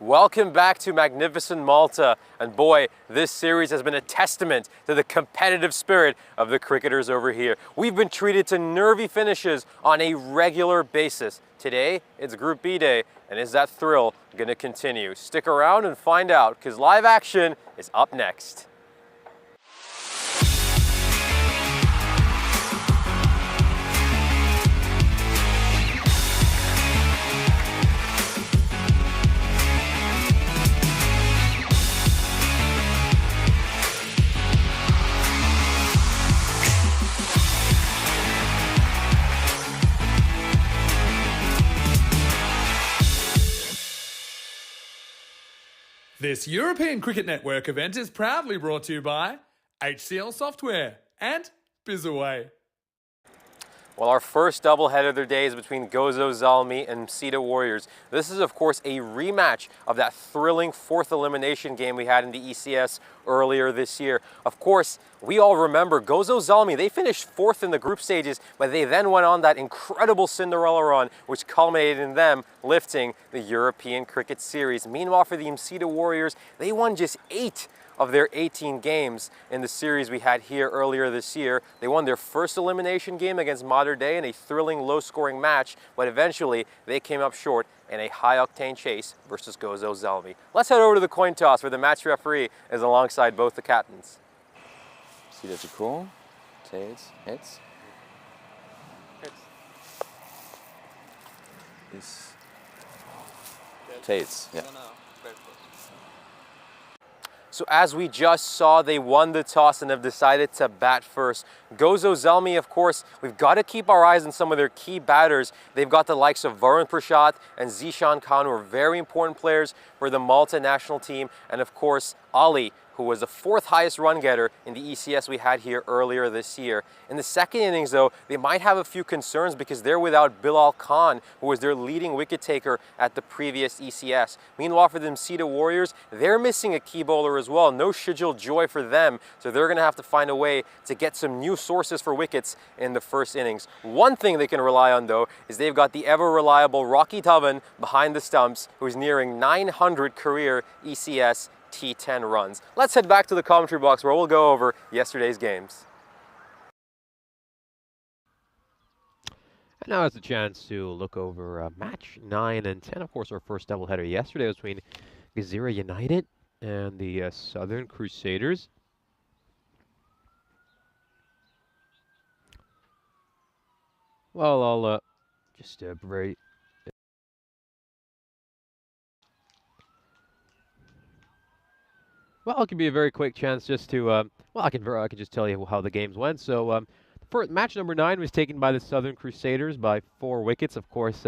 Welcome back to magnificent Malta, and boy, this series has been a testament to the competitive spirit of the cricketers over here. We've been treated to nervy finishes on a regular basis. Today, it's Group B day, and is that thrill going to continue? Stick around and find out, because live action is up next. This European Cricket Network event is proudly brought to you by HCL Software and Bizaway. Well, our first doubleheader of the day is between Gozo Zalmi and Msida Warriors. This is, of course, a rematch of that thrilling fourth elimination game we had in the ECS earlier this year. Of course, we all remember Gozo Zalmi, they finished fourth in the group stages, but they then went on that incredible Cinderella run, which culminated in them lifting the European Cricket Series. Meanwhile, for the Msida Warriors, they won just 8 of their 18 games in the series we had here earlier this year. They won their first elimination game against Modern Day in a thrilling low-scoring match, but eventually they came up short in a high-octane chase versus Gozo Zalmi. Let's head over to the coin toss where the match referee is alongside both the captains. See that's a call. Tails, hits. Is tails, yeah. So as we just saw, they won the toss and have decided to bat first. Gozo Zalmi, of course, we've got to keep our eyes on some of their key batters. They've got the likes of Varun Prasad and Zishan Khan, who are very important players for the Malta national team. And of course, Ali, who was the 4th highest run getter in the ECS we had here earlier this year. In the second innings, though, they might have a few concerns because they're without Bilal Khan, who was their leading wicket taker at the previous ECS. Meanwhile, for the Msida Warriors, they're missing a key bowler as well. No Shijil Joy for them, so they're going to have to find a way to get some new sources for wickets in the first innings. One thing they can rely on, though, is they've got the ever-reliable Rocky Dhawan behind the stumps, who's nearing 900 career ECS T10 runs. Let's head back to the commentary box where we'll go over yesterday's games. And now it's a chance to look over match 9 and 10. Of course, our first doubleheader yesterday was between Gezira United and the Southern Crusaders. Well, I'll just very... Well, it can be a very quick chance just to, well, I can just tell you how the games went. So, match number 9 was taken by the Southern Crusaders by 4 wickets. Of course,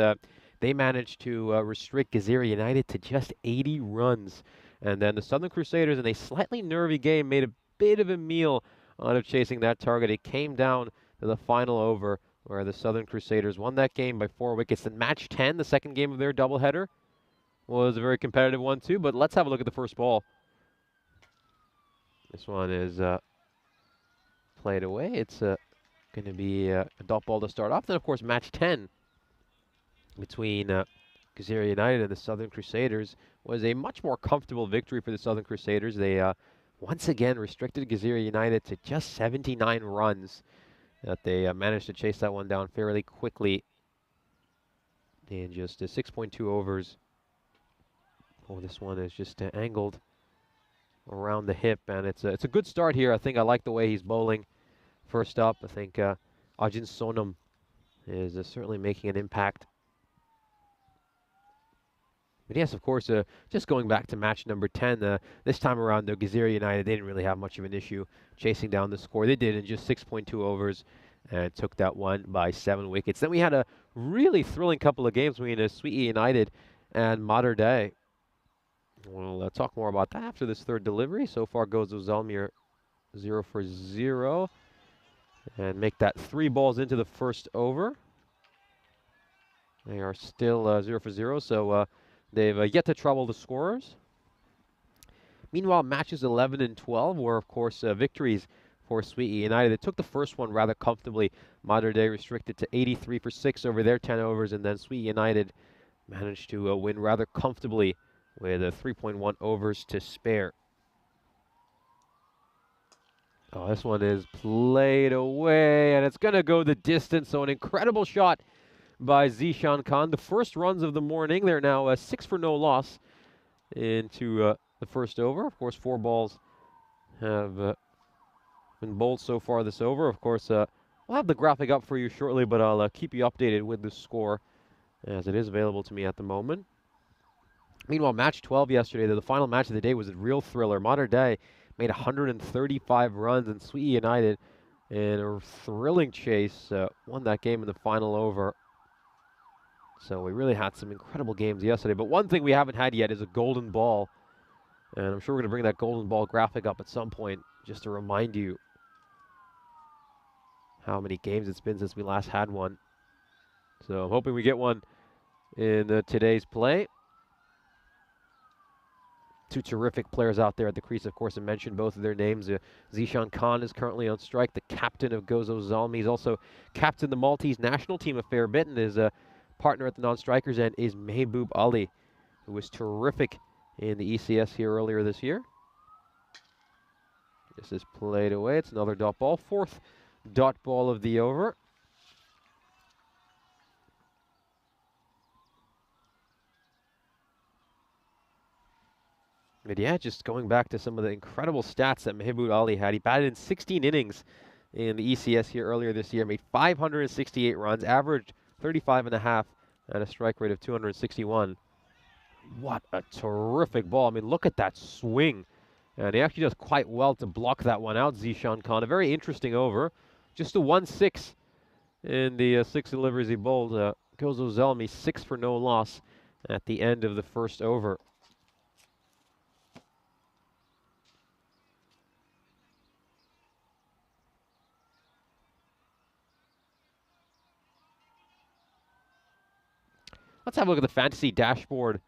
they managed to restrict Gezira United to just 80 runs. And then the Southern Crusaders, in a slightly nervy game, made a bit of a meal out of chasing that target. It came down to the final over where the Southern Crusaders won that game by 4 wickets. And match 10, the second game of their doubleheader, was a very competitive one too. But let's have a look at the first ball. This one is played away. It's going to be a dot ball to start off. Then, of course, match 10 between Gezira United and the Southern Crusaders was a much more comfortable victory for the Southern Crusaders. They once again restricted Gezira United to just 79 runs. That they managed to chase that one down fairly quickly in just 6.2 overs. Oh, this one is just angled around the hip, and it's a good start here. I think I like the way he's bowling. First up, I think Ajin Sonam is certainly making an impact. But yes, of course, just going back to match number 10, this time around, though, Gezira United, they didn't really have much of an issue chasing down the score. They did in just 6.2 overs and took that one by 7 wickets. Then we had a really thrilling couple of games between Sweet United and Modern Day. We'll talk more about that after this third delivery. So far, Gozo Zalmi 0 for 0. And make that 3 balls into the first over. They are still 0 for 0, so they've yet to trouble the scorers. Meanwhile, matches 11 and 12 were, of course, victories for Sweet United. They took the first one rather comfortably. Modern Day restricted to 83 for 6 over their 10 overs, and then Sweet United managed to win rather comfortably with 3.1 overs to spare. Oh, this one is played away, and it's going to go the distance. So an incredible shot by Zishan Khan. The first runs of the morning. They're now 6 for no loss into the first over. Of course, 4 balls have been bowled so far this over. Of course, we'll have the graphic up for you shortly, but I'll keep you updated with the score as it is available to me at the moment. Meanwhile, match 12 yesterday, the final match of the day was a real thriller. Mater Dei made 135 runs, and Sweet United, in a thrilling chase, won that game in the final over. So we really had some incredible games yesterday. But one thing we haven't had yet is a golden ball. And I'm sure we're going to bring that golden ball graphic up at some point just to remind you how many games it's been since we last had one. So I'm hoping we get one in today's play. 2 terrific players out there at the crease. Of course, I mentioned both of their names. Zishan Khan is currently on strike, the captain of Gozo Zalmi. He's also captained the Maltese national team a fair bit, and his partner at the non-strikers end is Mehboob Ali, who was terrific in the ECS here earlier this year. This is played away. It's another dot ball. 4th dot ball of the over. But yeah, just going back to some of the incredible stats that Mehboob Ali had. He batted in 16 innings in the ECS here earlier this year, made 568 runs, averaged 35.5, and a strike rate of 261. What a terrific ball. I mean, look at that swing. And he actually does quite well to block that one out, Zishan Khan. A very interesting over. Just a 1-6 in the 6 deliveries he bowled. Gozo Zalmi 6 for no loss at the end of the first over. Let's have a look at the fantasy dashboard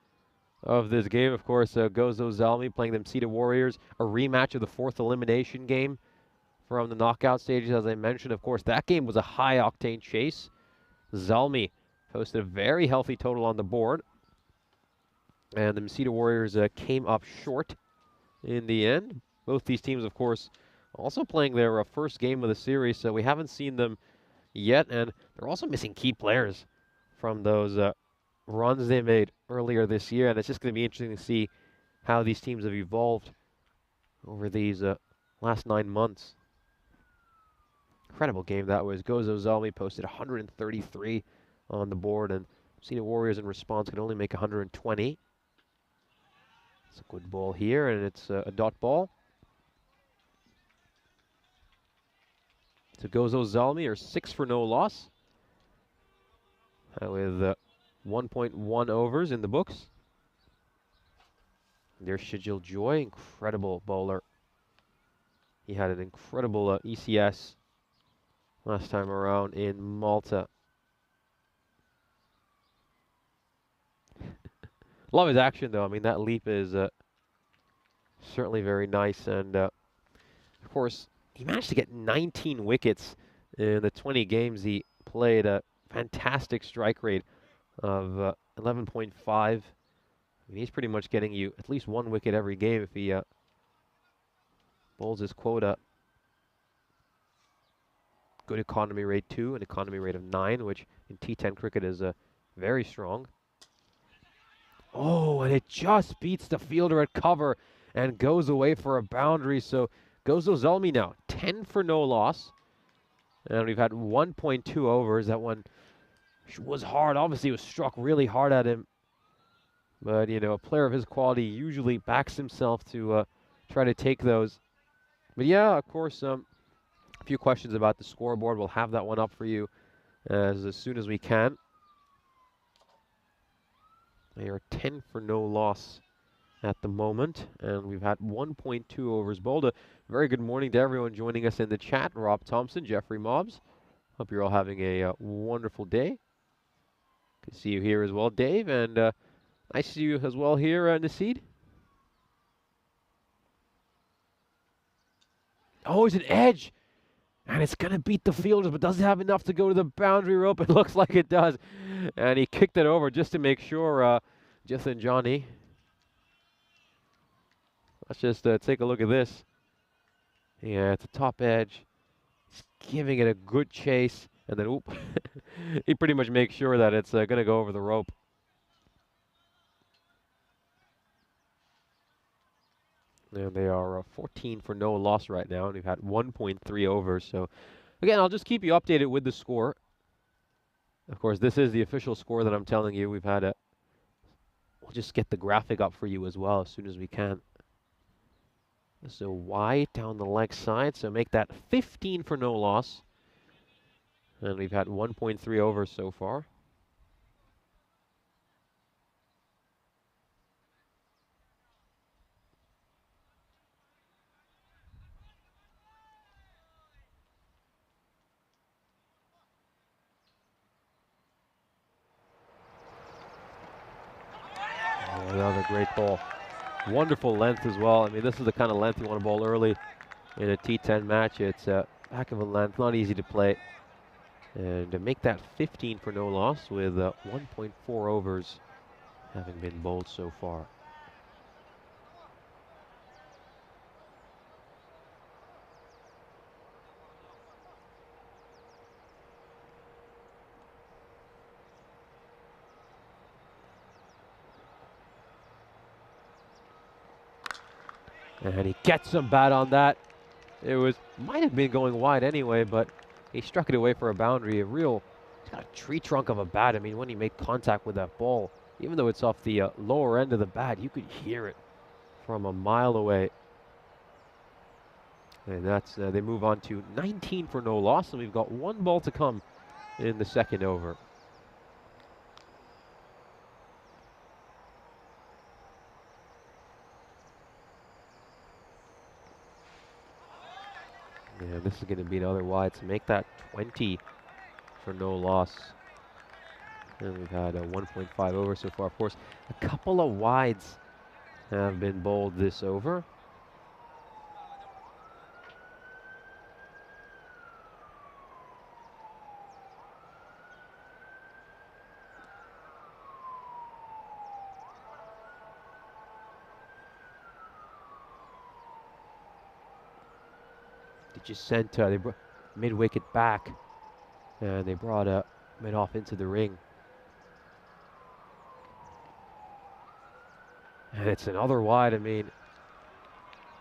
of this game. Of course, Gozo Zalmi playing them Cedar Warriors, a rematch of the 4th elimination game from the knockout stages. As I mentioned, of course, that game was a high-octane chase. Zalmi posted a very healthy total on the board, and the Cedar Warriors came up short in the end. Both these teams, of course, also playing their first game of the series, so we haven't seen them yet, and they're also missing key players from those runs they made earlier this year, and it's just going to be interesting to see how these teams have evolved over these last 9 months. Incredible game that was. Gozo Zalmi posted 133 on the board, and Cedar Warriors in response could only make 120. It's a good ball here, and it's a dot ball. So Gozo Zalmi are 6 for no loss, with 1.1 overs in the books. There's Shijil Joy, incredible bowler. He had an incredible ECS last time around in Malta. Love his action, though. I mean, that leap is certainly very nice. And, of course, he managed to get 19 wickets in the 20 games he played. A fantastic strike rate of 11.5. I mean, he's pretty much getting you at least 1 wicket every game if he bowls his quota. Good economy rate 2, an economy rate of 9, which in T10 cricket is very strong. Oh, and it just beats the fielder at cover and goes away for a boundary. So Gozo Zalmi now 10 for no loss. And we've had 1.2 overs. That one was hard. Obviously, it was struck really hard at him. But, you know, a player of his quality usually backs himself to try to take those. But, yeah, of course, a few questions about the scoreboard. We'll have that one up for you as soon as we can. They are 10 for no loss at the moment, and we've had 1.2 overs bowled. A very good morning to everyone joining us in the chat. Rob Thompson, Jeffrey Mobbs. Hope you're all having a wonderful day. Good to see you here as well, Dave, and nice to see you as well here, Naseed. Oh, it's an edge, and it's going to beat the fielders, but doesn't have enough to go to the boundary rope. It looks like it does, and he kicked it over just to make sure, Jithan Johnny. Let's just take a look at this. Yeah, it's a top edge. He's giving it a good chase, and then oop, he pretty much makes sure that it's going to go over the rope. And they are 14 for no loss right now, and we've had 1.3 overs. So, again, I'll just keep you updated with the score. Of course, this is the official score that I'm telling you. We've had a. We'll just get the graphic up for you as well as soon as we can. So wide down the leg side, so make that 15 for no loss. And we've had 1.3 overs so far. Oh, another great ball. Wonderful length as well. I mean, this is the kind of length you want to bowl early in a T10 match. It's a heck of a length, not easy to play. And to make that 15 for no loss with 1.4 overs having been bowled so far. And he gets some bat on that. It might have been going wide anyway, but he struck it away for a boundary. He's got a tree trunk of a bat. I mean, when he made contact with that ball, even though it's off the lower end of the bat, you could hear it from a mile away. And that's they move on to 19 for no loss, and we've got one ball to come in the second over. Yeah, this is going to be another wide to make that 20 for no loss. And we've had a 1.5 over so far. Of course, a couple of wides have been bowled this over. They just sent they mid-wicket back, and they brought mid off into the ring. And it's another wide. I mean,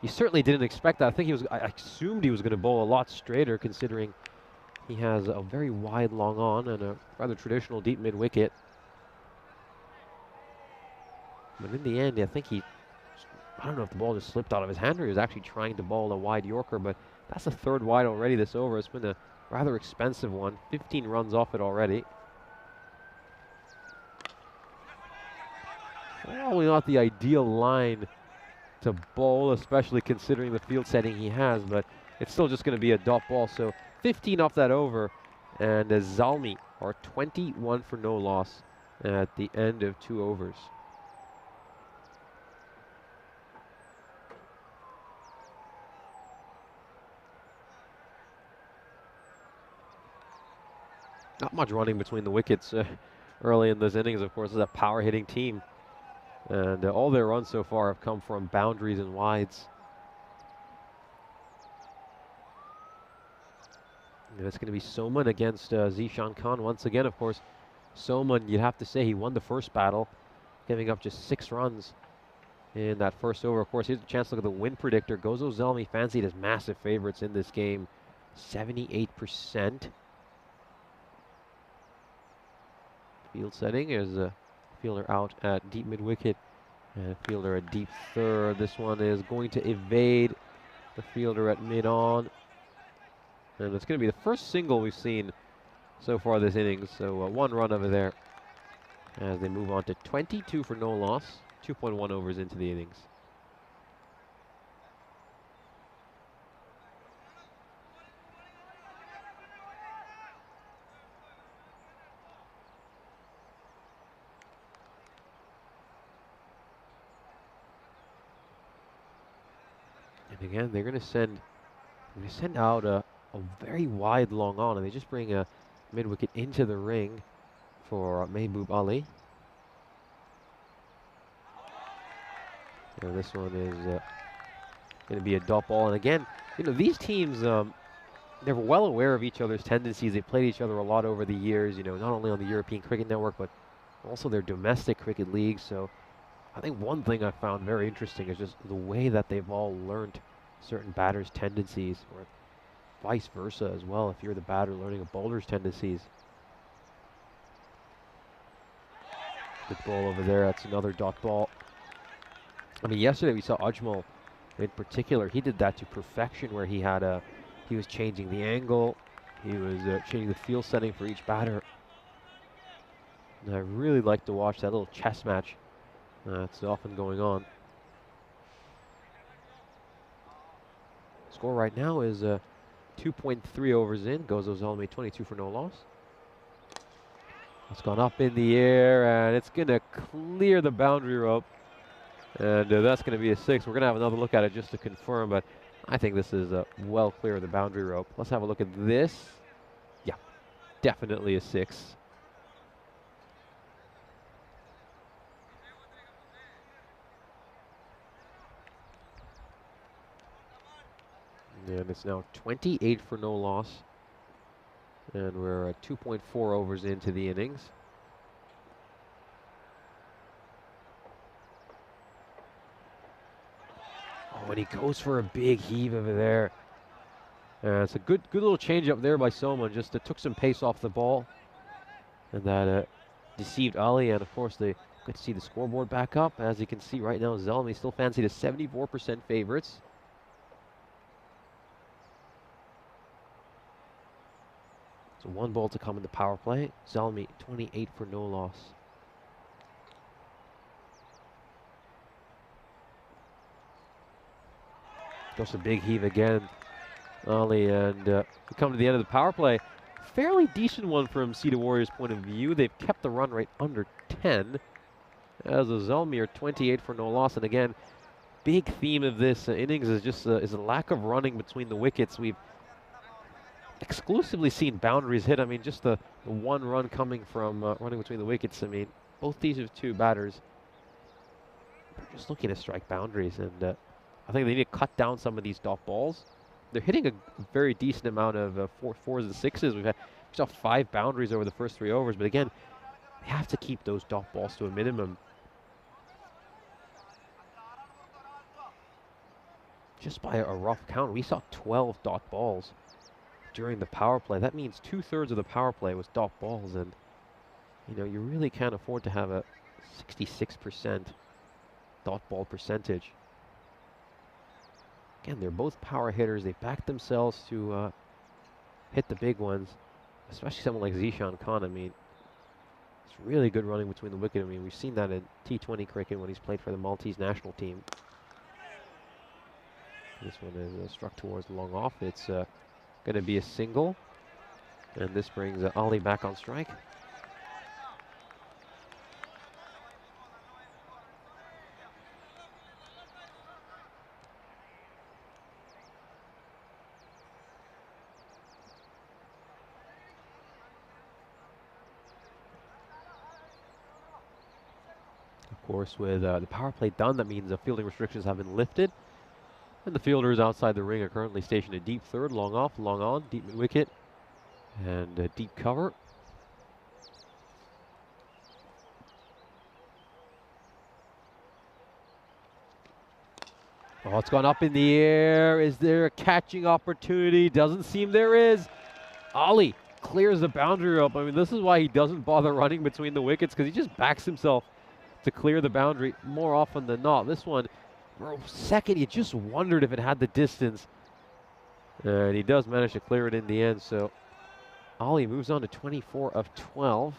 you certainly didn't expect that. I assumed he was going to bowl a lot straighter, considering he has a very wide long on and a rather traditional deep mid-wicket. But in the end, I think I don't know if the ball just slipped out of his hand or he was actually trying to bowl a wide Yorker, but that's the third wide already this over. It's been a rather expensive one. 15 runs off it already. Probably not the ideal line to bowl, especially considering the field setting he has, but it's still just going to be a dot ball. So 15 off that over, and Zalmi are 21 for no loss at the end of 2 overs. Not much running between the wickets early in this innings. Of course, it's a power hitting team. And all their runs so far have come from boundaries and wides. And it's going to be Soman against Zishan Khan once again. Of course, Soman, you'd have to say he won the first battle, giving up just 6 runs in that first over. Of course, here's a chance to look at the win predictor. Gozo Zelmi fancied as massive favorites in this game, 78%. Field setting is a fielder out at deep mid-wicket and fielder at deep third. This one is going to evade the fielder at mid-on. And it's going to be the first single we've seen so far this innings. So 1 run over there as they move on to 22 for no loss, 2.1 overs into the innings. And again, they're going to send out a very wide long on, and they just bring a mid-wicket into the ring for Mehboob Ali. And this one is Going to be a dot ball. And again, these teams, they're well aware of each other's tendencies. They played each other a lot over the years, not only on the European Cricket Network, but also their domestic cricket leagues. So I think one thing I found very interesting is just the way that they've all learned certain batters' tendencies, or vice versa as well, if you're the batter learning a bowler's tendencies. Good ball over there. That's another dot ball. I mean, yesterday we saw Ajmal in particular. He did that to perfection, where he was changing the angle, he was changing the field setting for each batter. And I really like to watch that little chess match that's often going on. Score right now is 2.3 overs in. Gozo Zalmi 22 for no loss. It's gone up in the air, and it's going to clear the boundary rope. And that's going to be a 6. We're going to have another look at it just to confirm, but I think this is well clear of the boundary rope. Let's have a look at this. Yeah, definitely a 6. And it's now 28 for no loss. And we're 2.4 overs into the innings. Oh, and he goes for a big heave over there. It's a good little change up there by Soma. Just took some pace off the ball. And that deceived Ali. And of course, they get to see the scoreboard back up. As you can see right now, Zalmi still fancied as 74% favorites. So 1 ball to come in the power play. Zalmi 28 for no loss. Goes a big heave again, Ali, and we come to the end of the power play. Fairly decent one from Cedar Warriors' point of view. They've kept the run rate under 10. As a Zalmi are 28 for no loss, and again, big theme of this innings is just is a lack of running between the wickets. We've exclusively seen boundaries hit. I mean, just the 1 run coming from running between the wickets. I mean, both these are 2 batters are just looking to strike boundaries, and I think they need to cut down some of these dot balls. They're hitting a very decent amount of 4s and 6s. We saw 5 boundaries over the first 3 overs, but again, they have to keep those dot balls to a minimum. Just by a rough count, we saw 12 dot balls during the power play. That means 2/3 of the power play was dot balls, and you really can't afford to have a 66% dot ball percentage. Again, they're both power hitters. They back themselves to hit the big ones, especially someone like Zishan Khan. I mean, it's really good running between the wicket. I mean, we've seen that in T20 cricket when he's played for the Maltese national team. This one is struck towards the long off. It's going to be a single, and this brings Ali back on strike. Of course, with the power play done, that means fielding restrictions have been lifted. And the fielders outside the ring are currently stationed at deep 3rd, long off, long on, deep mid wicket, and deep cover. Oh, it's gone up in the air. Is there a catching opportunity? Doesn't seem there is. Ali clears the boundary up. I mean, this is why he doesn't bother running between the wickets, because he just backs himself to clear the boundary more often than not. This one, for a second, you just wondered if it had the distance. And he does manage to clear it in the end. So Ali moves on to 24 of 12.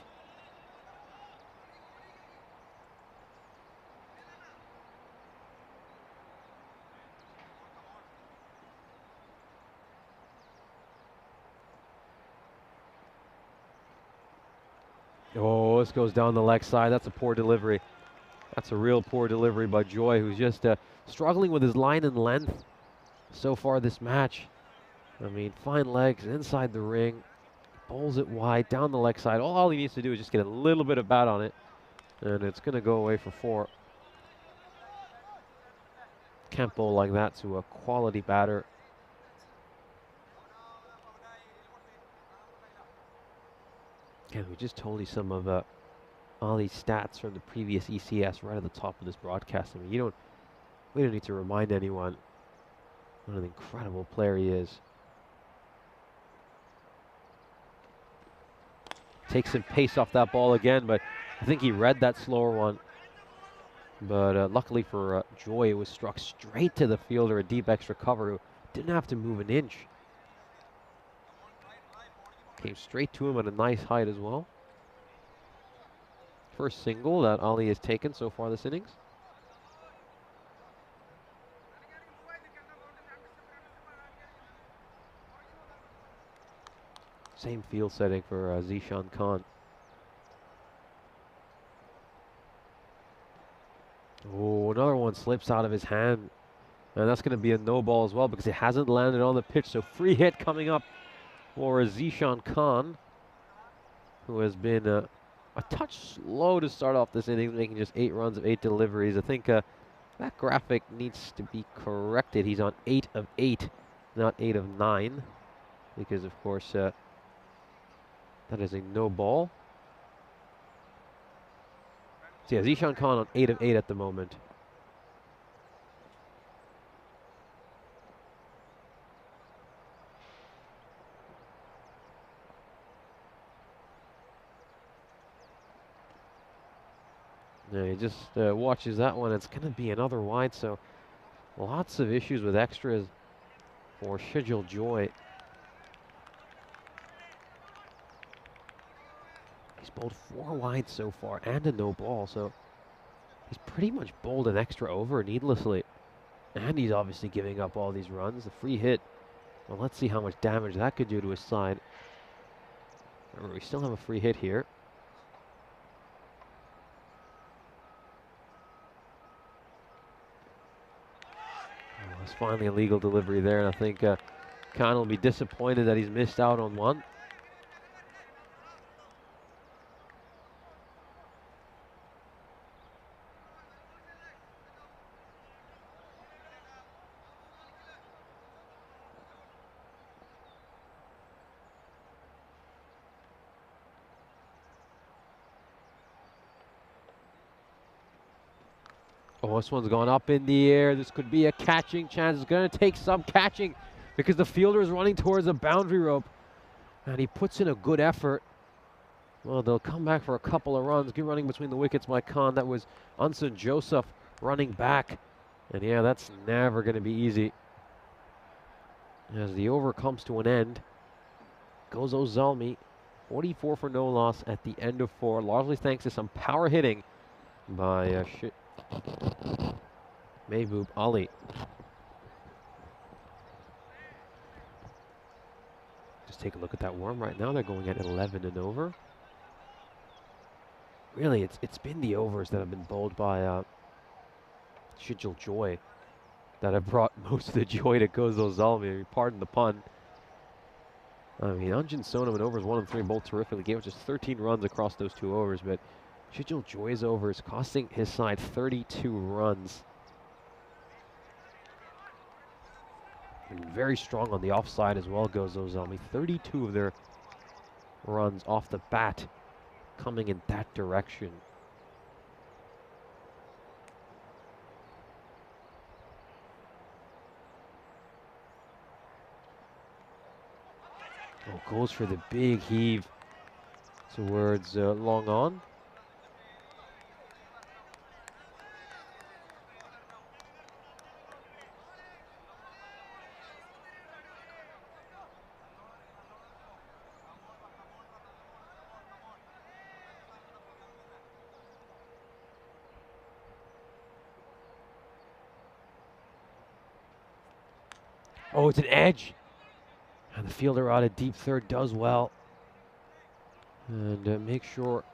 Oh, this goes down the leg side. That's a poor delivery. That's a real poor delivery by Joy, who's just struggling with his line and length so far this match. I mean, fine legs inside the ring, bowls it wide down the leg side. All he needs to do is just get a little bit of bat on it, and it's going to go away for 4. can't bowl like that to a quality batter. And we just told you some of Ali's stats from the previous ECS right at the top of this broadcast. I mean, we don't need to remind anyone what an incredible player he is. Takes some pace off that ball again, but I think he read that slower one. But luckily for Joy, it was struck straight to the fielder, a deep extra cover who didn't have to move an inch. Came straight to him at a nice height as well. First single that Ali has taken so far this innings. Same field setting for Zishan Khan. Oh, another one slips out of his hand. And that's going to be a no ball as well because it hasn't landed on the pitch. So free hit coming up for Zishan Khan, who has been a touch slow to start off this innings, making just 8 runs of 8 deliveries. I think that graphic needs to be corrected. He's on 8 of 8, not 8 of 9, because of course that is a no ball. So yeah, Zishan Khan on 8 of 8 at the moment. Yeah, he just watches that one. It's going to be another wide, so lots of issues with extras for Shijil Joy. He's bowled 4 wide so far and a no ball, so he's pretty much bowled an extra over needlessly. And he's obviously giving up all these runs. The free hit, well, let's see how much damage that could do to his side. Remember, we still have a free hit here. It's finally a legal delivery there, and I think Khan will be disappointed that he's missed out on one. Oh, this one's gone up in the air. This could be a catching chance. It's going to take some catching because the fielder is running towards the boundary rope. And he puts in a good effort. Well, they'll come back for a couple of runs. Good running between the wickets by Khan. That was Unsan Joseph running back. And yeah, that's never going to be easy. As the over comes to an end, goes Ozalmi. 44 for no loss at the end of 4, largely thanks to some power hitting by Mehboob Ali. Just take a look at that worm right now. They're going at 11 and over. Really, it's been the overs that have been bowled by Shijil Joy that have brought most of the joy to Gozo Zalmi. Pardon the pun. I mean, Anjan Sonam in overs 1 and 3 bowled terrifically. Gave us just 13 runs across those 2 overs, but Shijil Joy's overs costing his side 32 runs. And very strong on the offside as well, Gozo Zalmi. 32 of their runs off the bat coming in that direction. Oh, goes for the big heave towards long on. Oh, it's an edge. And the fielder out of deep third does well. And make sure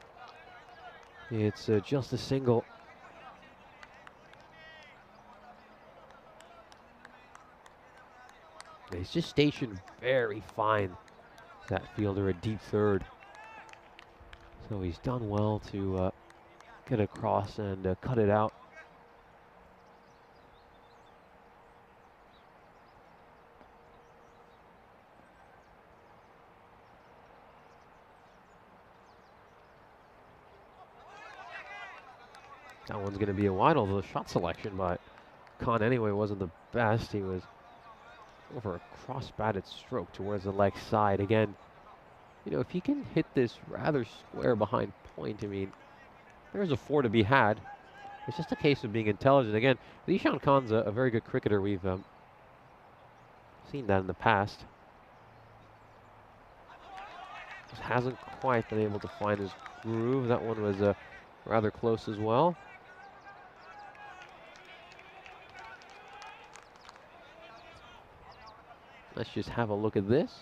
it's just a single. He's just stationed very fine, that fielder at deep third. So he's done well to get across and cut it out. That one's going to be a wide, although the shot selection by Khan anyway wasn't the best. He was over a cross-batted stroke towards the leg side. Again, you know, if he can hit this rather square behind point, I mean, there's a 4 to be had. It's just a case of being intelligent. Again, Zishan Khan's a very good cricketer. We've seen that in the past. Just hasn't quite been able to find his groove. That one was rather close as well. Let's just have a look at this.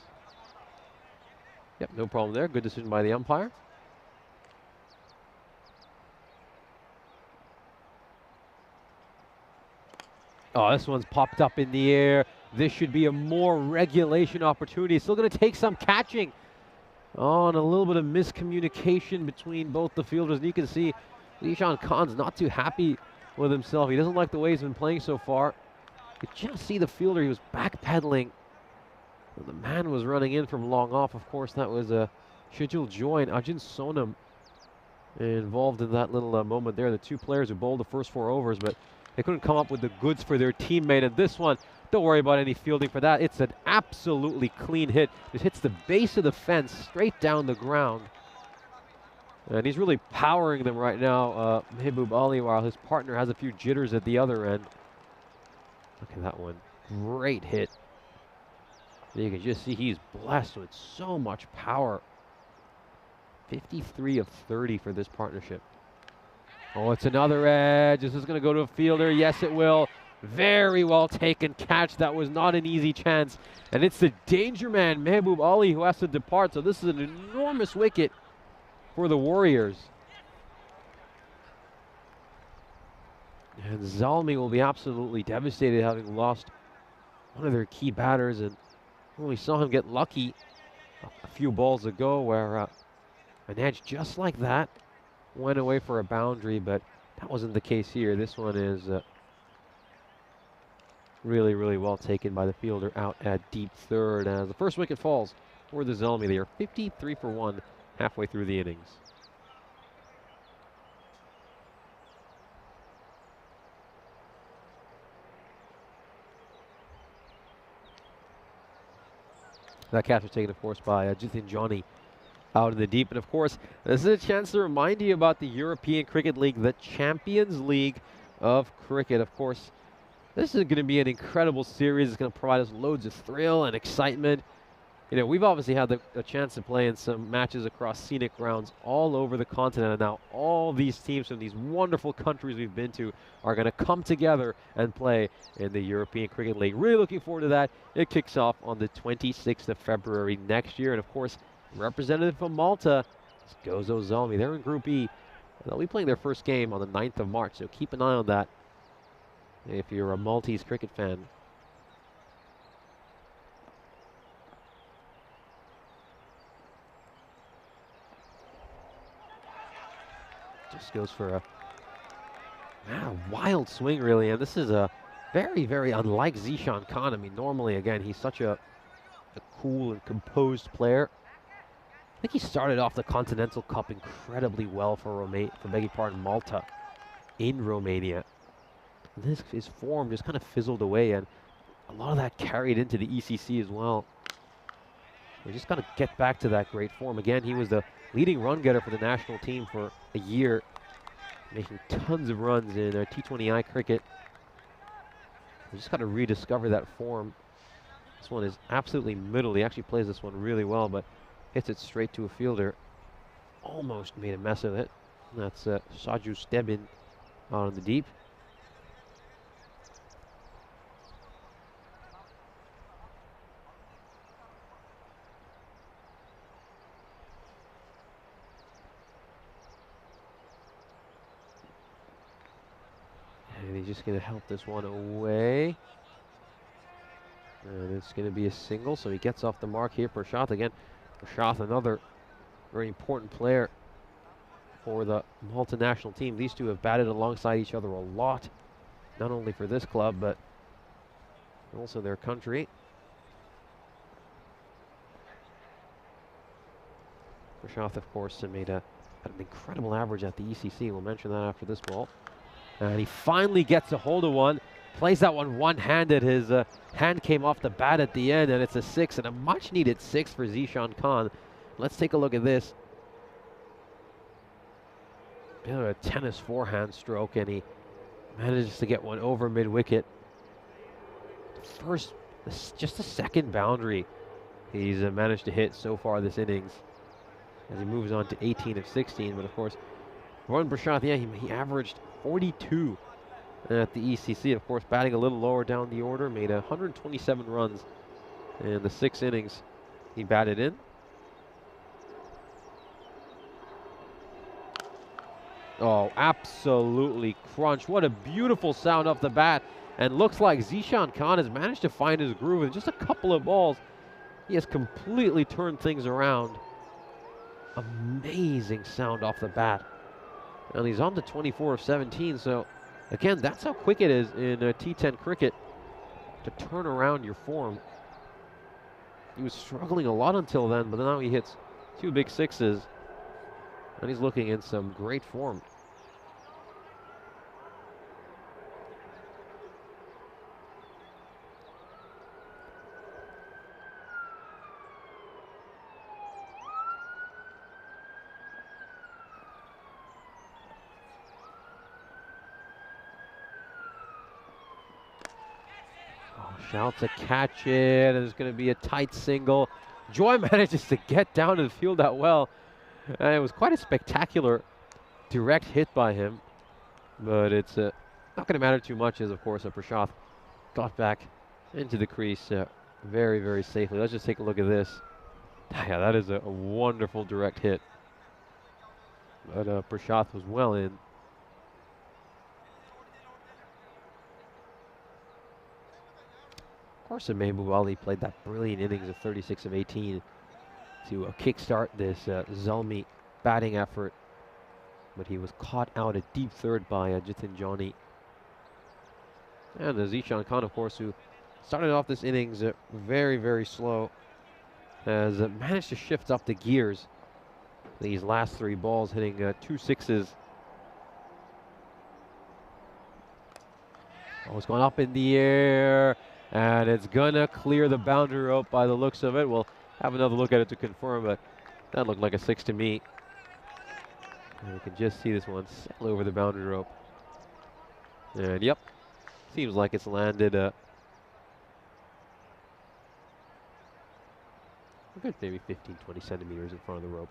Yep, no problem there. Good decision by the umpire. Oh, this one's popped up in the air. This should be a more regulation opportunity. Still going to take some catching. Oh, and a little bit of miscommunication between both the fielders. And you can see Zishan Khan's not too happy with himself. He doesn't like the way he's been playing so far. You just see the fielder. He was backpedaling. The man was running in from long off. Of course, that was Shijul Joy and Ajin Sonam involved in that little moment there. The two players who bowled the first 4 overs, but they couldn't come up with the goods for their teammate. And this one, don't worry about any fielding for that. It's an absolutely clean hit. It hits the base of the fence straight down the ground. And he's really powering them right now, Mehboob Ali, while his partner has a few jitters at the other end. Look at that one. Great hit. You can just see he's blessed with so much power. 53 of 30 for this partnership. Oh, it's another edge. This is going to go to a fielder. Yes, it will. Very well taken catch. That was not an easy chance. And it's the danger man, Mehboob Ali, who has to depart. So this is an enormous wicket for the Warriors. And Zalmi will be absolutely devastated, having lost one of their key batters. And we saw him get lucky a few balls ago where an edge just like that went away for a boundary, but that wasn't the case here. This one is really, really well taken by the fielder out at deep third as the first wicket falls for the Zelmi. They are 53 for 1 halfway through the innings. That catch was taken, of course, by Jithin Johnny out in the deep. And, of course, this is a chance to remind you about the European Cricket League, the Champions League of cricket. Of course, this is going to be an incredible series. It's going to provide us loads of thrill and excitement. You know, we've obviously had the chance to play in some matches across scenic grounds all over the continent. And now all these teams from these wonderful countries we've been to are going to come together and play in the European Cricket League. Really looking forward to that. It kicks off on the 26th of February next year. And, of course, representative from Malta is Gozo Zalmi. They're in Group E. They'll be playing their first game on the 9th of March, so keep an eye on that if you're a Maltese cricket fan. Just goes for a wild swing, really, and this is a very, very unlike Zishan Khan. I mean, normally, again, he's such a cool and composed player. I think he started off the Continental Cup incredibly well for Malta in Romania. His form just kind of fizzled away, and a lot of that carried into the ECC as well. We just got to get back to that great form. Again, he was the leading run getter for the national team for a year, making tons of runs in T20I cricket. We just got to rediscover that form. This one is absolutely middle. He actually plays this one really well, but hits it straight to a fielder. Almost made a mess of it. That's Saju Stebin out in the deep. And he's just going to help this one away. And it's going to be a single, so he gets off the mark here. Prashath again. Prashath, another very important player for the Malta national team. These two have batted alongside each other a lot, not only for this club, but also their country. Prashath, of course, made an incredible average at the ECC. We'll mention that after this ball. And he finally gets a hold of one. Plays that one one-handed. His hand came off the bat at the end, and it's a 6, and a much-needed 6 for Zishan Khan. Let's take a look at this. Bit of a tennis forehand stroke, and he manages to get one over mid-wicket. Just the second boundary he's managed to hit so far this innings, as he moves on to 18 of 16. But of course, Varun Prashant, yeah, he averaged 42 at the ECC. Of course, batting a little lower down the order, made 127 runs in the 6 innings he batted in. Oh, absolutely crunch. What a beautiful sound off the bat. And looks like Zishan Khan has managed to find his groove. In just a couple of balls, he has completely turned things around. Amazing sound off the bat. And he's on to 24 of 17. So, again, that's how quick it is in T10 cricket to turn around your form. He was struggling a lot until then, but now he hits 2 big 6s. And he's looking in some great form. Shout to catch it, and there's going to be a tight single. Joy manages to get down to the field that well. And it was quite a spectacular direct hit by him. But it's not going to matter too much as, of course, Prashant got back into the crease very, very safely. Let's just take a look at this. Yeah, that is a wonderful direct hit. But Prashant was well in. Of course, Mehboob Ali played that brilliant innings of 36 of 18 to kickstart this Zalmi batting effort. But he was caught out at deep third by Jitin Jani. And Zishan Khan, of course, who started off this innings very, very slow, has managed to shift up the gears these last 3 balls, hitting 2 6s. Oh, it's gone up in the air. And it's gonna clear the boundary rope by the looks of it. We'll have another look at it to confirm, but that looked like a 6 to me. And you can just see this one sail over the boundary rope. And yep, seems like it's landed a good maybe 15, 20 centimeters in front of the rope.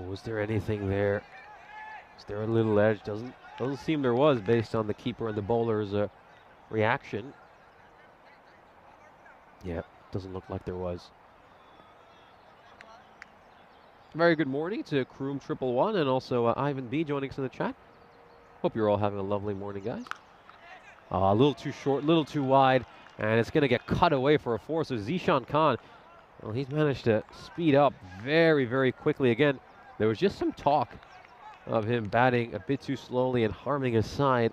Was there anything there? Is there a little edge? Doesn't seem there was, based on the keeper and the bowler's reaction. Yeah, doesn't look like there was. Very good morning to Kroom 111 and also Ivan B joining us in the chat. Hope you're all having a lovely morning, guys. A little too short, a little too wide, and it's going to get cut away for a 4. So Zishan Khan, well, he's managed to speed up very, very quickly. Again, there was just some talk of him batting a bit too slowly and harming his side.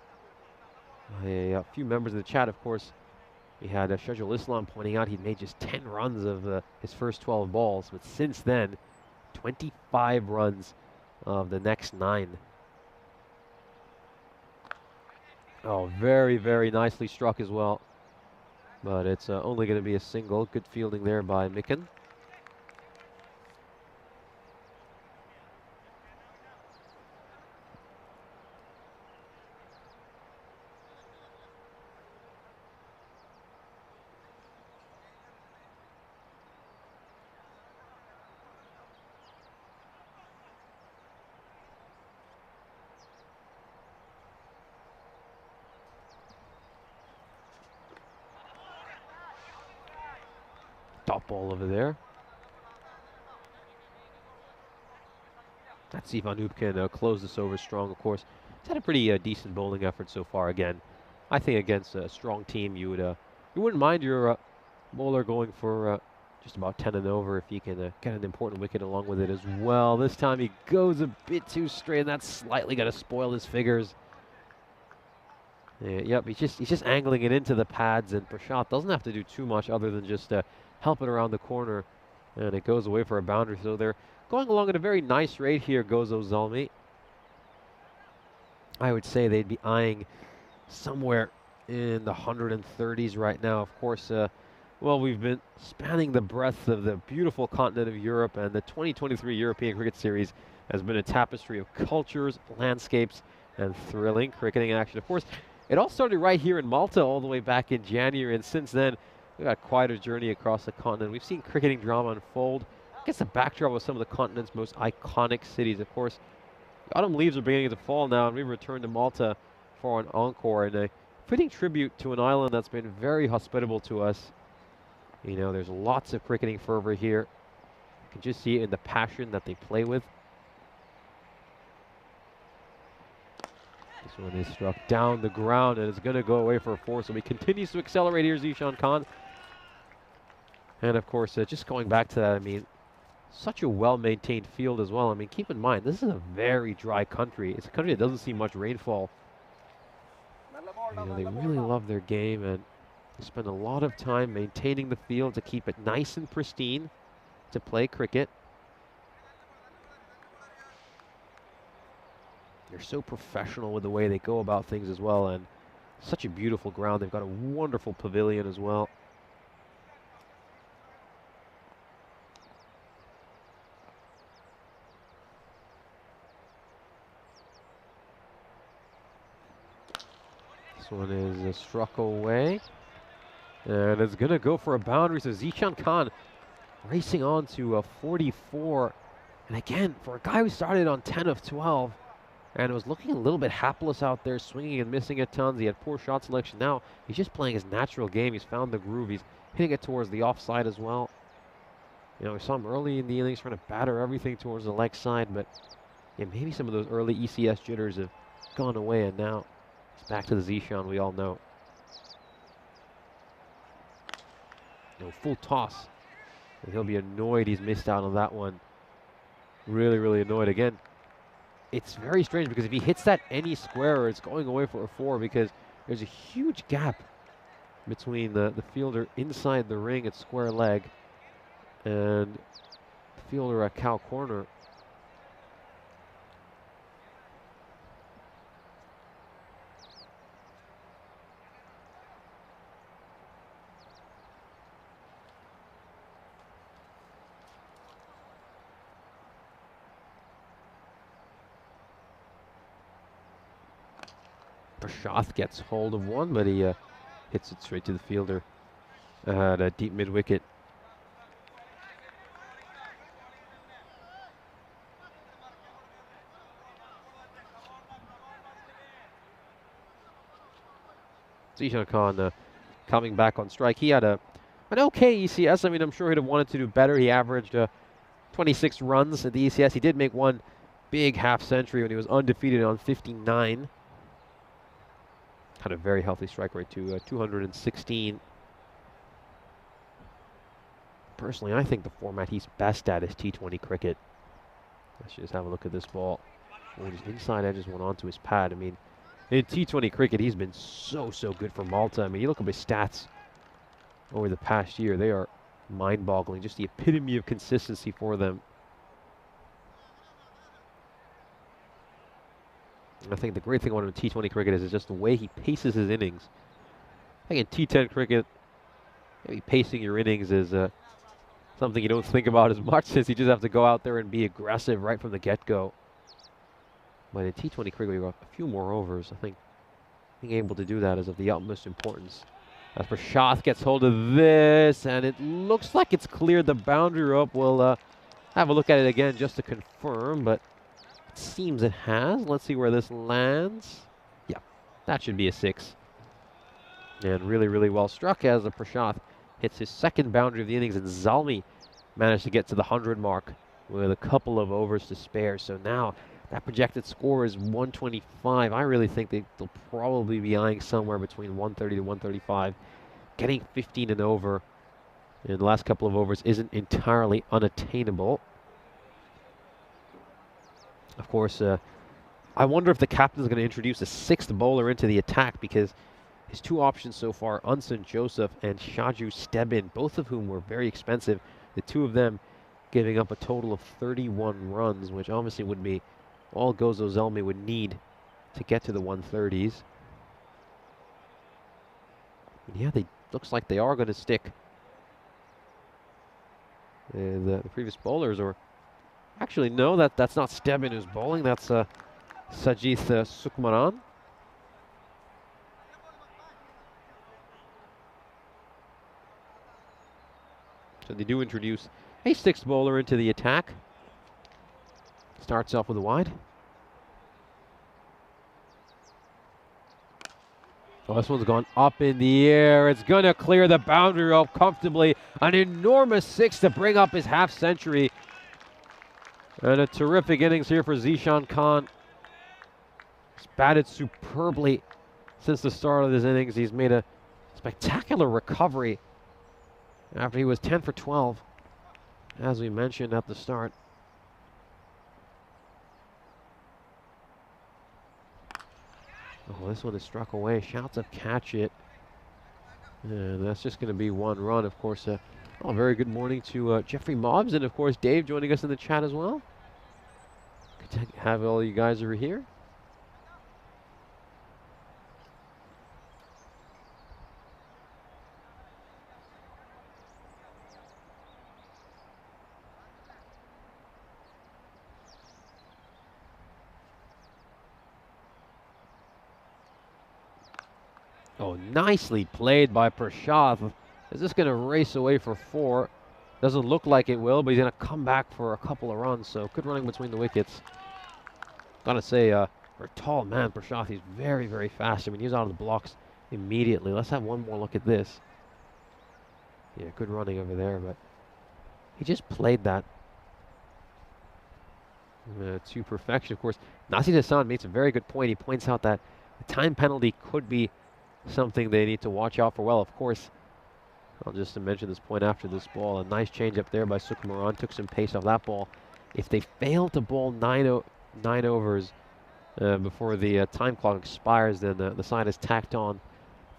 A few members of the chat, of course, we had Shajul Islam pointing out he'd made just 10 runs of his first 12 balls, but since then, 25 runs of the next 9. Oh, very, very nicely struck as well. But it's only going to be a single. Good fielding there by Mikan. Top ball over there. Let's see if Anup can close this over strong, of course. He's had a pretty decent bowling effort so far. Again, I think against a strong team, you wouldn't mind your bowler going for just about 10 and over if he can get an important wicket along with it as well. This time he goes a bit too straight, and that's slightly going to spoil his figures. Yep, he's just angling it into the pads, and Prashant doesn't have to do too much other than just help it around the corner, and it goes away for a boundary. So they're going along at a very nice rate here, Gozo Zalmi. I would say they'd be eyeing somewhere in the 130s right now. Of course, well, we've been spanning the breadth of the beautiful continent of Europe, and the 2023 European Cricket Series has been a tapestry of cultures, landscapes, and thrilling cricketing action. Of course, it all started right here in Malta all the way back in January, and since then, we've had quite a journey across the continent. We've seen cricketing drama unfold against the backdrop of some of the continent's most iconic cities. Of course, the autumn leaves are beginning to fall now, and we've returned to Malta for an encore, and a fitting tribute to an island that's been very hospitable to us. You know, there's lots of cricketing fervor here. You can just see it in the passion that they play with. This one is struck down the ground, and it's going to go away for a 4, so he continues to accelerate here, Zishan Khan. And of course, just going back to that, I mean, such a well-maintained field as well. I mean, keep in mind, this is a very dry country. It's a country that doesn't see much rainfall. You know, they really love their game, and they spend a lot of time maintaining the field to keep it nice and pristine to play cricket. They're so professional with the way they go about things as well, and such a beautiful ground. They've got a wonderful pavilion as well. This one is struck away, and it's going to go for a boundary. So Zishan Khan racing on to 44. And again, for a guy who started on 10 of 12, and was looking a little bit hapless out there, swinging and missing at tons. He had poor shot selection. Now he's just playing his natural game. He's found the groove. He's hitting it towards the offside as well. You know, we saw him early in the innings trying to batter everything towards the leg side, but yeah, maybe some of those early ECS jitters have gone away, and now it's back to the Zishan we all know. You know, full toss. And he'll be annoyed he's missed out on that one. Really, really annoyed. Again, it's very strange because if he hits that any square, it's going away for a 4 because there's a huge gap between the fielder inside the ring at square leg and the fielder at cow corner. Prashant gets hold of one, but he hits it straight to the fielder at a deep mid-wicket. Zishan Khan coming back on strike. He had an okay ECS. I mean, I'm sure he'd have wanted to do better. He averaged 26 runs at the ECS. He did make one big half century when he was undefeated on 59. Had a very healthy strike rate too, 216. Personally, I think the format he's best at is T20 cricket. Let's just have a look at this ball. Oh, his inside edges went onto his pad. I mean, in T20 cricket, he's been so good for Malta. I mean, you look at his stats over the past year, they are mind-boggling. Just the epitome of consistency for them. I think the great thing about him in T20 cricket is just the way he paces his innings. I think in T10 cricket, maybe pacing your innings is something you don't think about as much, since you just have to go out there and be aggressive right from the get-go. But in T20 cricket, you've got a few more overs. I think being able to do that is of the utmost importance. As Prashant gets hold of this, and it looks like it's cleared the boundary rope. We'll have a look at it again just to confirm, but it seems it has. Let's see where this lands. Yeah, that should be a 6. And really well struck as Prashant hits his second boundary of the innings, and Zalmi managed to get to the 100 mark with a couple of overs to spare. So now that projected score is 125. I really think they'll probably be eyeing somewhere between 130 to 135. Getting 15 and over And the last couple of overs isn't entirely unattainable. Of course, I wonder if the captain is going to introduce a sixth bowler into the attack, because his two options so far, Unsen Joseph and Shaju Stebin, both of whom were very expensive. The two of them giving up a total of 31 runs, which obviously would be all Gozo Zelmi would need to get to the 130s. And yeah, they looks like they are going to stick. And the previous bowlers, or actually no, that's not Stebin who's bowling. That's Sajith Sukmaran. So they do introduce a sixth bowler into the attack. Starts off with a wide. Oh, this one's gone up in the air. It's going to clear the boundary rope comfortably. An enormous six to bring up his half century. And a terrific innings here for Zishan Khan. He's batted superbly since the start of his innings. He's made a spectacular recovery after he was 10 for 12, as we mentioned at the start. Oh, this one is struck away. Shouts of catch it. And that's just going to be one run, of course. Oh, very good morning to Jeffrey Mobbs, and of course Dave joining us in the chat as well. Good to have all you guys over here. Oh, nicely played by Prashad. Is this going to race away for 4? Doesn't look like it will, but he's going to come back for a couple of runs. So good running between the wickets. Gotta say, for a tall man, Prashad, he's very, very fast. I mean, he's out of the blocks immediately. Let's have one more look at this. Yeah, good running over there, but he just played that to perfection. Of course, Nasir Hassan makes a very good point. He points out that the time penalty could be something they need to watch out for. Well, of course, I'll just mention this point after this ball. A nice change up there by Sukmaran. Took some pace off that ball. If they fail to bowl 9 overs before the time clock expires, then the side has tacked on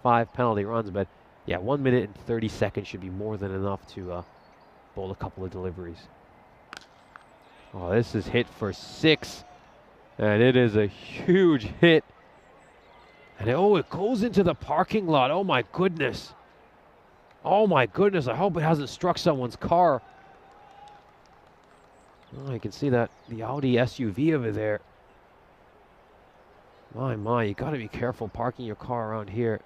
5 penalty runs. But yeah, 1 minute and 30 seconds should be more than enough to bowl a couple of deliveries. Oh, this is hit for 6. And it is a huge hit. And it goes into the parking lot. Oh my goodness. Oh my goodness. I hope it hasn't struck someone's car. Oh, you can see that the Audi SUV over there. My, you got to be careful parking your car around here.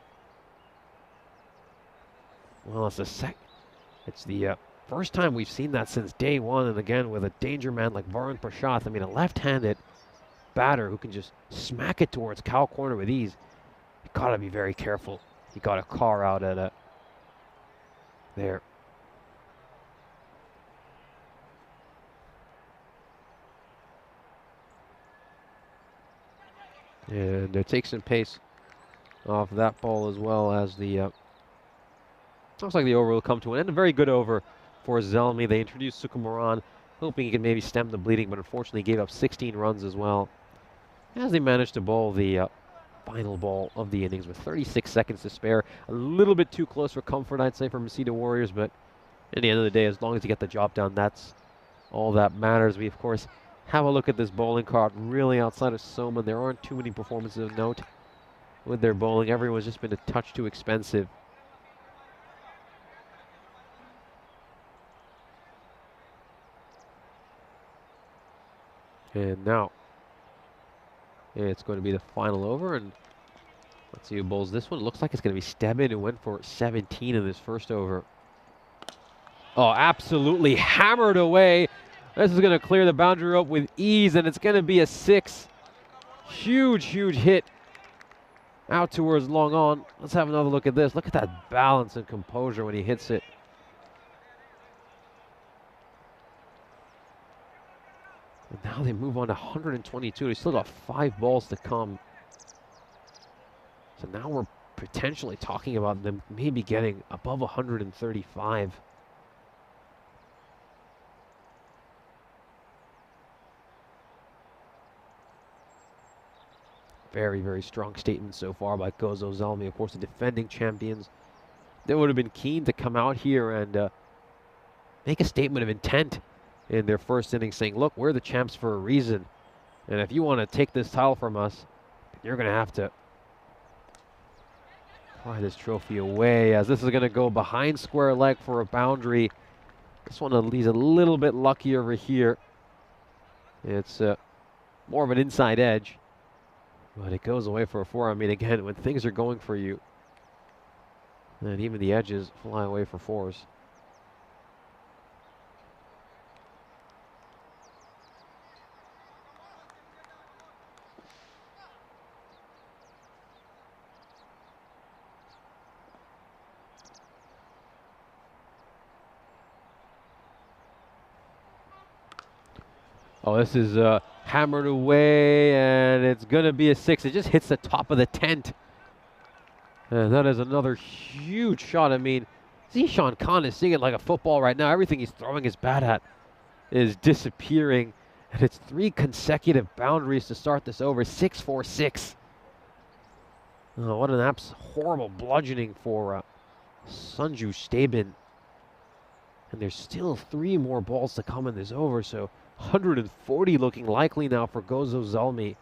Well, it's the first time we've seen that since day one, and again with a danger man like Varun Prashad. I mean, a left-handed batter who can just smack it towards cow corner with ease. You gotta be very careful. He got a car out at there. And it takes some pace off that ball, as well as the looks like the over will come to an end. A very good over for Zelmi. They introduced Sukamaran, hoping he could maybe stem the bleeding, but unfortunately gave up 16 runs as well, as they managed to bowl the final ball of the innings with 36 seconds to spare. A little bit too close for comfort, I'd say, for Masita Warriors, but at the end of the day, as long as you get the job done, that's all that matters. We, of course, have a look at this bowling card. Really, outside of Soma, there aren't too many performances of note with their bowling. Everyone's just been a touch too expensive. And now it's going to be the final over, and let's see who bowls this one. It looks like it's going to be Stebin, who went for 17 in this first over. Oh, absolutely hammered away. This is going to clear the boundary rope with ease, and it's going to be a 6. Huge, huge hit out towards long on. Let's have another look at this. Look at that balance and composure when he hits it. And now they move on to 122. They still got 5 balls to come. So now we're potentially talking about them maybe getting above 135. Very, very strong statement so far by Gozo Zalmi, of course, the defending champions. They would have been keen to come out here and make a statement of intent in their first inning, saying, look, we're the champs for a reason. And if you want to take this title from us, you're going to have to pry this trophy away, as this is going to go behind square leg for a boundary. This one he's a little bit lucky over here. It's more of an inside edge, but it goes away for a 4. I mean, again, when things are going for you, and even the edges fly away for 4s. Oh, this is hammered away, and it's going to be a 6. It just hits the top of the tent. And that is another huge shot. I mean, Zishan Khan is seeing it like a football right now. Everything he's throwing his bat at is disappearing. And it's 3 consecutive boundaries to start this over. 6-4-6. Oh, what an horrible bludgeoning for Sanju Stabin. And there's still 3 more balls to come in this over, so 140 looking likely now for Gozo Zalmi.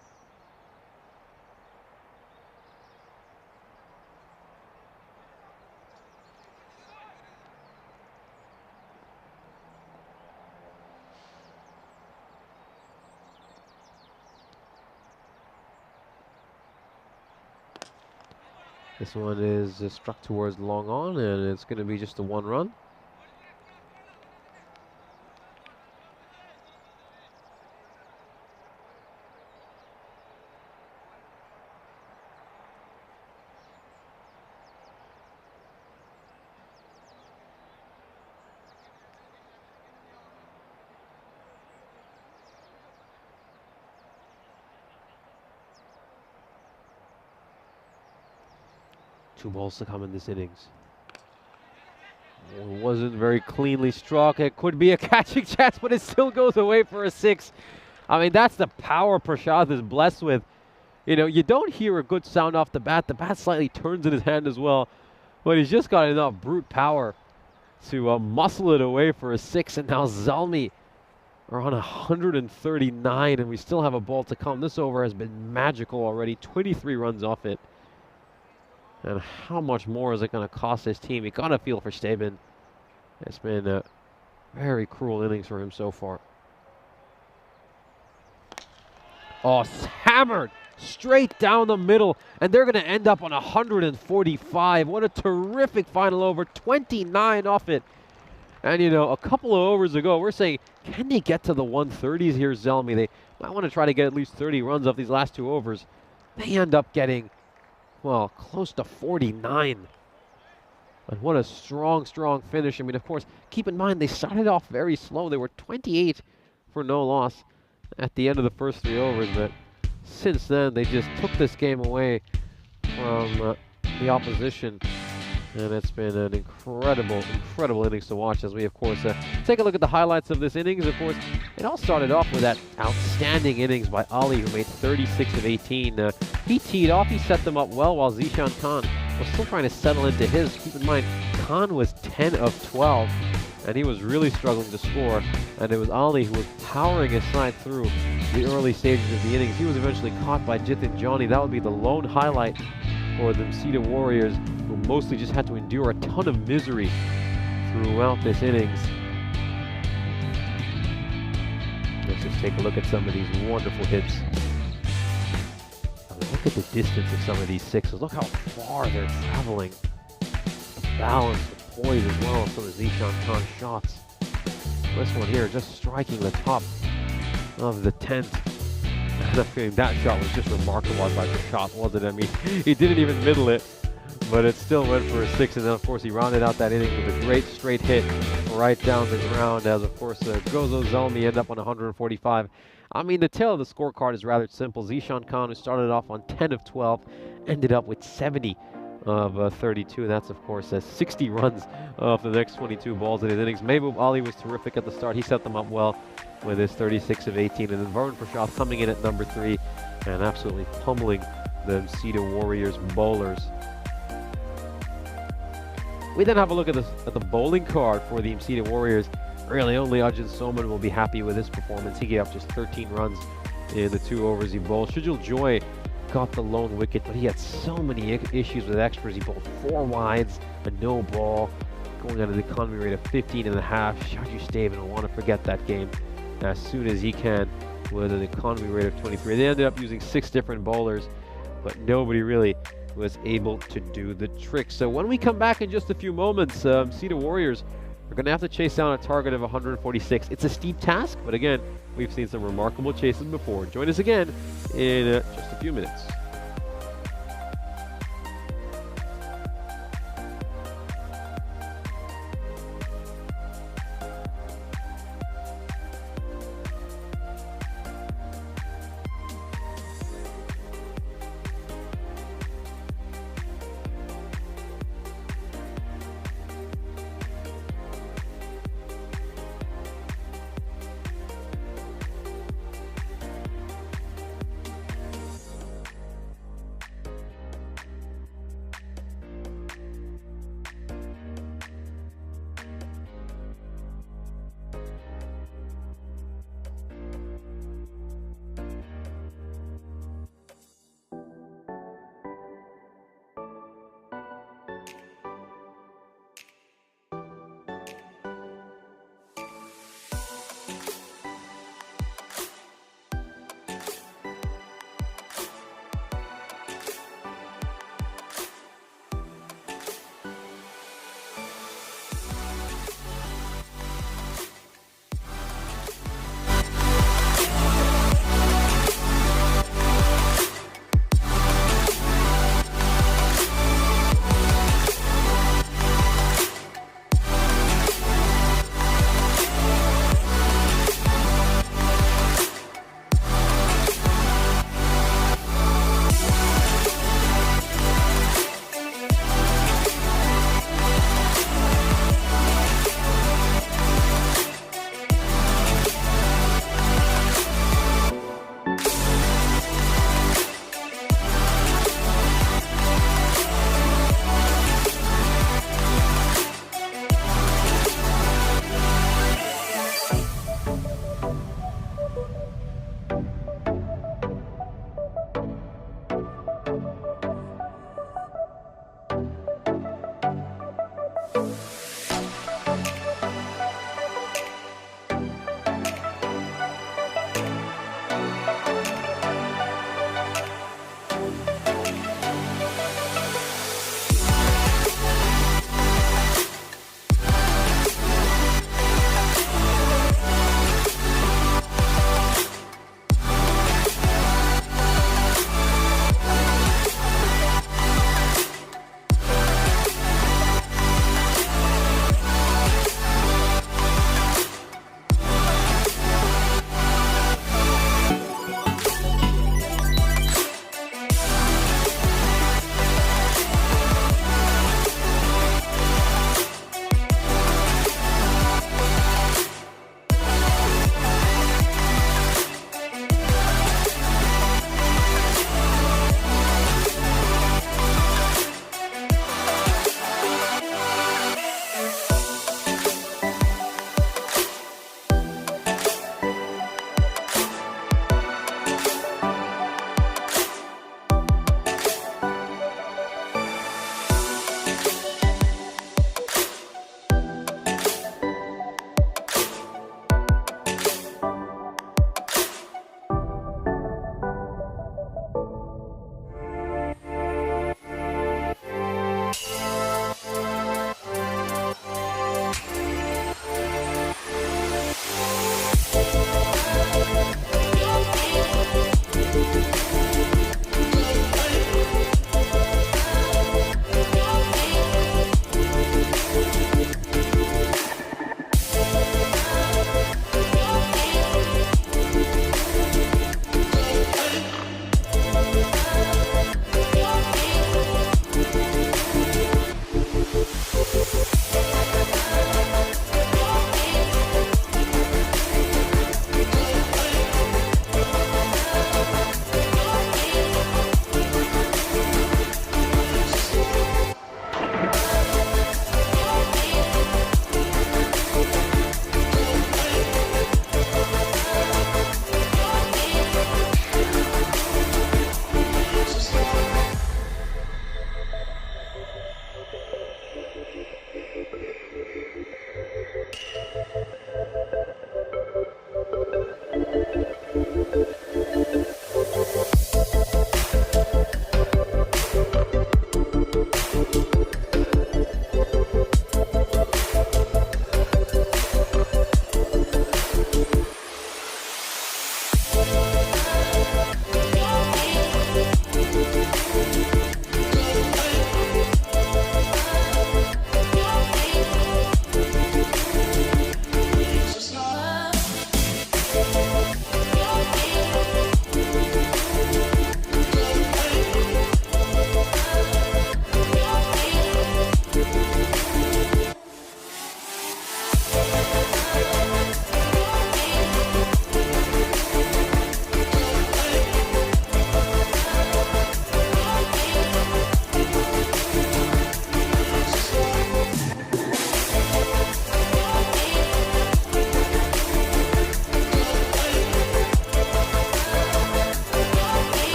This one is struck towards long on, and it's going to be just a 1 run. Two balls to come in this innings. It wasn't very cleanly struck. It could be a catching chance, but it still goes away for a 6. I mean, that's the power Prashad is blessed with. You know, you don't hear a good sound off the bat. The bat slightly turns in his hand as well, but he's just got enough brute power to muscle it away for a 6. And now Zalmi are on 139, and we still have a ball to come. This over has been magical already. 23 runs off it. And how much more is it going to cost this team? You got to feel for Stabin. It's been a very cruel innings for him so far. Oh, hammered straight down the middle, and they're going to end up on 145. What a terrific final over. 29 off it. And, you know, a couple of overs ago, we're saying, can they get to the 130s here, Zalmi? They might want to try to get at least 30 runs off these last 2 overs. They end up getting, well, close to 49. And what a strong, strong finish. I mean, of course, keep in mind, they started off very slow. They were 28 for no loss at the end of the first 3 overs. But since then, they just took this game away from the opposition. And it's been an incredible, incredible innings to watch as we, of course, take a look at the highlights of this innings. Of course, it all started off with that outstanding innings by Ali, who made 36 of 18. He teed off, he set them up well, while Zishan Khan was still trying to settle into his. Keep in mind, Khan was 10 of 12, and he was really struggling to score. And it was Ali who was powering his side through the early stages of the innings. He was eventually caught by Jitin Johnny. That would be the lone highlight for the Msita Warriors, who mostly just had to endure a ton of misery throughout this innings. Let's just take a look at some of these wonderful hits. I mean, look at the distance of some of these 6s. Look how far they're traveling. The balance, the poise as well, some of Zishan Khan's shots. This one here just striking the top of the 10th. That shot was just remarkable by the shot, wasn't it? I mean, he didn't even middle it, but it still went for a 6, and then, of course, he rounded out that inning with a great straight hit right down the ground, as, of course, Gozo Zalmi ended up on 145. I mean, the tail of the scorecard is rather simple. Zishan Khan, who started off on 10 of 12, ended up with 70 of 32, and that's of course 60 runs off the next 22 balls in his innings. Mehboob Ali was terrific at the start. He set them up well with his 36 of 18, and then Varun Prashad coming in at number 3 and absolutely pummeling the Cedar Warriors bowlers. We then have a look at the bowling card for the Cedar Warriors. Really, only Ajin Soman will be happy with his performance. He gave up just 13 runs in the 2 overs he bowled. Shujul Joy got the lone wicket, but he had so many issues with extras. He bowled 4 wides, a no ball, going at an economy rate of 15.5. Shaju Staven will want to forget that game as soon as he can with an economy rate of 23. They ended up using 6 different bowlers, but nobody really was able to do the trick. So when we come back in just a few moments, Cedar Warriors are going to have to chase down a target of 146. It's a steep task, but again, we've seen some remarkable chases before. Join us again in just a few minutes.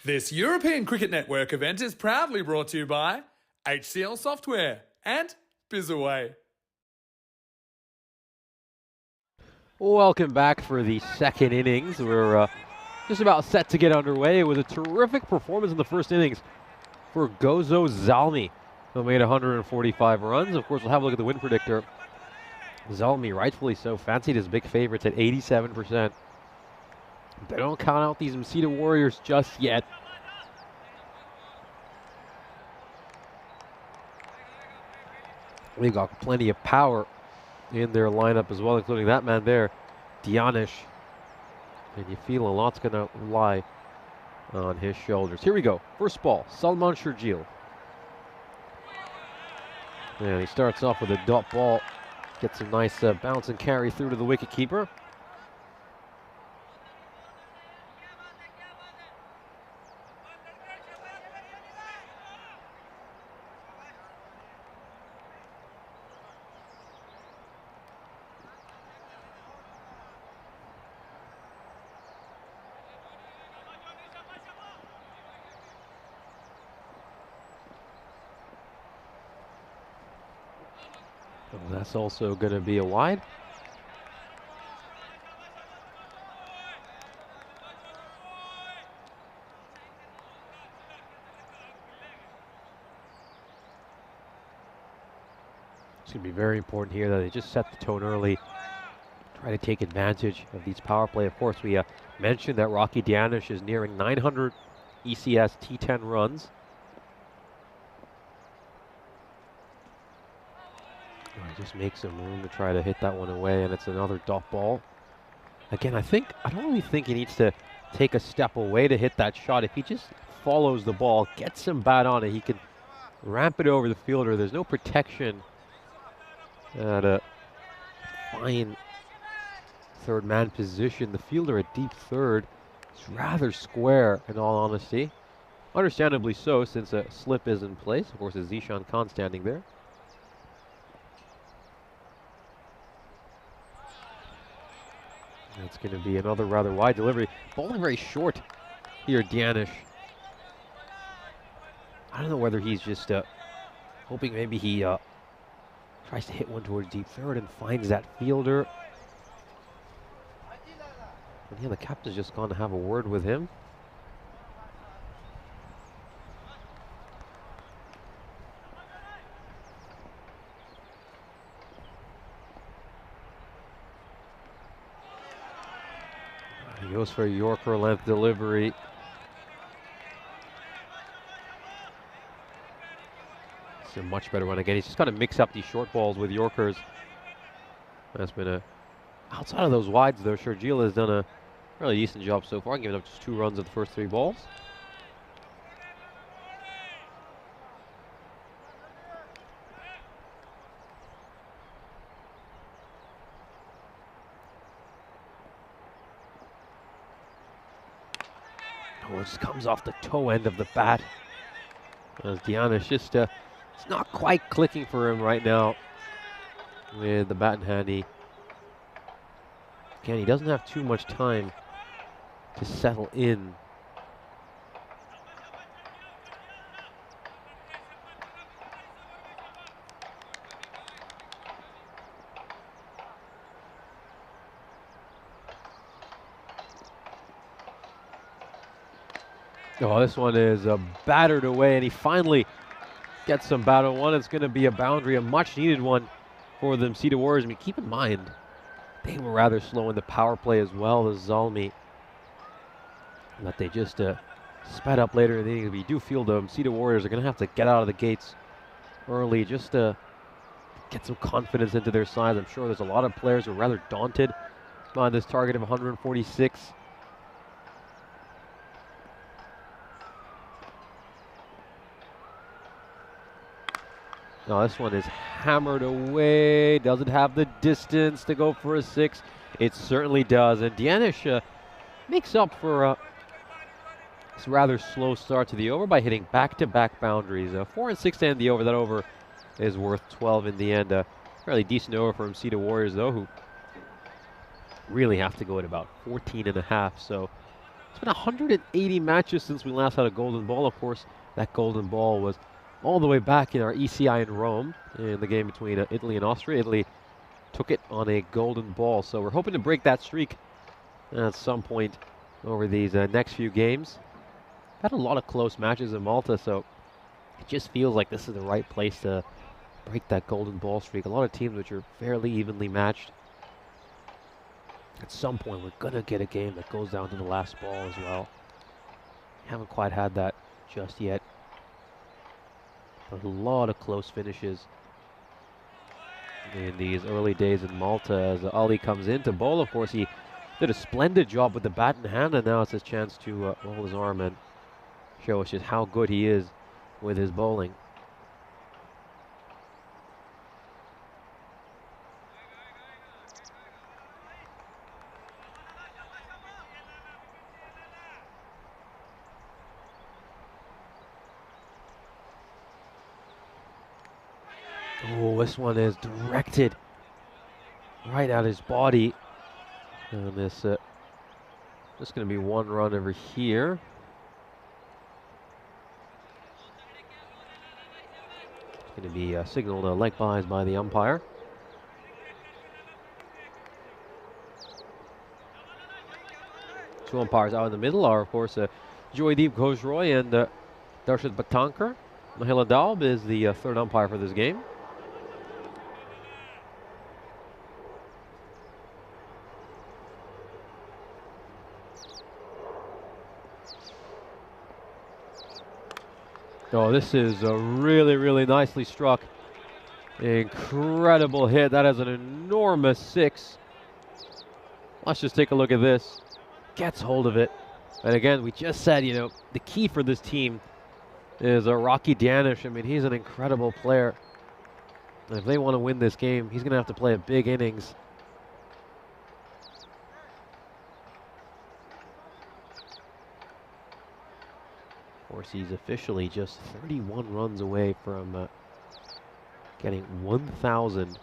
This European Cricket Network event is proudly brought to you by HCL Software and Bizaway. Welcome back for the second innings. We're just about set to get underway. It was a terrific performance in the first innings for Gozo Zalmi, who made 145 runs. Of course, we'll have a look at the win predictor. Zalmi, rightfully so, fancied as big favorites at 87%. They don't count out these Msita Warriors just yet. They've got plenty of power in their lineup as well, including that man there, Dianish. And you feel a lot's going to lie on his shoulders. Here we go. First ball, Salman Shergill. And he starts off with a dot ball. Gets a nice bounce and carry through to the wicketkeeper. That's also going to be a wide. It's going to be very important here that they just set the tone early. Try to take advantage of these power play. Of course, we mentioned that Rocky Dianish is nearing 900 ECS T10 runs. Just make some room to try to hit that one away, and it's another dot ball. Again, I don't really think he needs to take a step away to hit that shot. If he just follows the ball, gets some bat on it, he can ramp it over the fielder. There's no protection at a fine third man position. The fielder at deep third is rather square, in all honesty. Understandably so, since a slip is in place. Of course, there's Zishan Khan standing there. It's going to be another rather wide delivery. Bowling very short here, Dianish. I don't know whether he's just hoping maybe he tries to hit one towards deep third and finds that fielder. And yeah, the captain's just gone to have a word with him. He goes for a Yorker length delivery. It's a much better one again. He's just got to mix up these short balls with Yorkers. That's been outside of those wides though, Shergill has done a really decent job so far, giving up just 2 runs of the first 3 balls. Oh, it just comes off the toe end of the bat. As Dianish just, it's not quite clicking for him right now with the bat in hand. Again, he doesn't have too much time to settle in. Oh, this one is battered away, and he finally gets some bat on one. It's going to be a boundary, a much-needed one for the Msita Warriors. I mean, keep in mind, they were rather slow in the power play as well as Zalmi. But they just sped up later in the inning. We do feel the Msita Warriors are going to have to get out of the gates early just to get some confidence into their sides. I'm sure there's a lot of players who are rather daunted by this target of 146. Now this one is hammered away. Does it have the distance to go for a 6? It certainly does. And Dianish makes up for this rather slow start to the over by hitting back-to-back boundaries. 4 and 6 to end the over. That over is worth 12 in the end. Fairly decent over for Msita Warriors though, who really have to go at about 14 and a half. So It's been 180 matches since we last had a golden ball. Of course, that golden ball was all the way back in our ECI in Rome in the game between Italy and Austria. Italy took it on a golden ball. So we're hoping to break that streak at some point over these next few games. Had a lot of close matches in Malta, so it just feels like this is the right place to break that golden ball streak. A lot of teams which are fairly evenly matched. At some point, we're going to get a game that goes down to the last ball as well. Haven't quite had that just yet. But a lot of close finishes in these early days in Malta as Ali comes in to bowl. Of course, he did a splendid job with the bat in hand, and now it's his chance to roll his arm and show us just how good he is with his bowling. Oh, this one is directed right at his body. And this just going to be one run over here. It's going to be signaled leg byes by the umpire. Two umpires out in the middle are, of course, Joydeep Ghosroy and Darshit Batankar. Mahila Daub is the third umpire for this game. Oh, this is a really, really nicely struck. Incredible hit. That is an enormous 6. Let's just take a look at this. Gets hold of it. And again, we just said, you know, the key for this team is Rocky Danish. I mean, he's an incredible player. And if they want to win this game, he's going to have to play a big innings. Of course, he's officially just 31 runs away from getting 1,000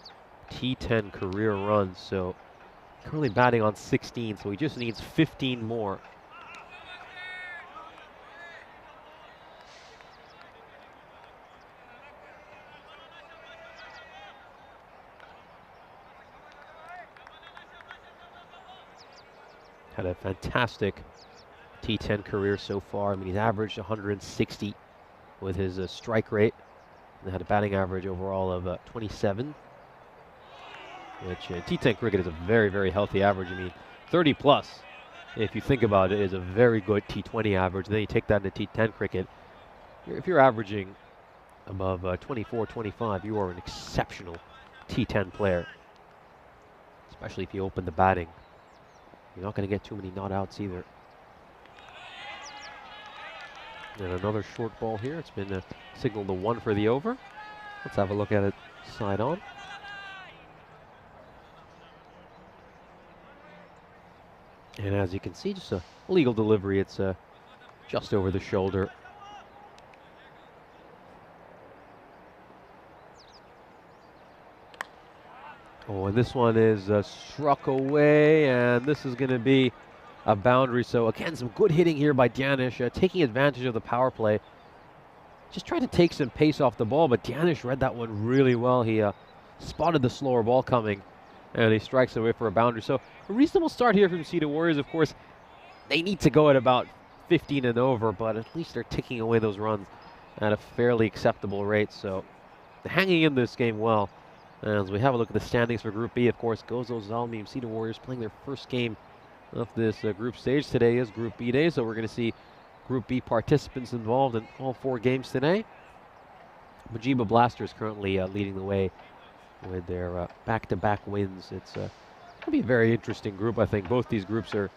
T10 career runs. So currently batting on 16, so he just needs 15 more. Had a fantastic T10 career so far. I mean, he's averaged 160 with his strike rate, and had a batting average overall of 27, which in T10 cricket is a very, very healthy average. I mean, 30 plus, if you think about it, is a very good T20 average. Then you take that into T10 cricket. If you're averaging above 24, 25, you are an exceptional T10 player, especially if you open the batting. You're not going to get too many not outs either. And another short ball here. It's been signaled the 1 for the over. Let's have a look at it side on. And as you can see, just a legal delivery. It's just over the shoulder. Oh, and this one is struck away, and this is going to be a boundary. So again, some good hitting here by Danish, taking advantage of the power play. Just trying to take some pace off the ball, but Danish read that one really well. He spotted the slower ball coming, and he strikes away for a boundary. So a reasonable start here from Sea Warriors. Of course, they need to go at about 15 and over, but at least they're ticking away those runs at a fairly acceptable rate. So they're hanging in this game well. As we have a look at the standings for Group B, of course, Gozo Zalmi and Sea Warriors playing their first game of this group stage. Today is Group B day, so we're going to see Group B participants involved in all 4 games today. Majiba Blasters currently leading the way with their back-to-back wins. It's going to be a very interesting group, I think. Both these groups are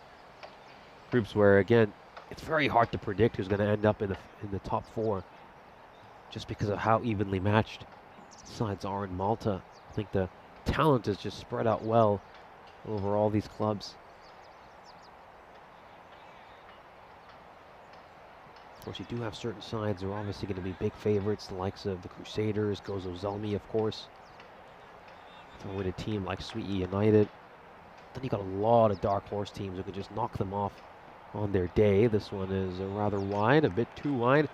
groups where, again, it's very hard to predict who's going to end up in the top 4, just because of how evenly matched sides are in Malta. I think the talent is just spread out well over all these clubs. Of course, you do have certain sides who are obviously going to be big favorites, the likes of the Crusaders, Gozo Zalmi, of course. Throw in a team like Sweetie United. Then you got a lot of dark horse teams who could just knock them off on their day. This one is rather wide, a bit too wide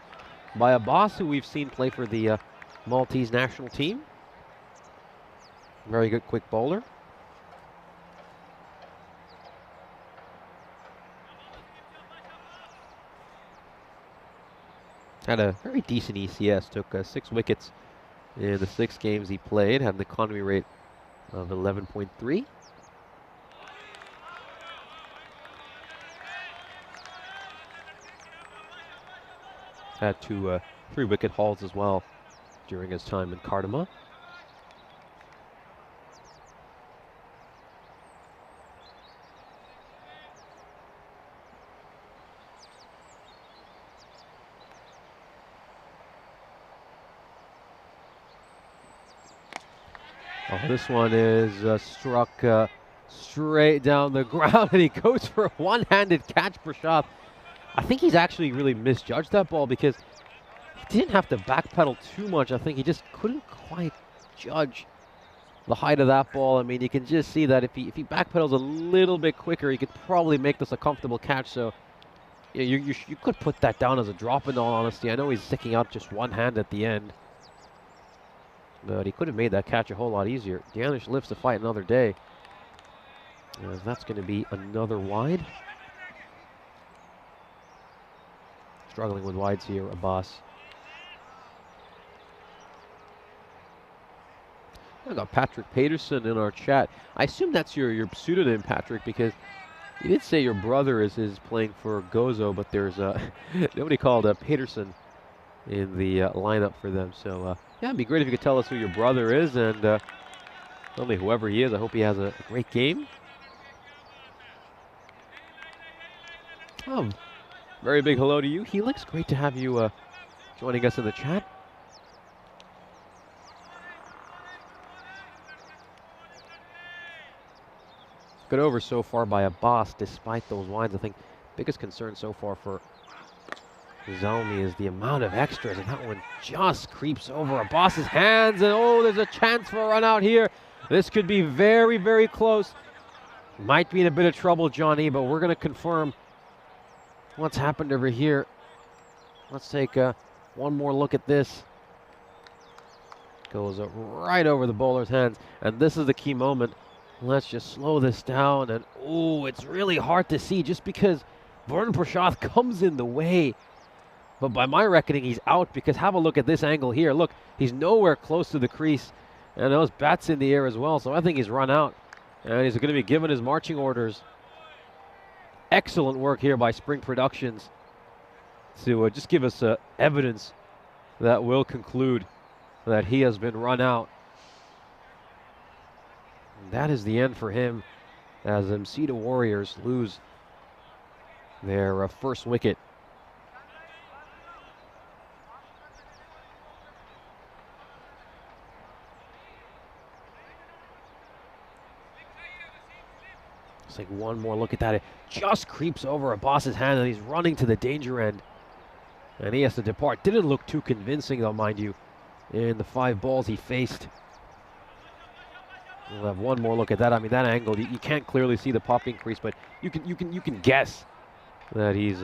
by Abbas, who we've seen play for the Maltese national team. Very good quick bowler. Had a very decent ECS, took 6 wickets in the 6 games he played, had an economy rate of 11.3. Had 2 3-wicket hauls as well during his time in Cardamom. Oh, this one is struck straight down the ground, and he goes for a one-handed catch for Prashad. I think he's actually really misjudged that ball because he didn't have to backpedal too much. I think he just couldn't quite judge the height of that ball. I mean, you can just see that if he backpedals a little bit quicker, he could probably make this a comfortable catch. So you could put that down as a drop in all honesty. I know he's sticking out just one hand at the end, but he could have made that catch a whole lot easier. Dianish lives to fight another day. That's going to be another wide. Struggling with wides here, Abbas. I got Patrick Paterson in our chat. I assume that's your pseudonym, Patrick, because you did say your brother is playing for Gozo, but there's nobody called Paterson in the lineup for them. So yeah, it'd be great if you could tell us who your brother is, and tell me whoever he is. I hope he has a great game. Oh, very big hello to you, Helix. Great to have you joining us in the chat. Good over so far by Abbas, despite those wides. I think biggest concern so far for Zalmi is the amount of extras, and that one just creeps over Abbas's hands, and oh, there's a chance for a run out here. This could be very, very close. Might be in a bit of trouble, Johnny, but we're going to confirm what's happened over here. Let's take one more look at this. Goes right over the bowler's hands, and this is the key moment. Let's just slow this down, and oh, it's really hard to see just because Varun Prashad comes in the way. But by my reckoning, he's out, because have a look at this angle here. Look, he's nowhere close to the crease, and those bats in the air as well, so I think he's run out, and he's going to be given his marching orders. Excellent work here by Spring Productions to just give us evidence that will conclude that he has been run out. And that is the end for him, as Msita Warriors lose their first wicket. Let's take one more look at that. It just creeps over Abbas's hand, and he's running to the danger end. And he has to depart. Didn't look too convincing, though, mind you, in the 5 balls he faced. We'll have one more look at that. I mean, that angle, you can't clearly see the popping crease, but you can guess that he's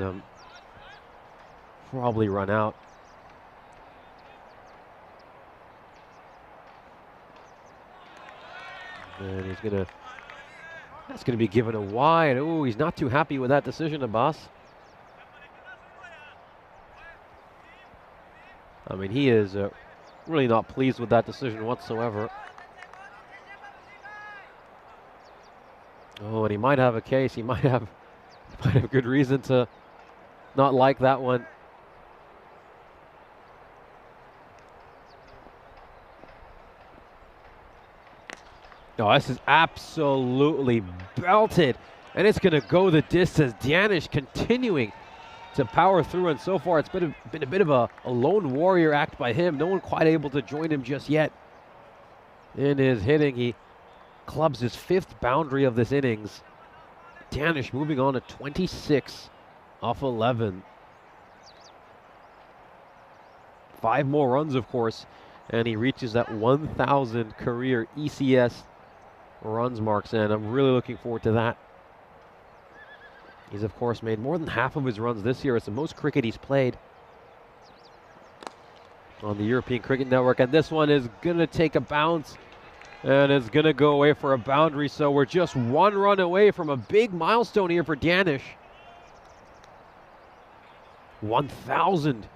probably run out. And that's gonna be given a wide. Oh, he's not too happy with that decision, Abbas. I mean, he is really not pleased with that decision whatsoever. Oh, and he might have a case. He might have good reason to not like that one. Oh, this is absolutely belted, and it's going to go the distance. Dianish continuing to power through, and so far it's been a bit of a lone warrior act by him. No one quite able to join him just yet in his hitting. He clubs his 5th boundary of this innings. Dianish moving on to 26 off 11. 5 more runs, of course, and he reaches that 1,000 career ECS runs marks, and I'm really looking forward to that. He's, of course, made more than half of his runs this year. It's the most cricket he's played on the European Cricket Network. And this one is going to take a bounce, and it's going to go away for a boundary. So we're just one run away from a big milestone here for Danish. 1,000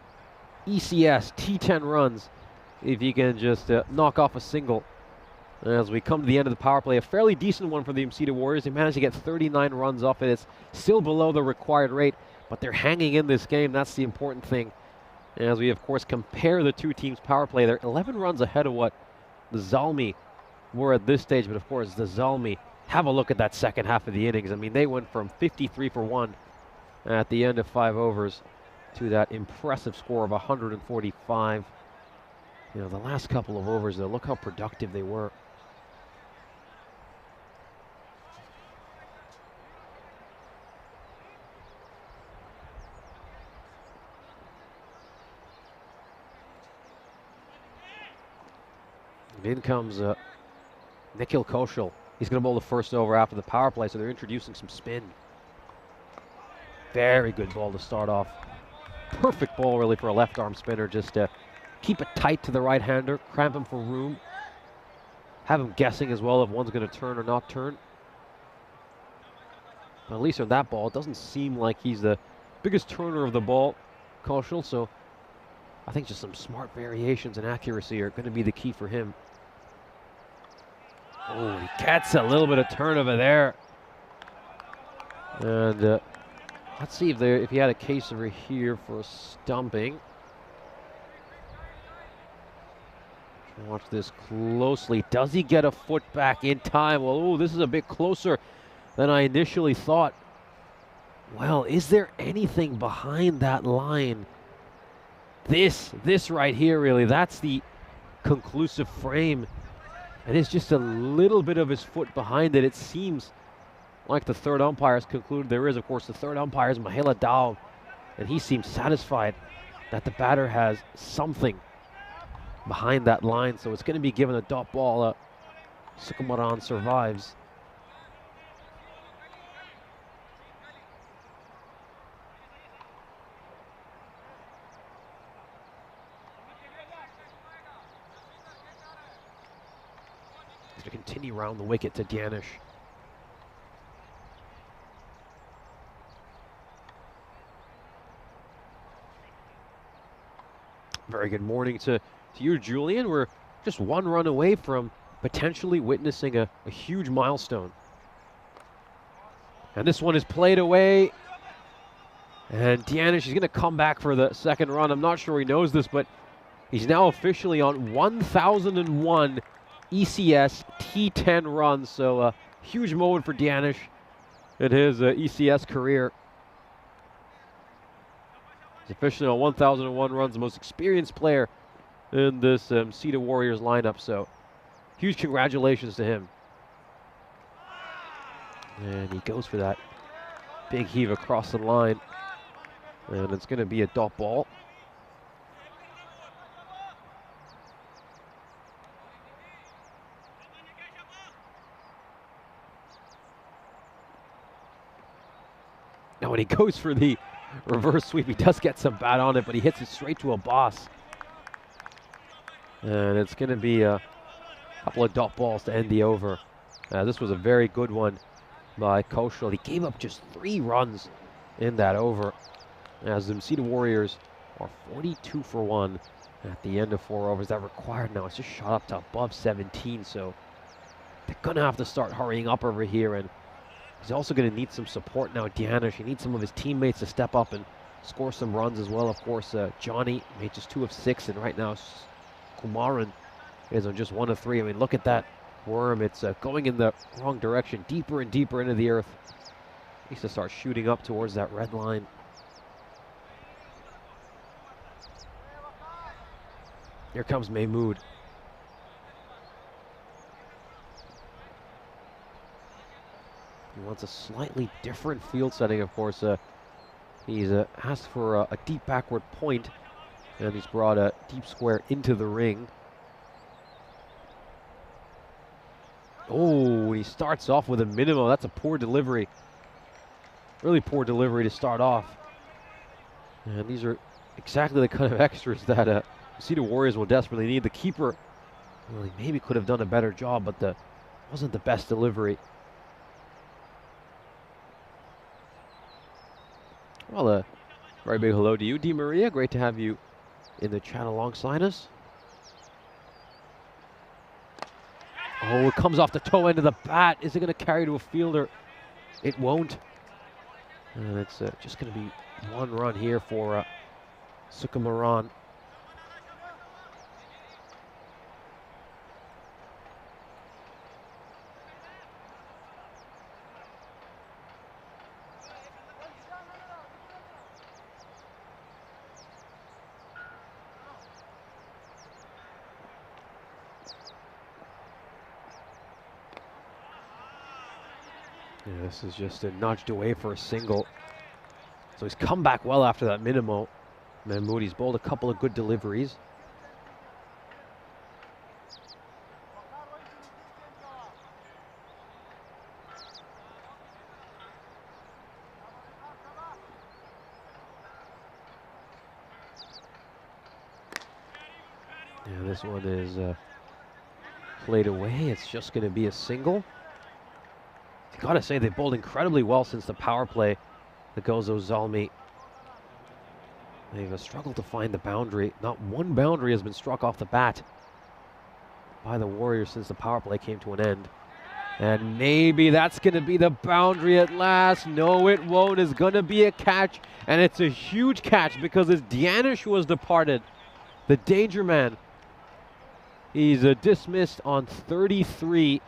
ECS T10 runs if he can just knock off a single. As we come to the end of the power play, a fairly decent one for the Mid-innings Warriors. They managed to get 39 runs off it. It's still below the required rate, but they're hanging in this game. That's the important thing. As we, of course, compare the two teams' power play, they're 11 runs ahead of what the Zalmi were at this stage. But, of course, the Zalmi, have a look at that second half of the innings. I mean, they went from 53 for 1 at the end of 5 overs to that impressive score of 145. You know, the last couple of overs, though, look how productive they were. In comes Nikhil Kaushal. He's going to bowl the first over after the power play, so they're introducing some spin. Very good ball to start off. Perfect ball, really, for a left-arm spinner. Just keep it tight to the right-hander, cramp him for room. Have him guessing as well if one's going to turn or not turn. But at least on that ball, it doesn't seem like he's the biggest turner of the ball, Kaushal, so I think just some smart variations and accuracy are going to be the key for him. Oh, he gets a little bit of turn over there. And let's see if he had a case over here for stumping. Watch this closely. Does he get a foot back in time? Well, oh, this is a bit closer than I initially thought. Well, is there anything behind that line? This right here, really, that's the conclusive frame. And it's just a little bit of his foot behind it. It seems like the third umpire has concluded there is. Of course, the third umpire is Mahela Dao, and he seems satisfied that the batter has something behind that line. So it's going to be given a dot ball. Sukumaran survives. To continue around the wicket to Danish. Very good morning to you, Julian. We're just one run away from potentially witnessing a huge milestone. And this one is played away. And Danish is going to come back for the second run. I'm not sure he knows this, but he's now officially on 1,001 ECS T10 runs, so a huge moment for Danish in his ECS career. He's officially on 1,001 runs, the most experienced player in this Mid-innings Warriors lineup, so huge congratulations to him. And he goes for that big heave across the line, and it's going to be a dot ball. Now when he goes for the reverse sweep, he does get some bat on it, but he hits it straight to a boss. And it's going to be a couple of dot balls to end the over. This was a very good one by Kaushal. He gave up just 3 runs in that over, as the Mid-innings Warriors are 42 for 1 at the end of 4 overs. That required now, it's just shot up to above 17, so they're going to have to start hurrying up over here. And he's also going to need some support now, Danish. He needs some of his teammates to step up and score some runs as well. Of course, Johnny made just 2 of 6, and right now Kumaran is on just 1 of 3. I mean, look at that worm. It's going in the wrong direction, deeper and deeper into the earth. He needs to start shooting up towards that red line. Here comes Mahmood. He wants a slightly different field setting, of course. He's asked for a deep backward point, and he's brought a deep square into the ring. Oh, he starts off with a minimum. That's a poor delivery. Really poor delivery to start off. And these are exactly the kind of extras that see the Warriors will desperately need. The keeper really maybe could have done a better job, but wasn't the best delivery. Well, a very big hello to you, Di Maria. Great to have you in the chat alongside us. Oh, it comes off the toe end of the bat. Is it going to carry to a fielder? It won't. And it's just going to be one run here for Sukumaran. Yeah, this is just nudged away for a single. So he's come back well after that minimo. Mahmoud, he's bowled a couple of good deliveries. Yeah, this one is played away. It's just going to be a single. Gotta say, they bowled incredibly well since the power play. The Gozo Zalmi. They've struggled to find the boundary. Not one boundary has been struck off the bat by the Warriors since the power play came to an end. And maybe that's going to be the boundary at last. No, it won't. It's going to be a catch. And it's a huge catch because it's Dianish who has departed. The danger man. He's dismissed on 33.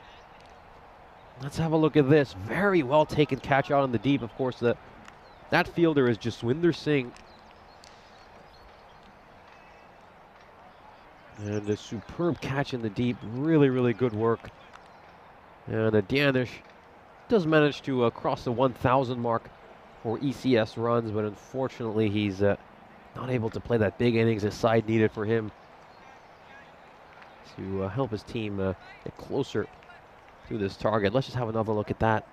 Let's have a look at this. Very well taken catch out in the deep. Of course, that fielder is Jaswinder Singh. And a superb catch in the deep. Really, really good work. And Dianish does manage to cross the 1,000 mark for ECS runs, but unfortunately he's not able to play that big innings his side needed for him to help his team get closer to this target. Let's just have another look at that.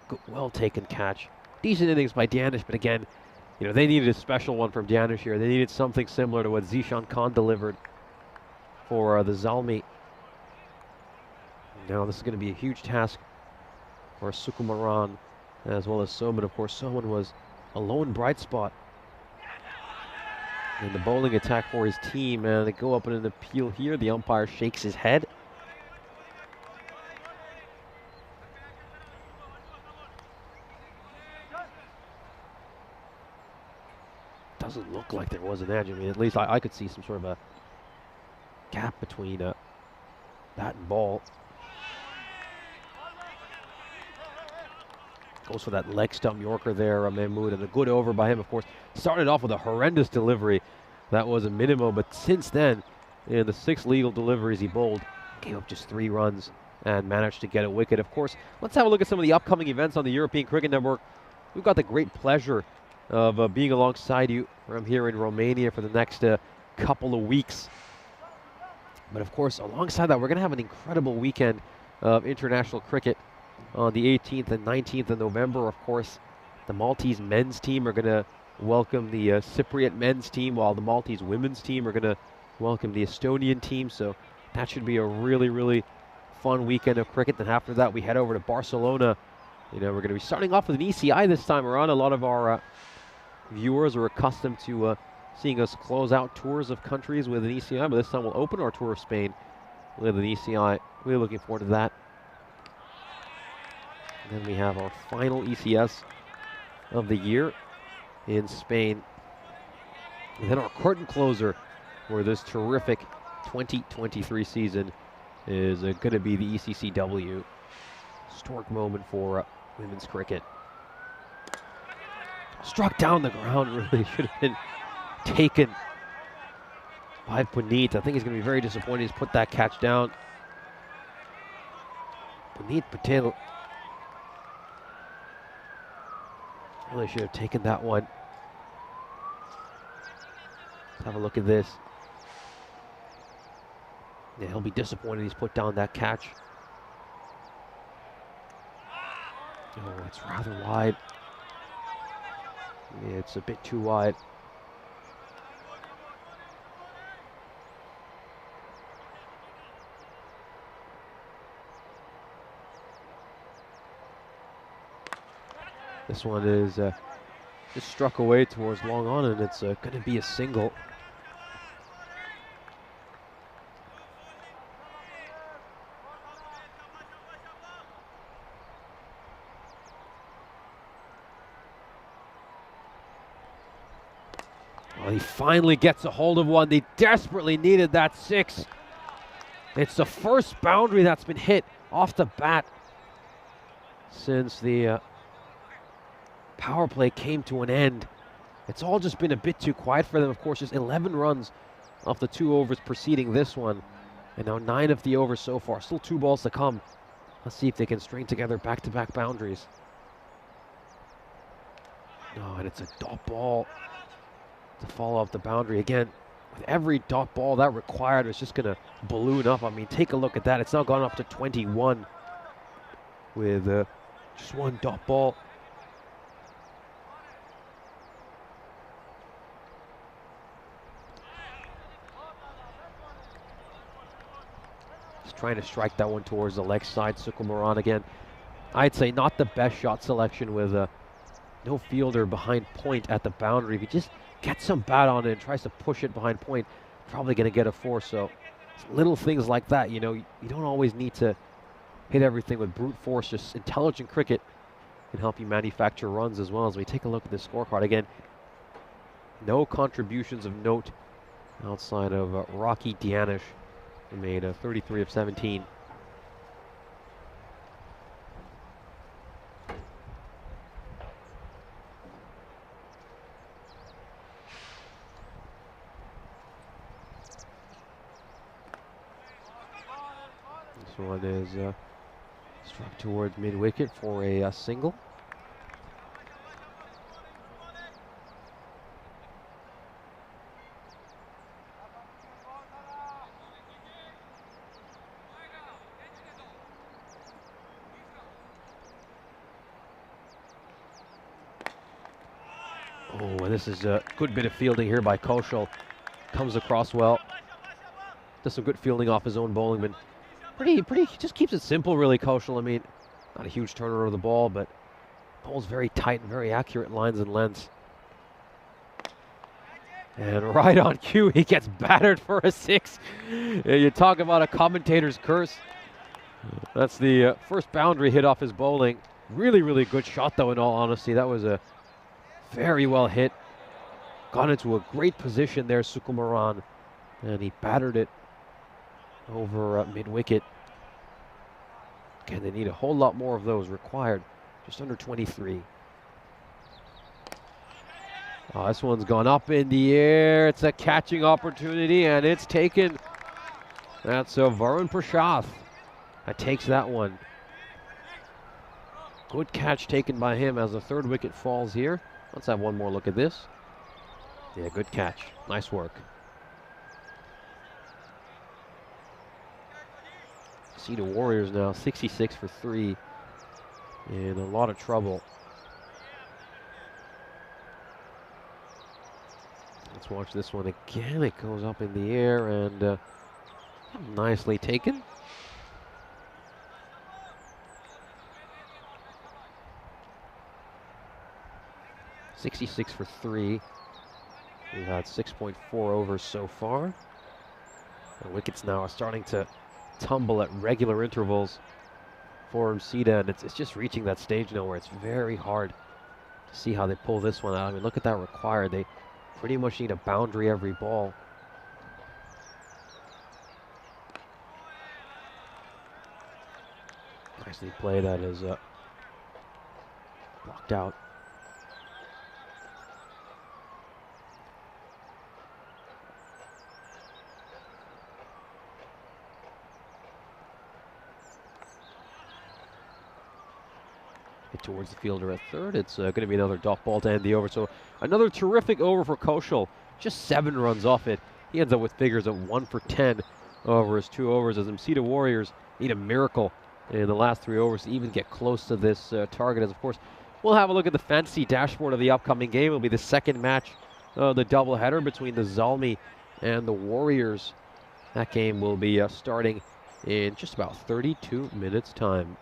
Good, well taken catch. Decent innings by Dianish, but again, you know, they needed a special one from Dianish here. They needed something similar to what Zishan Khan delivered for the Zalmi. Now this is going to be a huge task for Sukumaran as well as Soman. Of course, Soman was a lone bright spot in the bowling attack for his team, and they go up in an appeal here. The umpire shakes his head. Doesn't look like there was an edge. I mean, at least I could see some sort of a gap between bat and ball. Goes for that leg stump Yorker there, Mahmoud, and a good over by him, of course. Started off with a horrendous delivery. That was a minimum, but since then, in the 6 legal deliveries he bowled, gave up just 3 runs and managed to get a wicket. Of course, let's have a look at some of the upcoming events on the European Cricket Network. We've got the great pleasure of being alongside you from here in Romania for the next couple of weeks. But of course, alongside that, we're going to have an incredible weekend of international cricket on the 18th and 19th of November. Of course, the Maltese men's team are going to welcome the Cypriot men's team, while the Maltese women's team are going to welcome the Estonian team. So that should be a really, really fun weekend of cricket. Then after that, we head over to Barcelona. You know, we're going to be starting off with an ECI this time around. A lot of our viewers are accustomed to seeing us close out tours of countries with an ECI, but this time we'll open our tour of Spain with an ECI. Really looking forward to that. And then we have our final ECS of the year in Spain. And then our curtain closer for this terrific 2023 season is going to be the ECCW. Historic moment for women's cricket. Struck down the ground, really should have been taken by Puneet. I think he's going to be very disappointed he's put that catch down. Puneet Patel really should have taken that one. Let's have a look at this. Yeah, he'll be disappointed he's put down that catch. Oh, it's rather wide. It's a bit too wide. This one is just struck away towards long on, and it's going to be a single. Well, he finally gets a hold of one. They desperately needed that 6. It's the first boundary that's been hit off the bat since the power play came to an end. It's all just been a bit too quiet for them. Of course, just 11 runs off the 2 overs preceding this one. And now 9 of the overs so far. Still 2 balls to come. Let's see if they can string together back-to-back boundaries. No, and it's a dot ball to follow up the boundary. Again, with every dot ball that required was just going to balloon up. I mean, take a look at that. It's now gone up to 21 with just 1 dot ball. Just trying to strike that one towards the leg side. Sukumaran again. I'd say not the best shot selection with no fielder behind point at the boundary. If he just gets some bat on it and tries to push it behind point, probably going to get a 4. So little things like that, you know, you don't always need to hit everything with brute force. Just intelligent cricket can help you manufacture runs as well. As we take a look at this scorecard again, no contributions of note outside of Rocky Dianish, who made 33 of 17. This one is struck towards mid-wicket for a single. Oh, and this is a good bit of fielding here by Kaushal. Comes across well. Does some good fielding off his own bowling, but pretty, just keeps it simple, really, Kaushal. I mean, not a huge turnover of the ball, but bowls very tight and very accurate lines and lengths. And right on cue, he gets battered for a 6. You talk about a commentator's curse. That's the first boundary hit off his bowling. Really, really good shot, though, in all honesty. That was a very well hit. Got into a great position there, Sukumaran. And he battered it over mid-wicket. Again, they need a whole lot more of those required. Just under 23. Oh, this one's gone up in the air. It's a catching opportunity, and it's taken. That's Varun Prashath that takes that one. Good catch taken by him as the 3rd wicket falls here. Let's have one more look at this. Yeah, good catch. Nice work. See the Warriors now, 66 for 3. In a lot of trouble. Let's watch this one again. It goes up in the air and nicely taken. .66 for 3. We've had 6.4 overs so far. The wickets now are starting to tumble at regular intervals for Msida, and it's just reaching that stage now where it's very hard to see how they pull this one out. I mean, look at that required. They pretty much need a boundary every ball. Nicely played. That is blocked out. Towards the fielder at 3rd. It's going to be another dot ball to end the over. So another terrific over for Kaushal. Just 7 runs off it. He ends up with figures of 1 for 10 over his 2 overs, as Msida Warriors need a miracle in the last 3 overs to even get close to this target. As of course, We'll have a look at the fantasy dashboard of the upcoming game. It'll be the second match of the doubleheader between the Zalmi and the Warriors. That game will be starting in just about 32 minutes' time.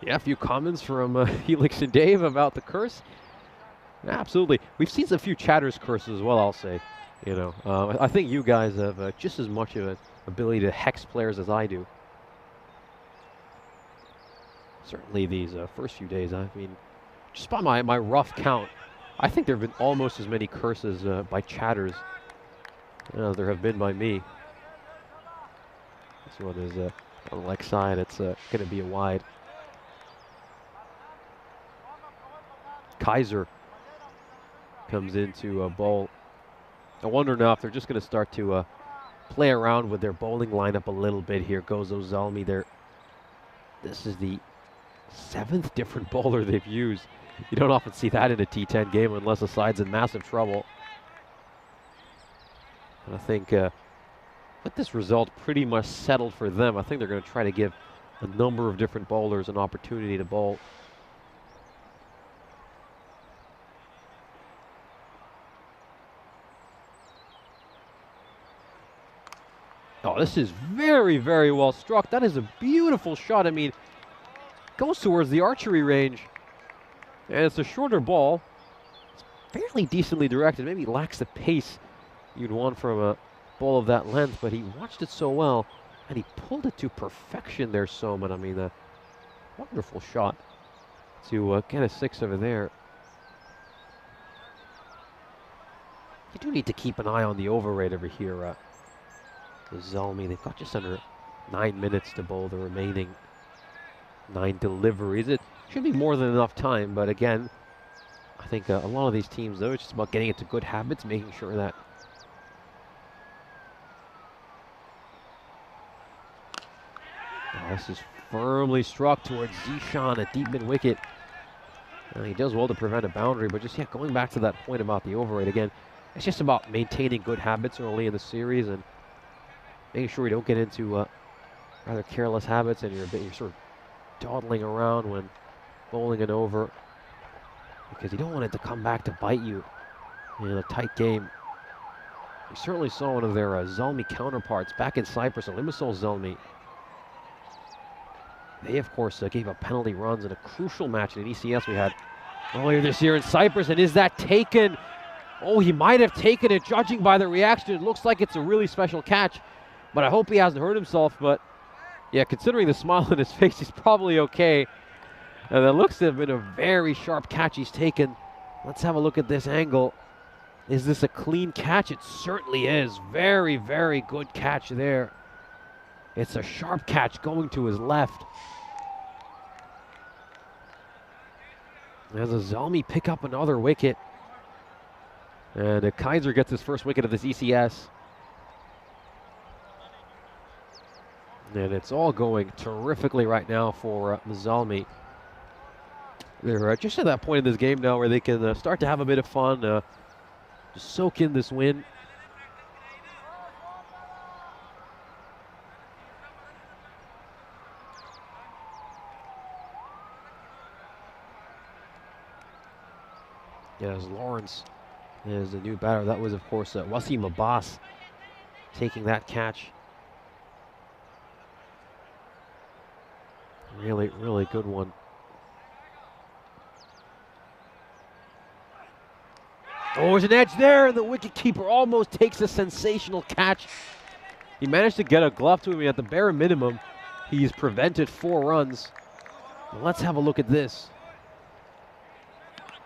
Yeah, a few comments from Helix and Dave about the curse. Absolutely. We've seen a few chatters curses as well, I'll say. You know, I think you guys have just as much of an ability to hex players as I do. Certainly these first few days, I mean, just by my rough count, I think there have been almost as many curses by chatters as there have been by me. This one is on the leg side. It's going to be a wide. Kaiser comes into a bowl. I wonder now if they're just going to start to play around with their bowling lineup a little bit here. Gozo Zalmi there. This is the 7th different bowler they've used. You don't often see that in a T10 game unless the side's in massive trouble. And I think with this result pretty much settled for them, I think they're going to try to give a number of different bowlers an opportunity to bowl. Oh, this is very, very well struck. That is a beautiful shot. I mean, goes towards the archery range. And it's a shorter ball. It's fairly decently directed. Maybe lacks the pace you'd want from a ball of that length, but he watched it so well, and he pulled it to perfection there, Soman. I mean, a wonderful shot to get a 6 over there. You do need to keep an eye on the over rate over here. The Zalmi, they've got just under 9 minutes to bowl the remaining 9 deliveries. It should be more than enough time, but again, I think a lot of these teams, though, it's just about getting into good habits, making sure that this is firmly struck towards Zishan, a deep mid-wicket. He does well to prevent a boundary, but just, yeah, going back to that point about the over rate again, it's just about maintaining good habits early in the series and making sure you don't get into rather careless habits and you're sort of dawdling around when bowling it over, because you don't want it to come back to bite you in a tight game. We certainly saw one of their Zalmi counterparts back in Cyprus, Limassol Zalmi. They, of course, gave up penalty runs in a crucial match in an ECS we had earlier this year in Cyprus. And is that taken? Oh, he might have taken it, judging by the reaction. It looks like it's a really special catch, but I hope he hasn't hurt himself. But yeah, considering the smile on his face, he's probably okay. And that looks to have been a very sharp catch he's taken. Let's have a look at this angle. Is this a clean catch? It certainly is. Very, very good catch there. It's a sharp catch going to his left. As a Zalmi pick up another wicket. And Kaiser gets his first wicket of this ECS. And it's all going terrifically right now for Zalmi. They're just at that point in this game now where they can start to have a bit of fun, just soak in this win. Yeah, as Lawrence is the new batter. That was, of course, Wasim Abbas taking that catch. Really, really good one. Oh, there's an edge there. The wicketkeeper almost takes a sensational catch. He managed to get a glove to him. At the bare minimum, he's prevented 4 runs. Well, let's have a look at this.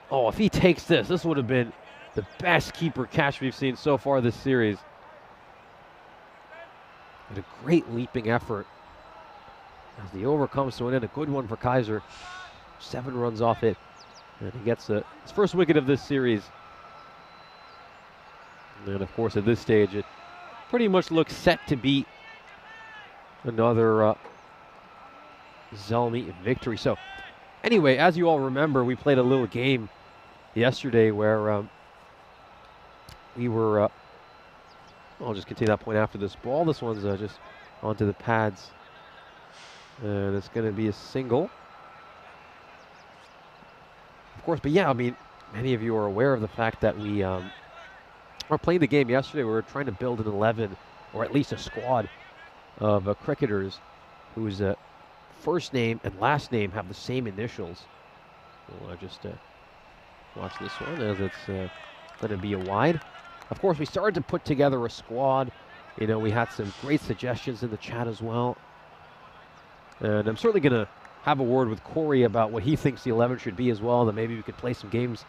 Oh, if he takes this, this would have been the best keeper catch we've seen so far this series. And a great leaping effort. As the over comes to an end, a good one for Kaiser. 7 runs off it. And he gets his first wicket of this series. And then, of course, at this stage, it pretty much looks set to be another Zalmi victory. So, anyway, as you all remember, we played a little game yesterday where we were, I'll just continue that point after this ball. This one's just onto the pads. And it's going to be a single. Of course, but yeah, I mean, many of you are aware of the fact that we were playing the game yesterday. We were trying to build an 11, or at least a squad of cricketers whose first name and last name have the same initials. We'll just watch this one as it's going to be a wide. Of course, we started to put together a squad. You know, we had some great suggestions in the chat as well. And I'm certainly going to have a word with Corey about what he thinks the 11 should be as well. That maybe we could play some games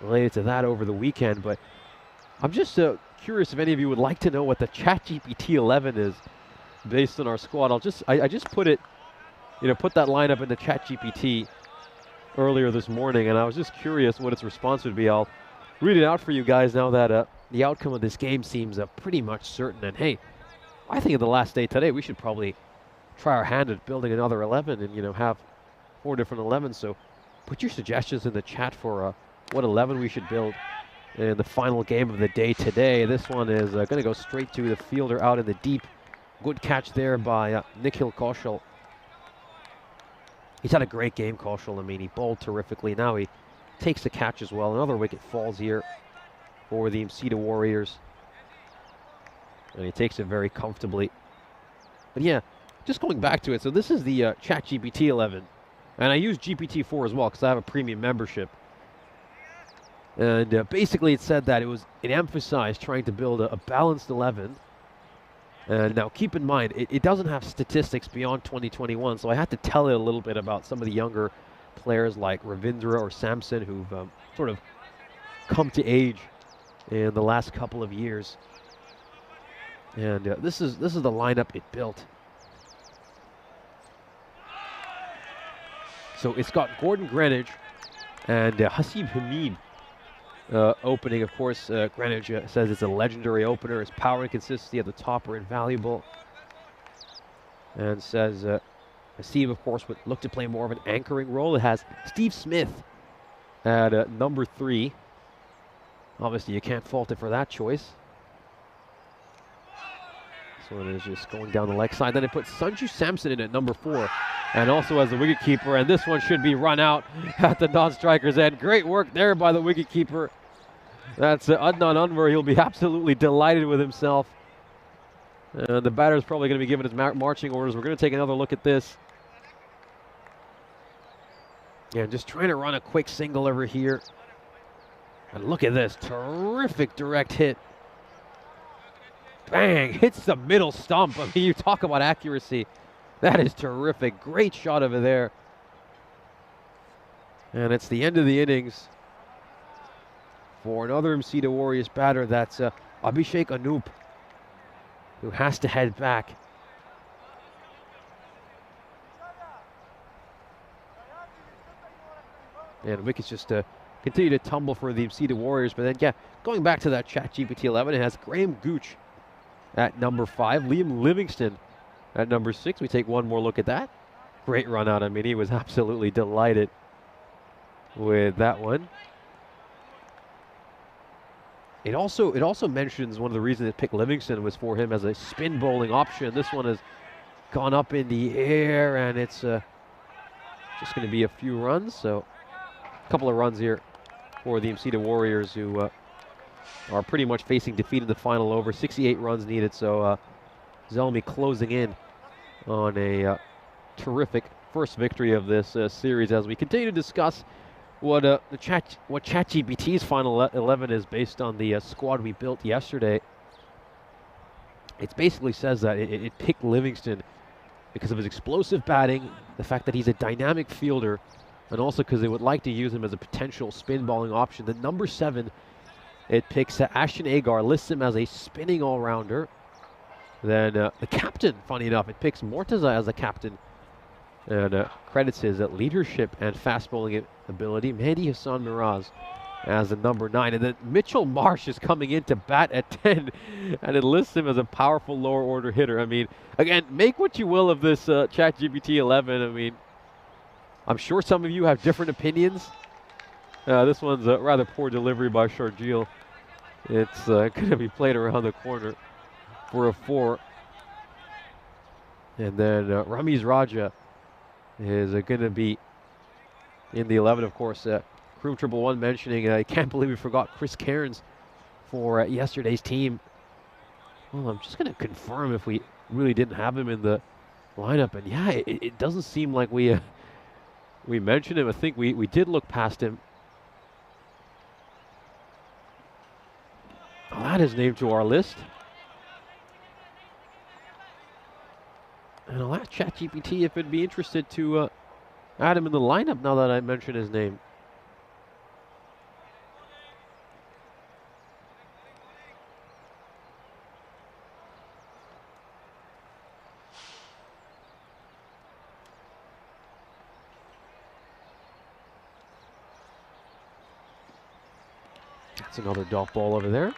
related to that over the weekend. But I'm just curious if any of you would like to know what the ChatGPT 11 is based on our squad. I just put it, you know, put that lineup into ChatGPT earlier this morning, and I was just curious what its response would be. I'll read it out for you guys now that the outcome of this game seems pretty much certain. And hey, I think in the last day today, we should probably try our hand at building another 11 and, you know, have 4 different 11s. So put your suggestions in the chat for what 11 we should build in the final game of the day today. This one is going to go straight to the fielder out in the deep. Good catch there by Nikhil Kaushal. He's had a great game, Kaushal. I mean, he bowled terrifically. Now he takes the catch as well. Another wicket falls here for the Msita Warriors. And he takes it very comfortably. But yeah, just going back to it. So this is the ChatGPT 11. And I use GPT-4 as well because I have a premium membership. And basically it said that it emphasized trying to build a balanced 11. And now keep in mind, it doesn't have statistics beyond 2021, so I had to tell it a little bit about some of the younger players like Ravindra or Samson who've sort of come to age in the last couple of years. And this is the lineup it built. So it's got Gordon Greenidge and Hasib Hamid opening. Of course, Greenidge says it's a legendary opener. His power and consistency at the top are invaluable. And says Hasib, of course, would look to play more of an anchoring role. It has Steve Smith at number 3. Obviously, you can't fault it for that choice. So it is just going down the leg side. Then it puts Sanju Samson in at number 4. And also as the wicketkeeper. And this one should be run out at the non-striker's end. Great work there by the wicketkeeper. That's Adnan Anwar. He'll be absolutely delighted with himself. And the batter's probably going to be given his marching orders. We're going to take another look at this. And just trying to run a quick single over here. And look at this. Terrific direct hit. Bang! Hits the middle stump. I mean, you talk about accuracy. That is terrific. Great shot over there. And it's the end of the innings for another Msita Warriors batter. That's Abhishek Anup, who has to head back. And wickets just continue to tumble for the Msita Warriors. But then, yeah, going back to that ChatGPT 11, it has Graham Gooch at number 5, Liam Livingston at number 6. We take one more look at that. Great run out. I mean, he was absolutely delighted with that one. It also mentions one of the reasons it picked Livingston was for him as a spin bowling option. This one has gone up in the air, and it's just going to be a few runs. So a couple of runs here for the Msita Warriors, who are pretty much facing defeat in the final over. 68 runs needed, so Zelmi closing in on a terrific first victory of this series as we continue to discuss what ChatGPT's final 11 is based on the squad we built yesterday. It basically says that it picked Livingston because of his explosive batting, the fact that he's a dynamic fielder, and also because they would like to use him as a potential spin bowling option. The number 7, it picks Ashton Agar, lists him as a spinning all-rounder. Then the captain, funny enough, it picks Mortaza as a captain and credits his leadership and fast bowling ability. Mehdi Hassan Miraz as the number 9. And then Mitchell Marsh is coming in to bat at 10, and it lists him as a powerful lower order hitter. I mean, again, make what you will of this ChatGPT 11. I mean, I'm sure some of you have different opinions. This one's a rather poor delivery by Sharjeel. It's going to be played around the corner for a 4. And then Ramiz Raja is going to be in the 11, of course. Crew 111 mentioning, I can't believe we forgot Chris Cairns for yesterday's team. Well, I'm just going to confirm if we really didn't have him in the lineup. And yeah, it doesn't seem like we mentioned him. I think we did look past him. I'll add his name to our list. And I'll ask ChatGPT if it'd be interested to add him in the lineup now that I mentioned his name. That's another dot ball over there.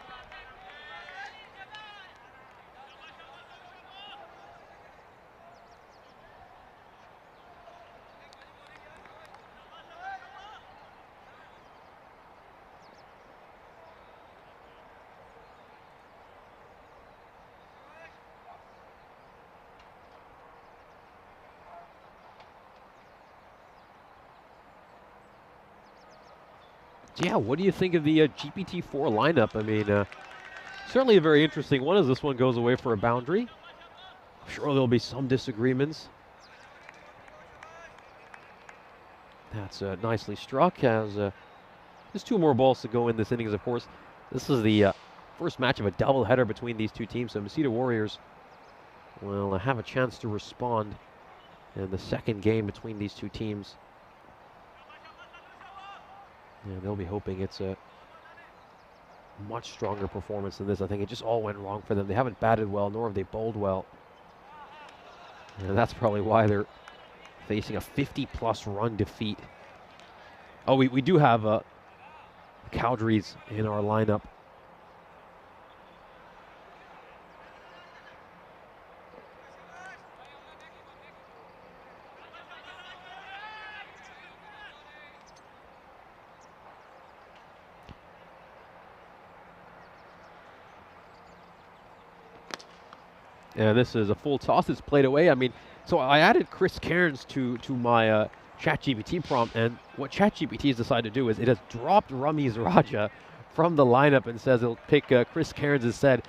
Yeah, what do you think of the GPT-4 lineup? I mean, certainly a very interesting one as this one goes away for a boundary. I'm sure there'll be some disagreements. That's nicely struck. As there's 2 more balls to go in this innings, of course. This is the first match of a doubleheader between these two teams, so Mesita Warriors will have a chance to respond in the second game between these two teams. Yeah, they'll be hoping it's a much stronger performance than this. I think it just all went wrong for them. They haven't batted well, nor have they bowled well. And that's probably why they're facing a 50-plus run defeat. Oh, we do have Cowdreys in our lineup. And this is a full toss. It's played away. I mean, so I added Chris Cairns to my ChatGPT prompt, and what ChatGPT has decided to do is it has dropped Ramiz Raja from the lineup and says it'll pick Chris Cairns instead,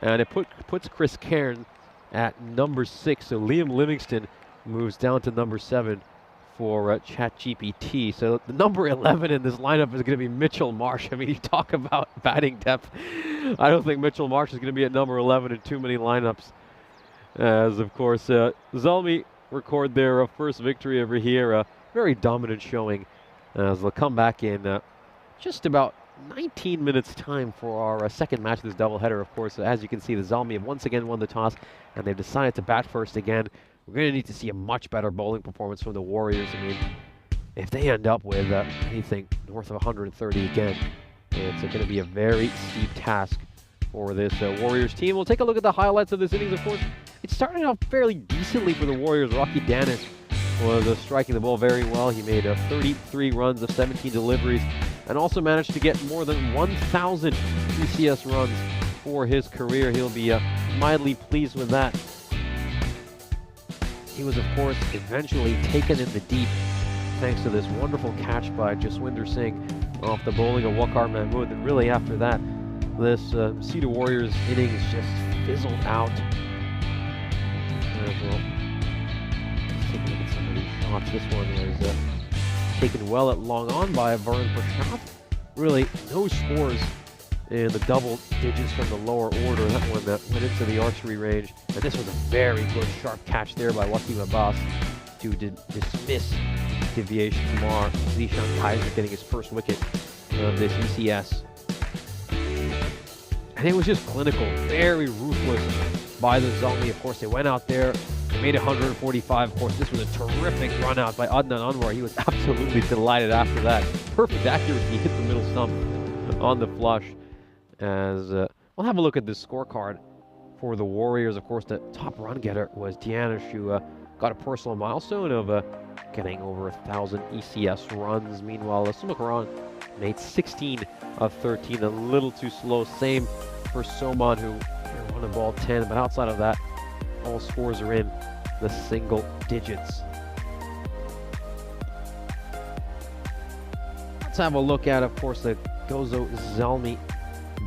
and it puts Chris Cairns at number 6. So Liam Livingston moves down to number 7 for ChatGPT. So the number 11 in this lineup is going to be Mitchell Marsh. I mean, you talk about batting depth. I don't think Mitchell Marsh is going to be at number 11 in too many lineups. As, of course, Zalmi record their first victory over here. A very dominant showing as they'll come back in just about 19 minutes time for our second match of this doubleheader. Of course, as you can see, the Zalmi have once again won the toss, and they've decided to bat first again. We're going to need to see a much better bowling performance from the Warriors. I mean, if they end up with anything north of 130 again, it's going to be a very steep task for this Warriors team. We'll take a look at the highlights of this innings, of course. It started out fairly decently for the Warriors. Rocky Danis was striking the ball very well. He made 33 runs of 17 deliveries and also managed to get more than 1,000 ECS runs for his career. He'll be mildly pleased with that. He was, of course, eventually taken in the deep thanks to this wonderful catch by Jaswinder Singh off the bowling of Waqar Mahmood. And really after that, this Mesita Warriors innings just fizzled out. As well. Let's take a look at some of these shots. This one was taken well at long on by Varun Prashant. Really, no scores in the double digits from the lower order. That one that went into the archery range. And this was a very good sharp catch there by Wakim Abbas to dismiss deviation from our Zishan Kaiser getting his first wicket of this ECS. And it was just clinical, very ruthless by the Zalmi. Of course, they went out there, they made 145. Of course, this was a terrific run out by Adnan Anwar. He was absolutely delighted after that. Perfect accuracy, hit the middle stump on the flush. As we'll have a look at this scorecard for the Warriors. Of course, the top run getter was Dianish, who got a personal milestone of getting over 1,000 ECS runs. Meanwhile, Sumakaran made 16 of 13, a little too slow. Same for Soman, who won a ball 10, but outside of that, all scores are in the single digits. Let's have a look at, of course, the Gozo Zelmi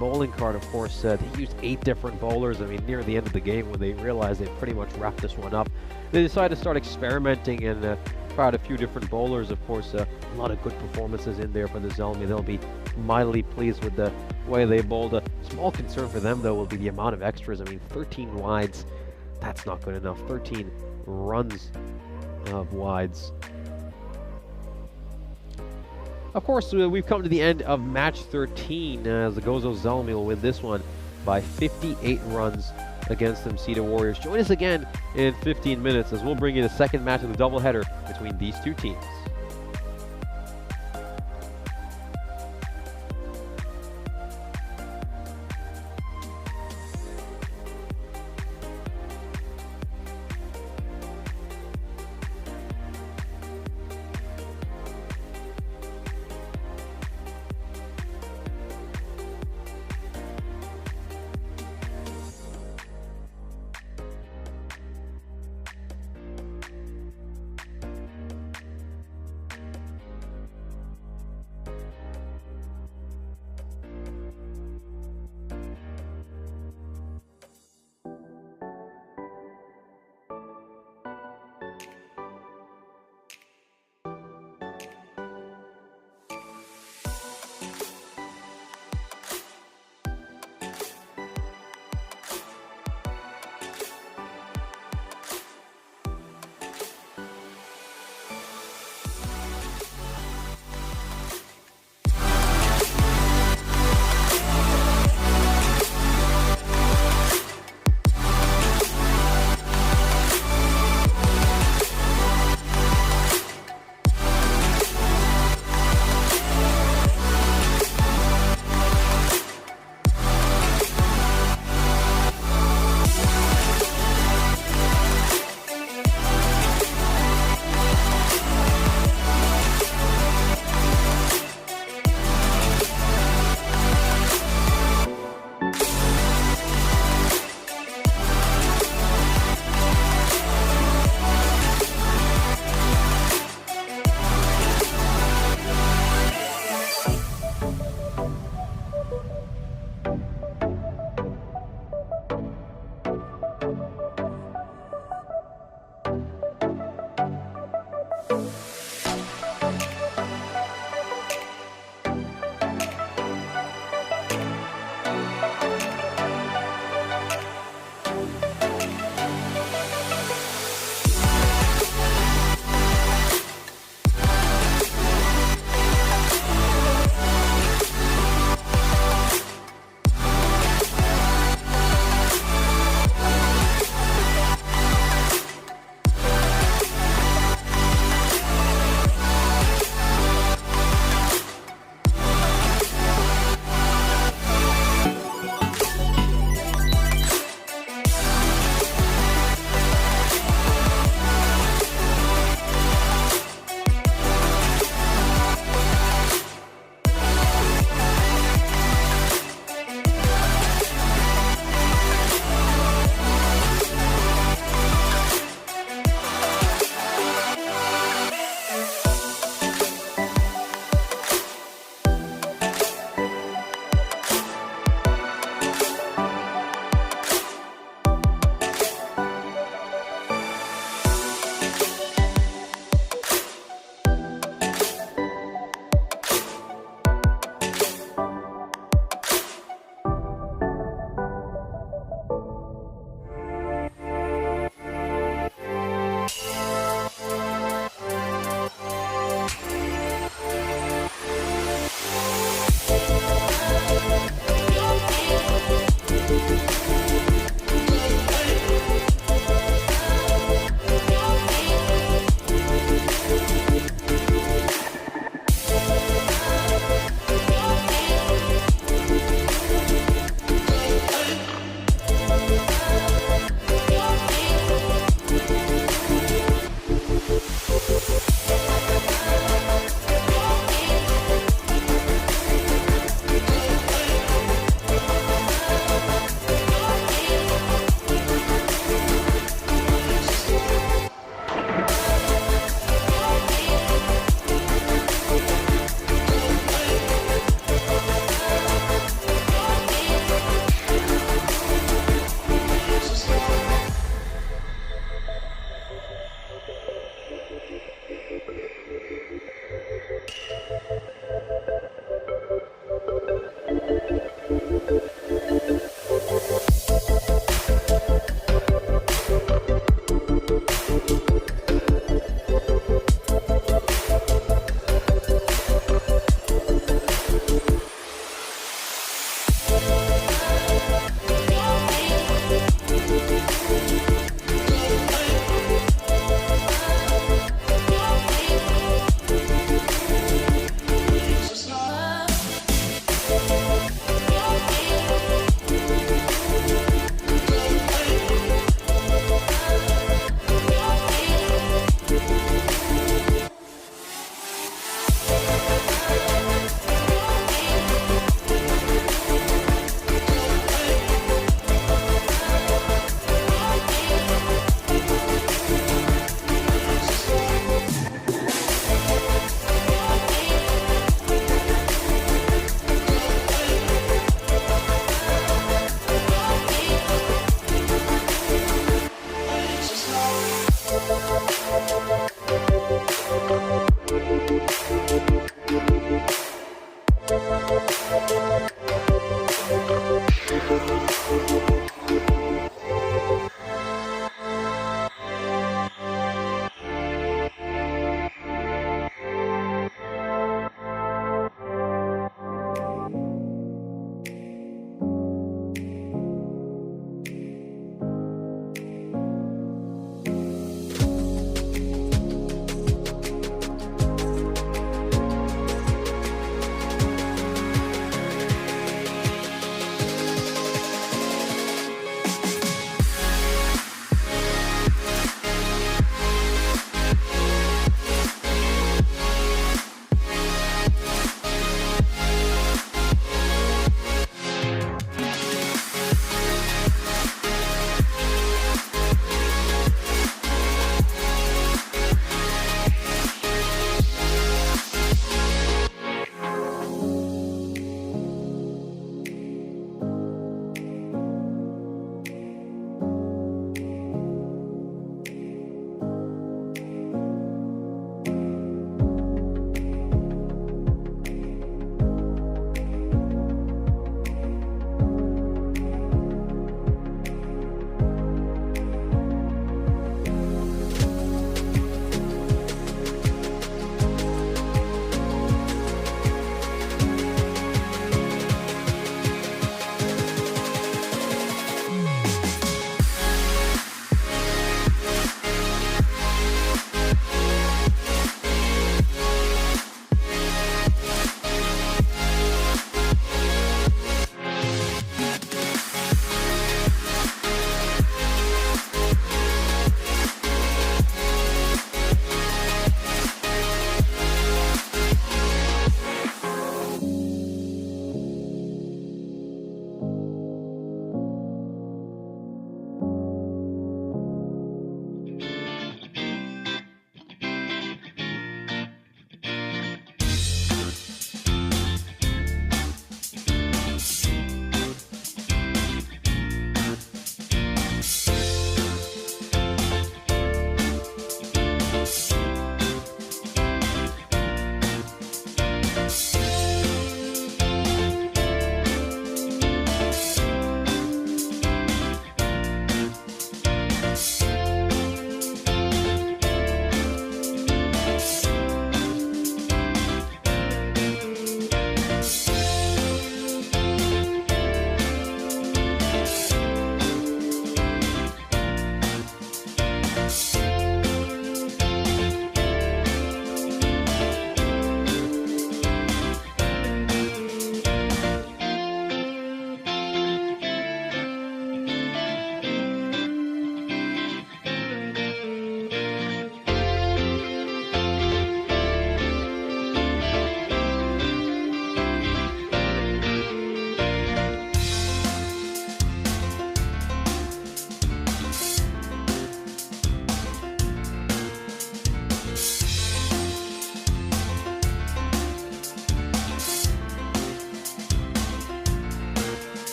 bowling card. Of course, they used 8 different bowlers. I mean, near the end of the game, when they realized they pretty much wrapped this one up, they decided to start experimenting and try out a few different bowlers. Of course, a lot of good performances in there for the Zelmi. They'll be mightily pleased with the way they bowled. A small concern for them, though, will be the amount of extras. I mean, 13 wides, that's not good enough. 13 runs of wides. Of course, we've come to the end of match 13 as the Gozo Zelmi will win this one by 58 runs against the Msita Warriors. Join us again in 15 minutes as we'll bring you the second match of the doubleheader between these two teams.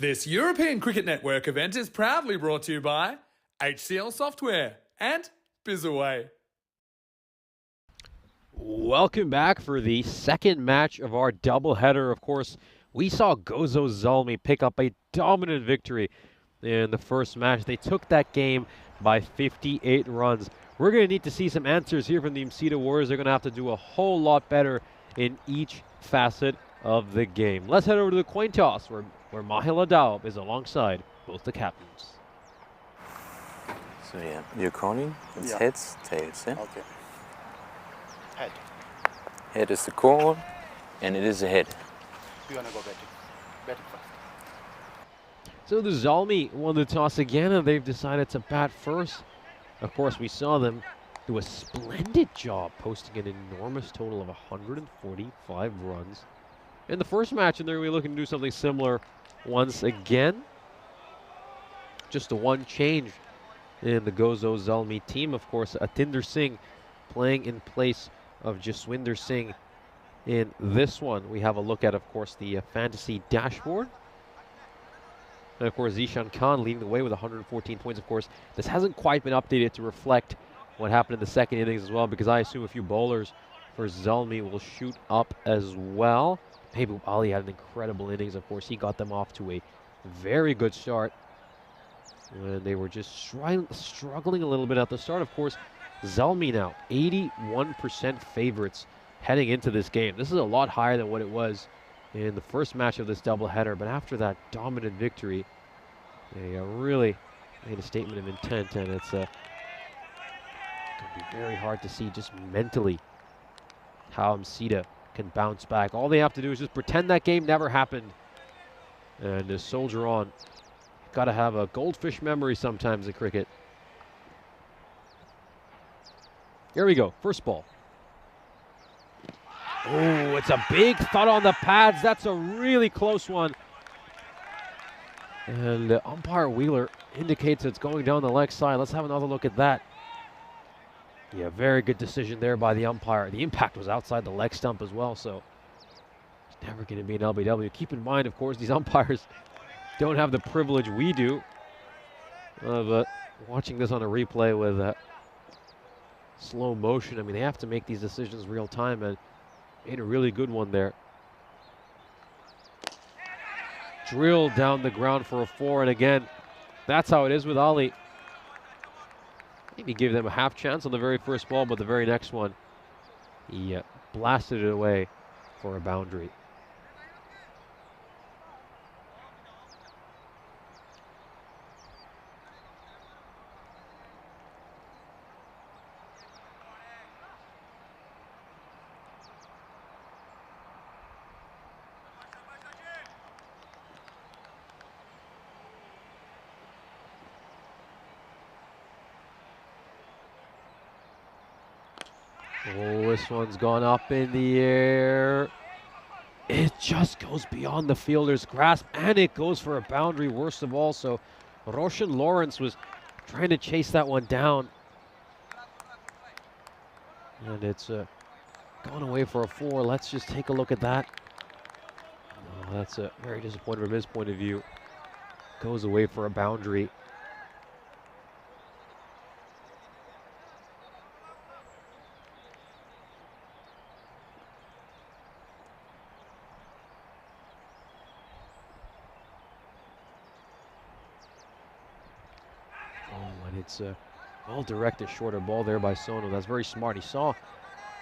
This European Cricket Network event is proudly brought to you by HCL Software and Bizaway. Welcome back for the second match of our doubleheader. Of course, we saw Gozo Zalmi pick up a dominant victory in the first match. They took that game by 58 runs. We're going to need to see some answers here from the Msita Warriors. They're going to have to do a whole lot better in each facet of the game. Let's head over to the coin toss where Mahila Daub is alongside both the captains. So yeah, you're coning. It's heads, tails, yeah? Okay. Head. Head is the call, and it is a head. You wanna go betting? Betting first. So the Zalmi won the toss again, and they've decided to bat first. Of course, we saw them do a splendid job, posting an enormous total of 145 runs in the first match, and they're really looking to do something similar once again. Just the one change in the Gozo Zalmi team, of course, Atinder Singh playing in place of Jaswinder Singh in this one. We have a look at, of course, the fantasy dashboard. And of course, Zishan Khan leading the way with 114 points. Of course, this hasn't quite been updated to reflect what happened in the second innings as well, because I assume a few bowlers for Zalmi will shoot up as well. Mehboob Ali had an incredible innings. Of course, he got them off to a very good start when they were just struggling a little bit at the start. Of course, Zalmi now 81% favorites heading into this game. This is a lot higher than what it was in the first match of this doubleheader, but after that dominant victory, they really made a statement of intent, and it's going to be very hard to see just mentally how Msita can bounce back. All they have to do is just pretend that game never happened and just soldier on. Got to have a goldfish memory sometimes in cricket. Here we go, first ball. Oh, it's a big thud on the pads. That's a really close one. And umpire Wheeler indicates it's going down the leg side. Let's have another look at that. Yeah, very good decision there by the umpire. The impact was outside the leg stump as well, so it's never going to be an LBW. Keep in mind, of course, these umpires don't have the privilege we do of watching this on a replay with slow motion. I mean, they have to make these decisions real time, and made a really good one there. Drilled down the ground for a 4, and again, that's how it is with Ali. Maybe give them a half chance on the very first ball, but the very next one, he blasted it away for a boundary. Oh, this one's gone up in the air. It just goes beyond the fielder's grasp, and it goes for a boundary, worst of all. So Roshan Lawrence was trying to chase that one down. And it's gone away for a 4. Let's just take a look at that. Oh, that's very disappointing from his point of view. Goes away for a boundary. It's a well-directed shorter ball there by Sonu. That's very smart. He saw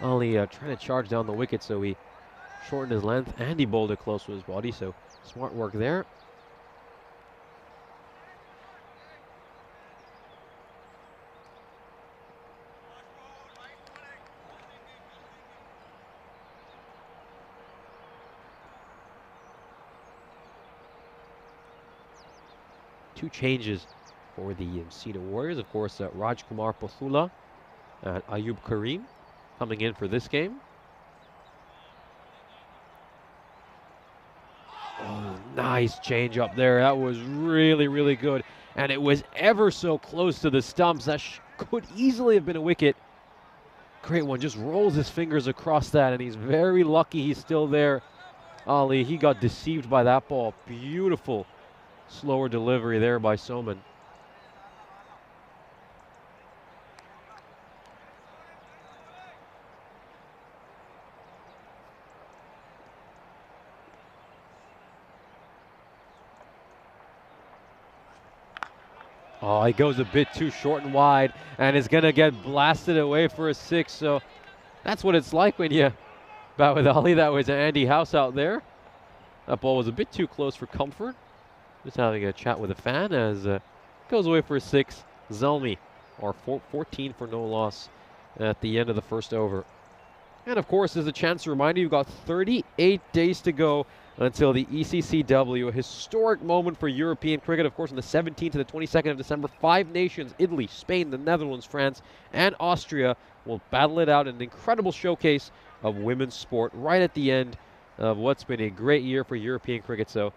Ali trying to charge down the wicket, so he shortened his length and he bowled it close to his body, so smart work there. Two changes for the Msita Warriors. Of course, Rajkumar Pothula and Ayub Karim coming in for this game. Oh, nice change up there. That was really, really good. And it was ever so close to the stumps. That could easily have been a wicket. Great one. Just rolls his fingers across that, and he's very lucky he's still there. Ali, he got deceived by that ball. Beautiful slower delivery there by Soman. Oh, he goes a bit too short and wide, and is going to get blasted away for a 6. So that's what it's like when you bat with Ali. That was Andy House out there. That ball was a bit too close for comfort. Just having a chat with a fan as goes away for a 6. Zelmi, or 14 for no loss at the end of the first over. And of course, there's a chance to remind you, you've got 38 days to go until the ECCW, a historic moment for European cricket. Of course, on the 17th to the 22nd of December, 5 nations, Italy, Spain, the Netherlands, France, and Austria, will battle it out in an incredible showcase of women's sport right at the end of what's been a great year for European cricket. So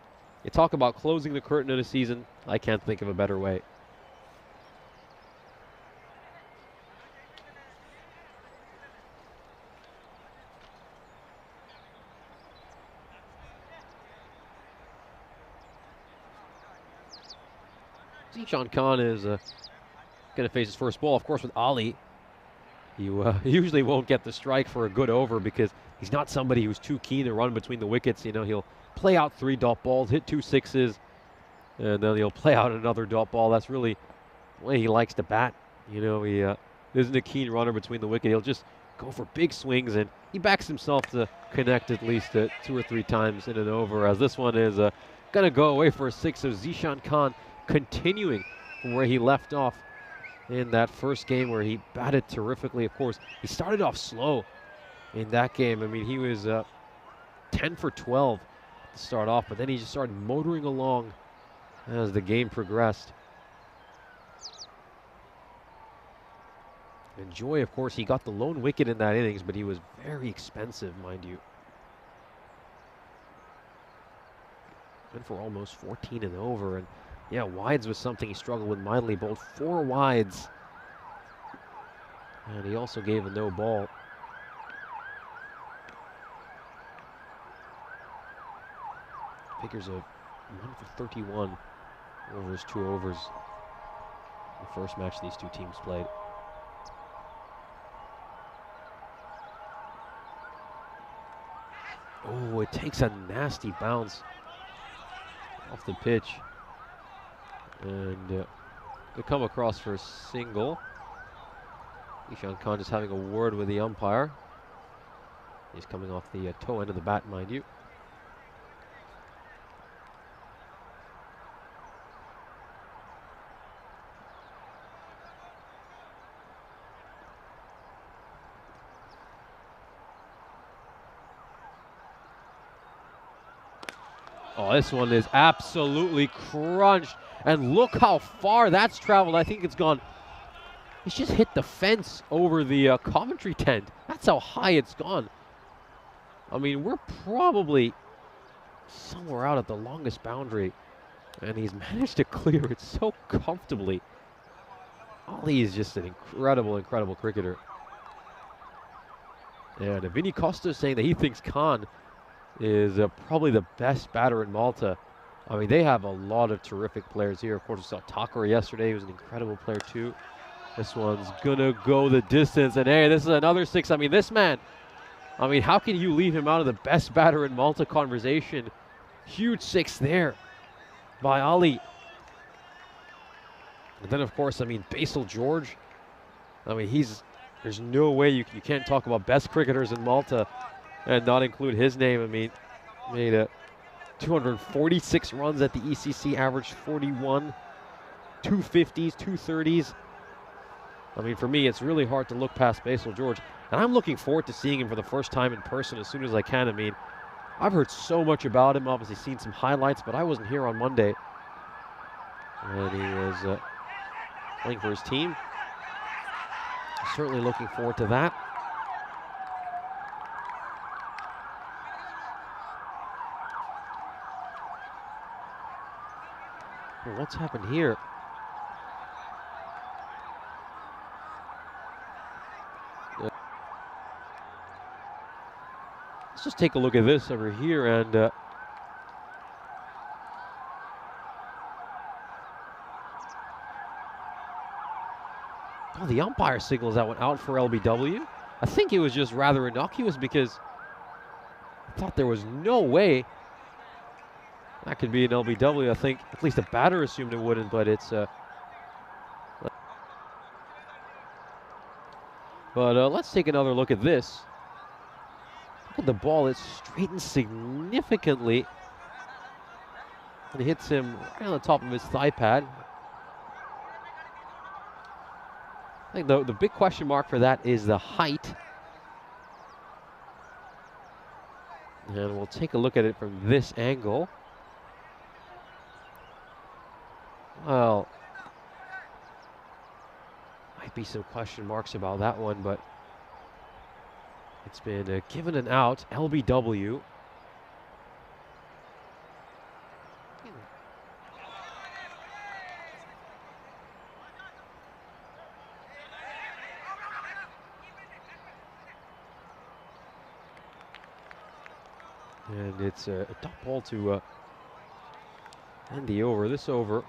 you talk about closing the curtain of the season, I can't think of a better way. Zishan Khan is going to face his first ball. Of course, with Ali, you usually won't get the strike for a good over because he's not somebody who's too keen to run between the wickets. You know, he'll play out 3 dot balls, hit 2 6s, and then he'll play out another dot ball. That's really the way he likes to bat. You know, he isn't a keen runner between the wicket. He'll just go for big swings, and he backs himself to connect at least 2 or 3 times in an over, as this one is going to go away for a 6. So Zishan Khan continuing from where he left off in that first game where he batted terrifically. Of course, he started off slow in that game. I mean, he was 10 for 12 to start off, but then he just started motoring along as the game progressed. And Joy, of course, he got the lone wicket in that innings, but he was very expensive, mind you. Went for almost 14 and over, and yeah, wides was something he struggled with mightily. Bowled 4 wides. And he also gave a no ball. Figures a 1 for 31 over his 2 overs. The first match these two teams played. Oh, it takes a nasty bounce off the pitch. And they come across for a single. Zishan Khan just having a word with the umpire. He's coming off the toe end of the bat, mind you. Oh, this one is absolutely crunched. And look how far that's traveled. I think it's gone. It's just hit the fence over the commentary tent. That's how high it's gone. I mean, we're probably somewhere out at the longest boundary. And he's managed to clear it so comfortably. Ali is just an incredible, incredible cricketer. And Vinny Costa is saying that he thinks Khan is probably the best batter in Malta. I mean, they have a lot of terrific players here. Of course, we saw Tucker yesterday. He was an incredible player, too. This one's going to go the distance. And, hey, this is another 6. I mean, this man, I mean, how can you leave him out of the best batter in Malta conversation? Huge 6 there by Ali. And then, of course, I mean, Basil George. I mean, there's no way you can't talk about best cricketers in Malta and not include his name. I mean, made 246 runs at the ECC, averaged 41, 250s, 230s. I mean, for me, it's really hard to look past Basil George. And I'm looking forward to seeing him for the first time in person as soon as I can. I mean, I've heard so much about him, obviously seen some highlights, but I wasn't here on Monday. And he was playing for his team. Certainly looking forward to that. Well, what's happened here? Let's just take a look at this over here, and Oh, the umpire signals that one out for LBW. I think it was just rather innocuous because I thought there was no way that could be an LBW. I think at least the batter assumed it wouldn't, but it's let's take another look at this. Look at the ball. It straightens significantly. And it hits him right on the top of his thigh pad. I think the big question mark for that is the height. And we'll take a look at it from this angle. Well, might be some question marks about that one, but it's been given an out, LBW. And it's a top ball to end the over. This over,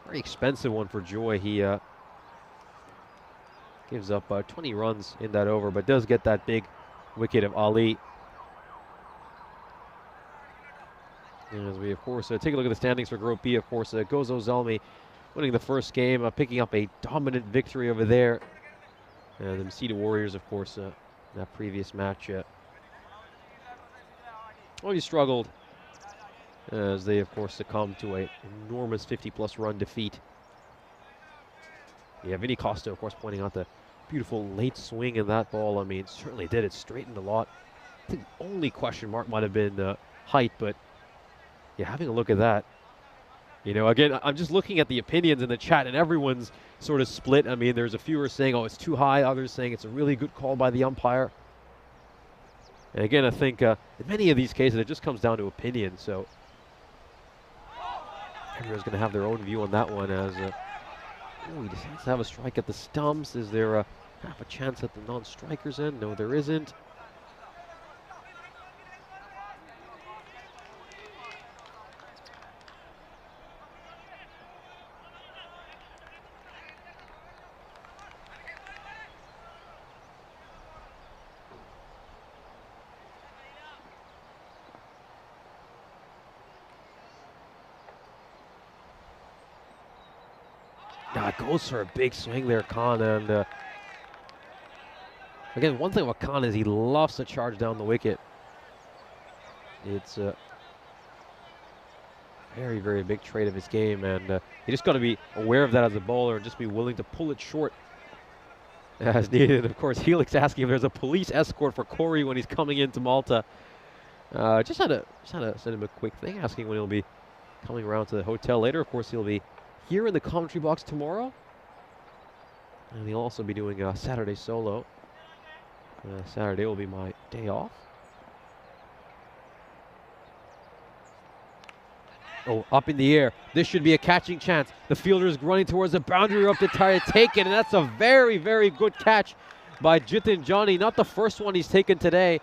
very expensive one for Joy. He gives up 20 runs in that over, but does get that big wicket of Ali. And as we, of course, take a look at the standings for Group B, of course, Gozo Zalmi winning the first game, picking up a dominant victory over there. And the Mesita Warriors, of course, that previous match, only struggled as they, of course, succumbed to an enormous 50-plus run defeat. Yeah, Vinny Costa, of course, pointing out the beautiful late swing in that ball. I mean, certainly did. It straightened a lot. I think the only question mark might have been height, but yeah, having a look at that. You know, again, I'm just looking at the opinions in the chat, and everyone's sort of split. I mean, there's a few who are saying, oh, it's too high. Others saying it's a really good call by the umpire. And again, I think in many of these cases, it just comes down to opinion. So everyone's going to have their own view on that one. As he decides to have a strike at the stumps. Is there half a chance at the non-strikers end? No, there isn't. Goes for a big swing there, Khan. And again, one thing about Khan is he loves to charge down the wicket. It's a very, very big trait of his game, and you just got to be aware of that as a bowler and just be willing to pull it short as needed. Of course, Helix asking if there's a police escort for Corey when he's coming into Malta. Just had to send him a quick thing asking when he'll be coming around to the hotel later. Of course, he'll be here in the commentary box tomorrow, and he'll also be doing a Saturday solo. Saturday will be my day off. Oh, up in the air. This should be a catching chance. The fielder is running towards the boundary up to try to take it, and that's a very, very good catch by Jitin Johnny. Not the first one he's taken today,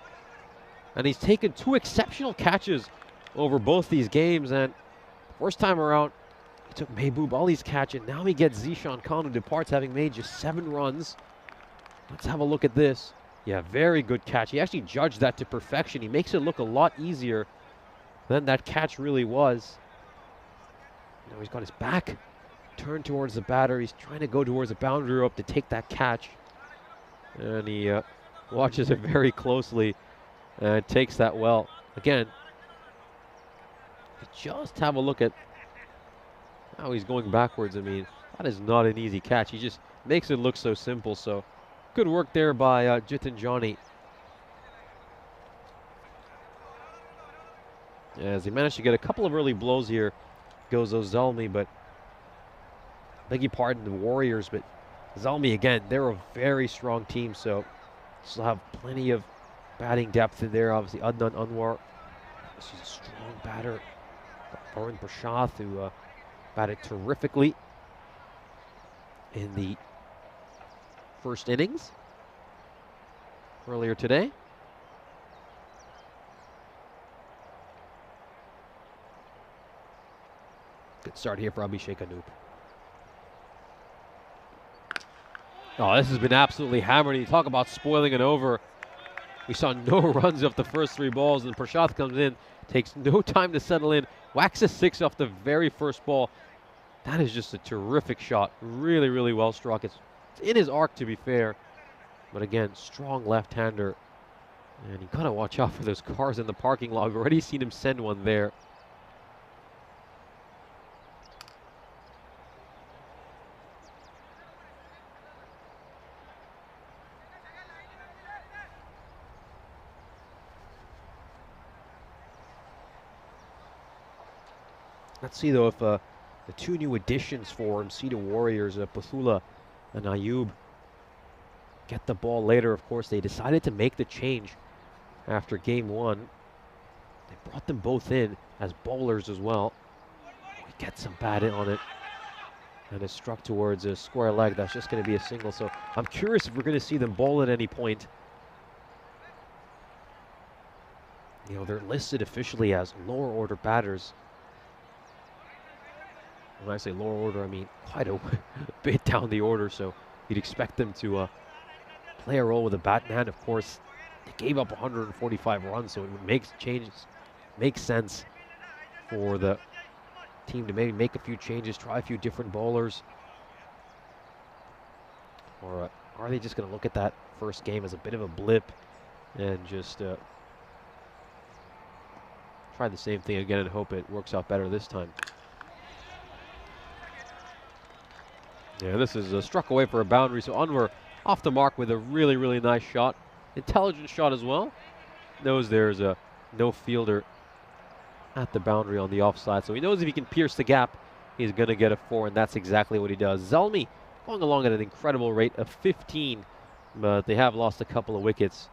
and he's taken two exceptional catches over both these games, and first time around, he took Mehboob Ali's catch, and now he gets Zishan Khan, who departs having made just 7 runs. Let's have a look at this. Yeah, very good catch. He actually judged that to perfection. He makes it look a lot easier than that catch really was. Now he's got his back turned towards the batter. He's trying to go towards the boundary rope to take that catch. And he watches it very closely and takes that well. Again, just have a look at how he's going backwards. I mean, that is not an easy catch. He just makes it look so simple. So good work there by Jitin Johnny, as he managed to get a couple of early blows here. Goes Zalmi, but beg your pardon, the Warriors, but Zalmi again, they're a very strong team, so still have plenty of batting depth in there. Obviously, Adnan Anwar, this is a strong batter. Varun Prashath, who batted terrifically in the first innings earlier today. Good start here for Abhishek Anoop. Oh, this has been absolutely hammered. You talk about spoiling an over. We saw no runs off the first 3 balls, and Prashath comes in, takes no time to settle in, whacks a 6 off the very first ball. That is just a terrific shot. Really, really well struck. It's in his arc, to be fair. But again, strong left-hander. And you gotta watch out for those cars in the parking lot. We've already seen him send one there. Let's see though if the 2 new additions for Msita Warriors, Pathula and Ayub, get the ball later. Of course, they decided to make the change after game 1. They brought them both in as bowlers as well. He gets some bat on it, and it's struck towards a square leg. That's just going to be a single. So I'm curious if we're going to see them bowl at any point. You know, they're listed officially as lower order batters. When I say lower order, I mean quite a bit down the order, so you'd expect them to play a role with a batman. Of course, they gave up 145 runs, so it would make sense for the team to maybe make a few changes, try a few different bowlers. Or are they just going to look at that first game as a bit of a blip and just try the same thing again and hope it works out better this time? Yeah, this is struck away for a boundary, so Anwar off the mark with a really, really nice shot. Intelligent shot as well. Knows there's no fielder at the boundary on the offside, so he knows if he can pierce the gap, he's going to get a 4, and that's exactly what he does. Zelmi going along at an incredible rate of 15, but they have lost a couple of wickets.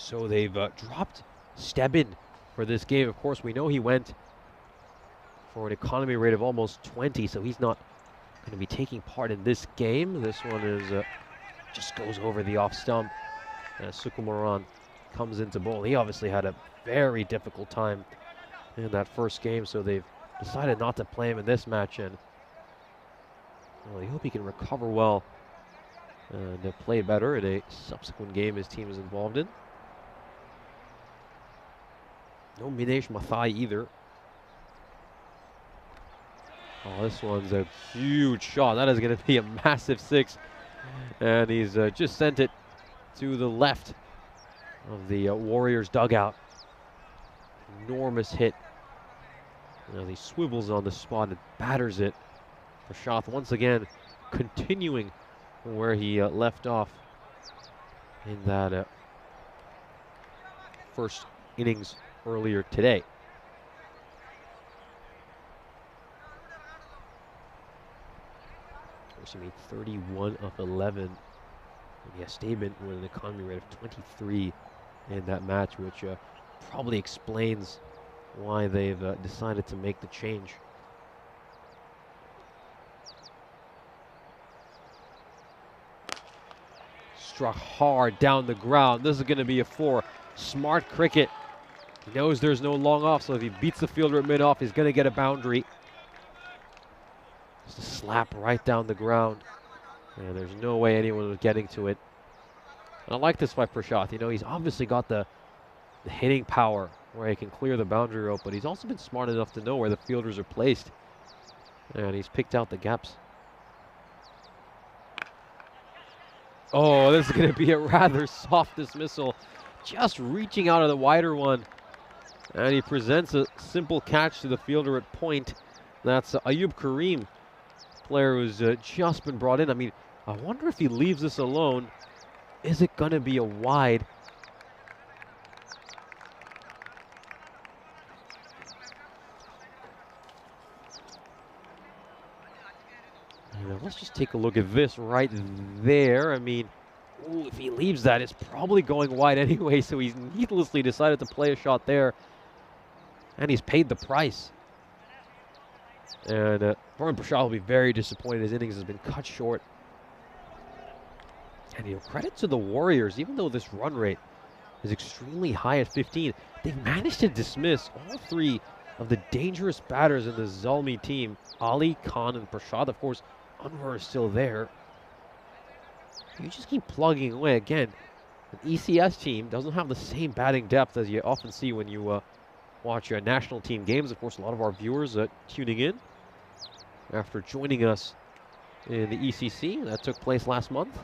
So they've dropped Stebbin for this game. Of course, we know he went for an economy rate of almost 20, so he's not going to be taking part in this game. This one is just goes over the off stump. Sukumaran comes into bowl. He obviously had a very difficult time in that first game, so they've decided not to play him in this match, and well, I hope he can recover well and play better in a subsequent game his team is involved in. No Minesh Mathai either. Oh, this one's a huge shot. That is going to be a massive 6. And he's just sent it to the left of the Warriors dugout. Enormous hit. You know, he swivels on the spot and batters it. Prashath once again continuing where he left off in that first innings earlier today. He made 31 of 11. Yeah, Statement with an economy rate of 23 in that match, which probably explains why they've decided to make the change. Struck hard down the ground. This is going to be a 4. Smart cricket. He knows there's no long off, so if he beats the fielder at mid-off, he's going to get a boundary. Just a slap right down the ground. And there's no way anyone was getting to it. And I like this by Prashath. You know, he's obviously got the hitting power where he can clear the boundary rope, but he's also been smart enough to know where the fielders are placed. And he's picked out the gaps. Oh, this is going to be a rather soft dismissal. Just reaching out of the wider one. And he presents a simple catch to the fielder at point. That's Ayub Karim, player who's just been brought in. I mean, I wonder if he leaves this alone, is it going to be a wide? Let's just take a look at this right there. I mean, ooh, if he leaves that, it's probably going wide anyway, so he's needlessly decided to play a shot there. And he's paid the price. And Varun Prashad will be very disappointed. His innings has been cut short. And credit to the Warriors, even though this run rate is extremely high at 15, they've managed to dismiss all three of the dangerous batters in the Zalmi team. Ali, Khan, and Prashad. Of course, Anwar is still there. You just keep plugging away. Again, an ECS team doesn't have the same batting depth as you often see when you watch your national team games. Of course, a lot of our viewers tuning in after joining us in the ECC. That took place last month.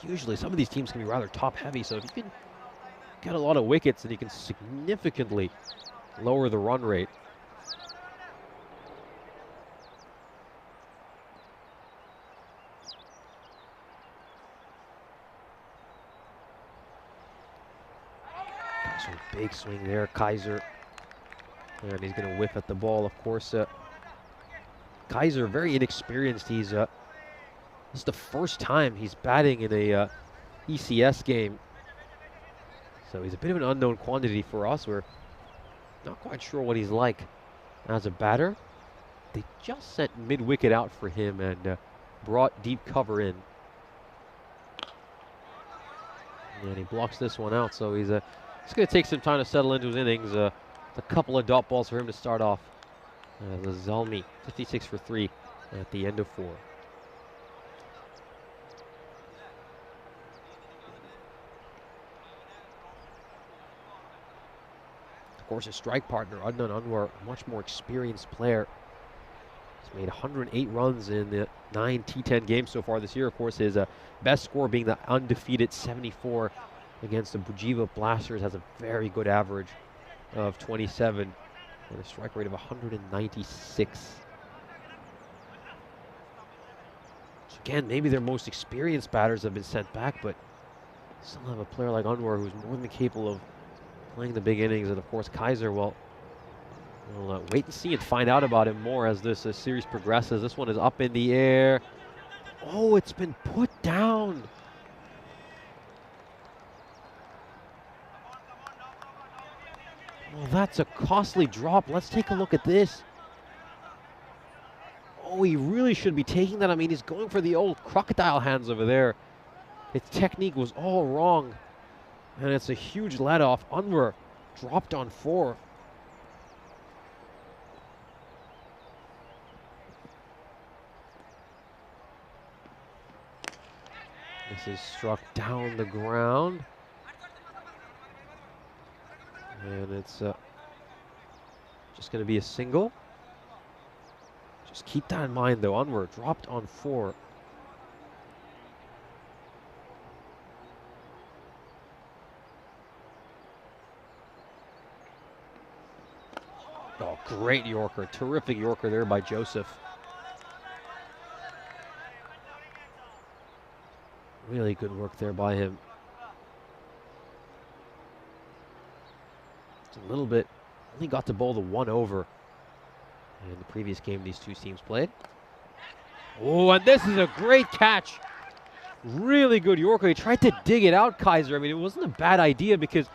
Usually, some of these teams can be rather top-heavy, so if you can get a lot of wickets, then you can significantly lower the run rate. So big swing there, Kaiser. And he's going to whiff at the ball, of course. Kaiser, very inexperienced. This is the first time he's batting in a ECS game. So he's a bit of an unknown quantity for us. We're not quite sure what he's like as a batter. They just sent mid-wicket out for him and brought deep cover in. And he blocks this one out, so he's going to take some time to settle into his innings. A couple of dot balls for him to start off. The Zalmi, 56 for 3 at the end of 4. Of course, his strike partner, Adnan Anwar, a much more experienced player. He's made 108 runs in the 9 T10 games so far this year. Of course, his best score being the undefeated 74 against the Bujiva Blasters. Has a very good average of 27 and a strike rate of 196. So again, maybe their most experienced batters have been sent back, but still have a player like Anwar who's more than capable of playing the big innings. And of course, Kaiser, well, we'll wait and see and find out about him more as this series progresses. This one is up in the air. Oh, it's been put down. Well, that's a costly drop. Let's take a look at this. Oh, he really should be taking that. I mean, he's going for the old crocodile hands over there. His technique was all wrong. And it's a huge let-off. Anwar dropped on 4. This is struck down the ground. And it's just going to be a single. Just keep that in mind, though. Anwar dropped on 4. Oh, great Yorker. Terrific Yorker there by Joseph. Really good work there by him. It's a little bit, only got to bowl the 1 over in the previous game these two teams played. Oh, and this is a great catch. Really good Yorker. He tried to dig it out, Kaiser. I mean, it wasn't a bad idea because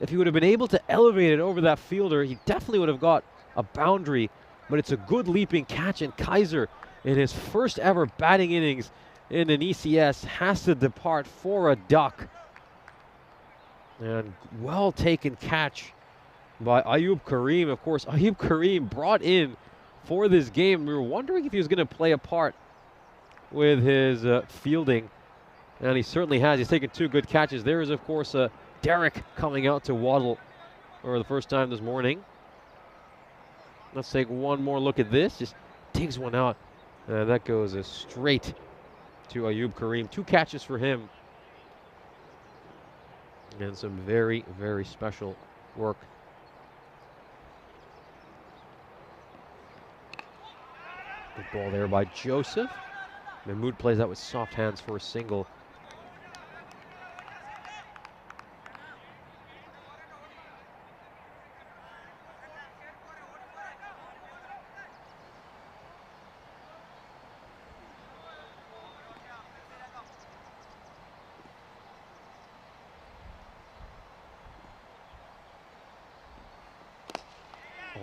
if he would have been able to elevate it over that fielder, he definitely would have got a boundary. But it's a good leaping catch, and Kaiser, in his first ever batting innings in an ECS, has to depart for a duck. And well taken catch by Ayub Karim. Of course, Ayub Karim brought in for this game. We were wondering if he was going to play a part with his fielding, and he certainly has. He's taken 2 good catches. There is, of course, Derek coming out to waddle for the first time this morning. Let's take one more look at this. Just digs one out, and that goes straight to Ayub Karim. 2 catches for him, and some very, very special work. Good ball there by Joseph. Mahmoud plays that with soft hands for a single.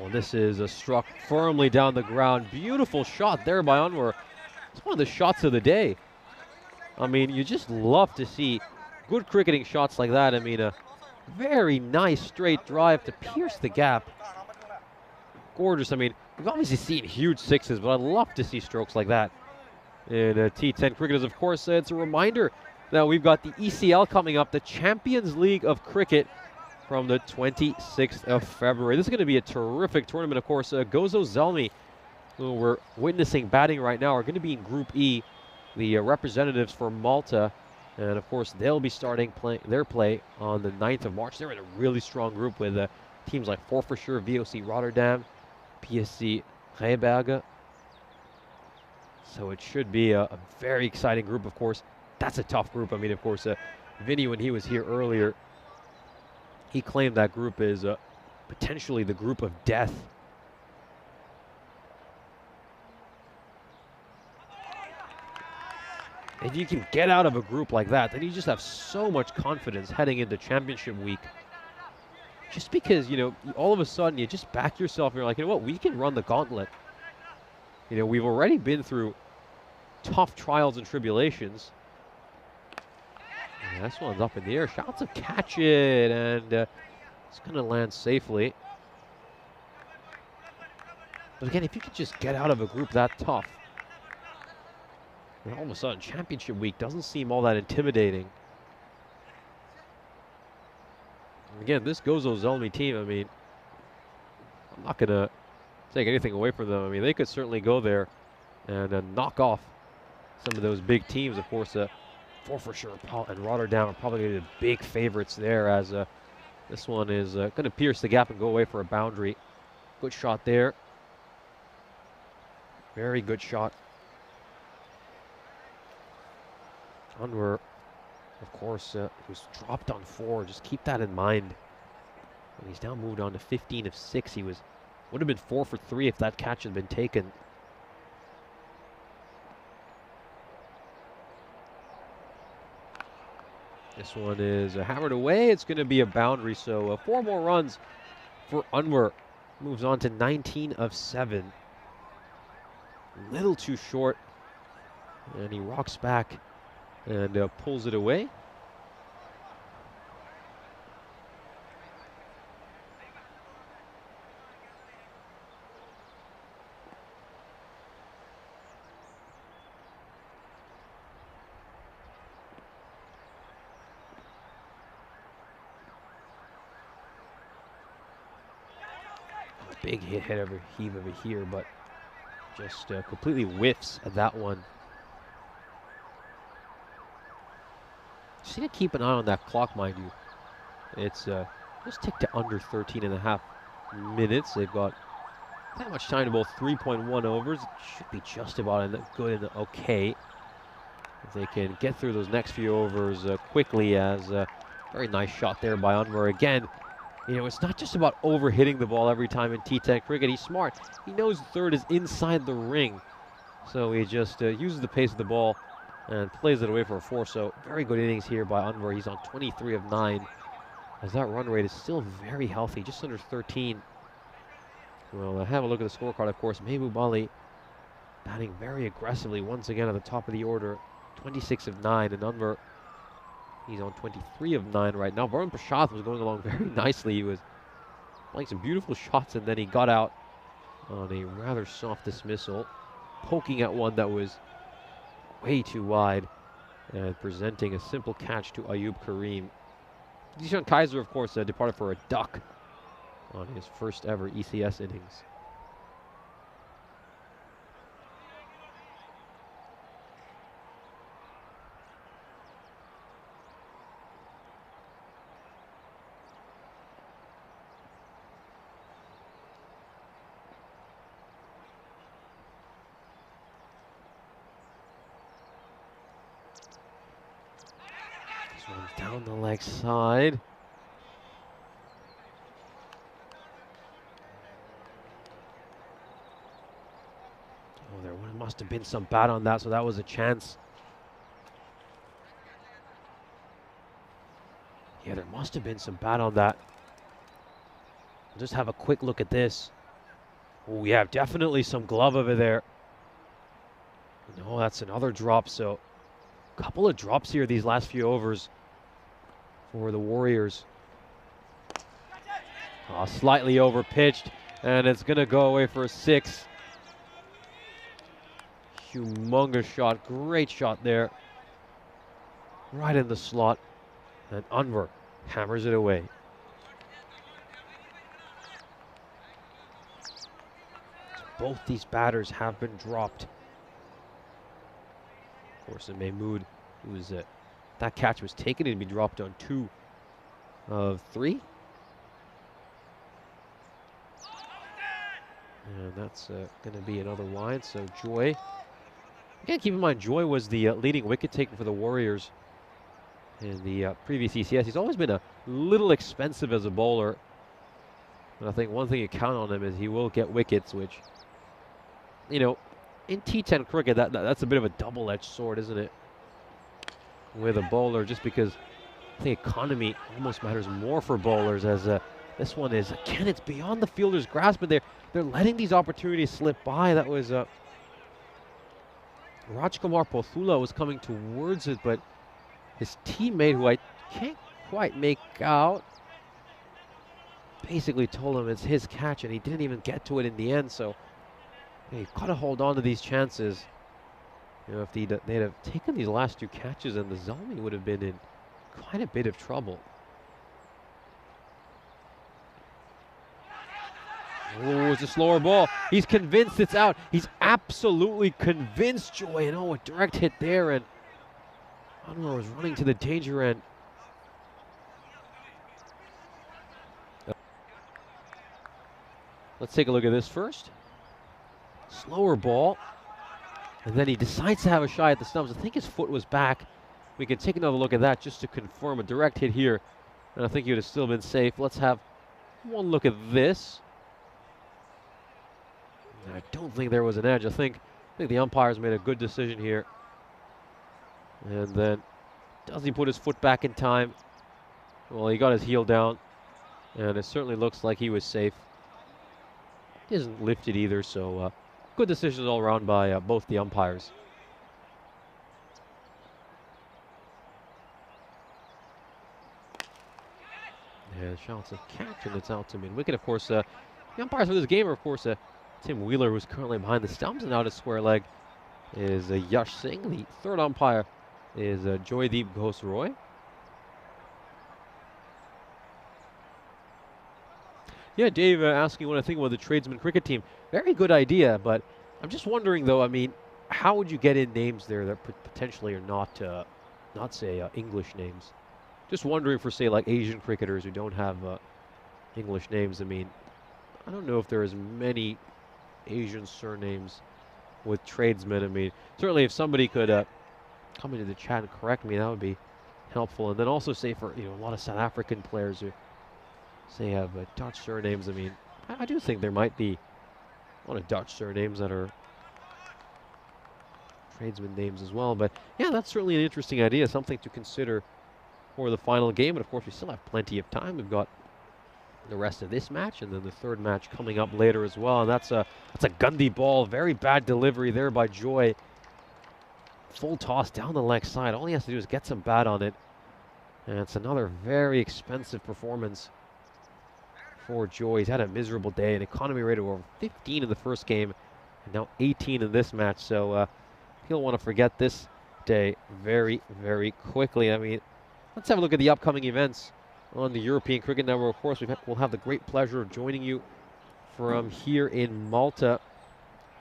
Oh, this is a struck firmly down the ground. Beautiful shot there by Anwar. It's one of the shots of the day. I mean, you just love to see good cricketing shots like that. I mean, a very nice straight drive to pierce the gap. Gorgeous. I mean, we've obviously seen huge sixes, but I love to see strokes like that in T10 cricketers. Of course, it's a reminder that we've got the ECL coming up, the Champions League of Cricket, from the 26th of February. This is going to be a terrific tournament. Of course, Gozo Zelmi, who we're witnessing batting right now, are going to be in Group E, the representatives for Malta. And, of course, they'll be starting their play on the 9th of March. They're in a really strong group with teams like Forfarshire, VOC Rotterdam, PSC Rijbergen. So it should be a very exciting group, of course. That's a tough group. I mean, of course, Vinny, when he was here earlier, he claimed that group is potentially the group of death. If you can get out of a group like that, then you just have so much confidence heading into championship week. Just because, you know, all of a sudden you just back yourself and you're like, you know what, we can run the gauntlet. You know, we've already been through tough trials and tribulations. And this one's up in the air. Shots to catch it, and it's going to land safely. But again, if you could just get out of a group that tough, and all of a sudden, championship week doesn't seem all that intimidating. And again, this Gozo Zelmi team, I mean, I'm not going to take anything away from them. I mean, they could certainly go there and knock off some of those big teams. Of course, Forfarshire and Rotterdam are probably going to be the big favorites there, as this one is going to pierce the gap and go away for a boundary. Good shot there. Very good shot. Anwar, of course, he was dropped on 4. Just keep that in mind. And he's now moved on to 15 of 6. He would have been 4 for 3 if that catch had been taken. This one is hammered away. It's going to be a boundary, so 4 more runs for Anwar. Moves on to 19 of 7. A little too short. And he rocks back and pulls it away. Big head over heave over here, but just completely whiffs at that one. Just need to keep an eye on that clock, mind you. It's just ticked to under 13 and a half minutes. They've got that much time to bowl 3.1 overs. It should be just about good and okay. If they can get through those next few overs quickly, as very nice shot there by Anwar again. You know, it's not just about over-hitting the ball every time in T10 cricket. He's smart. He knows the third is inside the ring. So he just uses the pace of the ball and plays it away for a 4. So very good innings here by Anwar. He's on 23 of 9. As that run rate is still very healthy, just under 13. Well, have a look at the scorecard, of course. Mahbub Ali batting very aggressively once again at the top of the order. 26 of 9, and Anwar, he's on 23 of 9 right now. Varun Prashad was going along very nicely. He was playing some beautiful shots, and then he got out on a rather soft dismissal, poking at one that was way too wide and presenting a simple catch to Ayub Karim. Dishan Kaiser, of course, departed for a duck on his first ever ECS innings. This one's down the leg side. Oh, there must have been some bat on that, so that was a chance. Yeah, there must have been some bat on that. We'll just have a quick look at this. Oh, yeah, definitely some glove over there. No, that's another drop, so a couple of drops here these last few overs for the Warriors. Oh, slightly over pitched, and it's going to go away for a 6. Humongous shot, great shot there. Right in the slot, and Unver hammers it away. So both these batters have been dropped. Of course, in Mahmood, that catch was taken and be dropped on 2 of 3. And that's going to be another wide, so Joy. Again, keep in mind, Joy was the leading wicket taker for the Warriors in the previous ECS. He's always been a little expensive as a bowler. And I think one thing you count on him is he will get wickets, which, you know, in T10 cricket, that's a bit of a double-edged sword, isn't it? With a bowler, just because I think economy almost matters more for bowlers, as this one is, again, it's beyond the fielder's grasp, but they're letting these opportunities slip by. That was Rajkumar Pothula was coming towards it, but his teammate, who I can't quite make out, basically told him it's his catch, and he didn't even get to it in the end. So yeah, you've got to hold on to these chances. You know, if they'd have taken these last 2 catches, and the Zalmi would have been in quite a bit of trouble. Oh, it's a slower ball. He's convinced it's out. He's absolutely convinced, Joy. And oh, a direct hit there, and Anwar was running to the danger end. Let's take a look at this first. Slower ball. And then he decides to have a shot at the stumps. I think his foot was back. We can take another look at that just to confirm a direct hit here. And I think he would have still been safe. Let's have one look at this. I don't think there was an edge. I think the umpires made a good decision here. And then, does he put his foot back in time? Well, he got his heel down, and it certainly looks like he was safe. He isn't lifted either, so good decisions all around by both the umpires. And shots of catch, and it's out to mid-wicket. Of course, the umpires for this game are, of course, Tim Wheeler, who's currently behind the stumps, and out at square leg is Yash Singh. The third umpire is Joydeep Ghosroy. Yeah, Dave asking what I think about the tradesman cricket team. Very good idea, but I'm just wondering, though, I mean, how would you get in names there that potentially are not say, English names? Just wondering for, say, like Asian cricketers who don't have English names. I mean, I don't know if there is many Asian surnames with tradesmen. I mean, certainly if somebody could come into the chat and correct me, that would be helpful. And then also say for, you know, a lot of South African players who say have Dutch surnames. I mean, I do think there might be a lot of Dutch surnames that are tradesman names as well. But yeah, that's certainly an interesting idea, something to consider for the final game. But of course, we still have plenty of time. We've got the rest of this match, and then the third match coming up later as well. And that's a Gundy ball. Very bad delivery there by Joy. Full toss down the leg side. All he has to do is get some bat on it. And it's another very expensive performance for Joy. He's had a miserable day. An economy rate of over 15 in the first game, and now 18 in this match. So he'll want to forget this day very, very quickly. I mean, let's have a look at the upcoming events on the European Cricket Network. Of course, we'll have the great pleasure of joining you from here in Malta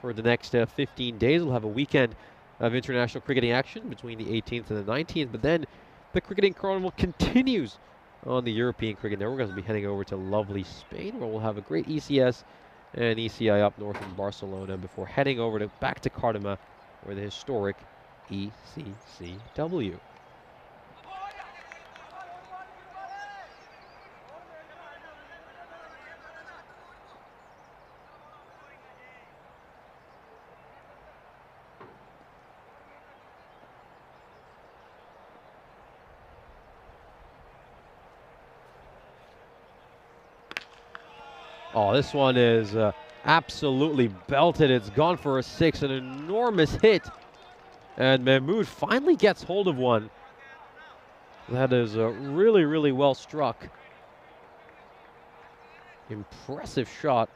for the next 15 days. We'll have a weekend of international cricketing action between the 18th and the 19th, but then the cricketing carnival continues on the European Cricket Network. We're going to be heading over to lovely Spain, where we'll have a great ECS and ECI up north in Barcelona before heading over back to Cartama, where the historic ECCW. Oh, this one is absolutely belted. It's gone for a 6, an enormous hit. And Mahmoud finally gets hold of one. That is really, really well struck. Impressive shot.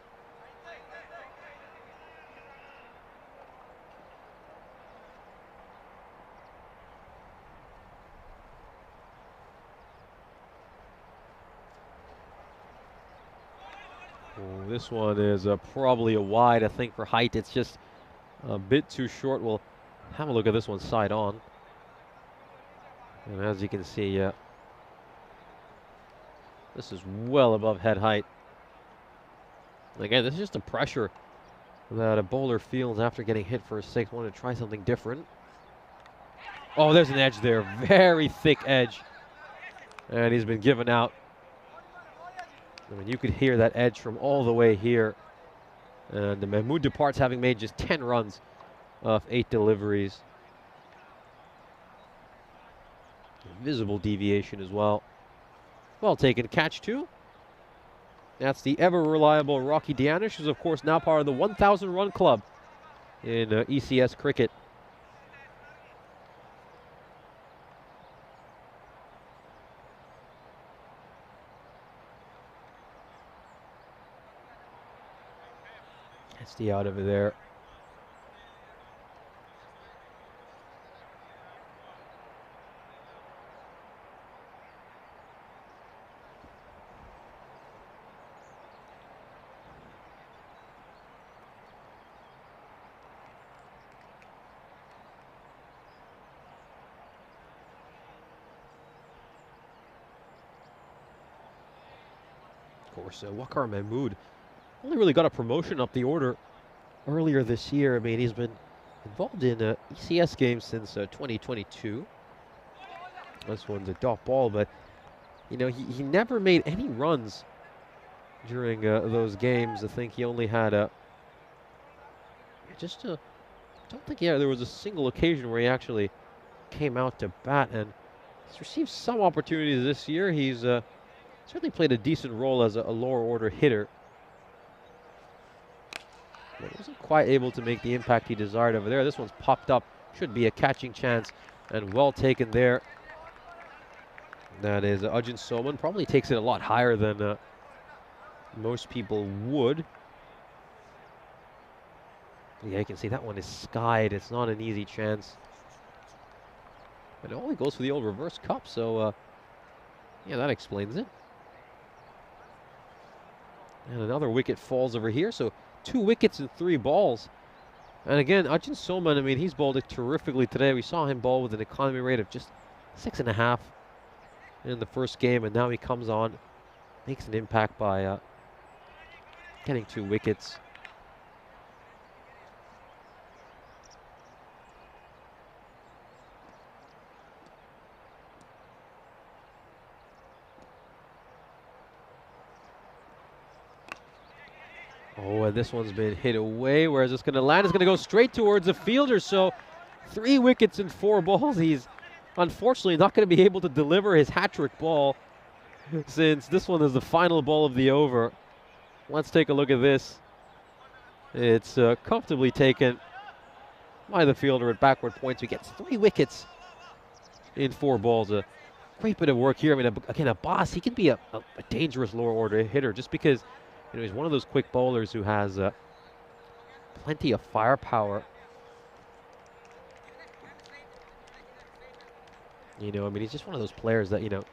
Oh, this one is probably a wide, I think, for height. It's just a bit too short. We'll have a look at this one side on. And as you can see, this is well above head height. Again, this is just the pressure that a bowler feels after getting hit for a 6. Want to try something different. Oh, there's an edge there. Very thick edge. And he's been given out. I mean, you could hear that edge from all the way here. And the Mahmoud departs having made just 10 runs off 8 deliveries. Visible deviation as well. Well taken. Catch 2. That's the ever reliable Rocky Dianish, who's of course now part of the 1,000 run club in ECS cricket. That's the out over there. Of course, Waqar Mahmood only really got a promotion up the order earlier this year. I mean, he's been involved in ECS games since 2022. This one's a dot ball, but you know, he never made any runs during those games. I think he only had a I don't think there was a single occasion where he actually came out to bat, and he's received some opportunities this year. He's certainly played a decent role as a lower order hitter. But wasn't quite able to make the impact he desired over there. This one's popped up. Should be a catching chance, and well taken there. That is Ajin Soman. Probably takes it a lot higher than most people would. Yeah, you can see that one is skied. It's not an easy chance. And it only goes for the old reverse cup, so yeah, that explains it. And another wicket falls over here, so 2 wickets and 3 balls. And again, Ajin Soman, I mean, he's bowled it terrifically today. We saw him bowl with an economy rate of just 6.5 in the first game, and now he comes on, makes an impact by getting 2 wickets. Oh, and this one's been hit away. Where is this going to land? It's going to go straight towards the fielder. So 3 wickets and 4 balls. He's unfortunately not going to be able to deliver his hat-trick ball, since this one is the final ball of the over. Let's take a look at this. It's comfortably taken by the fielder at backward points. He gets 3 wickets in 4 balls. A great bit of work here. I mean, again, Abbas, he can be a dangerous lower order hitter just because, you know, he's one of those quick bowlers who has plenty of firepower. You know, I mean, he's just one of those players that, you know,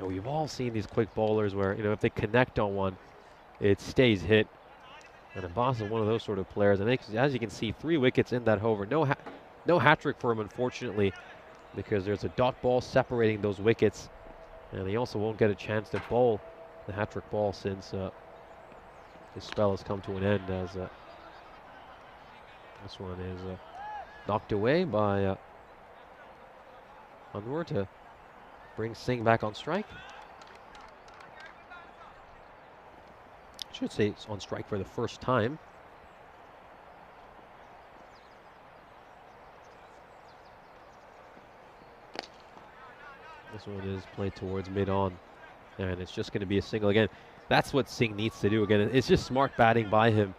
we've all seen these quick bowlers where, you know, if they connect on one, it stays hit. And Abbas is one of those sort of players. And as you can see, 3 wickets in that over. No hat-trick for him, unfortunately, because there's a dot ball separating those wickets. And he also won't get a chance to bowl the hat-trick ball since his spell has come to an end, as this one is knocked away by Anwar to bring Singh back on strike. I should say it's on strike for the first time. This one is played towards mid-on, and it's just going to be a single again. That's what Singh needs to do. Again, it's just smart batting by him.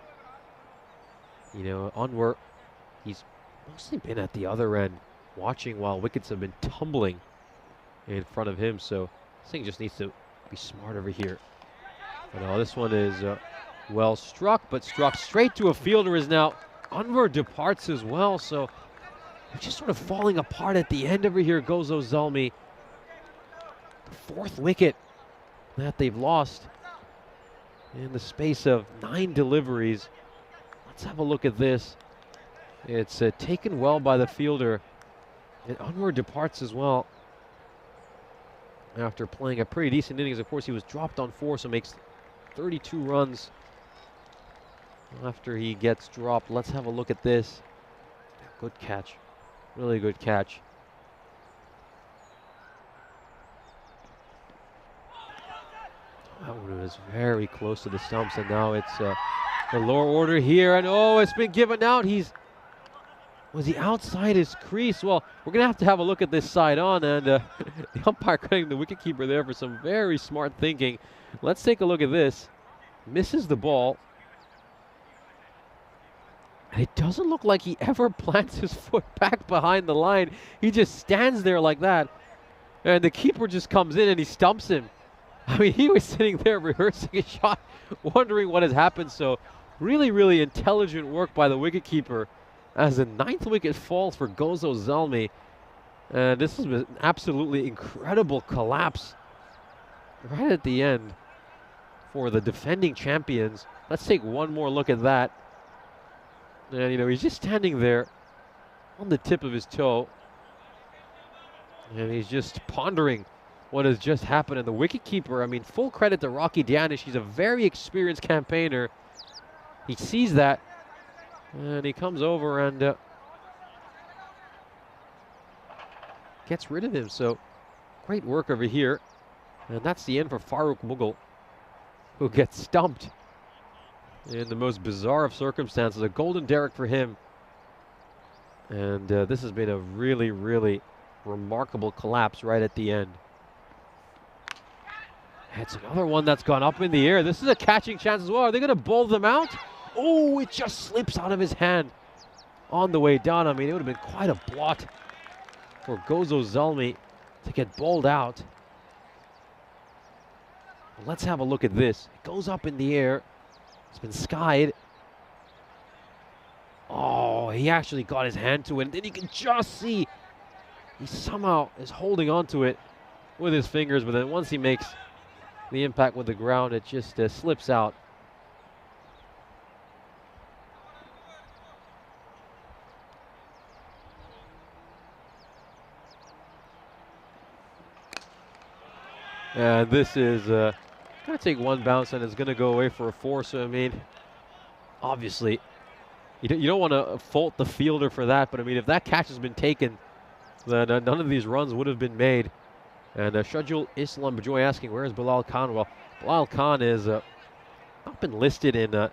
You know, Anwar, he's mostly been at the other end, watching while wickets have been tumbling in front of him. So Singh just needs to be smart over here. But this one is well struck, but struck straight to a fielder is now. Anwar departs as well, so they're just sort of falling apart at the end over here. Gozo Zalmi, the 4th wicket that they've lost in the space of 9 deliveries. Let's have a look at this. It's taken well by the fielder, and Anwar departs as well after playing a pretty decent innings. Of course, he was dropped on 4, so makes 32 runs after he gets dropped. Let's have a look at this. Good catch. Really good catch. That one was very close to the stumps, and now it's the lower order here, and it's been given out. Was he outside his crease? Well, we're going to have a look at this side on, and the umpire cutting the wicketkeeper there for some very smart thinking. Let's take a look at this. Misses the ball. And it doesn't look like he ever plants his foot back behind the line. He just stands there like that. And the keeper just comes in and he stumps him. I mean, he was sitting there rehearsing a shot, wondering what has happened. So really, really intelligent work by the wicketkeeper as the 9th wicket falls for Gozo Zalmi. And this is an absolutely incredible collapse right at the end for the defending champions. Let's take one more look at that. And, you know, he's just standing there on the tip of his toe. And he's just pondering what has just happened. And the wicketkeeper, I mean, full credit to Rocky Danish. He's a very experienced campaigner. He sees that. And he comes over and gets rid of him. So great work over here. And that's the end for Farooq Mughal, who gets stumped in the most bizarre of circumstances. A golden derrick for him. And this has been a really, really remarkable collapse right at the end. It's another one that's gone up in the air. This is a catching chance as well. Are they going to bowl them out? Oh, it just slips out of his hand on the way down. I mean, it would have been quite a blot for Gozo Zalmi to get bowled out. Let's have a look at this. It goes up in the air. It's been skied. Oh, he actually got his hand to it. And then you can just see he somehow is holding on to it with his fingers. But then once he makes the impact with the ground, it just slips out. And this is going to take one bounce and it's going to go away for a 4. So, I mean, obviously, you don't want to fault the fielder for that. But, I mean, if that catch has been taken, then none of these runs would have been made. And Shajul Islam Bajoy asking, where is Bilal Khan? Well, Bilal Khan is not been listed in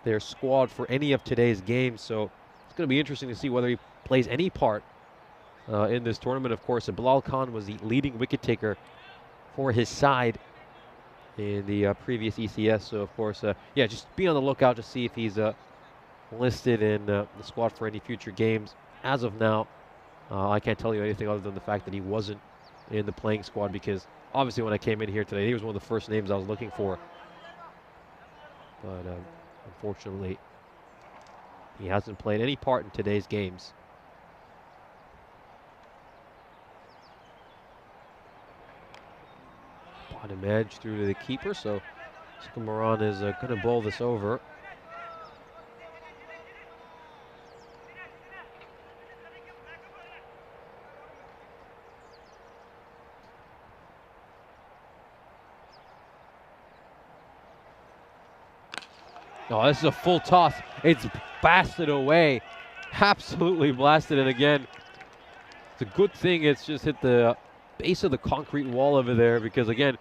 their squad for any of today's games. So, it's going to be interesting to see whether he plays any part in this tournament. Of course, Bilal Khan was the leading wicket taker for his side in the previous ECS. So, of course, yeah, just be on the lookout to see if he's listed in the squad for any future games. As of now, I can't tell you anything other than the fact that he wasn't in the playing squad, because obviously when I came in here today, he was one of the first names I was looking for. But unfortunately, he hasn't played any part in today's games. Bottom edge through to the keeper, so Sukumaran is going to bowl this over. Oh, this is a full toss. It's blasted away. Absolutely blasted. And again, it's a good thing it's just hit the base of the concrete wall over there, because again,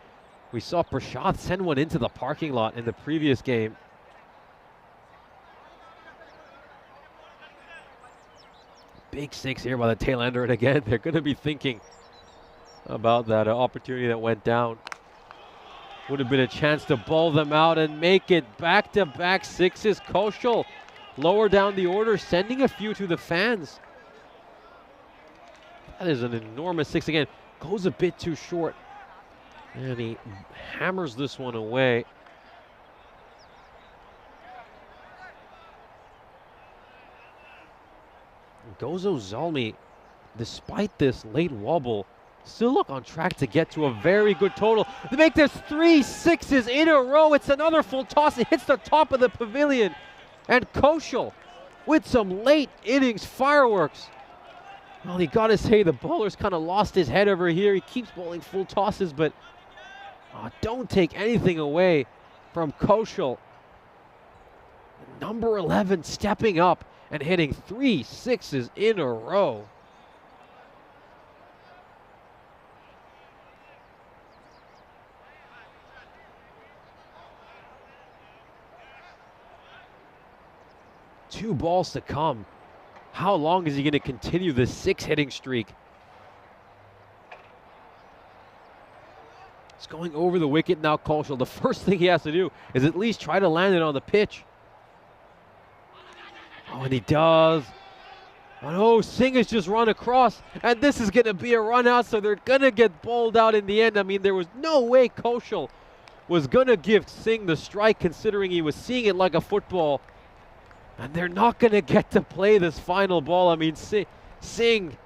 we saw Prashad send one into the parking lot in the previous game. Big 6 here by the tail ender, and again, they're going to be thinking about that opportunity that went down. Would have been a chance to bowl them out and make it back-to-back sixes. Koshal lower down the order, sending a few to the fans. That is an enormous six again. Goes a bit too short. And he hammers this one away. Gozo Zalmi, despite this late wobble, still look on track to get to a very good total. They make this 3 sixes in a row. It's another full toss. It hits the top of the pavilion. And Koshal with some late innings fireworks. Well, you gotta say the bowler's kind of lost his head over here. He keeps bowling full tosses, but don't take anything away from Koshal. Number 11 stepping up and hitting 3 sixes in a row. Two balls to come. How long is he going to continue this 6 hitting streak? It's going over the wicket now, Koshal. The first thing he has to do is at least try to land it on the pitch. Oh, and he does. Oh, Singh has just run across, and this is going to be a run out, so they're going to get bowled out in the end. I mean, there was no way Koshal was going to give Singh the strike, considering he was seeing it like a football. And they're not going to get to play this final ball. I mean, Singh,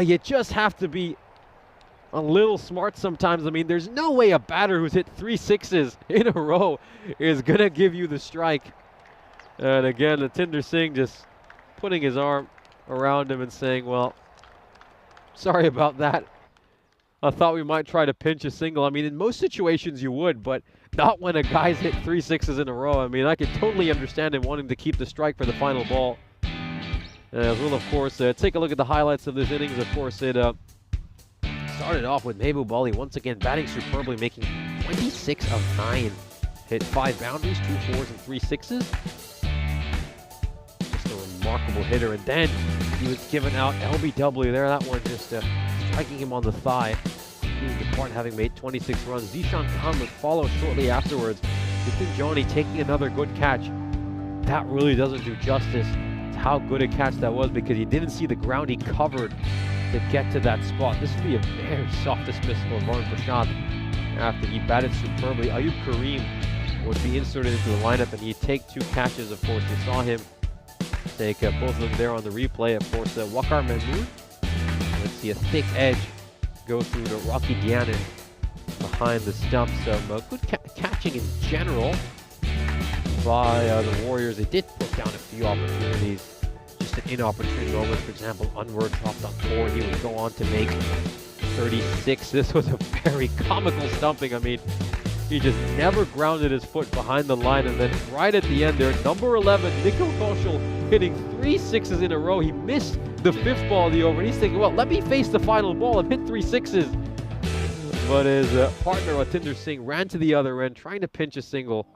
you just have to be a little smart sometimes. I mean, there's no way a batter who's hit 3 sixes in a row is going to give you the strike. And again, Latinder Singh just putting his arm around him and saying, well, sorry about that. I thought we might try to pinch a single. I mean, in most situations you would, but not when a guy's hit 3 sixes in a row. I mean, I could totally understand him wanting to keep the strike for the final ball. We'll, of course, take a look at the highlights of this innings. Of course, it started off with Mehboob Ali once again batting superbly, making 26 of 9. Hit 5 boundaries, 2 fours, and 3 sixes. Just a remarkable hitter. And then he was given out LBW there. That one just striking him on the thigh. He was depart having made 26 runs. Zishan Khan would follow shortly afterwards. Nitin Johnny taking another good catch. That really doesn't do justice to how good a catch that was, because he didn't see the ground he covered to get to that spot. This would be a very soft dismissal of Varun Prashant after he batted superbly. Ayub Kareem would be inserted into the lineup, and he'd take 2 catches. Of course, we saw him take both of them there on the replay. Of course, Waqar Mahmood. Let's see a thick edge go through to Rocky Dianen behind the stump. Some good catching in general by the Warriors. They did put down a few opportunities, just an inopportune moment. For example, Anwar dropped on 4. He would go on to make 36. This was a very comical stumping. I mean, he just never grounded his foot behind the line, and then right at the end there, number 11, Nikhil Koshal, hitting 3 sixes in a row. He missed the 5th ball of the over, and he's thinking, well, let me face the final ball. I've hit 3 sixes. But his partner, Atinder Singh, ran to the other end, trying to pinch a single.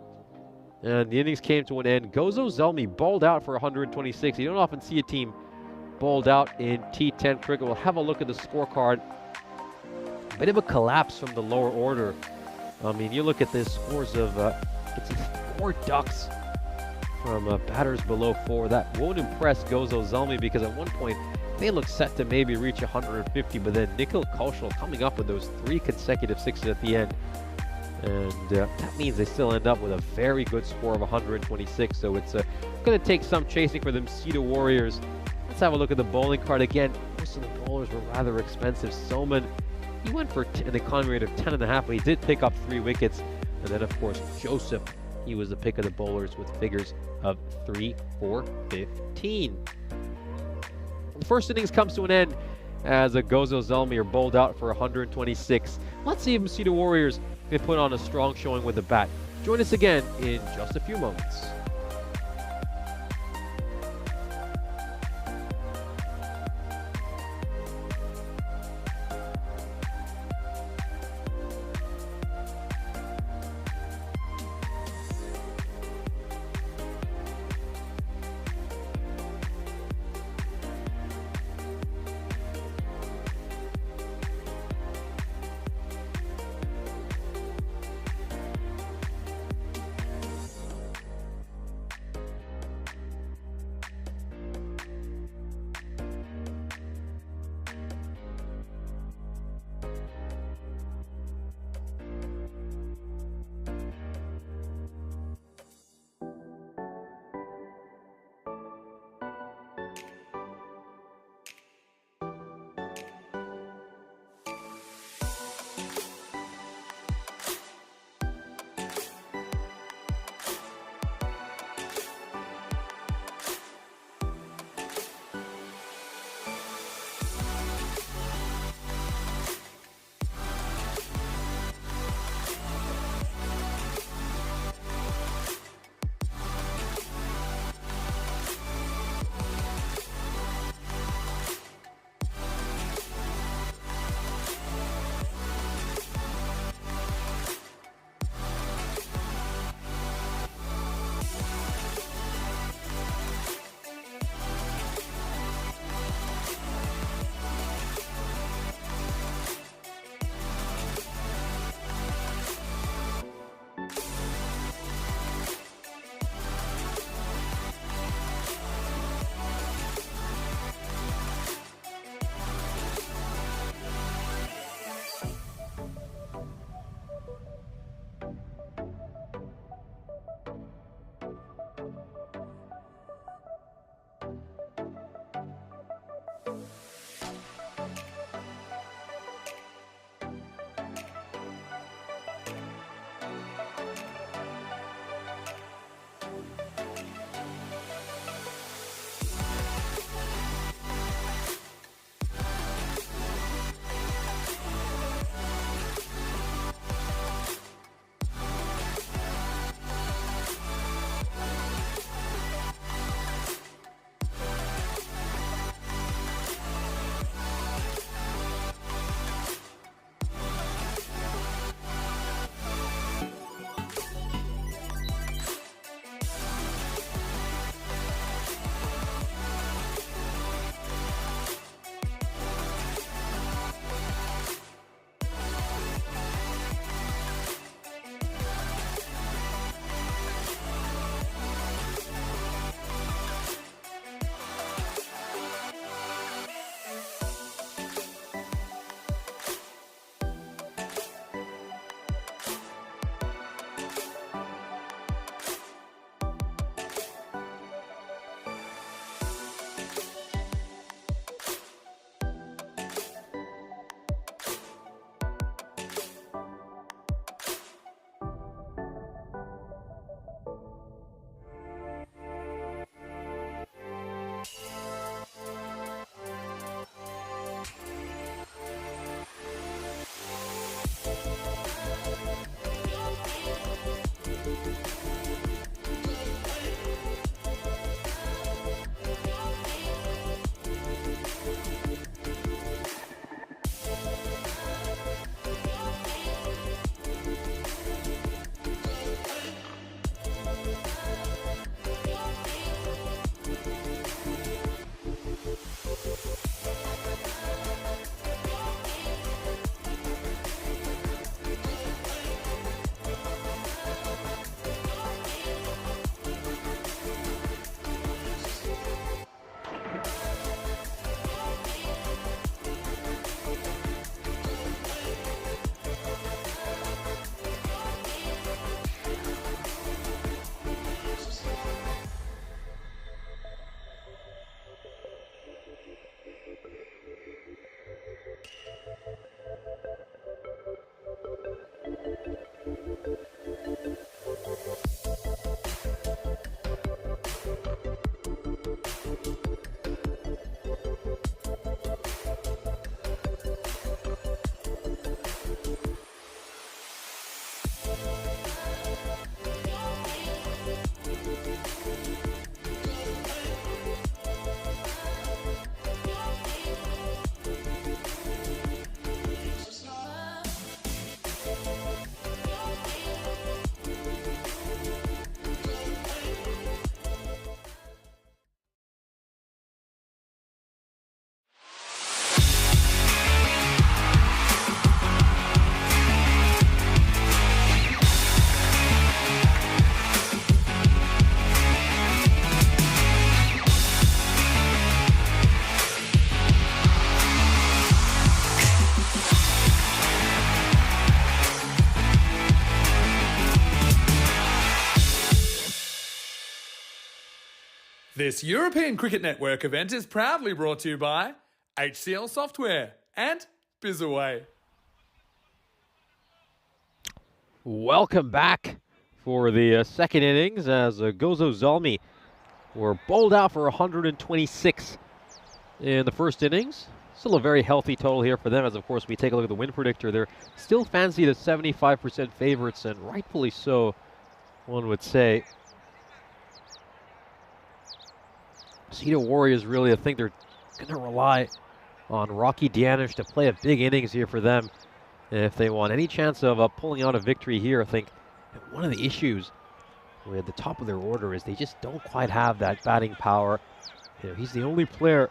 And the innings came to an end. Gozo Zelmi bowled out for 126. You don't often see a team bowled out in T10 cricket. We'll have a look at the scorecard. Bit of a collapse from the lower order. I mean, you look at this scores of it's 4 ducks from batters below 4. That won't impress Gozo Zelmi, because at one point they look set to maybe reach 150, but then Nikhil Koshal coming up with those 3 consecutive sixes at the end. And that means they still end up with a very good score of 126. So it's going to take some chasing for them Cedar Warriors. Let's have a look at the bowling card again. Most of the bowlers were rather expensive. Soman, he went for an economy rate of 10.5, but he did pick up 3 wickets. And then, of course, Joseph, he was the pick of the bowlers with figures of 3, 4, 15. The first innings comes to an end as Gozo Zelmi are bowled out for 126. Let's see if Cedar Warriors can put on a strong showing with the bat. Join us again in just a few moments. This European Cricket Network event is proudly brought to you by HCL Software and Bizaway. Welcome back for the second innings as Gozo Zalmi were bowled out for 126 in the first innings. Still a very healthy total here for them, as of course we take a look at the win predictor. They're still fancied as 75% favorites, and rightfully so, one would say. Cedar Warriors really, I think they're going to rely on Rocky Dianish to play a big innings here for them. And if they want any chance of pulling out a victory here, I think one of the issues at the top of their order is they just don't quite have that batting power. You know, he's the only player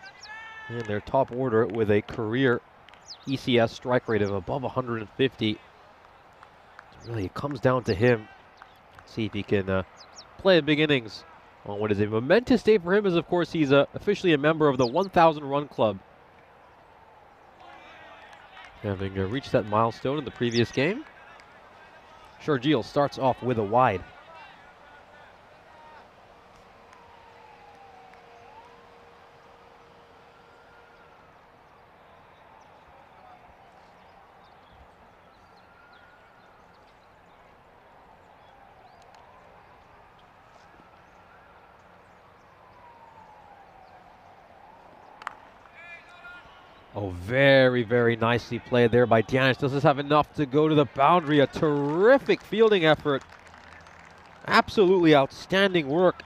in their top order with a career ECS strike rate of above 150. So really, it comes down to him. See if he can play a big innings on what is a momentous day for him, as of course he's officially a member of the 1,000 run club, having reached that milestone in the previous game. Sharjeel starts off with a wide. Oh, very, very nicely played there by Dianish. Does this have enough to go to the boundary? A terrific fielding effort. Absolutely outstanding work.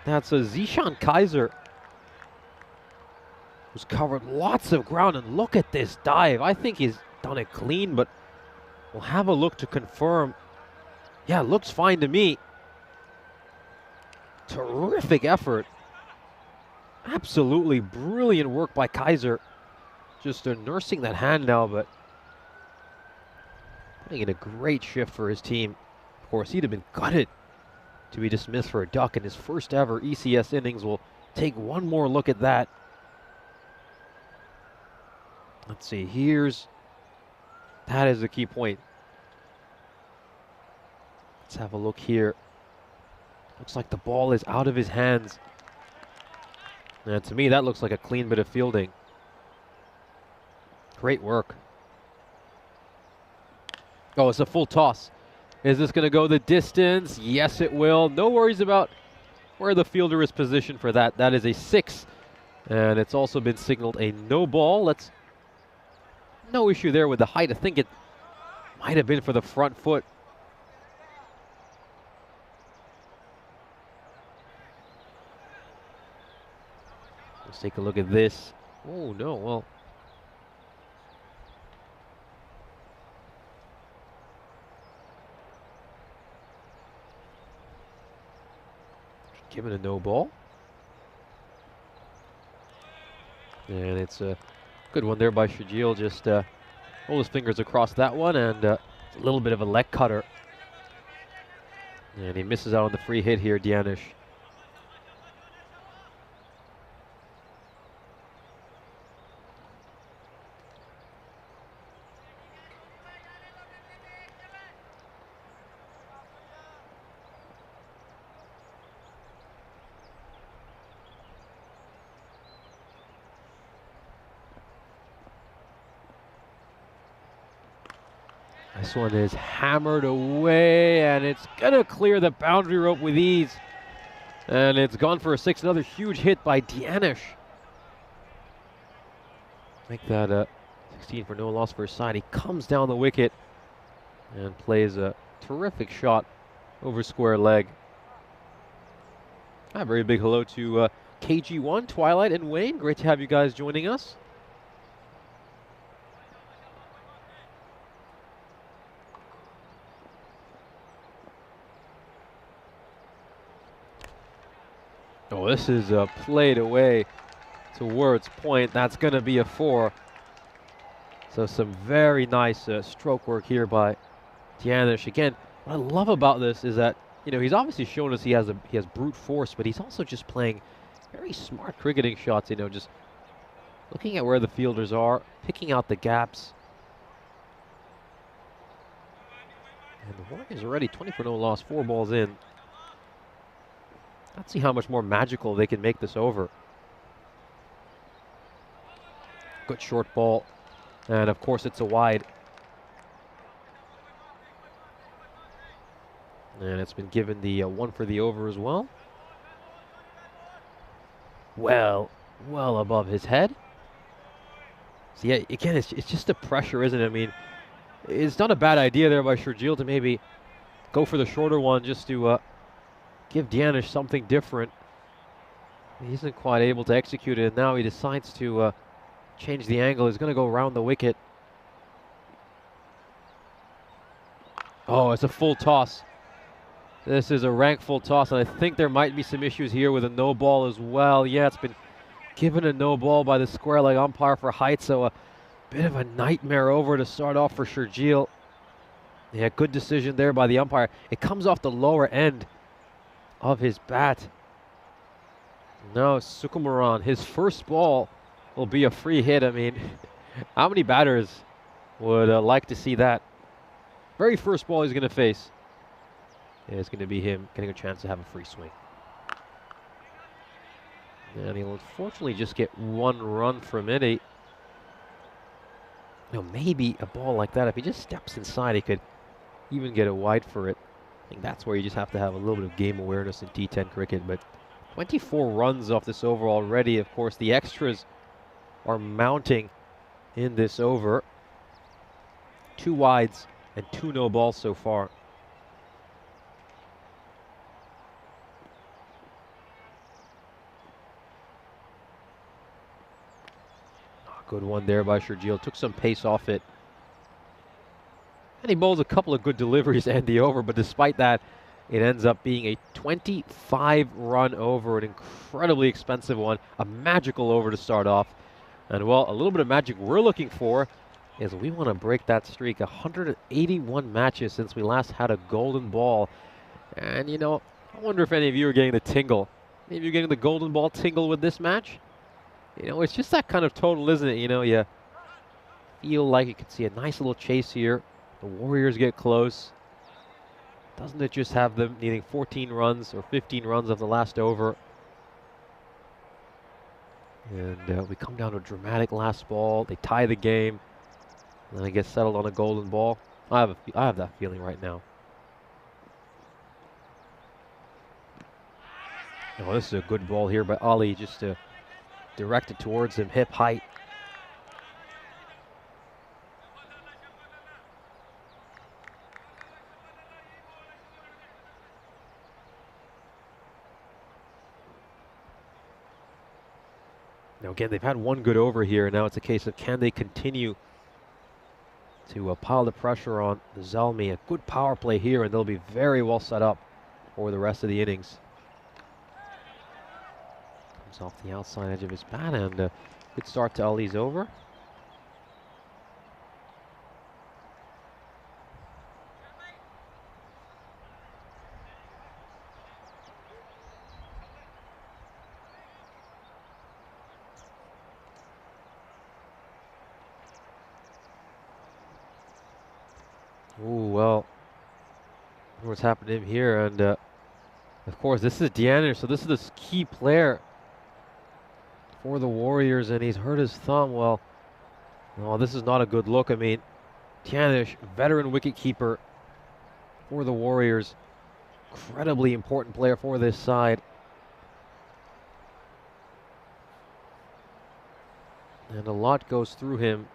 That's a Zishan Kaiser, who's covered lots of ground, and look at this dive. I think he's done it clean, but we'll have a look to confirm. Yeah, looks fine to me. Terrific effort. Absolutely brilliant work by Kaiser. Just nursing that hand now, but putting in a great shift for his team. Of course, he'd have been gutted to be dismissed for a duck in his first ever ECS innings. We'll take one more look at that. Let's see, that is the key point. Let's have a look here. Looks like the ball is out of his hands. And to me, that looks like a clean bit of fielding. Great work. Oh, it's a full toss. Is this going to go the distance? Yes, it will. No worries about where the fielder is positioned for that. That is a 6. And it's also been signaled a no ball. No issue there with the height. I think it might have been for the front foot. Let's take a look at this. Oh, no, well. Given a no ball. And it's a good one there by Shajil. Just hold his fingers across that one, and a little bit of a leg cutter. And he misses out on the free hit here, Dianish. This one is hammered away, and it's going to clear the boundary rope with ease. And it's gone for a 6. Another huge hit by Dianish. Make that 16 for no loss for his side. He comes down the wicket and plays a terrific shot over square leg. A very big hello to KG1, Twilight, and Wayne. Great to have you guys joining us. Oh, this is played away towards point. That's going to be a 4. So some very nice stroke work here by Dianish. Again, what I love about this is that, you know, he's obviously shown us he has brute force, but he's also just playing very smart cricketing shots, you know, just looking at where the fielders are, picking out the gaps. And the Warriors already 20 for no loss, 4 balls in. Let's see how much more magical they can make this over. Good short ball. And of course it's a wide. And it's been given the 1 for the over as well. Well above his head. So yeah, again, it's just the pressure, isn't it? I mean, it's not a bad idea there by Shergill to maybe go for the shorter one just to give Dianish something different. He isn't quite able to execute it, and now he decides to change the angle. He's going to go around the wicket. Oh, it's a full toss. This is a rank full toss, and I think there might be some issues here with a no ball as well. Yeah, it's been given a no ball by the square leg umpire for height, so a bit of a nightmare over to start off for Shergill. Yeah, good decision there by the umpire. It comes off the lower end of his bat. No, Sukumaran, his first ball will be a free hit. I mean, how many batters would like to see that? Very first ball he's going to face. Yeah, it's going to be him getting a chance to have a free swing. And he'll unfortunately just get 1 run from it. You know, maybe a ball like that, if he just steps inside, he could even get a wide for it. I think that's where you just have to have a little bit of game awareness in T10 cricket. But 24 runs off this over already. Of course, the extras are mounting in this over. 2 wides and 2 no balls so far. Good one there by Shergill. Took some pace off it. And he bowls a couple of good deliveries and the over, but despite that, it ends up being a 25-run over, an incredibly expensive one, a magical over to start off. And, well, a little bit of magic we're looking for is we want to break that streak. 181 matches since we last had a golden ball. And, you know, I wonder if any of you are getting the tingle. Maybe you're getting the golden ball tingle with this match? You know, it's just that kind of total, isn't it? You know, you feel like you could see a nice little chase here. The Warriors get close. Doesn't it just have them needing 14 runs or 15 runs of the last over? And we come down to a dramatic last ball. They tie the game. And then it gets settled on a golden ball. I have that feeling right now. Oh, this is a good ball here by Ali, just to direct it towards him, hip height. Now again, they've had 1 good over here, and now it's a case of can they continue to pile the pressure on the Zalmi. A good power play here, and they'll be very well set up for the rest of the innings. Comes off the outside edge of his bat, and good start to Ali's over. Ooh, well, what's happening here, and of course this is Dianish, so this is the key player for the Warriors, and he's hurt his thumb. Well, no, this is not a good look. I mean, Dianish, veteran wicketkeeper for the Warriors, incredibly important player for this side. And a lot goes through him.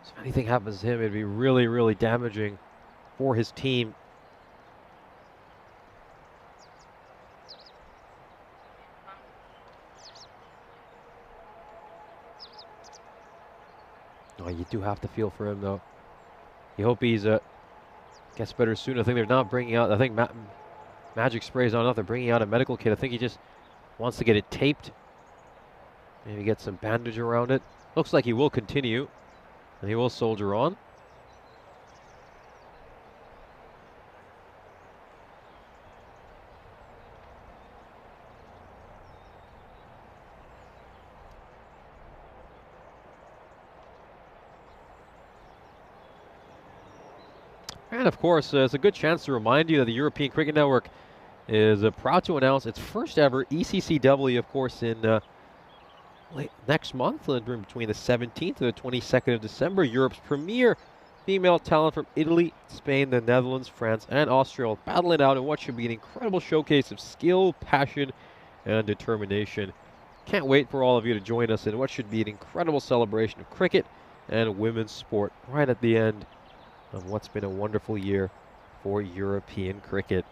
So if anything happens to him, it'd be really, really damaging for his team. Oh, you do have to feel for him, though. You hope he's gets better soon. I think they're not bringing out, I think Magic Spray's not enough. They're bringing out a medical kit. I think he just wants to get it taped. Maybe get some bandage around it. Looks like he will continue. And he will soldier on. And of course, it's a good chance to remind you that the European Cricket Network is proud to announce its first ever ECCW, of course, in next month, between the 17th and the 22nd of December. Europe's premier female talent from Italy, Spain, the Netherlands, France, and Austria will battle it out in what should be an incredible showcase of skill, passion, and determination. Can't wait for all of you to join us in what should be an incredible celebration of cricket and women's sport right at the end of what's been a wonderful year for European cricket.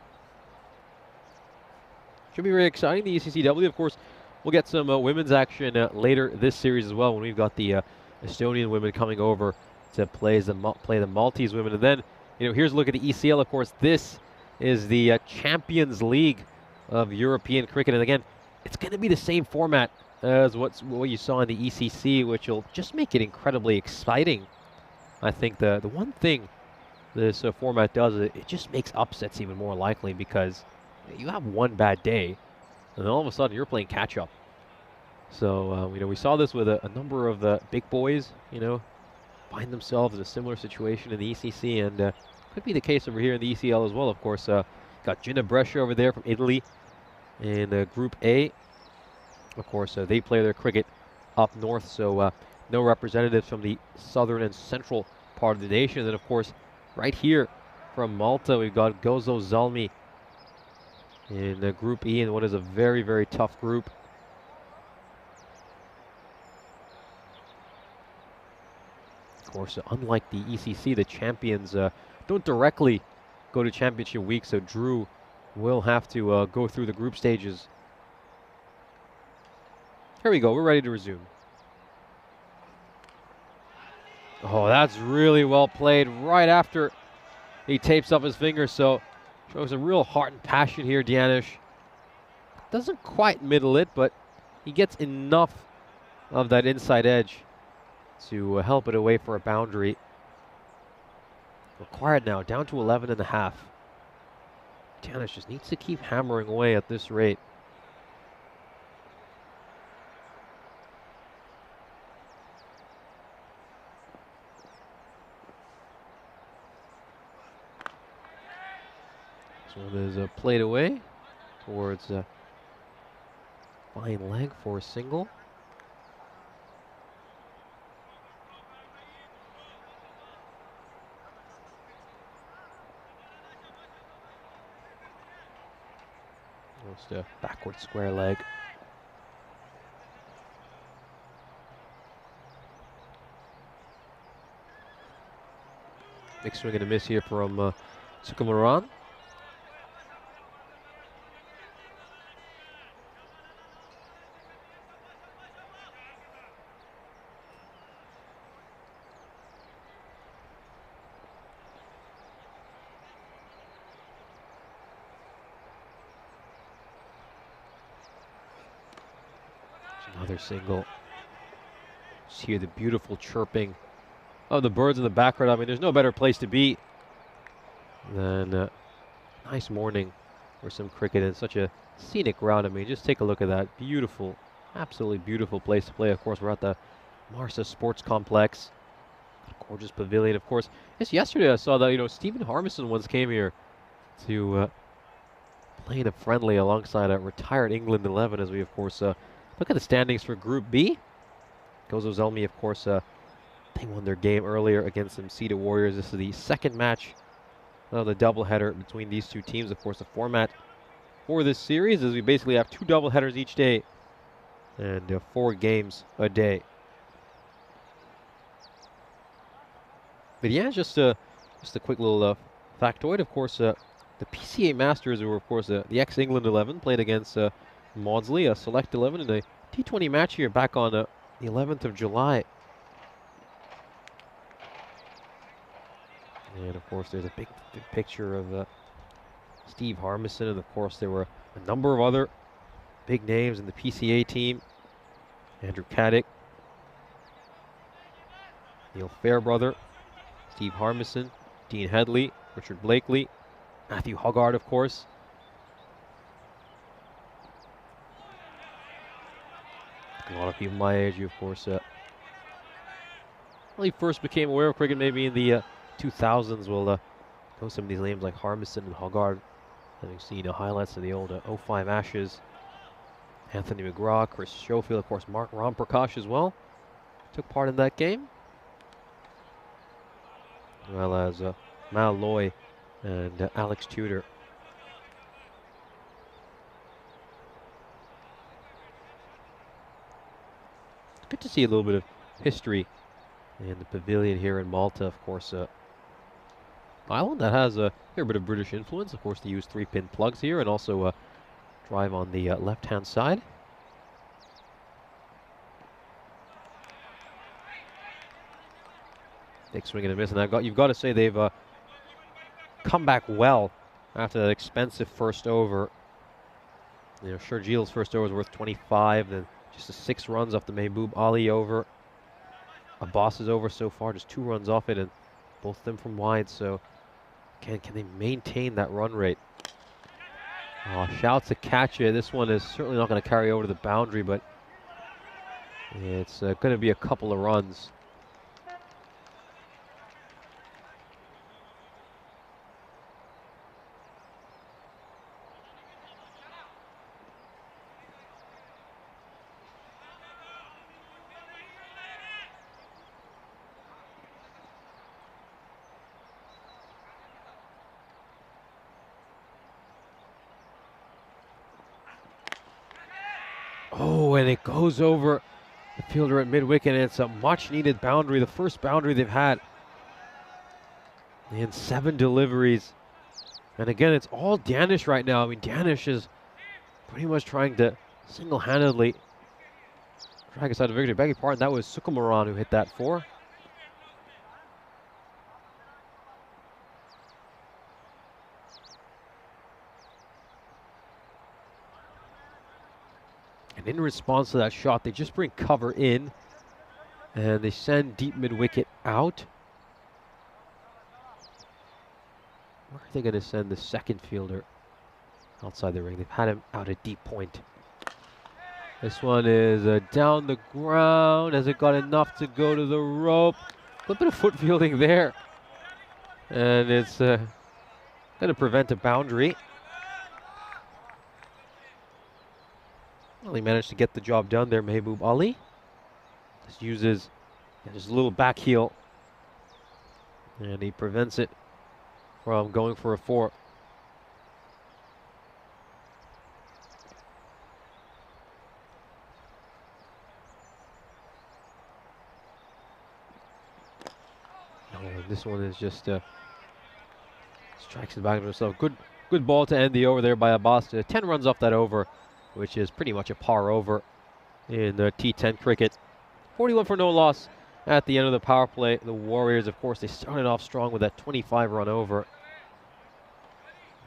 Should be very exciting. The ECCW, of course, we'll get some women's action later this series as well, when we've got the Estonian women coming over to play the Maltese women. And then, here's a look at the ECL. Of course, this is the Champions League of European cricket. And again, it's going to be the same format as what you saw in the ECC, which will just make it incredibly exciting. I think the one thing this format does is it just makes upsets even more likely, because you have one bad day, and then all of a sudden you're playing catch-up. So, we saw this with a number of the big boys, find themselves in a similar situation in the ECC, and could be the case over here in the ECL as well. Of course, got Gina Brescia over there from Italy in Group A. Of course, they play their cricket up north, so no representatives from the southern and central part of the nation. And then, of course, right here from Malta, we've got Gozo Zalmi in Group E, in what is a very, very tough group. Of course, unlike the ECC, the champions don't directly go to championship week, so Drew will have to go through the group stages. Here we go, we're ready to resume. Oh, that's really well played right after he tapes up his fingers, so shows a real heart and passion here, Dianish. Doesn't quite middle it, but he gets enough of that inside edge to help it away for a boundary. Required now, down to 11.5. Dianish just needs to keep hammering away at this rate. This one is played away towards a fine leg for a single. Almost a backward square leg. Big swing and a miss here from Sukumaran. Another single. Just hear the beautiful chirping of the birds in the background. I mean, there's no better place to be than a nice morning for some cricket in such a scenic round. I mean, just take a look at that. Beautiful, absolutely beautiful place to play. Of course, we're at the Marsa Sports Complex. Gorgeous pavilion. Of course, just yesterday I saw that, Stephen Harmison once came here to play in a friendly alongside a retired England 11, as we, of course, look at the standings for Group B. Gozo Zelmi, of course, they won their game earlier against some Cedar Warriors. This is the second match of the doubleheader between these two teams. Of course, the format for this series is we basically have 2 doubleheaders each day and 4 games a day. But yeah, just a quick little factoid. Of course, the PCA Masters, who were, of course, the ex-England 11, played against Maudsley, a select 11, in a T20 match here back on the 11th of July. And of course, there's a big picture of Steve Harmison, and of course, there were a number of other big names in the PCA team. Andrew Caddick, Neil Fairbrother, Steve Harmison, Dean Headley, Richard Blakely, Matthew Hoggard, of course. A lot of people my age, who, of course, really first became aware of cricket maybe in the 2000s will know some of these names like Harmison and Hoggard. Having seen highlights of the old '05 Ashes. Anthony McGraw, Chris Schofield, of course, Mark Ramprakash as well took part in that game. As well as Mal Loy and Alex Tudor. Good to see a little bit of history in the pavilion here in Malta. Of course, island that has a fair bit of British influence. Of course, they use 3-pin plugs here and also drive on the left-hand side. Big swing and a miss, and you've got to say they've come back well after that expensive first over. You know, Sharjil's first over was worth 25, then just the 6 runs off the Mehboob Ali over. Abbas's over so far, just 2 runs off it, and both of them from wide. So, can they maintain that run rate? Oh, shouts to catch it. This one is certainly not going to carry over to the boundary, but it's going to be a couple of runs. Oh, and it goes over the fielder at mid-wicket, and it's a much-needed boundary, the first boundary they've had in 7 deliveries. And again, it's all Danish right now. I mean, Danish is pretty much trying to single-handedly drag us out of victory. Beg your pardon, that was Sukumaran who hit that 4. And in response to that shot, they just bring cover in, and they send deep mid-wicket out. Where are they going to send the second fielder outside the ring? They've had him out at deep point. This one is down the ground. Has it got enough to go to the rope? A little bit of foot fielding there. And it's going to prevent a boundary. Well, he managed to get the job done there, Mehboob Ali. Just uses just a little back heel. And he prevents it from going for a 4. This one is just strikes the back of himself. Good ball to end the over there by Abbas. 10 runs off that over, which is pretty much a par over in the T10 cricket. 41 for no loss at the end of the power play. The Warriors, of course, they started off strong with that 25-run over.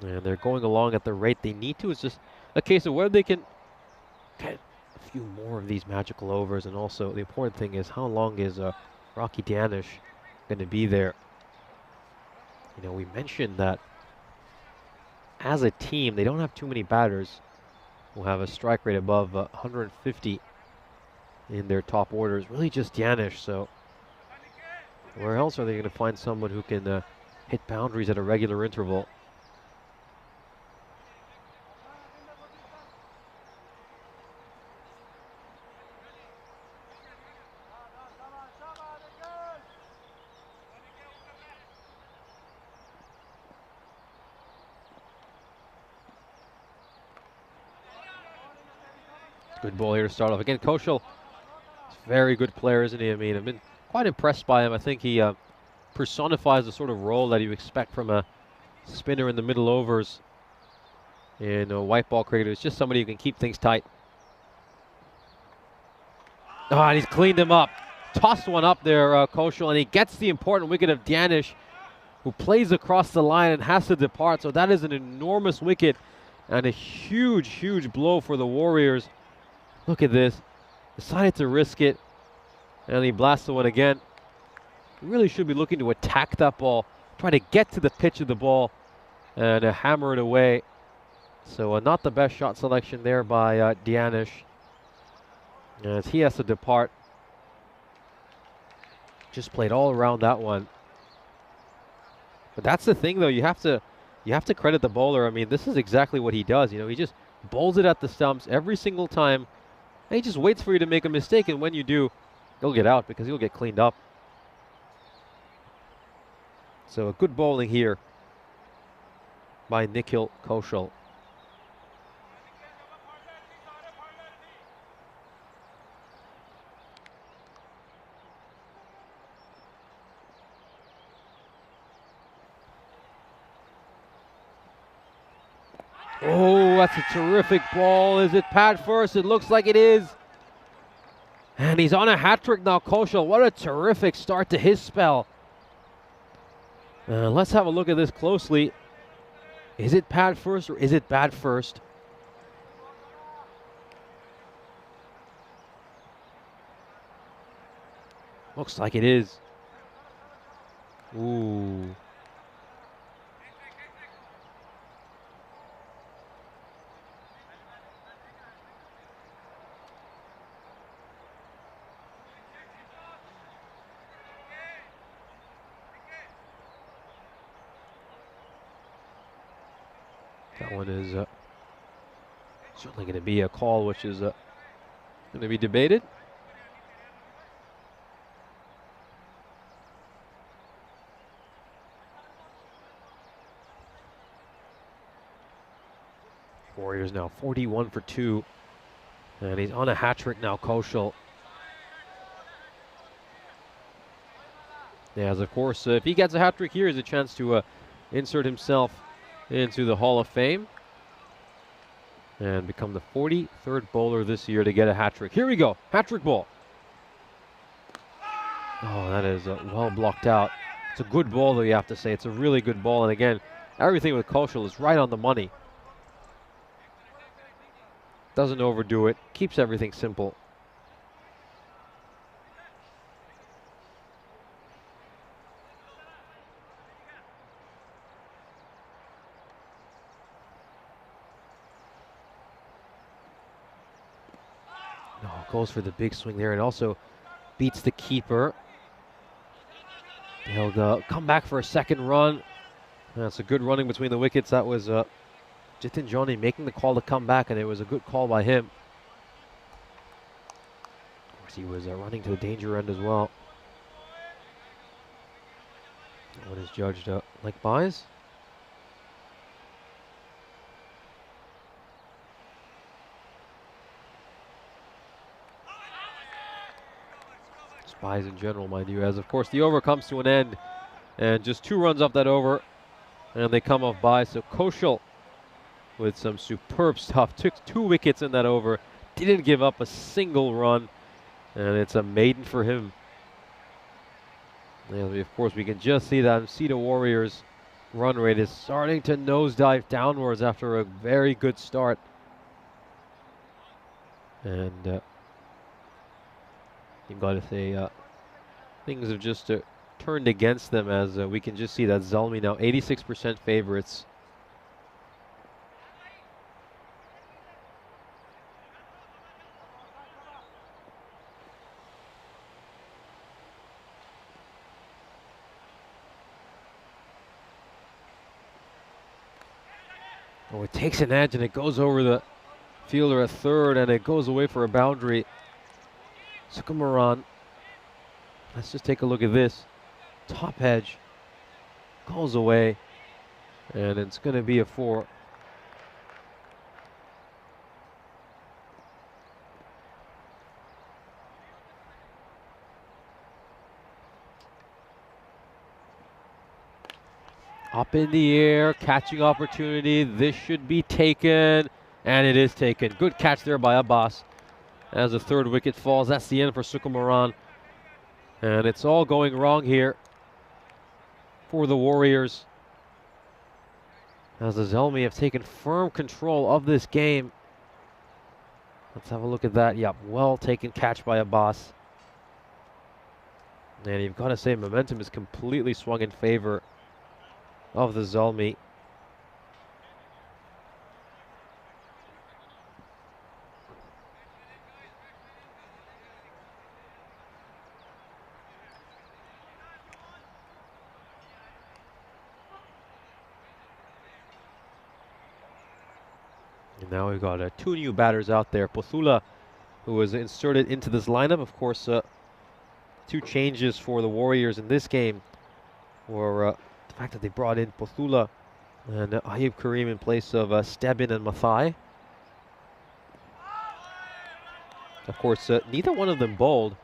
And they're going along at the rate they need to. It's just a case of whether they can get a few more of these magical overs. And also, the important thing is, how long is Rocky Danish going to be there? You know, we mentioned that as a team, they don't have too many batters who have a strike rate above 150 in their top orders. Really just Danish. So where else are they going to find someone who can hit boundaries at a regular interval? Good ball here to start off. Again, Koshal is a very good player, isn't he? I mean, I've been quite impressed by him. I think he personifies the sort of role that you expect from a spinner in the middle overs in a white ball cricket. It's just somebody who can keep things tight. Oh, and he's cleaned him up. Tossed one up there, Koshal, and he gets the important wicket of Danish, who plays across the line and has to depart. So that is an enormous wicket and a huge, huge blow for the Warriors. Look at this. Decided to risk it, and he blasts the one again. He really should be looking to attack that ball, try to get to the pitch of the ball, and hammer it away. So not the best shot selection there by Danish, as he has to depart. Just played all around that one. But that's the thing, though. You have to you have to credit the bowler. I mean, this is exactly what he does. You know, he just bowls it at the stumps every single time, and he just waits for you to make a mistake, and when you do, you'll get out because you'll get cleaned up. So a good bowling here by Nikhil Kaushal. Oh, that's a terrific ball. Is it pad first? It looks like it is. And he's on a hat trick now, Kaushal. What a terrific start to his spell. Let's have a look at this closely. Is it pad first or is it bad first? Looks like it is. Ooh. That one is certainly going to be a call, which is going to be debated. Warriors now 41 for 2. And he's on a hat trick now, Kaushal. As of course, if he gets a hat trick here, he has a chance to insert himself into the Hall of Fame and become the 43rd bowler this year to get a hat trick. Here we go, hat trick ball. Oh, that is well blocked out. It's a good ball, though, you have to say. It's a really good ball, and again, everything with Kaushal is right on the money. Doesn't overdo it, keeps everything simple. No, goes for the big swing there and also beats the keeper. He'll come back for a second run. That's a good running between the wickets. That was Jitin Joni making the call to come back, and it was a good call by him. Of course, he was running to the danger end as well. What is judged like buys? Buys in general, mind you, as of course the over comes to an end, and just 2 runs off that over, and they come off by. So Kaushal with some superb stuff, took 2 wickets in that over, didn't give up a single run, and it's a maiden for him. And of course we can just see that Cedar Warriors run rate is starting to nosedive downwards after a very good start, and you've got to say things have just turned against them, as we can just see that Zalmi now 86% favorites. Oh, it takes an edge and it goes over the fielder at third, and it goes away for a boundary. Sukumaran. Let's just take a look at this. Top edge goes away, and it's going to be a 4. Up in the air, catching opportunity. This should be taken, and it is taken. Good catch there by Abbas. As the 3rd wicket falls, that's the end for Sukumaran. And it's all going wrong here for the Warriors, as the Zelmi have taken firm control of this game. Let's have a look at that. Yep, well taken catch by Abbas. And you've got to say momentum is completely swung in favor of the Zalmi. And now we've got two new batters out there. Pothula, who was inserted into this lineup. Of course, two changes for the Warriors in this game were the fact that they brought in Pothula and Ayub Karim in place of Stebin and Mathai. Of course, neither one of them bowled,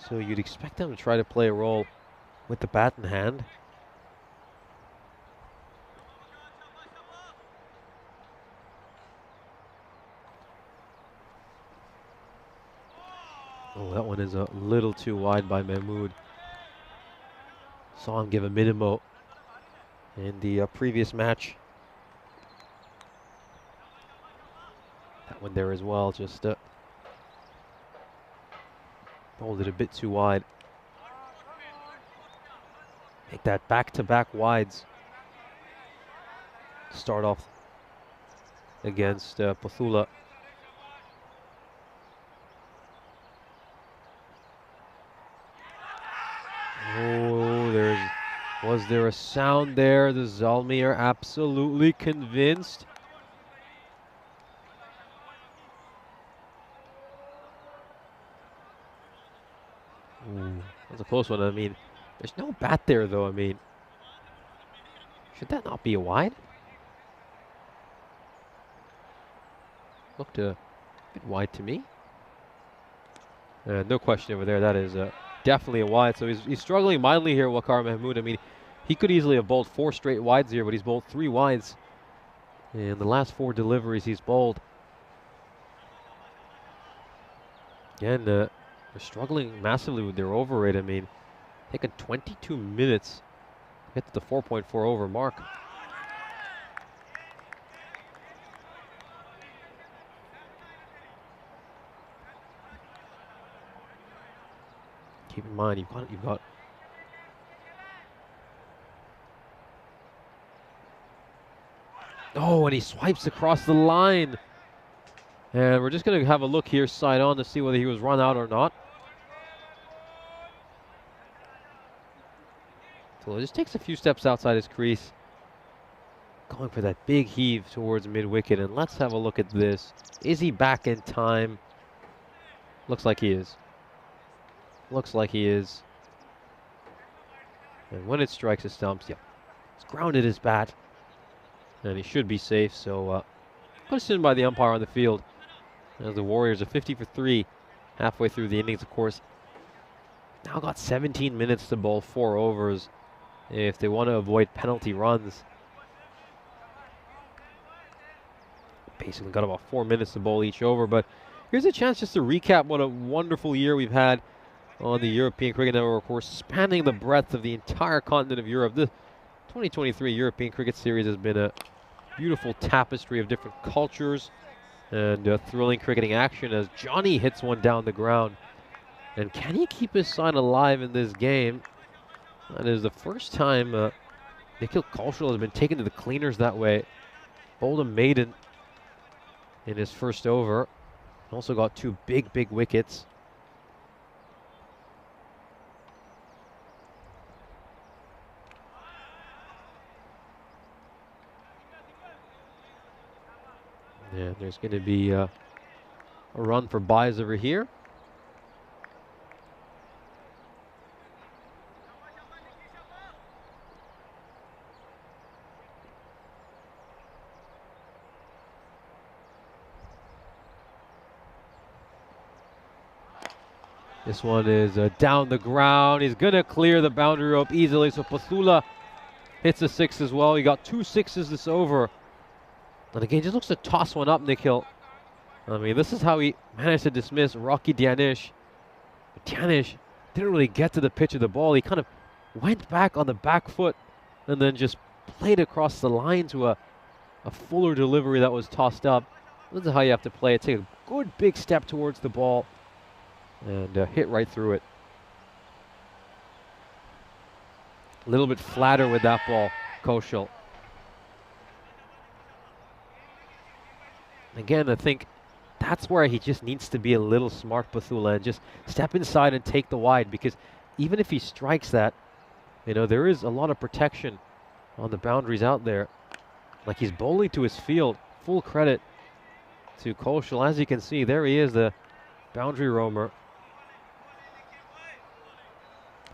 so you'd expect them to try to play a role with the bat in hand. Oh, that one is a little too wide by Mahmood. Saw him give a minimo in the previous match. That one there as well, just bowled it a bit too wide. Make that back-to-back wides. Start off against Pothula. Oh, was there a sound there? The Zalmi are absolutely convinced. Ooh, that's a close one. I mean, there's no bat there, though. I mean, should that not be a wide? Looked a bit wide to me. No question over there. That is definitely a wide. So he's struggling mildly here, Waqar Mahmood. I mean, he could easily have bowled 4 straight wides here, but he's bowled 3 wides. And the last 4 deliveries he's bowled. Again, they're struggling massively with their over rate. I mean, taking 22 minutes to get to the 4.4 over mark. Keep in mind, you've got oh, and he swipes across the line. And we're just going to have a look here side on to see whether he was run out or not. So it just takes a few steps outside his crease. Going for that big heave towards mid-wicket. And let's have a look at this. Is he back in time? Looks like he is. Looks like he is. And when it strikes his stumps, yeah, it's grounded his bat. And he should be safe. So pushed in by the umpire on the field. As the Warriors are 50 for 3 halfway through the innings, of course. Now got 17 minutes to bowl 4 overs if they want to avoid penalty runs. Basically got about 4 minutes to bowl each over, but here's a chance just to recap what a wonderful year we've had on the European Cricket Network, of course, spanning the breadth of the entire continent of Europe. The 2023 European Cricket Series has been a beautiful tapestry of different cultures and thrilling cricketing action as Johnny hits one down the ground. And can he keep his side alive in this game? That is the first time Nikhil Kaushal has been taken to the cleaners that way. Bowled a maiden in his first over. Also got 2 big wickets. Yeah, there's going to be a run for buys over here. This one is down the ground. He's going to clear the boundary rope easily. So Pothula hits a 6 as well. He got 2 6s this over. And again, just looks to toss one up, Nikhil. I mean, this is how he managed to dismiss Rocky Danish. Danish didn't really get to the pitch of the ball. He kind of went back on the back foot and then just played across the line to a fuller delivery that was tossed up. This is how you have to play it. Take a good big step towards the ball and hit right through it. A little bit flatter with that ball, Kaushal. Again, I think that's where he just needs to be a little smart, Pothula, and just step inside and take the wide, because even if he strikes that, you know, there is a lot of protection on the boundaries out there. like he's bowling to his field. Full credit to Koshal. As you can see, there he is, the boundary roamer.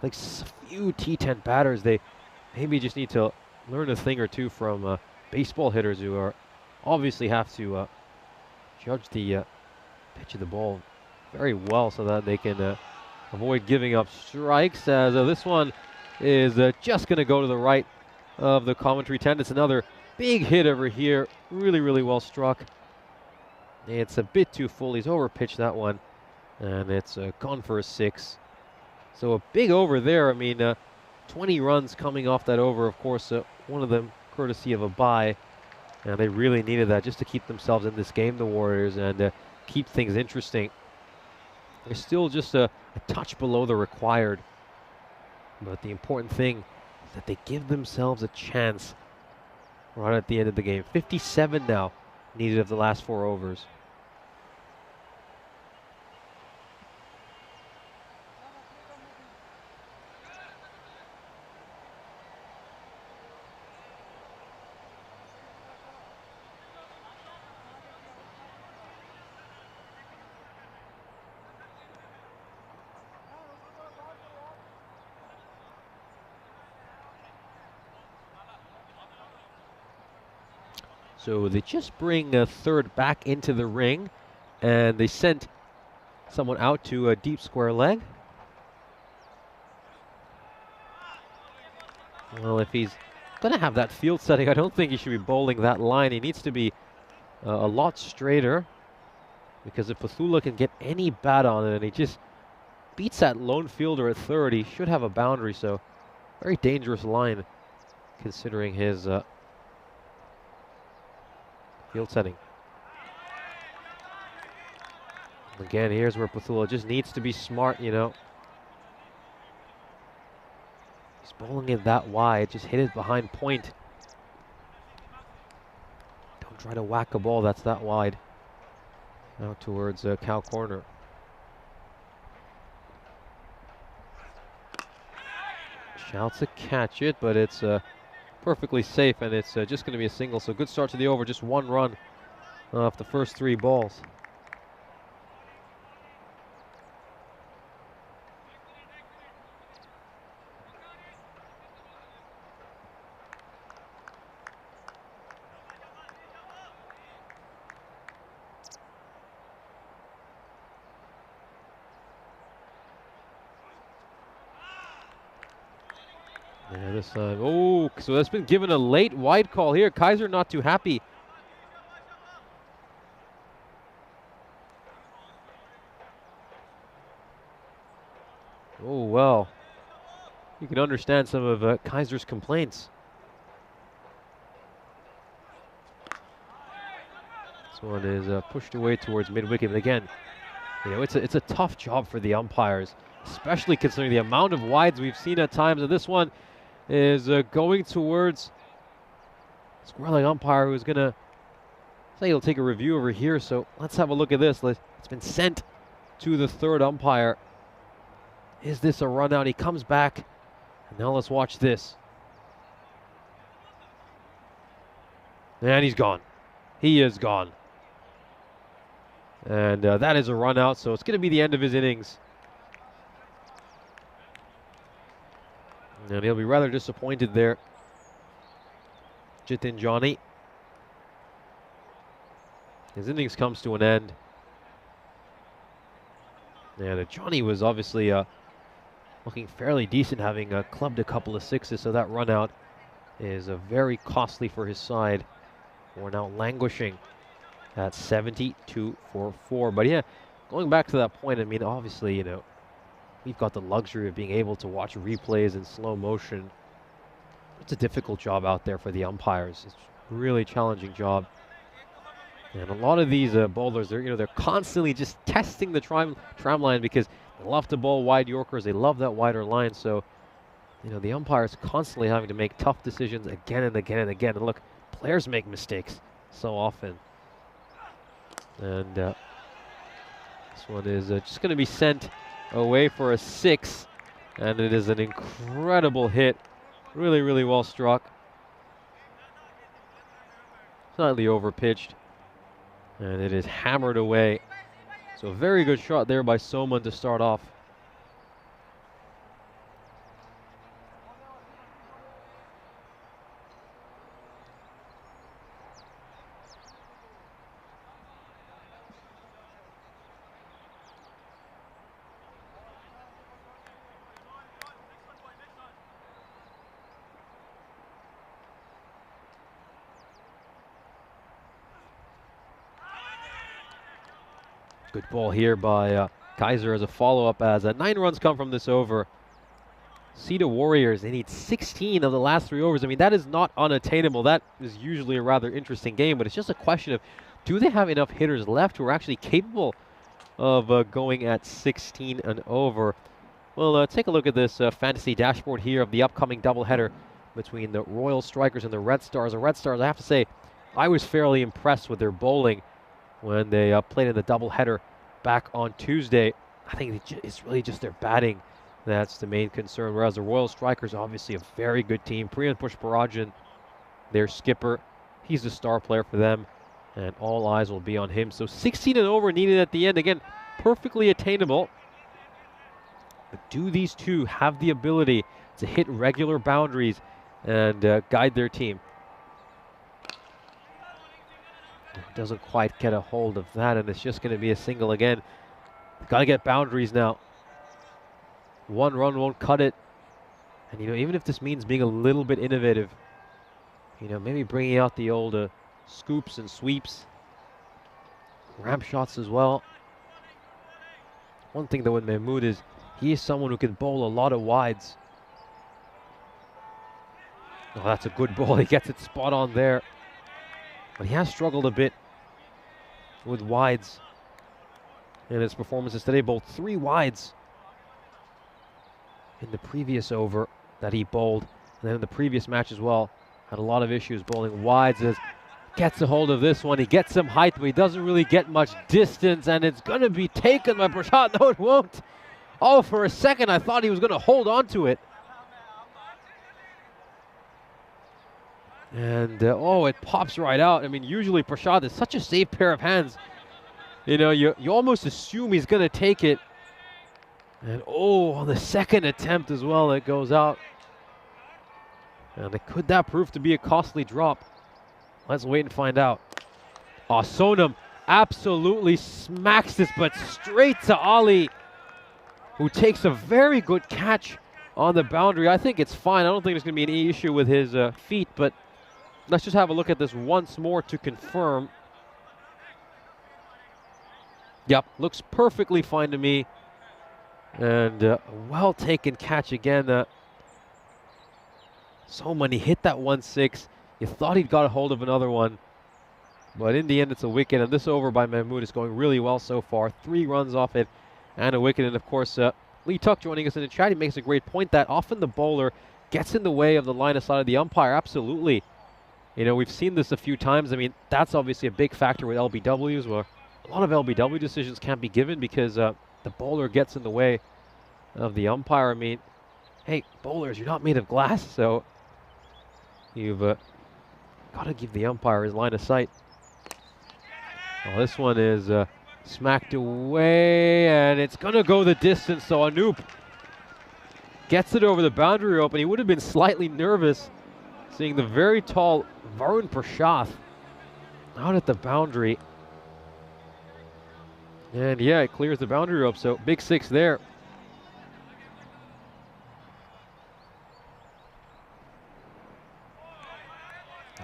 Like few T10 batters, they maybe just need to learn a thing or two from baseball hitters who are obviously have to judge the pitch of the ball very well so that they can avoid giving up strikes. As this one is just going to go to the right of the commentary tent. It's another big hit over here. Really, really well struck. It's a bit too full. He's overpitched that one, and it's gone for a 6. So a big over there. I mean, 20 runs coming off that over. Of course, one of them courtesy of a bye. And they really needed that just to keep themselves in this game, the Warriors, and keep things interesting. They're still just a touch below the required. But the important thing is that they give themselves a chance right at the end of the game. 57 now needed of the last 4 overs. So they just bring a third back into the ring, and they sent someone out to a deep square leg. Well, if he's going to have that field setting, I don't think he should be bowling that line. He needs to be a lot straighter, because if Pathula can get any bat on it and he just beats that lone fielder at third, he should have a boundary. So very dangerous line considering his field setting. Again, here's where Pathula just needs to be smart, you know. He's bowling it that wide, just hit it behind point. Don't try to whack a ball that's that wide. Out towards cow corner. Shouts to catch it, but it's perfectly safe, and it's just going to be a single. So good start to the over, just 1 run off the first 3 balls. Yeah, this time, oh, so that's been given a late wide call here. Kaiser not too happy. Oh, well, you can understand some of Kaiser's complaints. This one is pushed away towards mid-wicket, but again, you know, it's a tough job for the umpires, especially considering the amount of wides we've seen at times, and this one is going towards square leg umpire, who's going to say he'll take a review over here. So let's have a look at this. It's been sent to the third umpire. Is this a run out? He comes back. And now let's watch this. And he's gone. He is gone. And that is a run out. So it's going to be the end of his innings. And he'll be rather disappointed there. Jitin Johnny. His innings comes to an end. And Johnny was obviously looking fairly decent, having clubbed a couple of 6s, so that run out is very costly for his side. We're now languishing at 72 for 4. But yeah, going back to that point, I mean, obviously, you know, we've got the luxury of being able to watch replays in slow motion. It's a difficult job out there for the umpires. It's a really challenging job. And a lot of these bowlers, they're constantly just testing the tram line, because they love to bowl wide Yorkers. They love that wider line. So, you know, the umpires constantly having to make tough decisions again and again and again. And look, players make mistakes so often. And this one is just going to be sent away for a 6, and it is an incredible hit. Really, really well struck. slightly over-pitched, and it is hammered away. So a very good shot there by Soman to start off. Good ball here by Kaiser as a follow-up as 9 runs come from this over. Cedar Warriors, they need 16 of the last 3 overs. I mean, that is not unattainable. That is usually a rather interesting game, but it's just a question of, do they have enough hitters left who are actually capable of going at 16 and over? Well, take a look at this fantasy dashboard here of the upcoming doubleheader between the Royal Strikers and the Red Stars. The Red Stars, I have to say, I was fairly impressed with their bowling when they played in the doubleheader back on Tuesday. I think it's really just their batting that's the main concern, whereas the Royal Strikers, obviously a very good team. Priyan Pushparajan, their skipper, he's the star player for them, and all eyes will be on him. So 16 and over needed at the end. Again, perfectly attainable. But do these two have the ability to hit regular boundaries and guide their team? Doesn't quite get a hold of that, and it's just going to be a single again. Got to get boundaries now. 1 run won't cut it. And, even if this means being a little bit innovative, maybe bringing out the old scoops and sweeps, ramp shots as well. One thing, though, with Mahmood is he is someone who can bowl a lot of wides. Oh, that's a good ball. He gets it spot on there. But he has struggled a bit with wides in his performances today. Bowled 3 wides in the previous over that he bowled. And then in the previous match as well, had a lot of issues bowling wides. As gets a hold of this one. He gets some height, but he doesn't really get much distance. And it's going to be taken by Prashant. No, it won't. Oh, for a second, I thought he was going to hold on to it. And, it pops right out. I mean, usually Prashant is such a safe pair of hands. You almost assume he's going to take it. And, on the second attempt as well, it goes out. And could that prove to be a costly drop? Let's wait and find out. Sonam absolutely smacks this, but straight to Ali, who takes a very good catch on the boundary. I think it's fine. I don't think there's going to be any issue with his feet, but let's just have a look at this once more to confirm. Yep, looks perfectly fine to me. And a well-taken catch again. Soman, he hit that 1-6. You thought he'd got a hold of another one. But in the end, it's a wicket. And this over by Mahmood is going really well so far. 3 runs off it and a wicket. And, of course, Lee Tuck joining us in the chat. He makes a great point that often the bowler gets in the way of the line of sight of the umpire. Absolutely. We've seen this a few times. I mean, that's obviously a big factor with LBWs, where a lot of LBW decisions can't be given because the bowler gets in the way of the umpire. I mean, hey, bowlers, you're not made of glass, so you've got to give the umpire his line of sight. Well, this one is smacked away, and it's going to go the distance, so Anoop gets it over the boundary rope, and he would have been slightly nervous seeing the very tall Varun Prashant out at the boundary. And yeah, it clears the boundary rope, so big 6 there.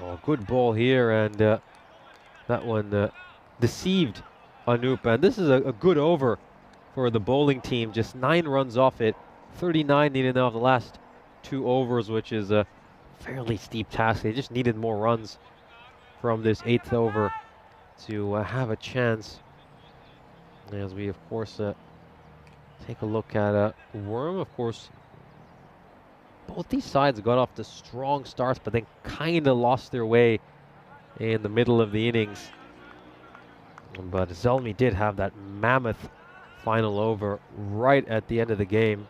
Oh, good ball here, and that one deceived Anoop. And this is a good over for the bowling team. Just 9 runs off it. 39 needed now of the last 2 overs, which is a fairly steep task. They just needed more runs from this 8th over to have a chance. As we, of course, take a look at Worm. Of course, both these sides got off to strong starts, but then kind of lost their way in the middle of the innings. But Zelmi did have that mammoth final over right at the end of the game,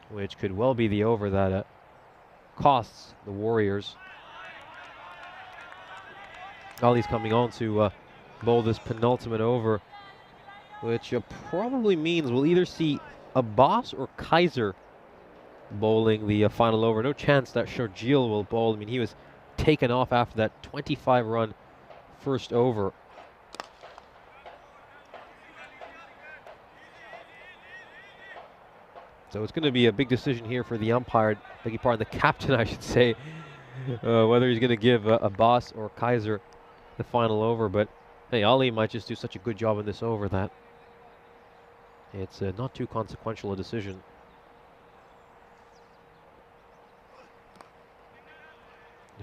which could well be the over that costs the Warriors. Ali's coming on to bowl this penultimate over, which probably means we'll either see Abbas or Kaiser bowling the final over. No chance that Sharjeel will bowl. I mean, he was taken off after that 25-run first over. So it's going to be a big decision here for the umpire, beg your pardon, the captain, I should say, whether he's going to give Abbas or Kaiser the final over. But hey, Ali might just do such a good job in this over that it's not too consequential a decision.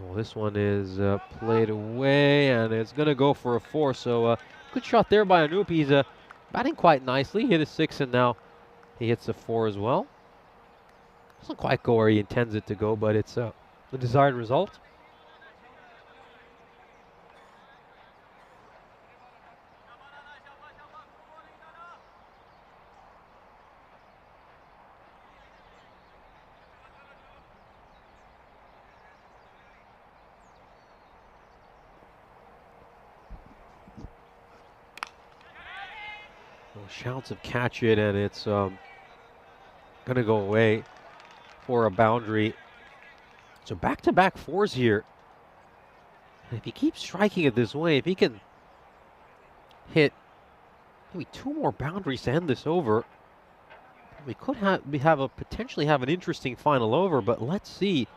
Well, this one is played away, and it's going to go for a 4. So good shot there by Anup. He's batting quite nicely. Hit a 6, and now he hits a 4 as well. Doesn't quite go where he intends it to go, but it's the desired result. Shouts of catch it, and it's going to go away for a boundary. So back-to-back 4s here. And if he keeps striking it this way, if he can hit maybe 2 more boundaries to end this over, we could potentially have an interesting final over. But let's see,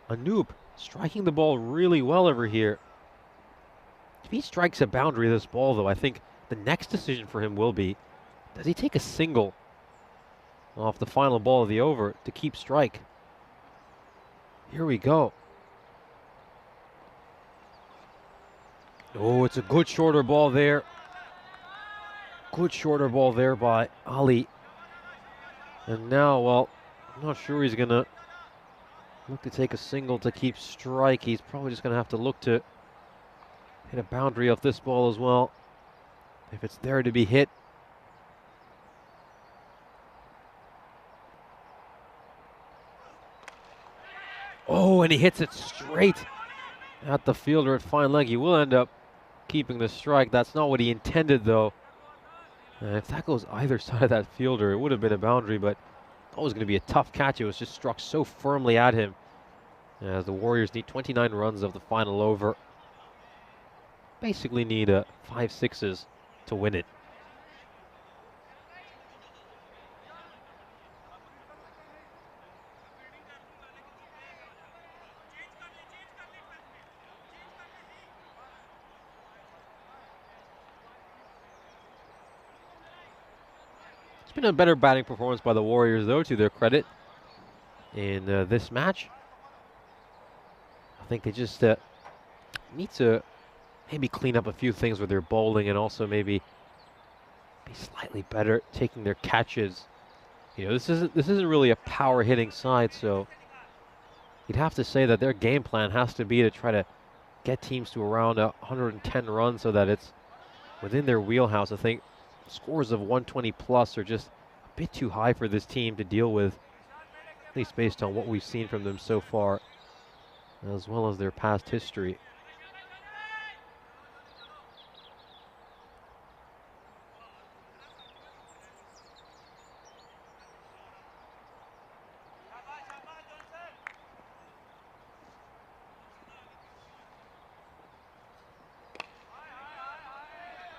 Anup striking the ball really well over here. If he strikes a boundary this ball, though, I think the next decision for him will be, does he take a single off the final ball of the over to keep strike? Here we go. Oh, it's a good shorter ball there. Good shorter ball there by Ali. And now, well, I'm not sure he's going to look to take a single to keep strike. He's probably just going to have to look to hit a boundary off this ball as well, if it's there to be hit. Oh, and he hits it straight at the fielder at fine leg. He will end up keeping the strike. That's not what he intended, though. If that goes either side of that fielder, it would have been a boundary, but that was going to be a tough catch. It was just struck so firmly at him, as the Warriors need 29 runs of the final over. Basically need 5 6s to win it. It's been a better batting performance by the Warriors, though, to their credit, in this match. I think they just need to maybe clean up a few things with their bowling, and also maybe be slightly better taking their catches. You know, this isn't really a power hitting side, so you'd have to say that their game plan has to be to try to get teams to around 110 runs so that it's within their wheelhouse. I think scores of 120 plus are just a bit too high for this team to deal with, at least based on what we've seen from them so far, as well as their past history.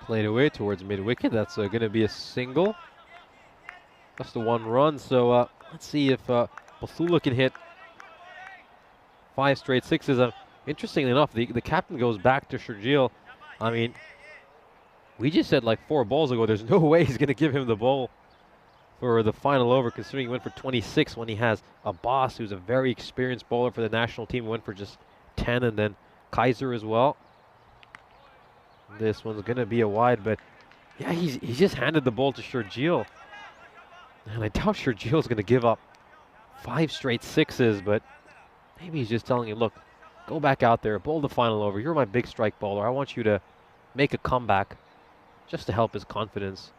Played away towards mid-wicket. That's going to be a single. Just the 1 run. So let's see if Bathula can hit 5 straight 6s. Interestingly enough, the captain goes back to Sharjeel. I mean, we just said like 4 balls ago, there's no way he's going to give him the ball for the final over, considering he went for 26 when he has Abbas, who's a very experienced bowler for the national team, went for just 10, and then Kaiser as well. This one's going to be a wide, but yeah, he just handed the ball to Sharjeel. And I doubt Sharjeel's going to give up 5 straight 6s, but maybe he's just telling him, look, go back out there, bowl the final over. You're my big strike bowler. I want you to make a comeback just to help his confidence.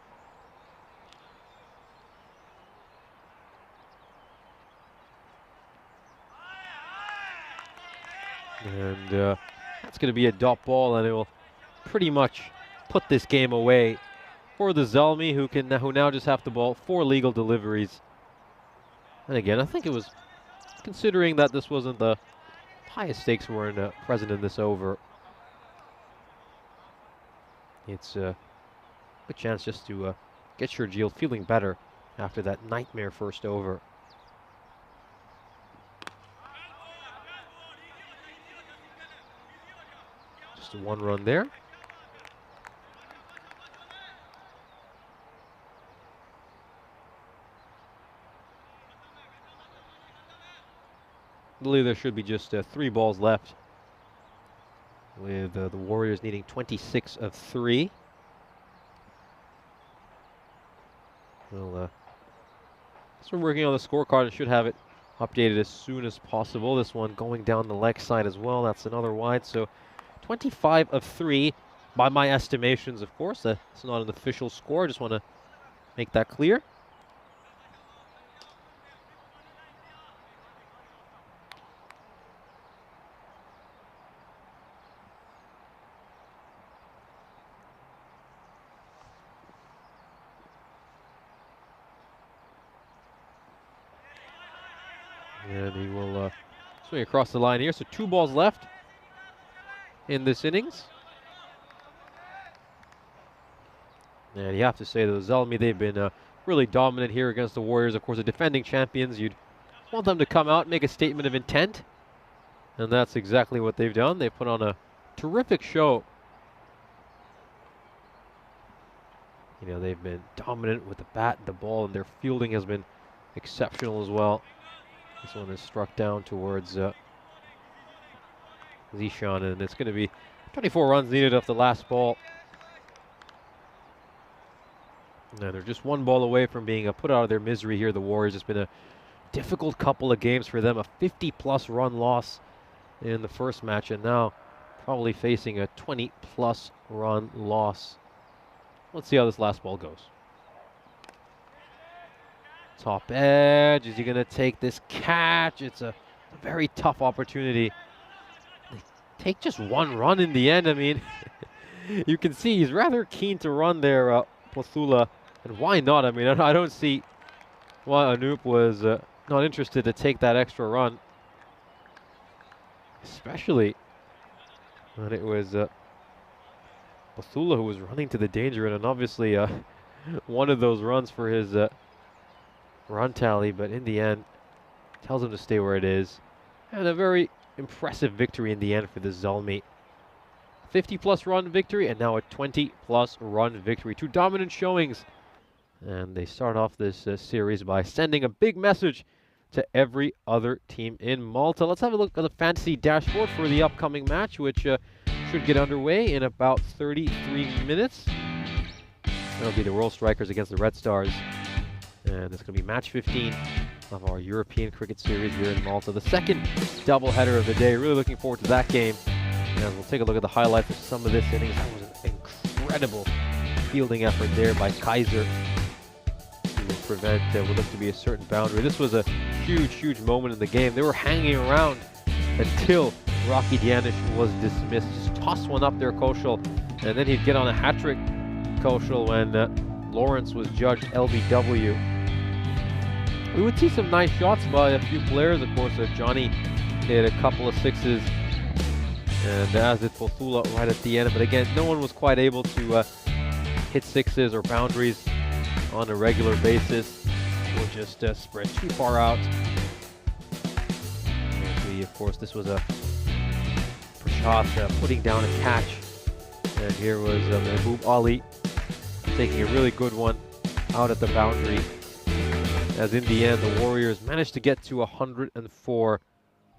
And It's going to be a dot ball, and it will pretty much put this game away for the Zalmi, who now just have the ball 4 legal deliveries. And again, I think it was, considering that this wasn't the highest stakes weren't present in this over, it's a good chance just to get Shergill feeling better after that nightmare first over. Just a 1 run there. I believe there should be just 3 balls left, with the Warriors needing 26 of 3. Well, so we're working on the scorecard and should have it updated as soon as possible. This one going down the leg side as well. That's another wide. So 25 of 3 by my estimations, of course. That's not an official score. I just want to make that clear. And he will swing across the line here. So 2 balls left in this innings. And you have to say, though, Zalmi, they've been really dominant here against the Warriors. Of course, the defending champions, you'd want them to come out and make a statement of intent. And that's exactly what they've done. They put on a terrific show. You know, they've been dominant with the bat and the ball, and their fielding has been exceptional as well. This one is struck down towards Zishan, and it's going to be 24 runs needed off the last ball. And they're just 1 ball away from being put out of their misery here, the Warriors. It's been a difficult couple of games for them, a 50-plus run loss in the first match, and now probably facing a 20-plus run loss. Let's see how this last ball goes. Top edge, is he going to take this catch? It's a very tough opportunity. They take just 1 run in the end. I mean, you can see he's rather keen to run there, Pothula, and why not? I mean, I don't see why Anup was not interested to take that extra run, especially when it was Pothula who was running to the danger, and obviously one of those runs for his run tally, but in the end tells him to stay where it is. And a very impressive victory in the end for the Zalmi. 50-plus run victory, and now a 20-plus run victory. 2 dominant showings, and they start off this series by sending a big message to every other team in Malta. Let's have a look at the fantasy dashboard for the upcoming match, which should get underway in about 33 minutes. That'll be the World Strikers against the Red Stars. And it's going to be match 15 of our European Cricket Series here in Malta. The second doubleheader of the day. Really looking forward to that game. And we'll take a look at the highlights of some of this innings. That was an incredible fielding effort there by Kaiser to prevent what looked to be a certain boundary. This was a huge, huge moment in the game. They were hanging around until Rocky Dianish was dismissed. Just tossed one up there, Koshal, and then he'd get on a hat-trick, Koshal, when Lawrence was judged LBW. We would see some nice shots by a few players. Of course, Johnny hit a couple of 6s, and as did Pothula right at the end. But again, no one was quite able to hit 6s or boundaries on a regular basis. We'll just spread too far out. And of course, this was a Prashad putting down a catch. And here was Mehboob Ali taking a really good one out at the boundary. As in the end, the Warriors managed to get to 104,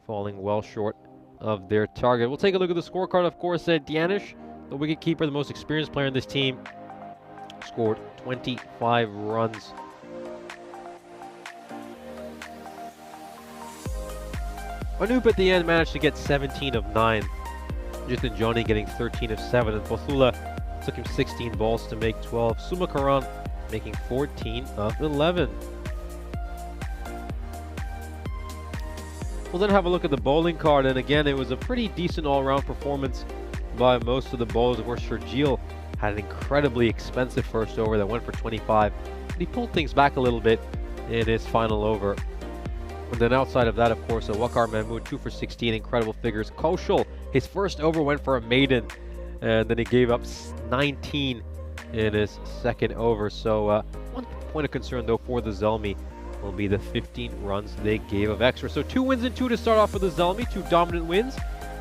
falling well short of their target. We'll take a look at the scorecard. Of course, Dianish, the wicketkeeper, the most experienced player in this team, scored 25 runs. Anup at the end managed to get 17 of 9. Jitin Joni getting 13 of 7, and Pothula took him 16 balls to make 12. Sumakaran making 14 of 11. We'll then have a look at the bowling card, and again, it was a pretty decent all-around performance by most of the bowlers. Of course, Shergill had an incredibly expensive first over that went for 25, but he pulled things back a little bit in his final over. And then outside of that, of course, Waqar Mahmood, 2 for 16, incredible figures. Kaushal, his first over went for a maiden, and then he gave up 19 in his second over. So one point of concern, though, for the Zelmi will be the 15 runs they gave of extra. So 2 wins and 2 to start off for the Zelmi, 2 dominant wins,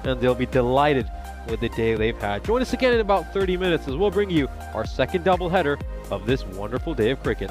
and they'll be delighted with the day they've had. Join us again in about 30 minutes as we'll bring you our second doubleheader of this wonderful day of cricket.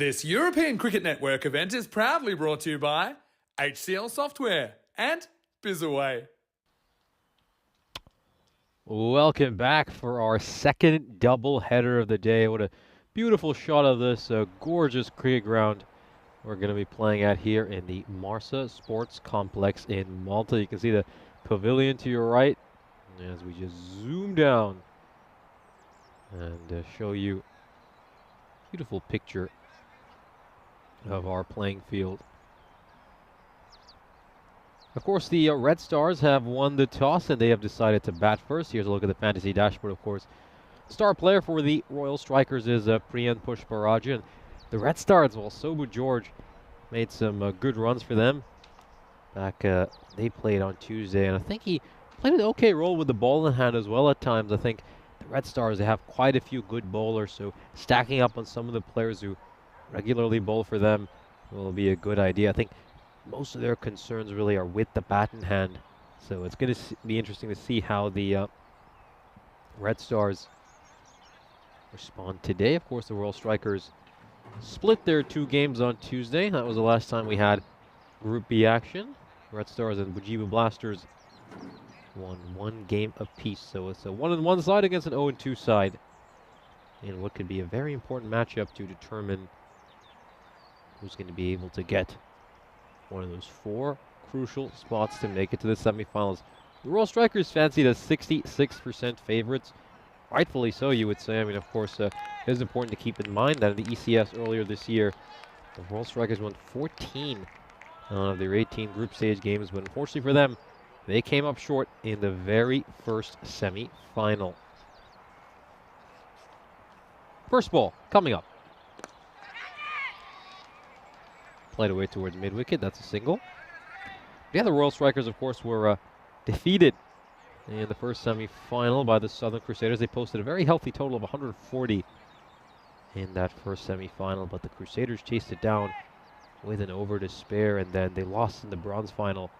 This European Cricket Network event is proudly brought to you by HCL Software and Bizaway. Welcome back for our second double header of the day. What a beautiful shot of this gorgeous cricket ground we're going to be playing at here in the Marsa Sports Complex in Malta. You can see the pavilion to your right as we just zoom down and show you a beautiful picture of our playing field. Of course, the Red Stars have won the toss and they have decided to bat first. Here's a look at the fantasy dashboard, of course. Star player for the Royal Strikers is Priyan Pushparaj. And the Red Stars, well, Sobu George made some good runs for them. Back, they played on Tuesday, and I think he played an okay role with the ball in hand as well at times. I think the Red Stars, they have quite a few good bowlers, so stacking up on some of the players who regularly bowl for them will be a good idea. I think most of their concerns really are with the bat in hand. So it's going to be interesting to see how the Red Stars respond today. Of course, the Royal Strikers split their 2 games on Tuesday. That was the last time we had Group B action. Red Stars and Bujiba Blasters won 1 game apiece. So it's a 1-1 side against an 0-2 side in what could be a very important matchup to determine who's going to be able to get one of those 4 crucial spots to make it to the semifinals. The Royal Strikers fancied as 66% favorites. Rightfully so, you would say. I mean, of course, it is important to keep in mind that in the ECS earlier this year, the Royal Strikers won 14 of their 18 group stage games, but unfortunately for them, they came up short in the very first semi-final. First ball coming up. Played away towards mid-wicket. That's a single. Yeah, the Royal Strikers, of course, were defeated in the first semi-final by the Southern Crusaders. They posted a very healthy total of 140 in that first semi-final, but the Crusaders chased it down with an over to spare, and then they lost in the bronze final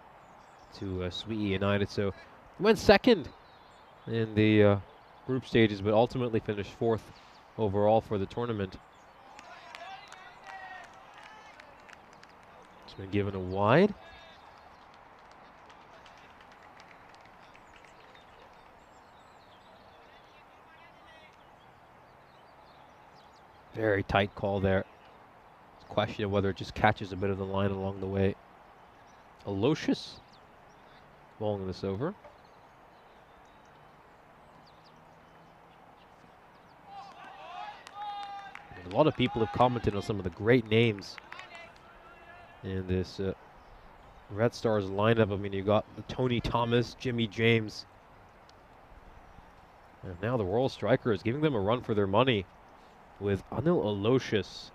to Sweetie United. So went second in the group stages, but ultimately finished 4th overall for the tournament. It's been given a wide. Very tight call there. It's a question of whether it just catches a bit of the line along the way. Aloysius bowling this over. And a lot of people have commented on some of the great names in this Red Stars lineup. I mean, you got Tony Thomas, Jimmy James. And now the Royal Strikers giving them a run for their money with Anil Aloysius.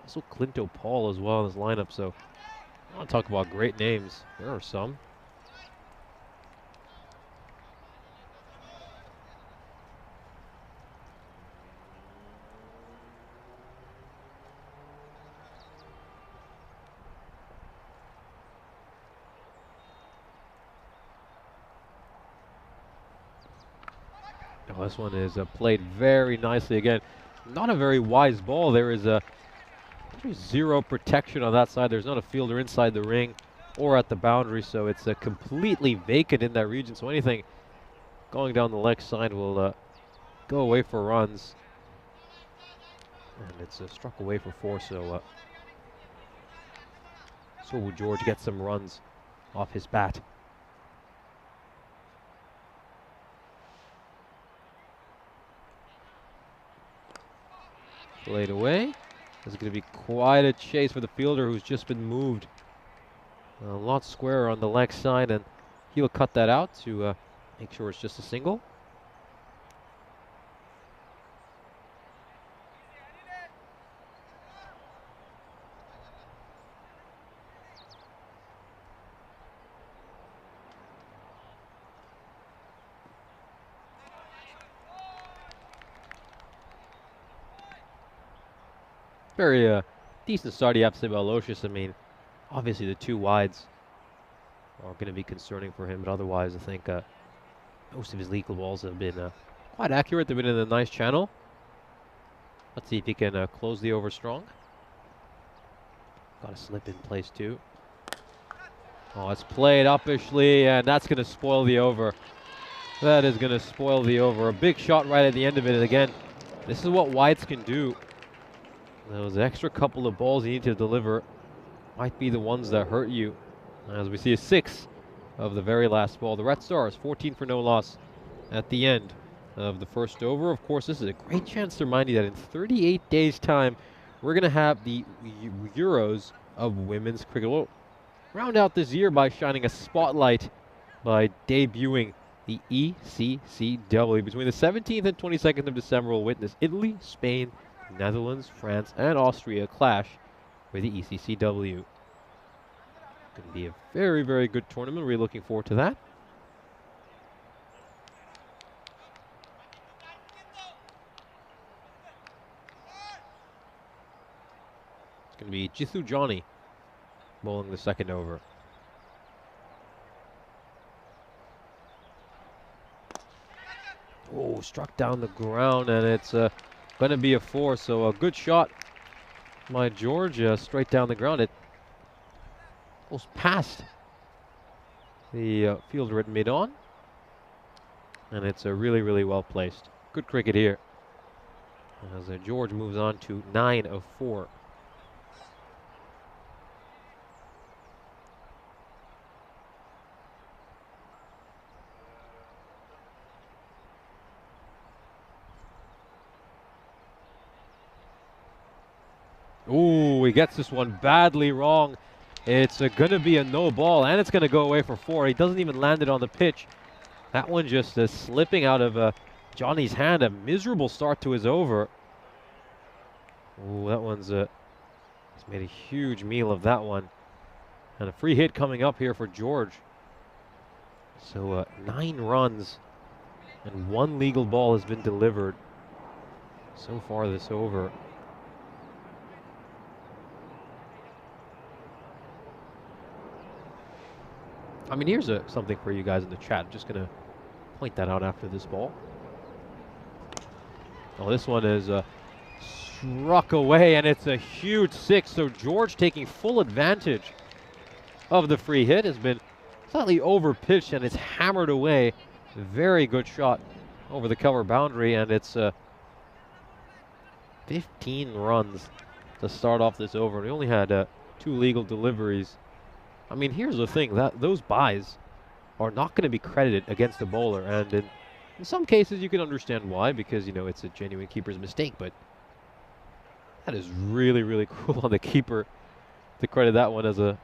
There's also Clinto Paul as well in his lineup. So I want to talk about great names. There are some. Oh, this one is played very nicely again. Not a very wise ball. There is zero protection on that side. There's not a fielder inside the ring or at the boundary, so it's completely vacant in that region. So anything going down the leg side will go away for runs. And it's struck away for 4, so will George get some runs off his bat. Played away. There's going to be quite a chase for the fielder who's just been moved a lot squarer on the leg side, and he'll cut that out to make sure it's just a single. Very decent start, you have to say, about Aloysius. I mean, obviously the 2 wides are going to be concerning for him, but otherwise I think most of his lethal balls have been quite accurate. They've been in a nice channel. Let's see if he can close the over strong. Got a slip in place too. Oh, it's played uppishly, and that's going to spoil the over. That is going to spoil the over. A big shot right at the end of it. And again, this is what wides can do. Those extra couple of balls you need to deliver might be the ones that hurt you. As we see a 6 of the very last ball. The Red Stars, 14 for no loss at the end of the first over. Of course, this is a great chance to remind you that in 38 days' time, we're going to have the Euros of women's cricket. We'll round out this year by shining a spotlight by debuting the ECCW. Between the 17th and 22nd of December, we'll witness Italy, Spain, Netherlands, France, and Austria clash for the ECCW. Going to be a very, very good tournament. We're looking forward to that. It's going to be Jithu Johnny bowling the second over. Oh, struck down the ground, and it's going to be a 4. So a good shot by Georgia, straight down the ground. It goes past the fielder at mid-on, and it's really, really well placed. Good cricket here as George moves on to 9 of 4. Ooh, he gets this one badly wrong. It's going to be a no ball, and it's going to go away for 4. He doesn't even land it on the pitch. That one just slipping out of Johnny's hand. A miserable start to his over. Ooh, that one's he's made a huge meal of that one. And a free hit coming up here for George. So 9 runs and 1 legal ball has been delivered so far this over. I mean, here's something for you guys in the chat. I'm just going to point that out after this ball. Oh, this one is struck away, and it's a huge 6. So George taking full advantage of the free hit. Has been slightly over-pitched, and it's hammered away. Very good shot over the cover boundary, and it's 15 runs to start off this over. We only had 2 legal deliveries. I mean, here's the thing, that those byes are not going to be credited against the bowler, and in some cases you can understand why, because, you know, it's a genuine keeper's mistake, but that is really, really cruel on the keeper to credit that one as that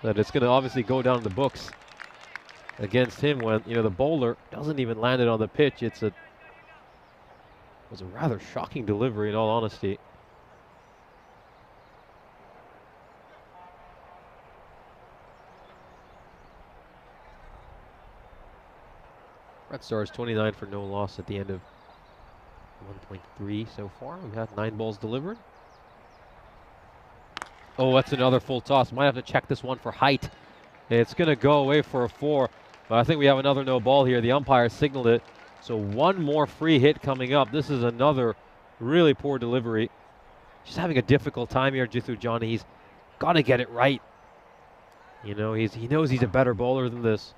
it's going to obviously go down in the books against him when, you know, the bowler doesn't even land it on the pitch. It was a rather shocking delivery, in all honesty. Red Stars 29 for no loss at the end of 1.3 so far. We've had 9 balls delivered. Oh, that's another full toss. Might have to check this one for height. It's going to go away for a 4, but I think we have another no ball here. The umpire signaled it. So 1 more free hit coming up. This is another really poor delivery. Just having a difficult time here, Jithu Johnny. He's got to get it right. You know, he knows he's a better bowler than this.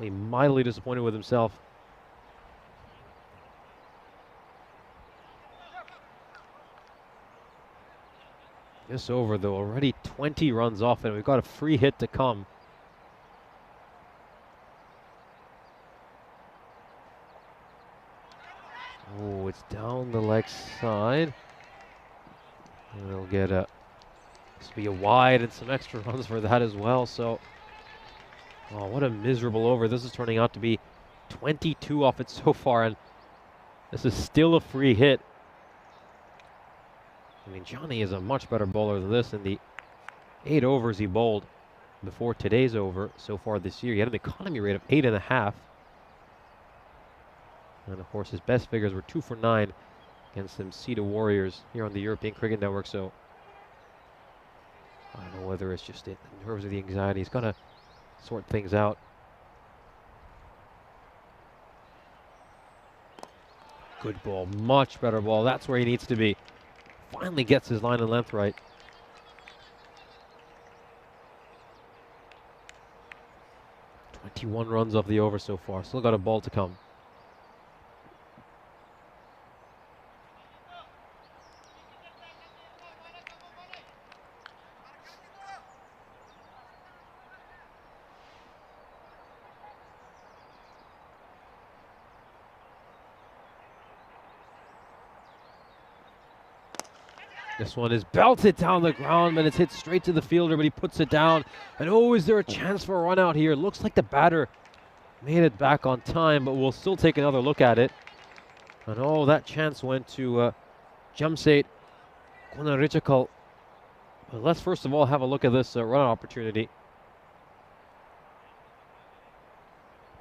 He's mildly disappointed with himself. This over, though, already 20 runs off, and we've got a free hit to come. Oh, it's down the leg side. And it'll get this will be a wide and some extra runs for that as well. So, oh, what a miserable over. This is turning out to be 22 off it so far, and this is still a free hit. I mean, Johnny is a much better bowler than this. In the 8 overs he bowled before today's over so far this year, he had an economy rate of 8.5. And of course, his best figures were 2 for 9 against them Cedar Warriors here on the European Cricket Network. So I don't know whether it's just the nerves or the anxiety. He's got to sort things out. Good ball, much better ball. That's where he needs to be. finally gets his line and length right. "21 runs off the over so far. Still got a ball to come. This one is belted down the ground, but it's hit straight to the fielder, but he puts it down. And oh, is there a chance for a run out here? Looks like the batter made it back on time, but we'll still take another look at it. And oh, that chance went to Jamseit Kunarichakal. But let's first of all have a look at this run opportunity.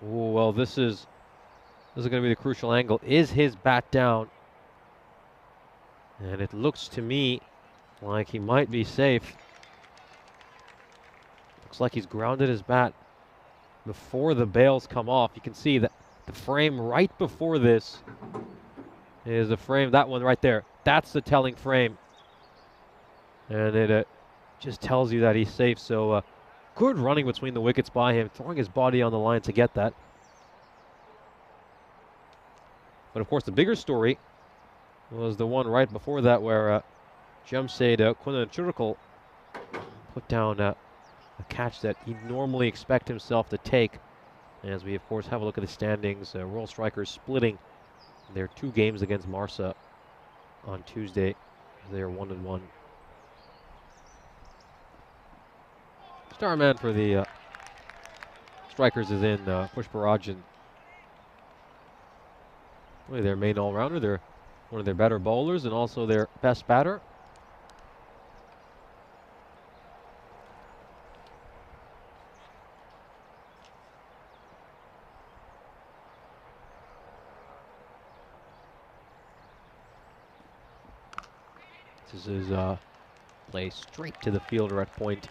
Oh, well, this is going to be the crucial angle. Is his bat down? And it looks to me like he might be safe. Looks like he's grounded his bat before the bails come off. You can see that the frame right before this is the frame, that one right there. That's the telling frame. And it just tells you that he's safe. So good running between the wickets by him, throwing his body on the line to get that. But of course, the bigger story was the one right before that where Jamseit Kunarichakal put down a catch that he'd normally expect himself to take. As we, of course, have a look at the standings, Royal Strikers splitting their 2 games against Marsa on Tuesday. They are 1-1. Star man for the Strikers is in Pushparajan. Really their main all-rounder. They're one of their better bowlers and also their best batter. This is play straight to the fielder at point.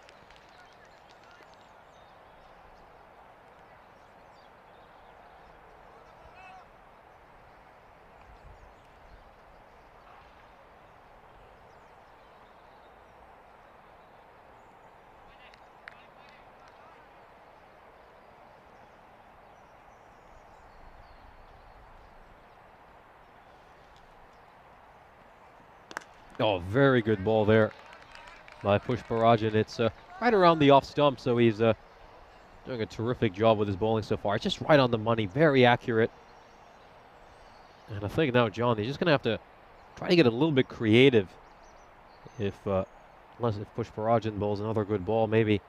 Oh, very good ball there by Pushparajan. It's right around the off stump, so he's doing a terrific job with his bowling so far. Just right on the money, very accurate. And I think now, John, he's just going to have to try to get a little bit creative. Unless if Pushparajan bowls another good ball, maybe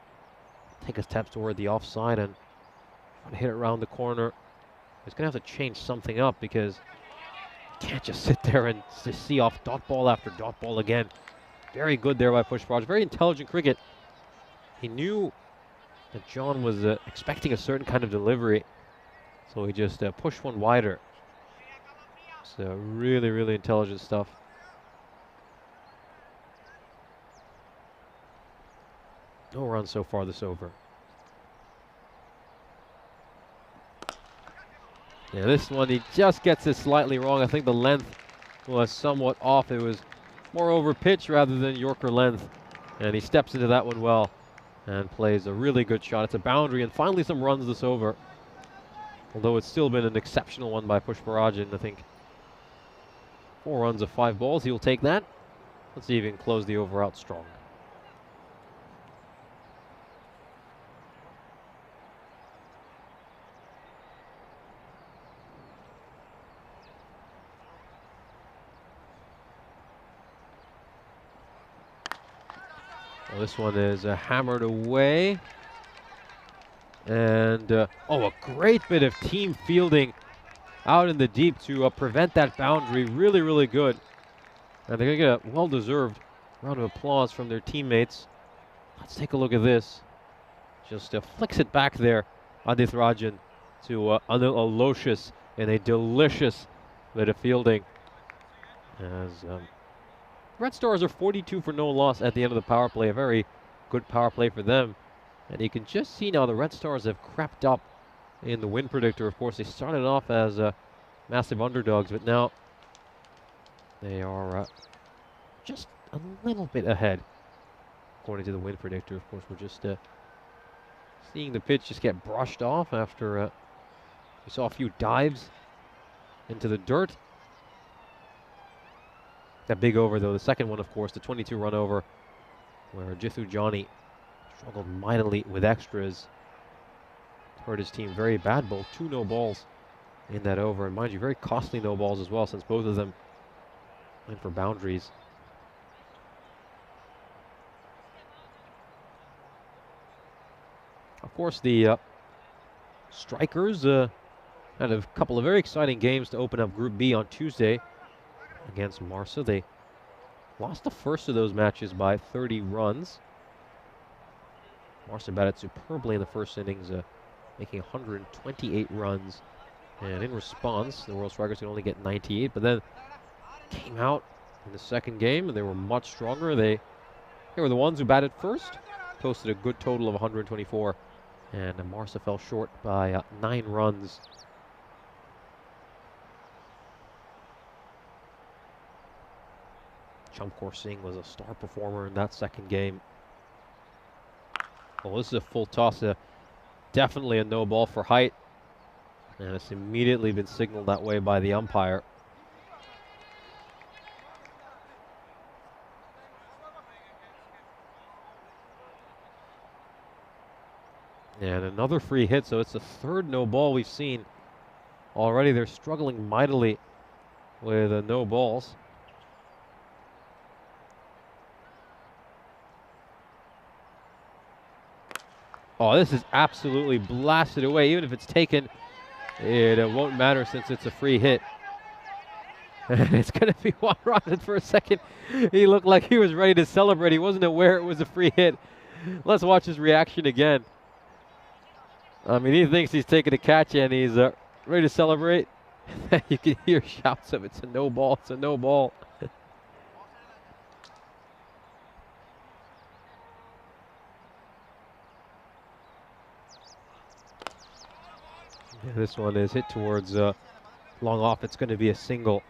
take a step toward the offside and try to hit it around the corner. He's going to have to change something up because can't just sit there and see off dot ball after dot ball again. Very good there by Pushparajan. Very intelligent cricket. He knew that John was expecting a certain kind of delivery, so he just pushed one wider. So really, really intelligent stuff. No runs so far this over. Yeah, this one he just gets it slightly wrong. I think the length was somewhat off. It was more over pitch rather than Yorker length. And he steps into that one well and plays a really good shot. It's a boundary and finally some runs this over. Although it's still been an exceptional one by Pushparajan. I think 4 runs of 5 balls. He'll take that. Let's see if he can close the over out strong. Well, this one is hammered away. And, oh, a great bit of team fielding out in the deep to prevent that boundary. Really, really good. And they're going to get a well-deserved round of applause from their teammates. Let's take a look at this. Just flicks it back there, Adith Rajan, to Anil Aloysius in a delicious bit of fielding. As Red Stars are 42 for no loss at the end of the power play. A very good power play for them. And you can just see now the Red Stars have crept up in the win predictor. Of course, they started off as massive underdogs, but now they are just a little bit ahead, according to the wind predictor. Of course, we're just seeing the pitch just get brushed off after we saw a few dives into the dirt. That big over, though, the second one, of course, the 22-run over, where Jithu Johnny struggled mightily with extras. Hurt his team very bad, both 2 no balls in that over. And mind you, very costly no balls as well, since both of them went for boundaries. Of course, the Strikers had a couple of very exciting games to open up Group B on Tuesday against Marsa. They lost the first of those matches by 30 runs. Marsa batted superbly in the first innings, making 128 runs. And in response, the World Strikers could only get 98, but then came out in the second game, and they were much stronger. They were the ones who batted first, posted a good total of 124, and Marsa fell short by 9 runs. Encore Singh was a star performer in that second game. Well, this is a full toss, definitely a no ball for height, and it's immediately been signaled that way by the umpire. And another free hit, so it's the third no ball we've seen already. They're struggling mightily with no balls. Oh, this is absolutely blasted away. Even if it's taken, it won't matter since it's a free hit. And it's going to be one run. For a second, he looked like he was ready to celebrate. He wasn't aware it was a free hit. Let's watch his reaction again. I mean, he thinks he's taking a catch and he's ready to celebrate. You can hear shouts of, "It's a no ball, it's a no ball." Yeah, this one is hit towards long off. It's going to be a single.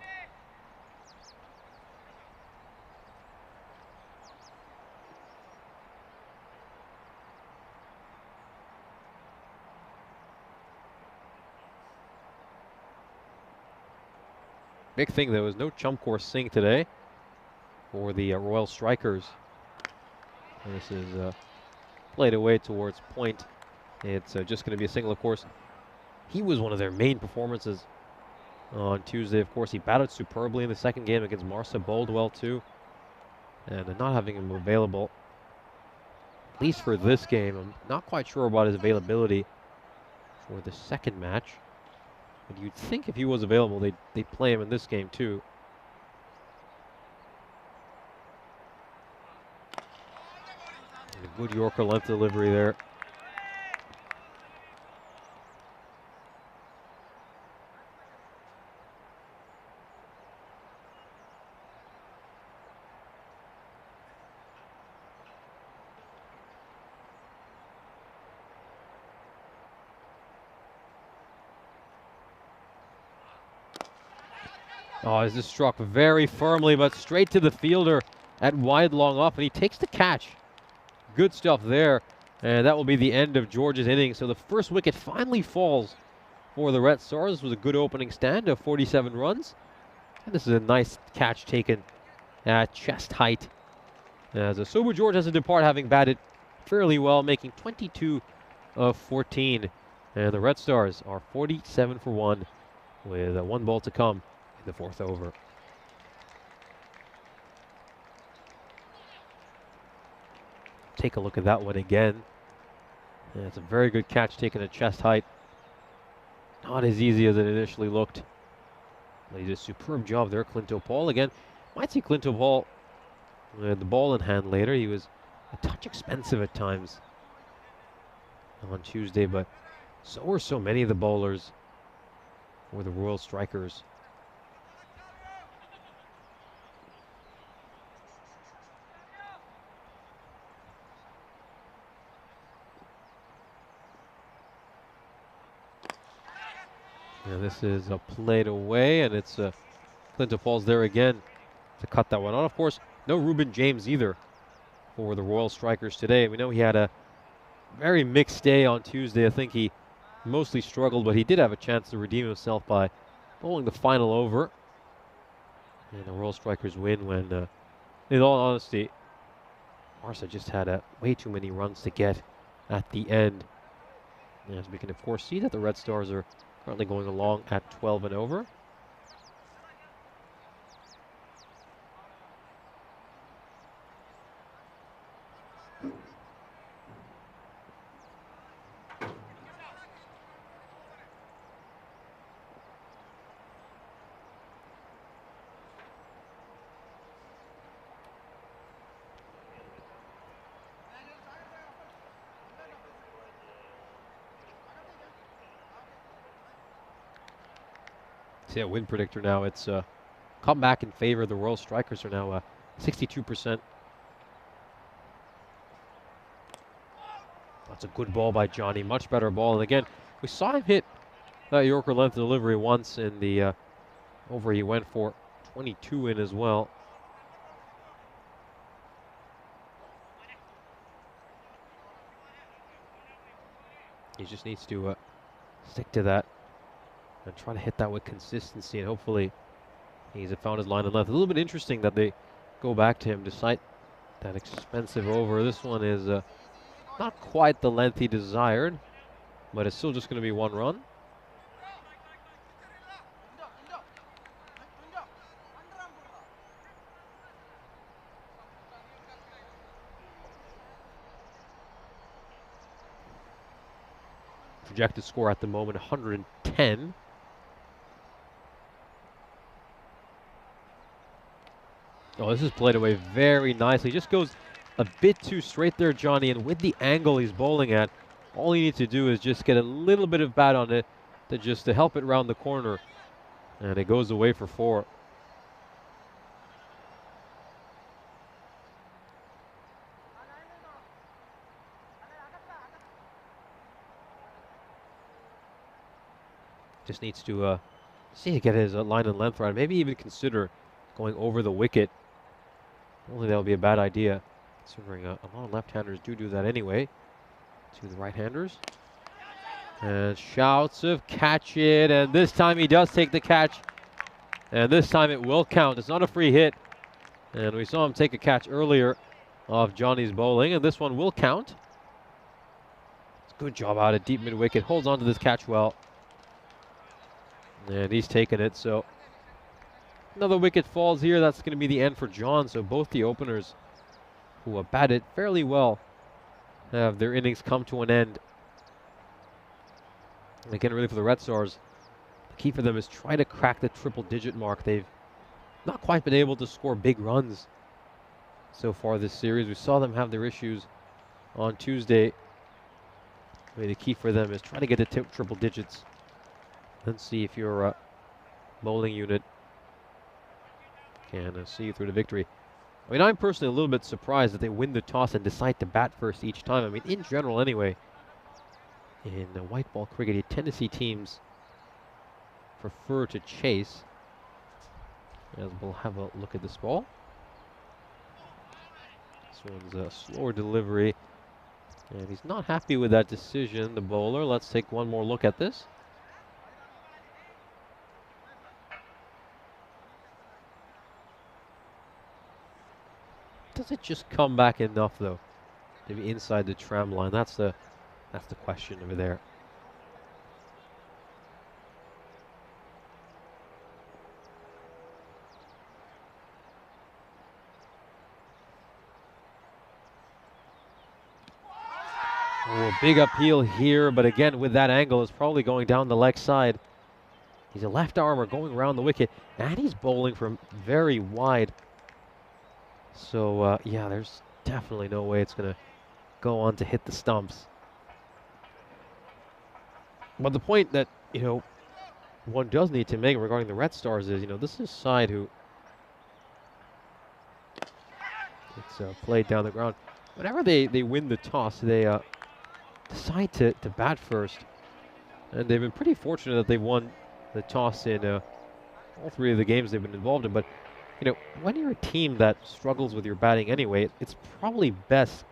Big thing, though, is no Encore Singh today for the Royal Strikers. And this is played away towards point. It's just going to be a single, of course. He was one of their main performances on Tuesday. Of course, he batted superbly in the second game against Marsa, bowled well too. And not having him available, at least for this game, I'm not quite sure about his availability for the second match. But you'd think if he was available, they'd play him in this game too. And a good Yorker length delivery there. Oh, this is struck very firmly, but straight to the fielder at wide long off, and he takes the catch. Good stuff there, and that will be the end of George's innings. So the first wicket finally falls for the Red Stars. This was a good opening stand of 47 runs, and this is a nice catch taken at chest height. As Sobu George has to depart, having batted fairly well, making 22 of 14, and the Red Stars are 47 for 1 with 1 ball to come. The fourth over. Take a look at that one again. Yeah, it's a very good catch taken at chest height. Not as easy as it initially looked. But he did a superb job there, Clinto Paul. Again, might see Clinto Paul with the ball in hand later. He was a touch expensive at times on Tuesday, but so were so many of the bowlers for the Royal Strikers. Yeah, this is played away, and it's Clinton Paul's there again to cut that one on. Of course, No Ruben James either for the Royal Strikers today. We know he had a very mixed day on Tuesday. I think he mostly struggled, but he did have a chance to redeem himself by bowling the final over. And the Royal Strikers win when, in all honesty, Barca just had way too many runs to get at the end. As we can, of course, see that the Red Stars are currently going along at 12 and over. See a win predictor now. It's come back in favor. The Royal Strikers are now 62%. That's a good ball by Johnny. Much better ball. And again, we saw him hit that Yorker length delivery once in the over. He went for 22 in as well. He just needs to stick to that and try to hit that with consistency, and hopefully he's found his line and length. A little bit interesting that they go back to him despite that expensive over. This one is not quite the length he desired, but it's still just going to be 1 run. Projected score at the moment, 110. Oh, this is played away very nicely. Just goes a bit too straight there, Johnny, and with the angle he's bowling at, all he needs to do is just get a little bit of bat on it to help it round the corner. And it goes away for 4. Just needs to see to get his line and length right. Maybe even consider going over the wicket. I don't think that would be a bad idea, considering a lot of left-handers do that anyway. To the right-handers. And shouts of catch it, and this time he does take the catch. And this time it will count. It's not a free hit. And we saw him take a catch earlier of Johnny's bowling, and this one will count. It's a good job out at deep mid-wicket. Holds on to this catch well. And he's taken it, so another wicket falls here. That's going to be the end for John. So both the openers who have batted fairly well have their innings come to an end. And again, really for the Red Stars, the key for them is try to crack the triple-digit mark. They've not quite been able to score big runs so far this series. We saw them have their issues on Tuesday. The key for them is try to get to triple digits. Let's see if your bowling unit can see you through to victory. I mean, I'm personally a little bit surprised that they win the toss and decide to bat first each time. I mean, in general anyway, in white ball cricket, you tend to see teams prefer to chase. As we'll have a look at this ball. This one's a slower delivery. And he's not happy with that decision, the bowler. Let's take one more look at this. Does it just come back enough, though, to be inside the tram line? That's the question over there. Oh, big appeal here, but again, with that angle, it's probably going down the leg side. He's a left armer going around the wicket, and he's bowling from very wide. So, yeah, there's definitely no way it's going to go on to hit the stumps. But the point that, one does need to make regarding the Red Stars is, this is a side who it's played down the ground. Whenever they win the toss, they decide to bat first. And they've been pretty fortunate that they've won the toss in all 3 of the games they've been involved in. But you know, when you're a team that struggles with your batting anyway, it's probably best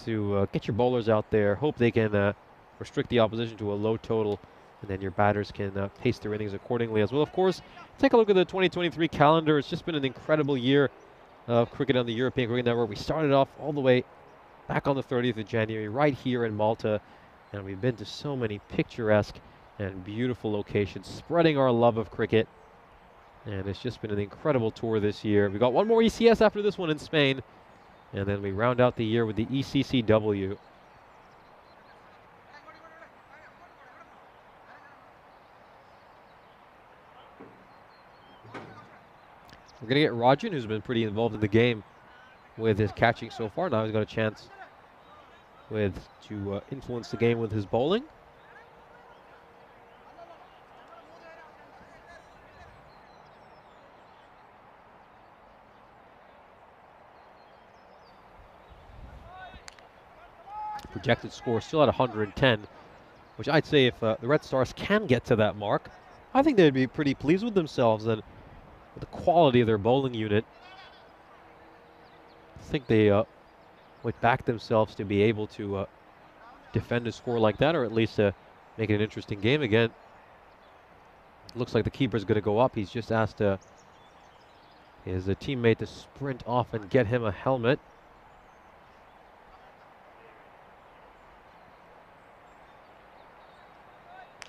to get your bowlers out there, hope they can restrict the opposition to a low total, and then your batters can pace their innings accordingly as well. Of course, take a look at the 2023 calendar. It's just been an incredible year of cricket on the European Cricket Network. We started off all the way back on the 30th of January, right here in Malta, and we've been to so many picturesque and beautiful locations, spreading our love of cricket. And it's just been an incredible tour this year. We got one more ECS after this one in Spain, and then we round out the year with the ECCW. We're going to get Rajan, who's been pretty involved in the game with his catching so far. Now he's got a chance to influence the game with his bowling. Projected score still at 110, which I'd say if the Red Stars can get to that mark, I think they'd be pretty pleased with themselves and with the quality of their bowling unit. I think they would back themselves to be able to defend a score like that, or at least make it an interesting game again. Looks like the keeper's going to go up. He's just asked his teammate to sprint off and get him a helmet.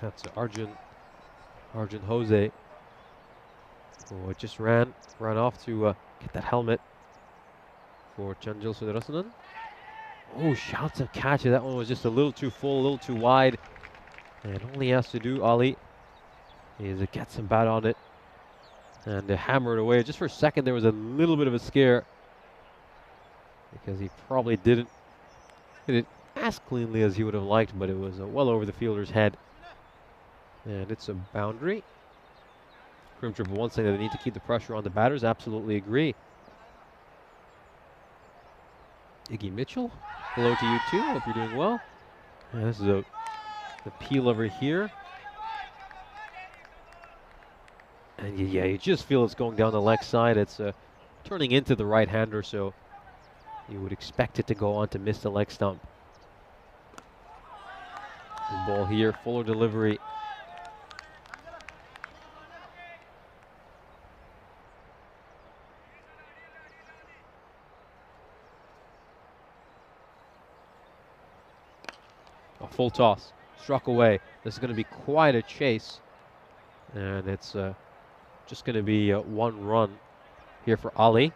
That's Arjun Jose, who just ran off to get that helmet for Chanjil Sudarasanan. Oh, shouts of catch. That one was just a little too full, a little too wide. And all he has to do, Ali, is get some bat on it and hammer it away. Just for a second, there was a little bit of a scare because he probably didn't hit it as cleanly as he would have liked, but it was well over the fielder's head. And it's a boundary. Crim Triple One saying that they need to keep the pressure on the batters. Absolutely agree. Iggy Mitchell, hello to you too. Hope you're doing well. And this is the peel over here. And yeah, you just feel it's going down the leg side. It's turning into the right-hander, so you would expect it to go on to miss the leg stump. The ball here, fuller delivery. A full toss, struck away. This is going to be quite a chase. And it's just going to be one run here for Ali.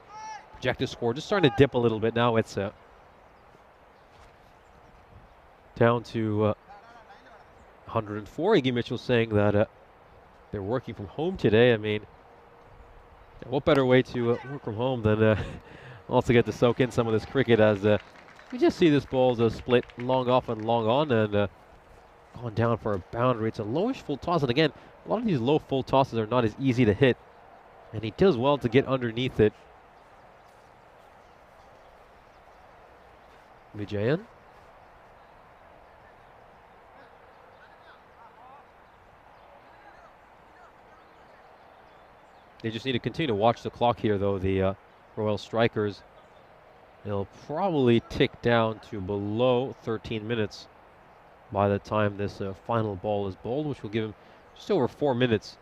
Projected score just starting to dip a little bit now. It's down to 104. Iggy Mitchell saying that they're working from home today. I mean, what better way to work from home than also get to soak in some of this cricket as we just see this ball's split long off and long on and gone down for a boundary. It's a lowish full toss, and again, a lot of these low full tosses are not as easy to hit, and he does well to get underneath it. Vijayan. They just need to continue to watch the clock here, though, the Royal Strikers. It'll probably tick down to below 13 minutes by the time this final ball is bowled, which will give him just over 4 minutes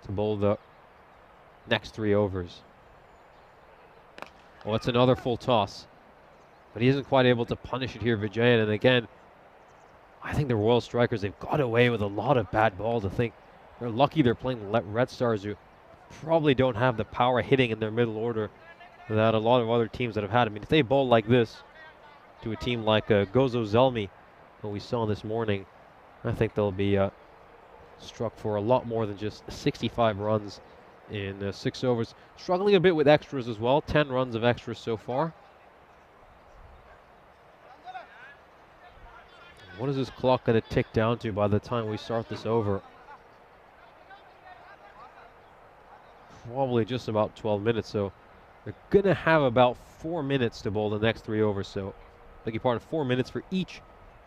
to bowl the next 3 overs. Oh, it's another full toss, but he isn't quite able to punish it here, Vijayan. And again, I think the Royal Strikers, they've got away with a lot of bad balls. I think they're lucky they're playing Red Stars, who probably don't have the power hitting in their middle order that a lot of other teams that have had. I mean, if they bowl like this to a team like Gozo Zelmi, what we saw this morning, I think they'll be struck for a lot more than just 65 runs in 6 overs. Struggling a bit with extras as well. 10 runs of extras so far. What is this clock going to tick down to by the time we start this over? Probably just about 12 minutes, so they're going to have about 4 minutes to bowl the next 3 overs. So, beg your pardon, 4 minutes for each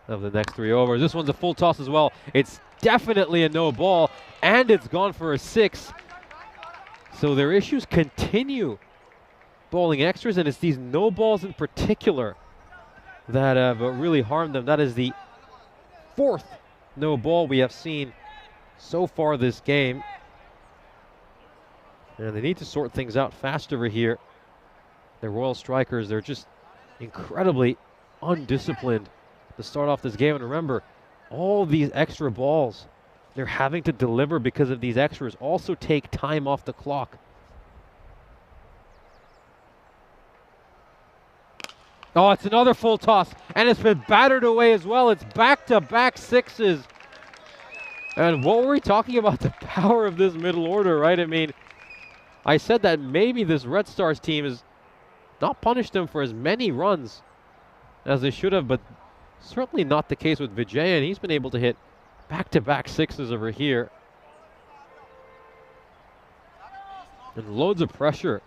of the next 3 overs. This one's a full toss as well. It's definitely a no ball, and it's gone for a 6. So their issues continue bowling extras, and it's these no balls in particular that have really harmed them. That is the 4th no ball we have seen so far this game. And they need to sort things out fast over here. The Royal Strikers, they're just incredibly undisciplined to start off this game. And remember, all these extra balls they're having to deliver because of these extras also take time off the clock. Oh, it's another full toss, and it's been battered away as well. It's back-to-back sixes. And what were we talking about? The power of this middle order, right? I mean, I said that maybe this Red Stars team has not punished them for as many runs as they should have, but certainly not the case with Vijay, and he's been able to hit back-to-back sixes over here. And loads of pressure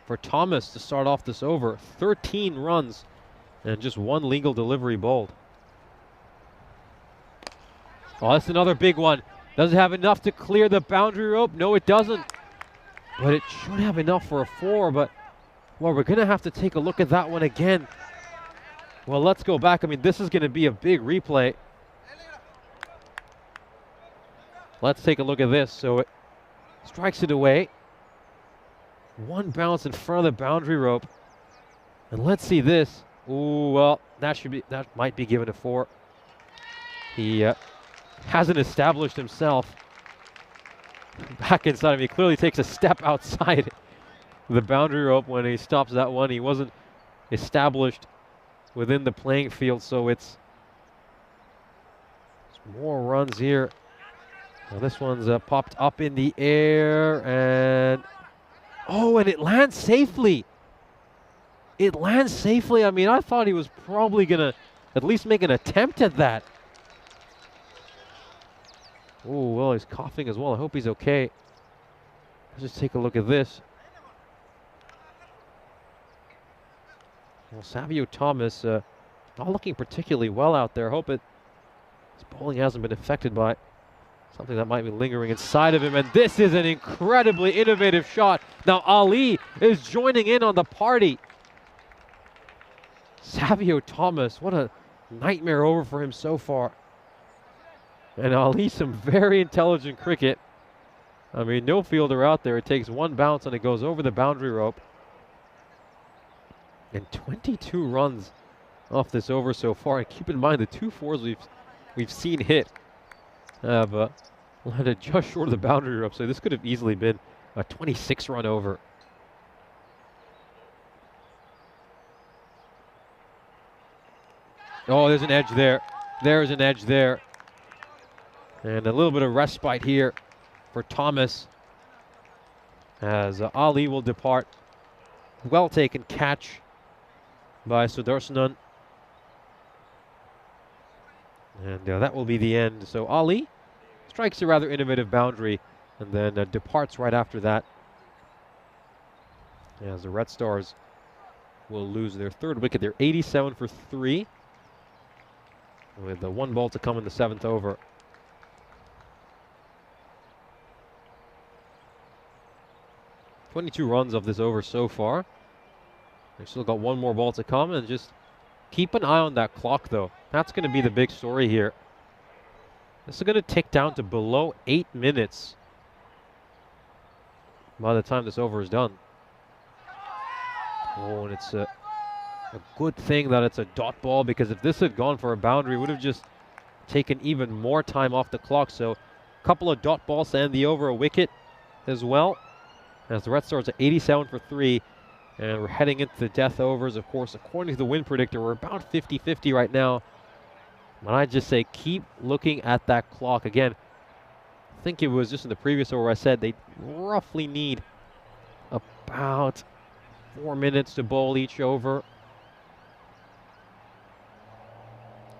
for Thomas to start off this over. 13 runs and just 1 legal delivery bowled. Oh, that's another big one. Does it have enough to clear the boundary rope? No, it doesn't. But it should have enough for a 4, but, well, we're going to have to take a look at that one again. Well, let's go back. I mean, this is going to be a big replay. Let's take a look at this. So it strikes it away. 1 bounce in front of the boundary rope. And let's see this. Ooh, well, that might be given a 4. He hasn't established himself back inside. I mean, he clearly takes a step outside the boundary rope when he stops that one. He wasn't established within the playing field, so it's more runs here. Now this one's popped up in the air, and oh, and it lands safely. It lands safely. I mean, I thought he was probably going to at least make an attempt at that. Oh, well, he's coughing as well. I hope he's okay. Let's just take a look at this. Well, Savio Thomas not looking particularly well out there. I hope his bowling hasn't been affected by something that might be lingering inside of him. And this is an incredibly innovative shot. Now Ali is joining in on the party. Savio Thomas, what a nightmare over for him so far. And Ali, some very intelligent cricket. I mean, no fielder out there. It takes 1 bounce and it goes over the boundary rope. And 22 runs off this over so far. And keep in mind, the 2 4s we've seen hit have landed just short of the boundary rope. So this could have easily been a 26-run over. Oh, there's an edge there. There's an edge there. And a little bit of respite here for Thomas as Ali will depart. Well taken catch by Sudarshanan. And that will be the end. So Ali strikes a rather innovative boundary and then departs right after that. As the Red Stars will lose their 3rd wicket. They're 87 for 3. With 1 ball to come in the 7th over. "22 runs of this over so far. They've still got 1 more ball to come, and just keep an eye on that clock, though. That's going to be the big story here. This is going to tick down to below 8 minutes by the time this over is done. Oh, and it's a good thing that it's a dot ball, because if this had gone for a boundary, it would have just taken even more time off the clock. So a couple of dot balls to end the over, a wicket as well. As the Red Stars are 87 for 3, and we're heading into the death overs. Of course, according to the win predictor, we're about 50-50 right now. But I just say keep looking at that clock. Again, I think it was just in the previous over I said they roughly need about 4 minutes to bowl each over.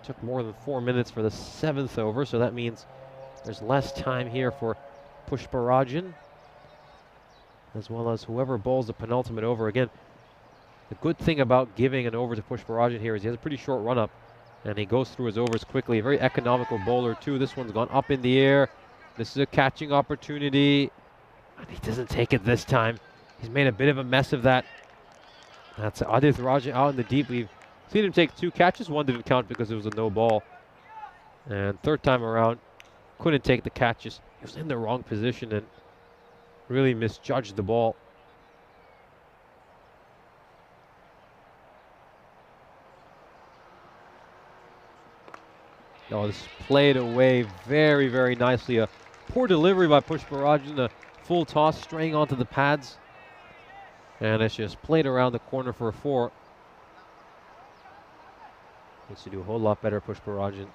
Took more than 4 minutes for the 7th over, so that means there's less time here for Pushparajan, as well as whoever bowls the penultimate over. Again, the good thing about giving an over to Pushparajan here is he has a pretty short run-up, and he goes through his overs quickly. A very economical bowler, too. This one's gone up in the air. This is a catching opportunity. And he doesn't take it this time. He's made a bit of a mess of that. That's Adith Raja out in the deep. We've seen him take 2 catches. 1 didn't count because it was a no ball. And third time around, couldn't take the catches. He was in the wrong position and really misjudged the ball. Oh, this played away very, very nicely. A poor delivery by Pushparajan. A full toss straying onto the pads. And it's just played around the corner for a 4. Needs to do a whole lot better, Pushparajan.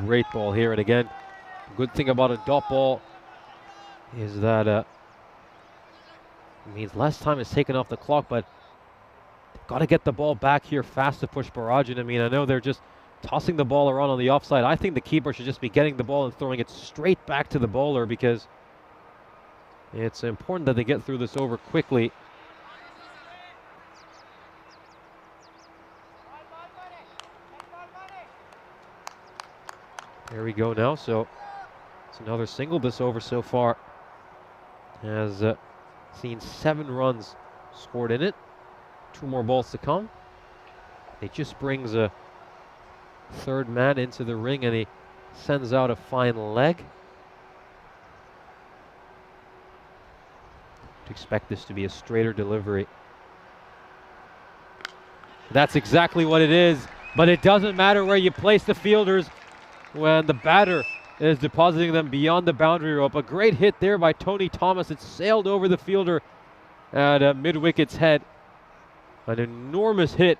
Great ball here, and again, good thing about a dot ball is that it means less time is taken off the clock, but got to get the ball back here fast to Pushparajan. I mean, I know they're just tossing the ball around on the offside. I think the keeper should just be getting the ball and throwing it straight back to the bowler, because it's important that they get through this over quickly. There we go now. So it's another single. This over so far has seen 7 runs scored in it. 2 more balls to come. It just brings a third man into the ring, and he sends out a fine leg. To expect this to be a straighter delivery. That's exactly what it is, but it doesn't matter where you place the fielders when the batter is depositing them beyond the boundary rope. A great hit there by Tony Thomas. It sailed over the fielder at mid-wicket's head. An enormous hit.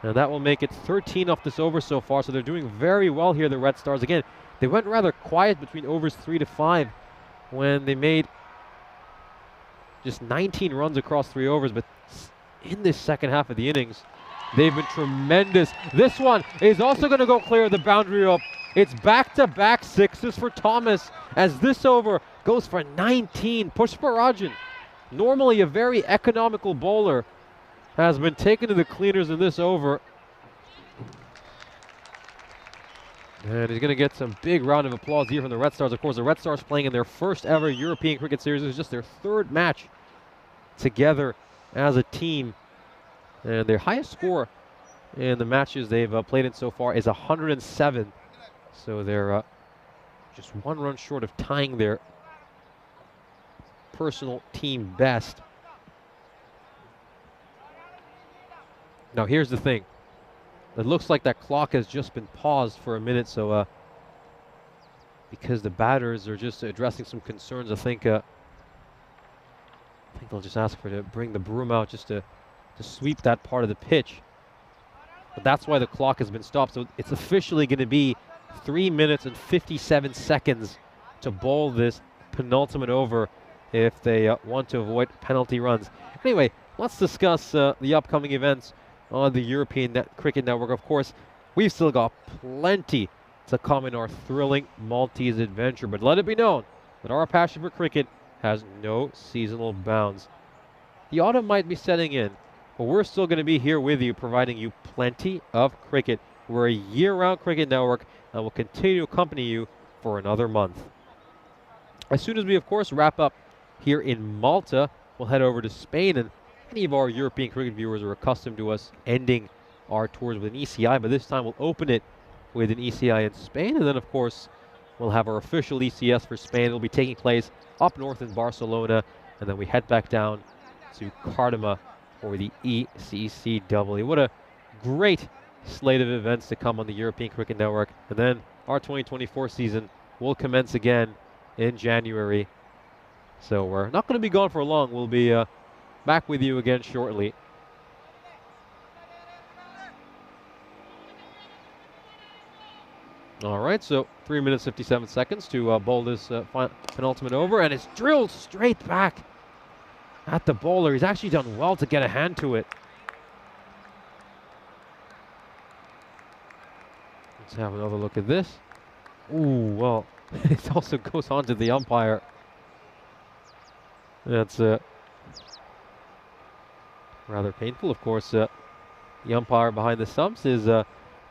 And that will make it 13 off this over so far. So they're doing very well here, the Red Stars. Again, they went rather quiet between overs 3 to 5 when they made just 19 runs across 3 overs. But in this second half of the innings, they've been tremendous. This one is also going to go clear of the boundary rope. It's back-to-back 6s for Thomas as this over goes for 19. Pushparajan, normally a very economical bowler, has been taken to the cleaners in this over. And he's going to get some big round of applause here from the Red Stars. Of course, the Red Stars playing in their first ever European Cricket Series. It was just their 3rd match together as a team. And their highest score in the matches they've played in so far is 107. So they're just 1 run short of tying their personal team best. Now here's the thing. It looks like that clock has just been paused for a minute, so because the batters are just addressing some concerns, I think they'll just ask for to bring the broom out just to sweep that part of the pitch. But that's why the clock has been stopped. So it's officially going to be 3 minutes and 57 seconds to bowl this penultimate over if they want to avoid penalty runs. Anyway, let's discuss the upcoming events on the European Cricket Network. Of course, we've still got plenty to come in our thrilling Maltese adventure, but let it be known that our passion for cricket has no seasonal bounds. The autumn might be setting in, but we're still going to be here with you, providing you plenty of cricket. We're a year-round cricket network and will continue to accompany you for another month. As soon as we, of course, wrap up here in Malta, we'll head over to Spain, and many of our European cricket viewers are accustomed to us ending our tours with an ECI, but this time we'll open it with an ECI in Spain, and then, of course, we'll have our official ECS for Spain. It'll be taking place up north in Barcelona, and then we head back down to Cardama for the ECCW. What a great slate of events to come on the European Cricket Network. And then our 2024 season will commence again in January. So we're not going to be gone for long. We'll be back with you again shortly. All right, so 3 minutes, 57 seconds to bowl this penultimate over, and it's drilled straight back at the bowler. He's actually done well to get a hand to it. Let's have another look at this. Ooh, well, It also goes on to the umpire. That's rather painful. Of course, the umpire behind the stumps is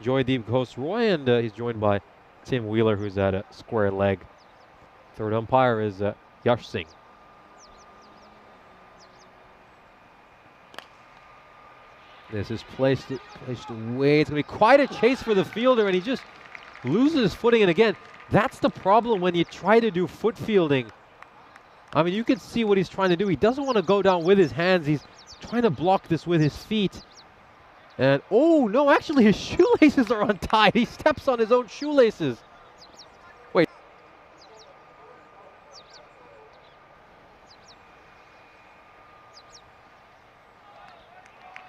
Joydeep Ghosh-Roy, and he's joined by Tim Wheeler, who's at a square leg. Third umpire is Yash Singh. This is placed away. It's going to be quite a chase for the fielder, and he just loses his footing. And again, that's the problem when you try to do foot fielding. I mean, you can see what he's trying to do. He doesn't want to go down with his hands. He's trying to block this with his feet. And, oh, no, actually his shoelaces are untied. He steps on his own shoelaces. Wait.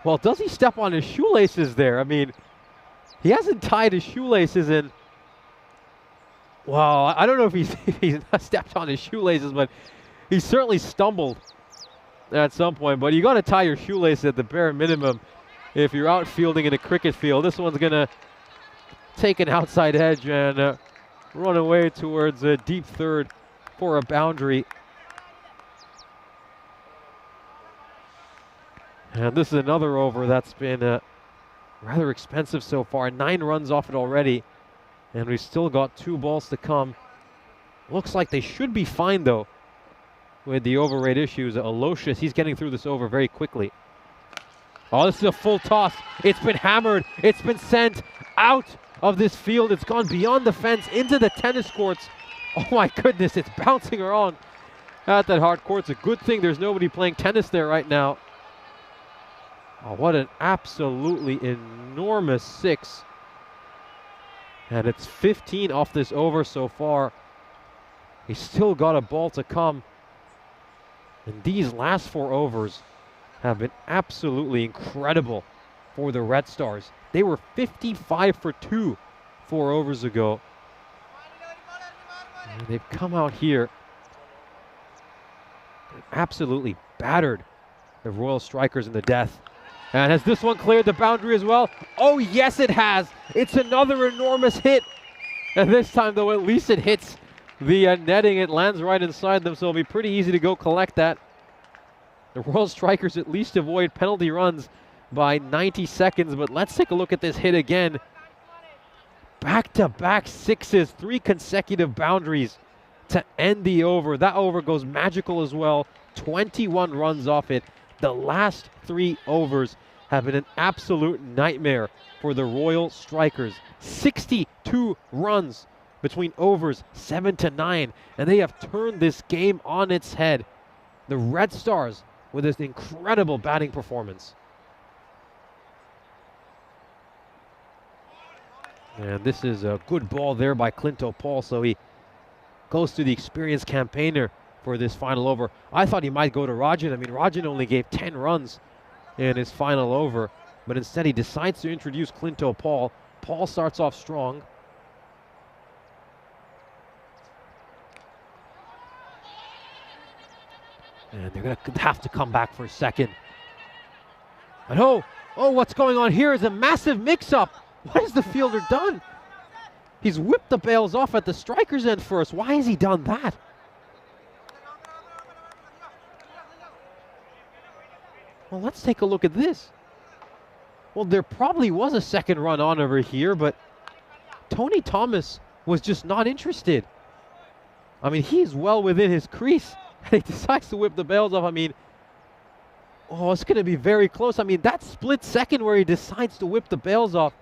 Well, does he step on his shoelaces there? I mean, he hasn't tied his shoelaces in. Well, I don't know if he's stepped on his shoelaces, but he certainly stumbled at some point. But you got to tie your shoelaces at the bare minimum if you're out fielding in a cricket field. This one's going to take an outside edge and run away towards a deep third for a boundary. And this is another over that's been rather expensive so far. 9 runs off it already. And we've still got 2 balls to come. Looks like they should be fine, though, with the over rate issues. Aloysius, he's getting through this over very quickly. Oh, this is a full toss. It's been hammered. It's been sent out of this field. It's gone beyond the fence into the tennis courts. Oh, my goodness. It's bouncing around at that hard court. It's a good thing there's nobody playing tennis there right now. Oh, what an absolutely enormous 6. And it's 15 off this over so far. He's still got a ball to come. And these last 4 overs have been absolutely incredible for the Red Stars. They were 55 for 2 4 overs ago. And they've come out here and absolutely battered the Royal Strikers in the death. And has this one cleared the boundary as well? Oh, yes, it has. It's another enormous hit. And this time, though, at least it hits the netting. It lands right inside them, so it'll be pretty easy to go collect that. The Royal Strikers at least avoid penalty runs by 90 seconds, but let's take a look at this hit again. Back-to-back 6s, 3 consecutive boundaries to end the over. That over goes magical as well. 21 runs off it. The last 3 overs have been an absolute nightmare for the Royal Strikers. 62 runs between overs 7 to 9, and they have turned this game on its head. The Red Stars with this incredible batting performance. And this is a good ball there by Clinto Paul, so he goes to the experienced campaigner for this final over. I thought he might go to Rajan. I mean, Rajan only gave 10 runs in his final over, but instead he decides to introduce Clinto Paul. Paul starts off strong. And they're going to have to come back for a second. And oh, what's going on here is a massive mix-up. What has the fielder done? He's whipped the bails off at the striker's end first. Why has he done that? Well, let's take a look at this. Well, there probably was a second run on over here, but Tony Thomas was just not interested. I mean, he's well within his crease, and he decides to whip the bails off. I mean, oh, it's going to be very close. I mean, that split second where he decides to whip the bails off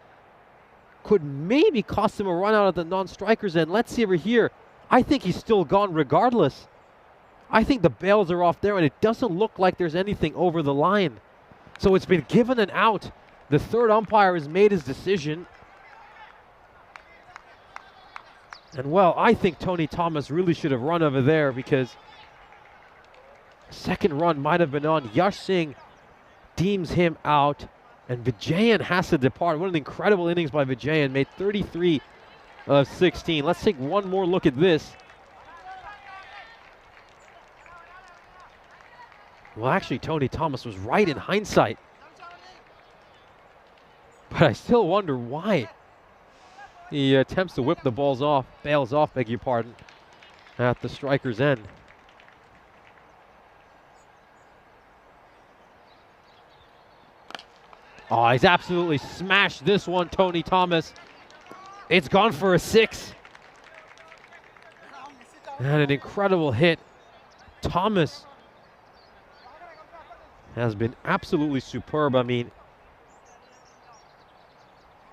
could maybe cost him a run out at the non-striker's end. Let's see over here. I think he's still gone regardless. I think the bails are off there, and it doesn't look like there's anything over the line. So it's been given an out. The third umpire has made his decision. And, well, I think Tony Thomas really should have run over there because second run might have been on. Yash Singh deems him out, and Vijayan has to depart. What an incredible innings by Vijayan. Made 33 of 16. Let's take one more look at this. Well, actually, Tony Thomas was right in hindsight. But I still wonder why. He attempts to whip the balls off, bails off, beg your pardon, at the striker's end. Oh, he's absolutely smashed this one, Tony Thomas. It's gone for a 6. And an incredible hit. Thomas has been absolutely superb. I mean,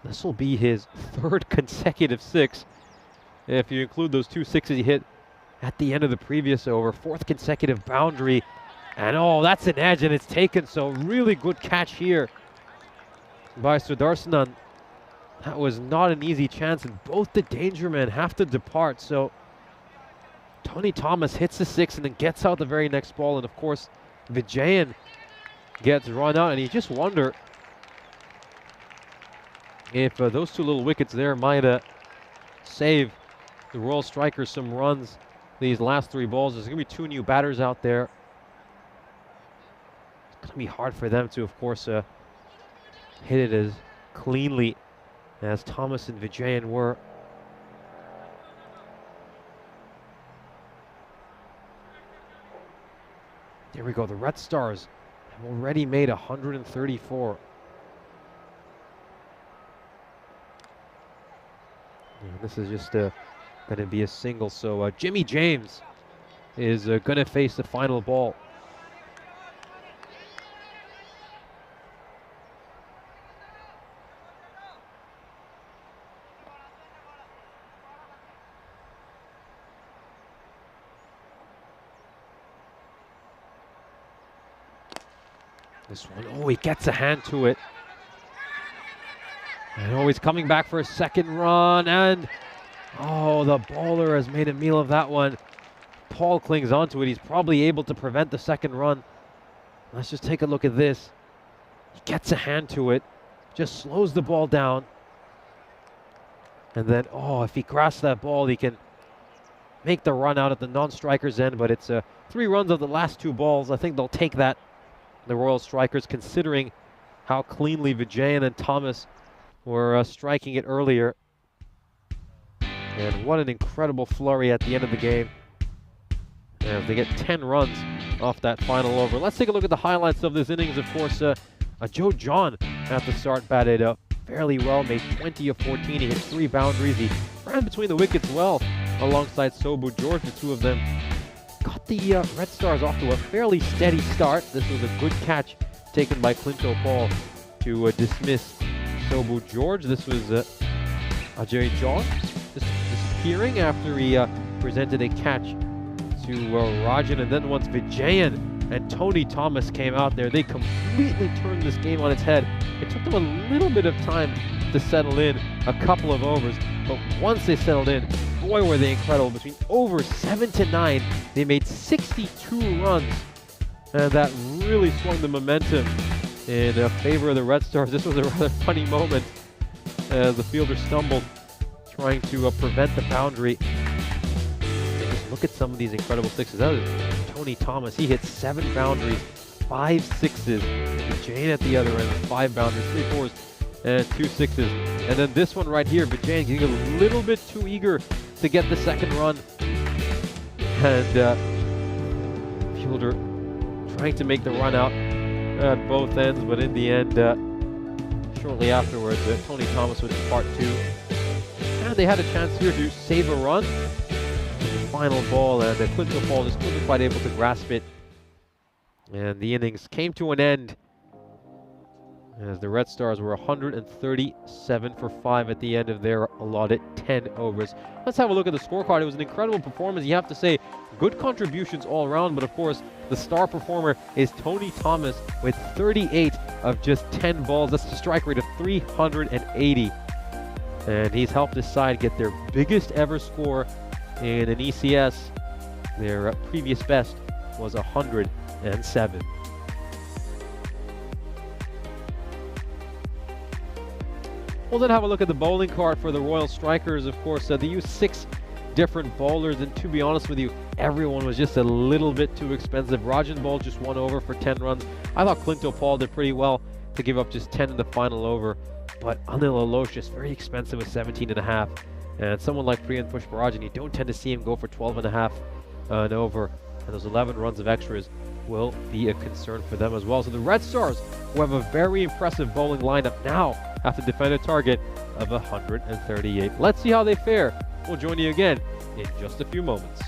this will be his 3rd consecutive 6. If you include those 2 sixes he hit at the end of the previous over. 4th consecutive boundary. And oh, that's an edge and it's taken. So really good catch here by Sudarsanan. That was not an easy chance, and both the danger men have to depart. So Tony Thomas hits the 6 and then gets out the very next ball. And of course, Vijayan gets run out, and you just wonder if those 2 little wickets there might save the Royal Strikers some runs these last 3 balls. There's going to be 2 new batters out there. It's going to be hard for them to, of course, hit it as cleanly as Thomas and Vijayan were. There we go. The Red Stars have already made 134. And this is just going to be a single. So Jimmy James is going to face the final ball. This one, oh, he gets a hand to it. And oh, he's coming back for a 2nd run, and oh, the bowler has made a meal of that one. Paul clings onto it. He's probably able to prevent the 2nd run. Let's just take a look at this. He gets a hand to it, just slows the ball down. And then, oh, if he grasps that ball, he can make the run out at the non-striker's end, but it's 3 runs of the last 2 balls. I think they'll take that, the Royal Strikers, considering how cleanly Vijayan and Thomas were striking it earlier. And what an incredible flurry at the end of the game. As they get 10 runs off that final over. Let's take a look at the highlights of this innings. Of course, Joe John at the start batted up fairly well, made 20 of 14. He hit 3 boundaries. He ran between the wickets well alongside Sobu George. The 2 of them got the Red Stars off to a fairly steady start. This was a good catch taken by Clinto Paul to dismiss Sobu George. This was Ajay John disappearing after he presented a catch to Rajan. And then once Vijayan and Tony Thomas came out there, they completely turned this game on its head. It took them a little bit of time to settle in, a couple of overs, but once they settled in, boy were they incredible. Between overs 7 to 9, they made 62 runs, and that really swung the momentum in favor of the Red Stars. This was a rather funny moment as the fielder stumbled trying to prevent the boundary. And just look at some of these incredible 6s. That was Tony Thomas. He hit 7 boundaries, 5 6s. Vijayan at the other end, 5 boundaries, 3 4s, and 2 6s. And then this one right here, Vijayan getting a little bit too eager to get the 2nd run. And fielder trying to make the run out at both ends, but in the end, shortly afterwards, Tony Thomas would depart too. And they had a chance here to save a run. Final ball, and Clinton Paul just wasn't quite able to grasp it. And the innings came to an end as the Red Stars were 137 for 5 at the end of their allotted 10 overs. Let's have a look at the scorecard. It was an incredible performance. You have to say, good contributions all around, but of course, the star performer is Tony Thomas with 38 of just 10 balls. That's a strike rate of 380. And he's helped his side get their biggest ever score in an ECS. Their previous best was 107. We'll then have a look at the bowling card for the Royal Strikers. Of course, they used 6 different bowlers, and to be honest with you, everyone was just a little bit too expensive. Rajan bowled just 1 over for 10 runs. I thought Clinto Paul did pretty well to give up just 10 in the final over. but Anil Aloysius, very expensive with 17.5. And someone like Priyan Pushparajan, you don't tend to see him go for 12.5 and over. And those 11 runs of extras will be a concern for them as well. So the Red Stars, who have a very impressive bowling lineup now, have to defend a target of 138. Let's see how they fare. We'll join you again in just a few moments.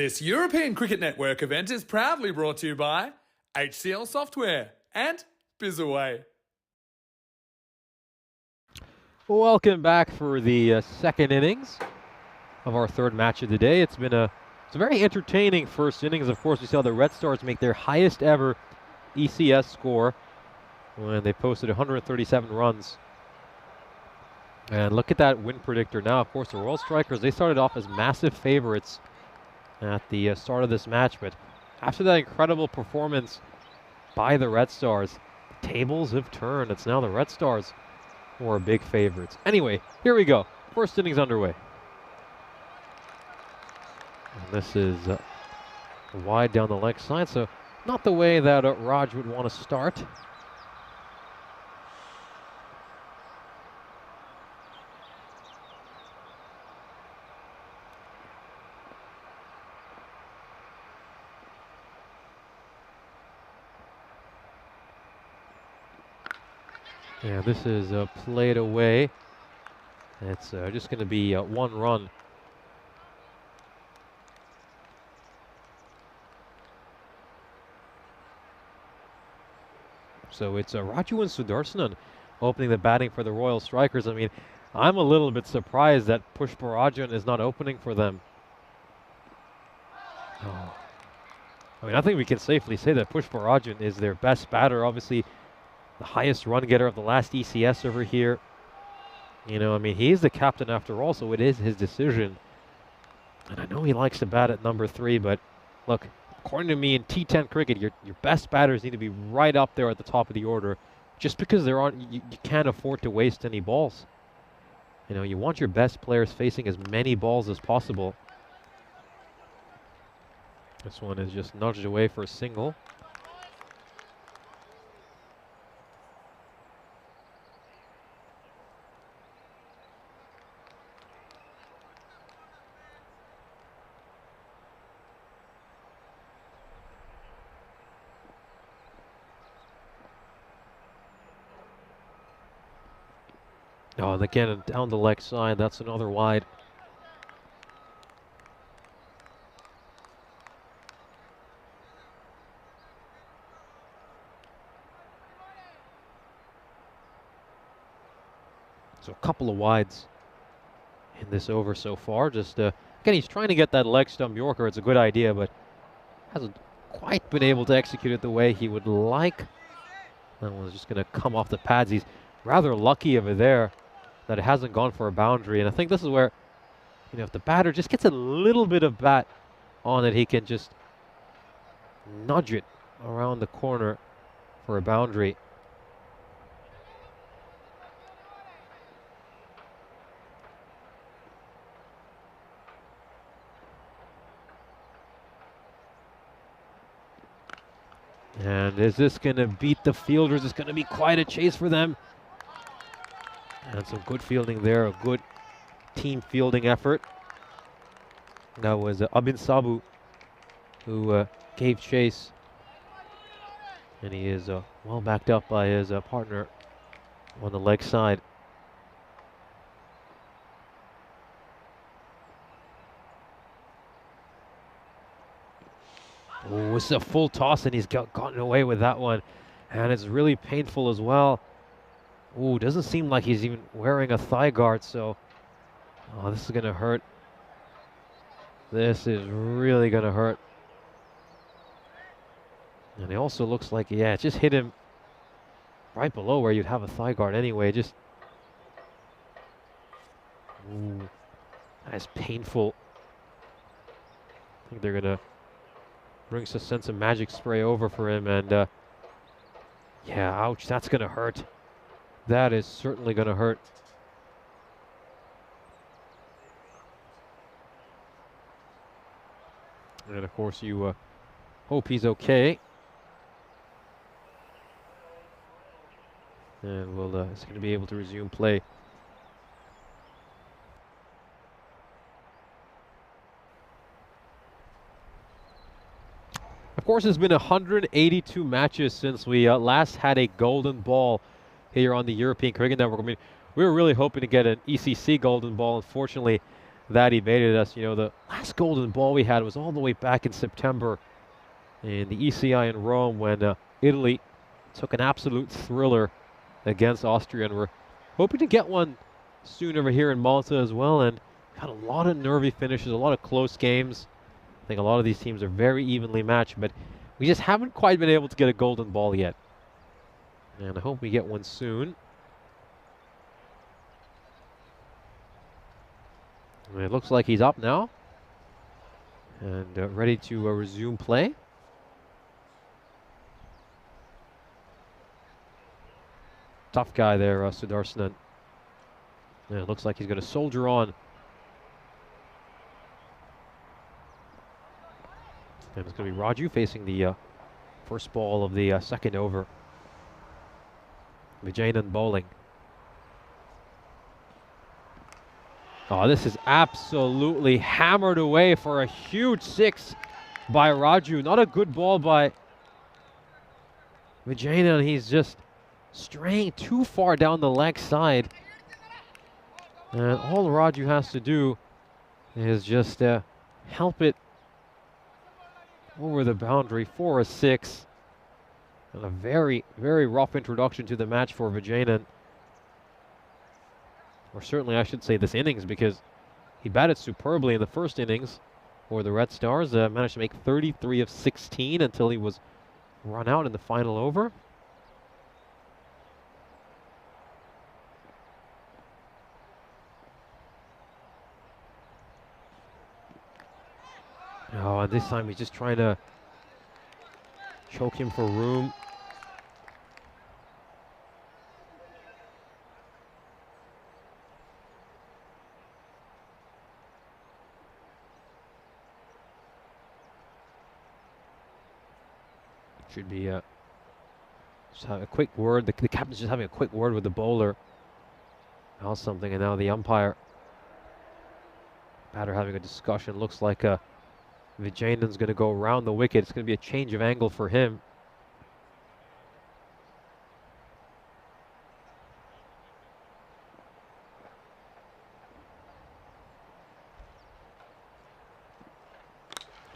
This European Cricket Network event is proudly brought to you by HCL Software and Bizaway. Welcome back for the second innings of our third match of the day. It's a very entertaining first innings. Of course, we saw the Red Stars make their highest ever ECS score when they posted 137 runs. And look at that win predictor now. Of course, the Royal Strikers, they started off as massive favorites at the start of this match, but after that incredible performance by the Red Stars, the tables have turned. It's now the Red Stars who are big favorites. Anyway, here we go. First innings underway. And this is wide down the leg side, so not the way that Raj would want to start. Yeah, this is played away. It's just going to be 1 run. So it's Raju and Sudarshan opening the batting for the Royal Strikers. I mean, I'm a little bit surprised that Pushparajan is not opening for them. Oh. I mean, I think we can safely say that Pushparajan is their best batter. Obviously, the highest run getter of the last ECS over here. You know, I mean, he's the captain after all, so it is his decision. And I know he likes to bat at number 3, but look, according to me in T10 cricket, your best batters need to be right up there at the top of the order. Just because there aren't, you can't afford to waste any balls. You know, you want your best players facing as many balls as possible. This one is just nudged away for a single. Oh, and again, down the leg side, that's another wide. So a couple of wides in this over so far. Just, again, he's trying to get that leg stump Yorker. It's a good idea, but hasn't quite been able to execute it the way he would like. That one's just going to come off the pads. He's rather lucky over there that it hasn't gone for a boundary. And I think this is where, you know, if the batter just gets a little bit of bat on it, he can just nudge it around the corner for a boundary. And is this going to beat the fielders? It's going to be quite a chase for them. And some good fielding there, a good team fielding effort. That was Abin Sabu who gave chase. And he is well backed up by his partner on the leg side. Oh, it's a full toss, and he's gotten away with that one. And it's really painful as well. Ooh, doesn't seem like he's even wearing a thigh guard, so this is going to hurt. This is really going to hurt. And it also looks like, yeah, it just hit him right below where you'd have a thigh guard anyway. Just, ooh, that's painful. I think they're going to bring some sense of magic spray over for him, and yeah, ouch, that's going to hurt. That is certainly going to hurt. And of course, you hope he's okay. And we'll he's going to be able to resume play. Of course, it's been 182 matches since we last had a golden ball here on the European Cricket Network. I mean, we were really hoping to get an ECC golden ball. Unfortunately, that evaded us. You know, the last golden ball we had was all the way back in September in the ECI in Rome when Italy took an absolute thriller against Austria, and we're hoping to get one soon over here in Malta as well. And had a lot of nervy finishes, a lot of close games. I think a lot of these teams are very evenly matched, but we just haven't quite been able to get a golden ball yet. And I hope we get one soon. And it looks like he's up now and ready to resume play. Tough guy there, Sudarsnan. And it looks like he's going to soldier on. And it's going to be Raju facing the first ball of the second over. Vijayanan bowling. Oh, this is absolutely hammered away for a huge 6 by Raju. Not a good ball by Vijayanan. He's just straying too far down the leg side. And all Raju has to do is just help it over the boundary for a 6. And a very, very rough introduction to the match for Vijayanan. Or certainly I should say this innings, because he batted superbly in the first innings for the Red Stars. Managed to make 33 of 16 until he was run out in the final over. Oh, and this time he's just trying to choke him for room. Should be just have a quick word. The captain's just having a quick word with the bowler about something, and now the umpire, batter having a discussion. Looks like Vijayanan's going to go around the wicket. It's going to be a change of angle for him.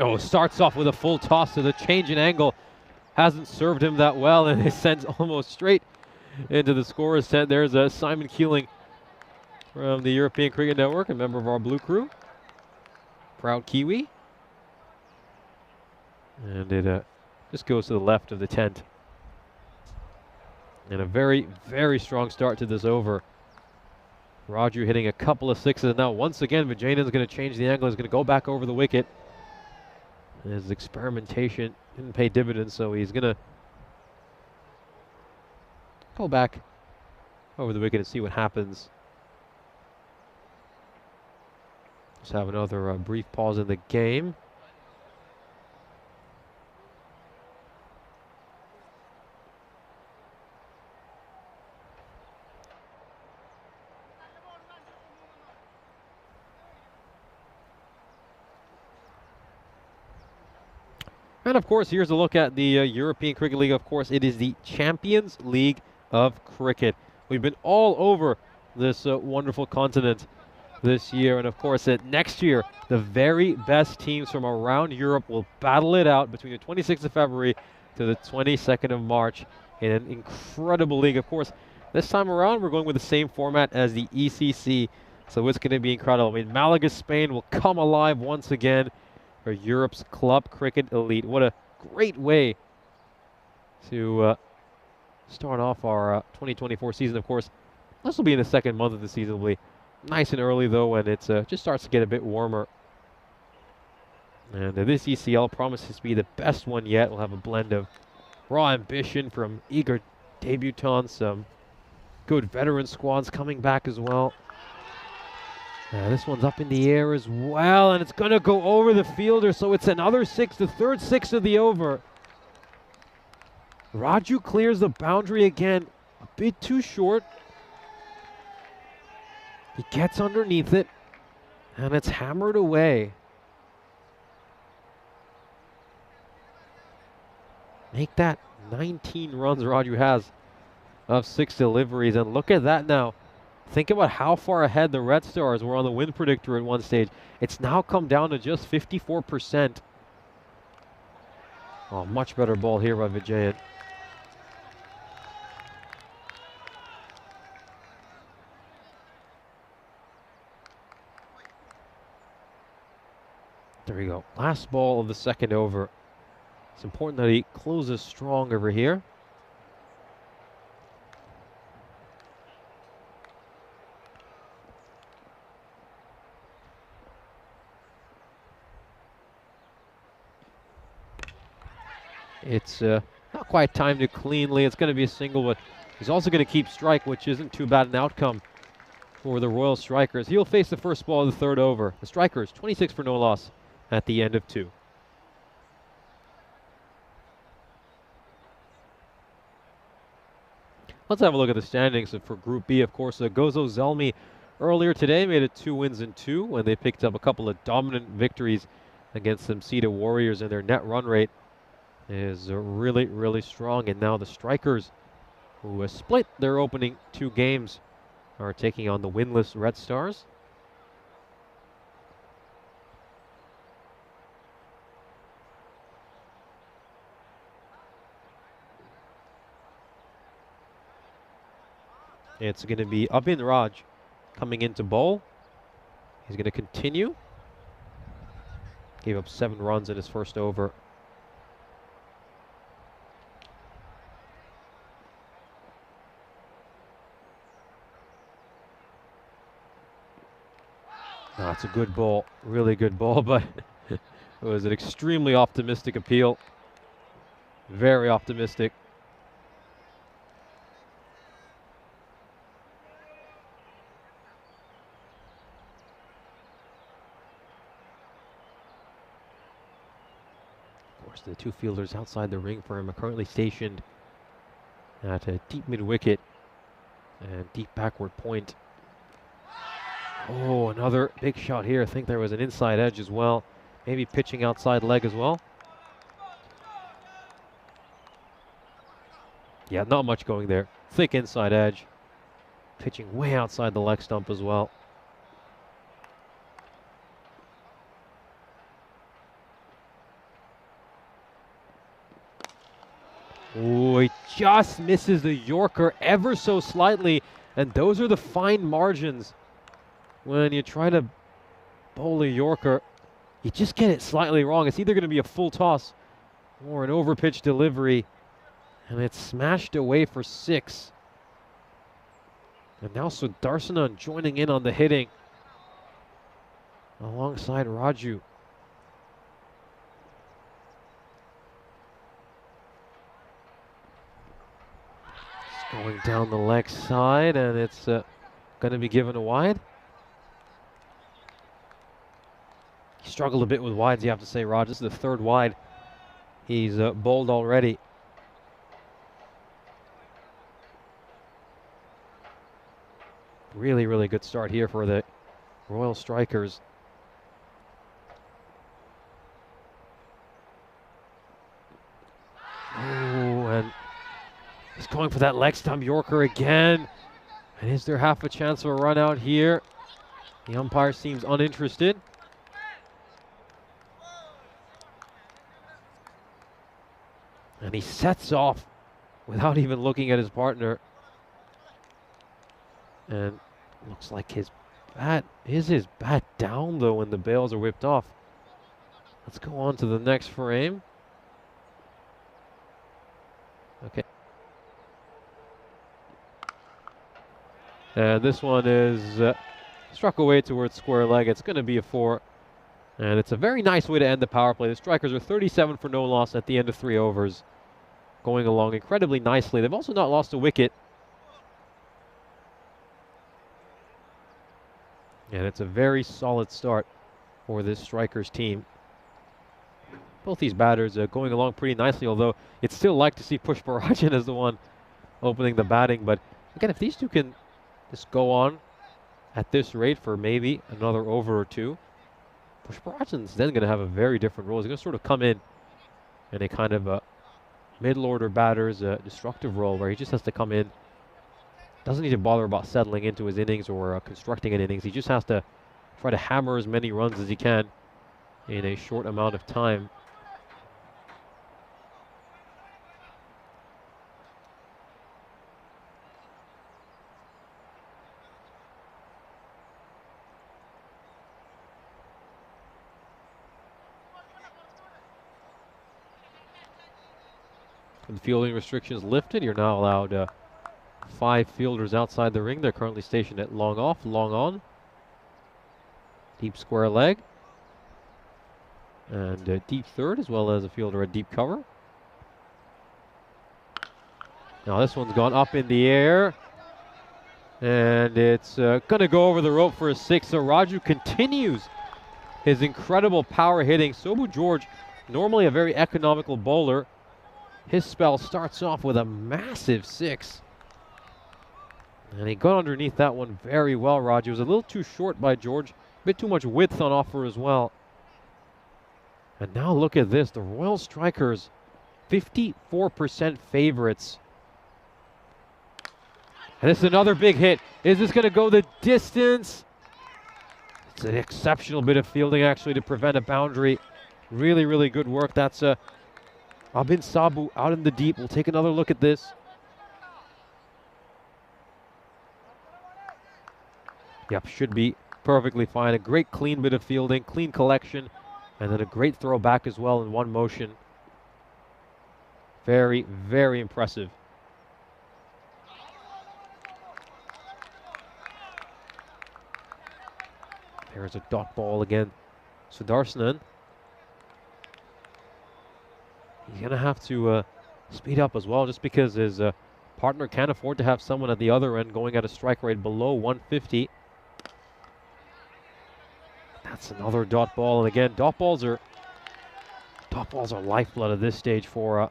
Oh, starts off with a full toss, so the change in angle hasn't served him that well, and it sends almost straight into the scorer's tent. There's Simon Keeling from the European Cricket Network, a member of our Blue Crew. Proud Kiwi. And it just goes to the left of the tent. And a very, very strong start to this over. Raju hitting a couple of 6s, and now once again Vijayanan's going to change the angle. He's going to go back over the wicket. His experimentation didn't pay dividends, so he's going to go back over the wicket and see what happens. Let's have another brief pause in the game. And of course, here's a look at the European Cricket League. Of course, it is the Champions League of Cricket. We've been all over this wonderful continent this year. And of course, next year, the very best teams from around Europe will battle it out between the 26th of February to the 22nd of March in an incredible league. Of course, this time around, we're going with the same format as the ECC. So it's going to be incredible. I mean, Malaga, Spain will come alive once again for Europe's Club Cricket Elite. What a great way to start off our 2024 season. Of course, this will be in the second month of the season. It'll be nice and early, though, when it just starts to get a bit warmer. And this ECL promises to be the best one yet. We'll have a blend of raw ambition from eager debutants, some good veteran squads coming back as well. This one's up in the air as well, and it's going to go over the fielder, so it's another 6, the third 6 of the over. Raju clears the boundary again, a bit too short. He gets underneath it, and it's hammered away. Make that 19 runs Raju has of 6 deliveries, and look at that now. Think about how far ahead the Red Stars were on the win predictor at one stage. It's now come down to just 54%. Oh, much better ball here by Vijayan. There we go. Last ball of the second over. It's important that he closes strong over here. It's not quite timed it cleanly. It's going to be a single, but he's also going to keep strike, which isn't too bad an outcome for the Royal Strikers. He'll face the first ball of the third over. The Strikers, 26 for no loss at the end of 2. Let's have a look at the standings. So for Group B, of course, Gozo Zelmi earlier today made it 2 wins and 2 when they picked up a couple of dominant victories against some Cedar Warriors, and their net run rate is really, really strong. And now the Strikers, who split their opening 2 games, are taking on the winless Red Stars. It's going to be Abhin Raj coming into bowl. He's going to continue. Gave up 7 runs in his first over. No, it's a good ball, really good ball, but it was an extremely optimistic appeal. Very optimistic. Of course, the 2 fielders outside the ring for him are currently stationed at a deep mid-wicket and deep backward point. Oh, another big shot here. I think there was an inside edge as well. Maybe pitching outside leg as well. Yeah, not much going there. Thick inside edge. Pitching way outside the leg stump as well. Oh, he just misses the Yorker ever so slightly. And those are the fine margins when you try to bowl a Yorker. You just get it slightly wrong. It's either going to be a full toss or an overpitch delivery. And it's smashed away for 6. And now Sudarsana joining in on the hitting alongside Raju. It's going down the leg side, and it's going to be given a wide. He struggled a bit with wides, you have to say, Raj. This is the 3rd wide he's bowled already. Really, really good start here for the Royal Strikers. Oh, and he's going for that leg stump Yorker again. And is there half a chance of a run out here? The umpire seems uninterested. And he sets off without even looking at his partner. And looks like his bat down though when the bails are whipped off. Let's go on to the next frame. Okay. And this one is struck away towards square leg. It's going to be a 4. And it's a very nice way to end the power play. The Strikers are 37 for no loss at the end of 3 overs. Going along incredibly nicely. They've also not lost a wicket. And it's a very solid start for this Strikers team. Both these batters are going along pretty nicely, although you'd still like to see Pushparajan as the one opening the batting. But again, if these two can just go on at this rate for maybe another over or 2, Pushparajan's then going to have a very different role. He's going to sort of come in a kind of a middle order batter's destructive role where he just has to come in doesn't need to bother about settling into his innings or constructing an innings. He just has to try to hammer as many runs as he can in a short amount of time. With fielding restrictions lifted, you're now allowed 5 fielders outside the ring. They're currently stationed at long off, long on. Deep square leg. And deep third, as well as a fielder at deep cover. Now this one's gone up in the air. And it's going to go over the rope for a 6. So Raju continues his incredible power hitting. Sobu George, normally a very economical bowler. His spell starts off with a massive 6. And he got underneath that one very well, Raju. It was a little too short by George. A bit too much width on offer as well. And now look at this. The Royal Strikers, 54% favorites. And this is another big hit. Is this going to go the distance? It's an exceptional bit of fielding, actually, to prevent a boundary. Really, really good work. That's Abin Sabu out in the deep. We'll take another look at this. Yep, should be perfectly fine. A great clean bit of fielding, clean collection, and then a great throw back as well in one motion. Very, very impressive. There's a dot ball again. Sudarshan. He's going to have to speed up as well, just because his partner can't afford to have someone at the other end going at a strike rate below 150. That's another dot ball, and again, dot balls are lifeblood at this stage for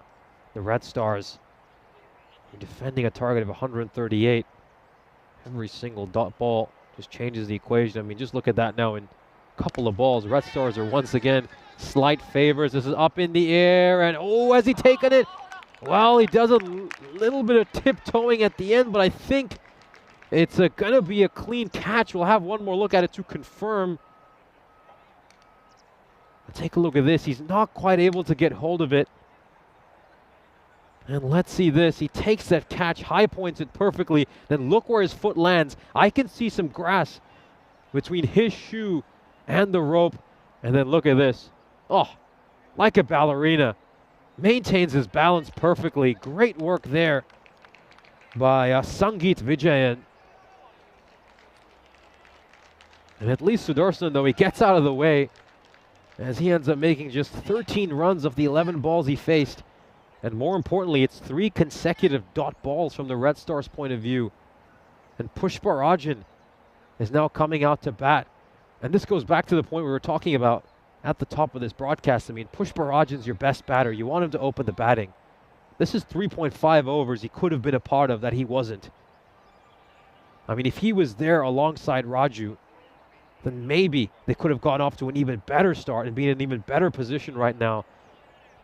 the Red Stars. You're defending a target of 138. Every single dot ball just changes the equation. I mean, just look at that now in a couple of balls. Red Stars are once again slight favors. This is up in the air, and oh, has he taken it? Well, he does a little bit of tiptoeing at the end, but I think it's going to be a clean catch. We'll have one more look at it to confirm. Take a look at this. He's not quite able to get hold of it. And let's see this. He takes that catch, high points it perfectly. Then look where his foot lands. I can see some grass between his shoe and the rope. And then look at this. Oh, like a ballerina. Maintains his balance perfectly. Great work there by Sangeet Vijayan. And at least Sudarshan, though, he gets out of the way, as he ends up making just 13 runs of the 11 balls he faced. And more importantly, it's 3 consecutive dot balls from the Red Stars' point of view. And Pushparajan is now coming out to bat. And this goes back to the point we were talking about at the top of this broadcast. I mean, Pushparajan's your best batter. You want him to open the batting. This is 3.5 overs he could have been a part of that he wasn't. I mean, if he was there alongside Raju, then maybe they could have gone off to an even better start and be in an even better position right now.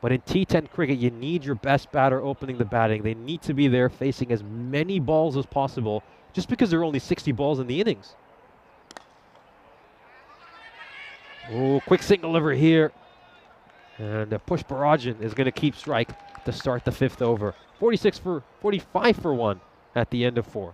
But in T10 cricket, you need your best batter opening the batting. They need to be there facing as many balls as possible, just because there are only 60 balls in the innings. Oh, quick single over here. And Pushparajan is going to keep strike to start the 5th over. 45 for 1 at the end of 4.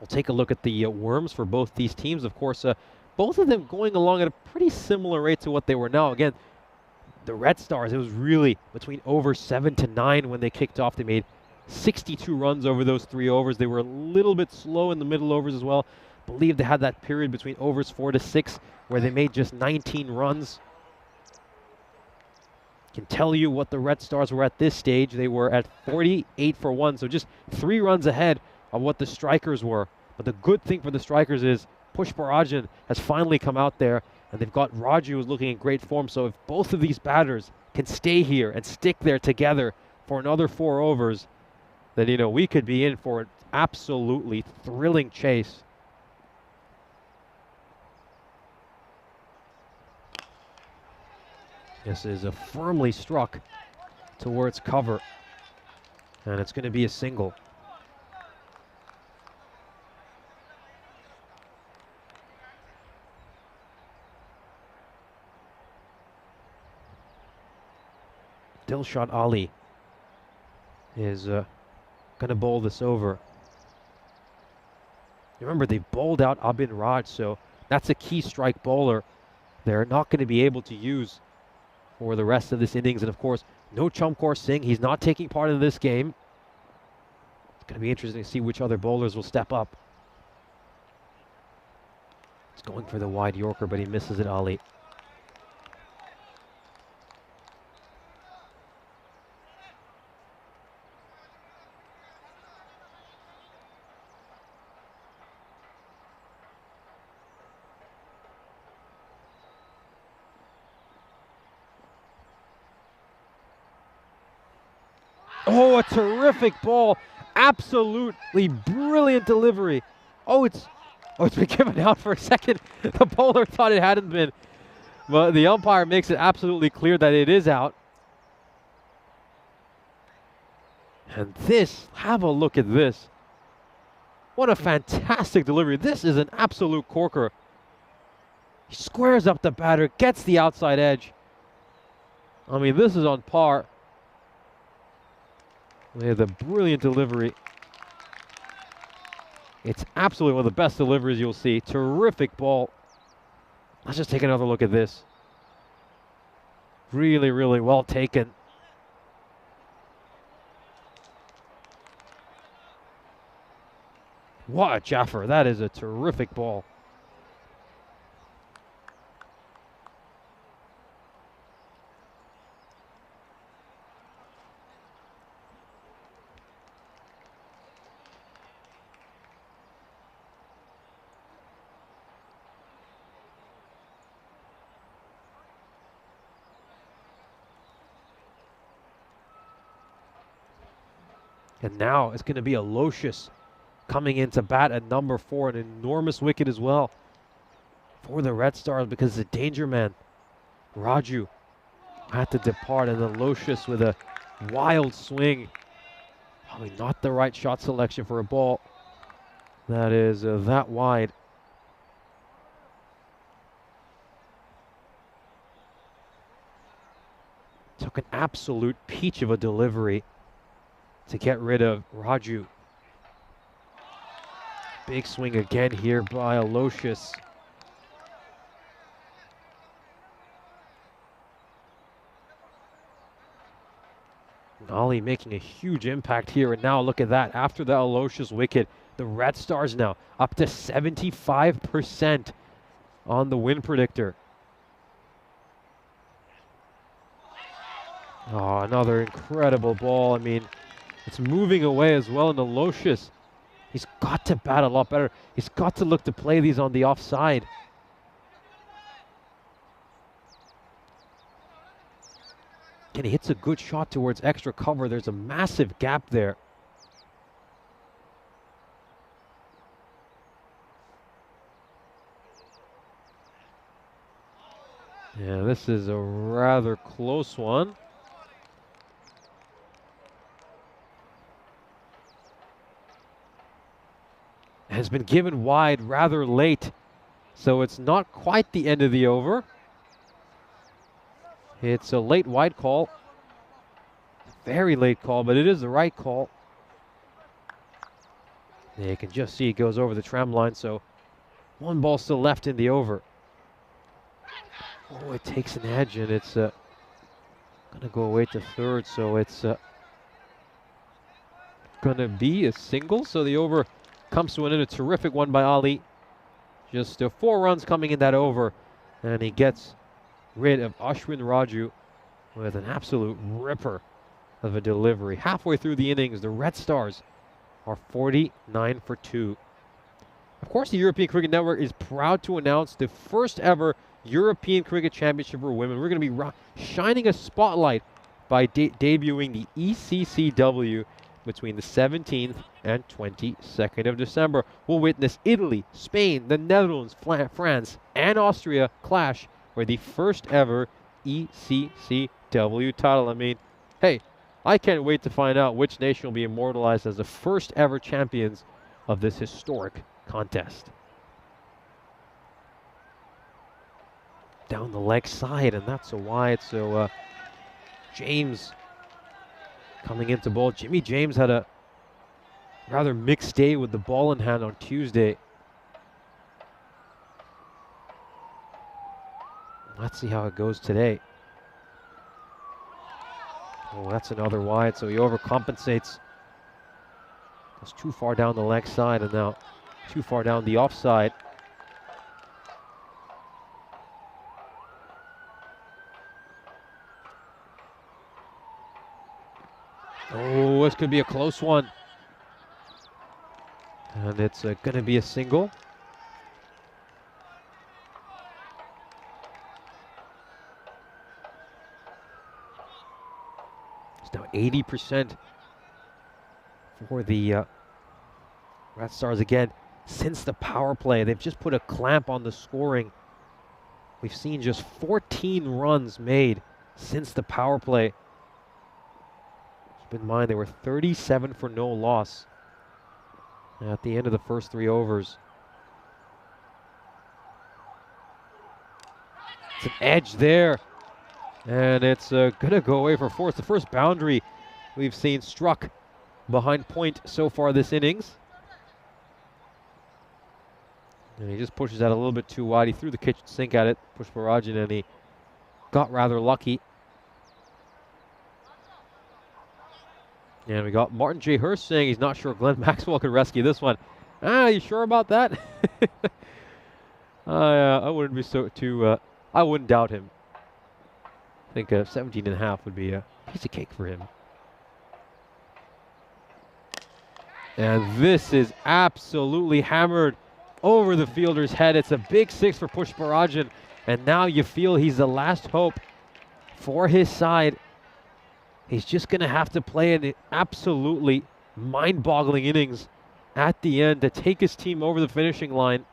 We'll take a look at the worms for both these teams. Of course, both of them going along at a pretty similar rate to what they were now. Again, the Red Stars, it was really between over 7 to 9 when they kicked off. They made 62 runs over those 3 overs. They were a little bit slow in the middle overs as well. I believe they had that period between overs 4 to 6 where they made just 19 runs. Can tell you what the Red Stars were at this stage. They were at 48 for 1, so just 3 runs ahead of what the Strikers were. But the good thing for the Strikers is Pushparajan has finally come out there, and they've got Raju who's looking in great form. So if both of these batters can stay here and stick there together for another 4 overs, then, you know, we could be in for an absolutely thrilling chase. This is a firmly struck towards cover, and it's going to be a single. Dilshad Ali is going to bowl this over. Remember, they bowled out Abin Raj, so that's a key strike bowler they're not going to be able to use for the rest of this innings. And of course, no Encore Singh. He's not taking part in this game. It's going to be interesting to see which other bowlers will step up. He's going for the wide Yorker, but he misses it, Ali. Oh, a terrific ball. Absolutely brilliant delivery. Oh, it's been given out for a second. The bowler thought it hadn't been. But the umpire makes it absolutely clear that it is out. And this, have a look at this. What a fantastic delivery. This is an absolute corker. He squares up the batter, gets the outside edge. I mean, this is on par. We have the brilliant delivery. It's absolutely one of the best deliveries you'll see. Terrific ball. Let's just take another look at this. Really, really well taken. What a Jaffer. That is a terrific ball. And now it's going to be Aloysius coming in to bat at number 4. An enormous wicket as well for the Red Stars because the danger man, Raju, had to depart. And Aloysius with a wild swing. Probably not the right shot selection for a ball that is that wide. Took an absolute peach of a delivery to get rid of Raju. Big swing again here by Aloysius. Ali making a huge impact here, and now look at that. After the Aloysius wicket, the Red Stars now up to 75% on the win predictor. Oh, another incredible ball. I mean, it's moving away as well, and Aloysius, he's got to bat a lot better. He's got to look to play these on the offside. And he hits a good shot towards extra cover. There's a massive gap there. Yeah, this is a rather close one. Has been given wide rather late, so it's not quite the end of the over. It's a late wide call. Very late call, but it is the right call. You can just see it goes over the tram line, so one ball still left in the over. Oh, it takes an edge, and it's going to go away to third, so it's going to be a single. So the over comes to an end. A terrific one by Ali. Just 4 runs coming in that over, and he gets rid of Ashwin Raju with an absolute ripper of a delivery. Halfway through the innings, the Red Stars are 49 for 2. Of course, the European Cricket Network is proud to announce the first ever European Cricket Championship for women. We're going to be shining a spotlight by debuting the ECCW between the 17th and 22nd of December. We'll witness Italy, Spain, the Netherlands, France, and Austria clash for the first ever ECCW title. I mean, hey, I can't wait to find out which nation will be immortalized as the first ever champions of this historic contest. Down the leg side, and that's a wide. So James coming into bowl. Jimmy James had a rather mixed day with the ball in hand on Tuesday. Let's see how it goes today. Oh, that's another wide, so he overcompensates. Goes too far down the leg side and now too far down the offside. Oh, this could be a close one. And it's going to be a single. It's now 80% for the Red Stars again. Since the power play, they've just put a clamp on the scoring. We've seen just 14 runs made since the power play. Keep in mind, they were 37 for no loss at the end of the first 3 overs. It's an edge there, and it's going to go away for 4. It's the first boundary we've seen struck behind point so far this innings. And he just pushes that a little bit too wide. He threw the kitchen sink at it, Pushparajin, and he got rather lucky. And we got Martin J. Hurst saying he's not sure Glenn Maxwell could rescue this one. You sure about that? I wouldn't be I wouldn't doubt him. I think 17.5 would be a piece of cake for him. And this is absolutely hammered over the fielder's head. It's a big 6 for Pushparajin, and now you feel he's the last hope for his side. He's just going to have to play an absolutely mind-boggling innings at the end to take his team over the finishing line.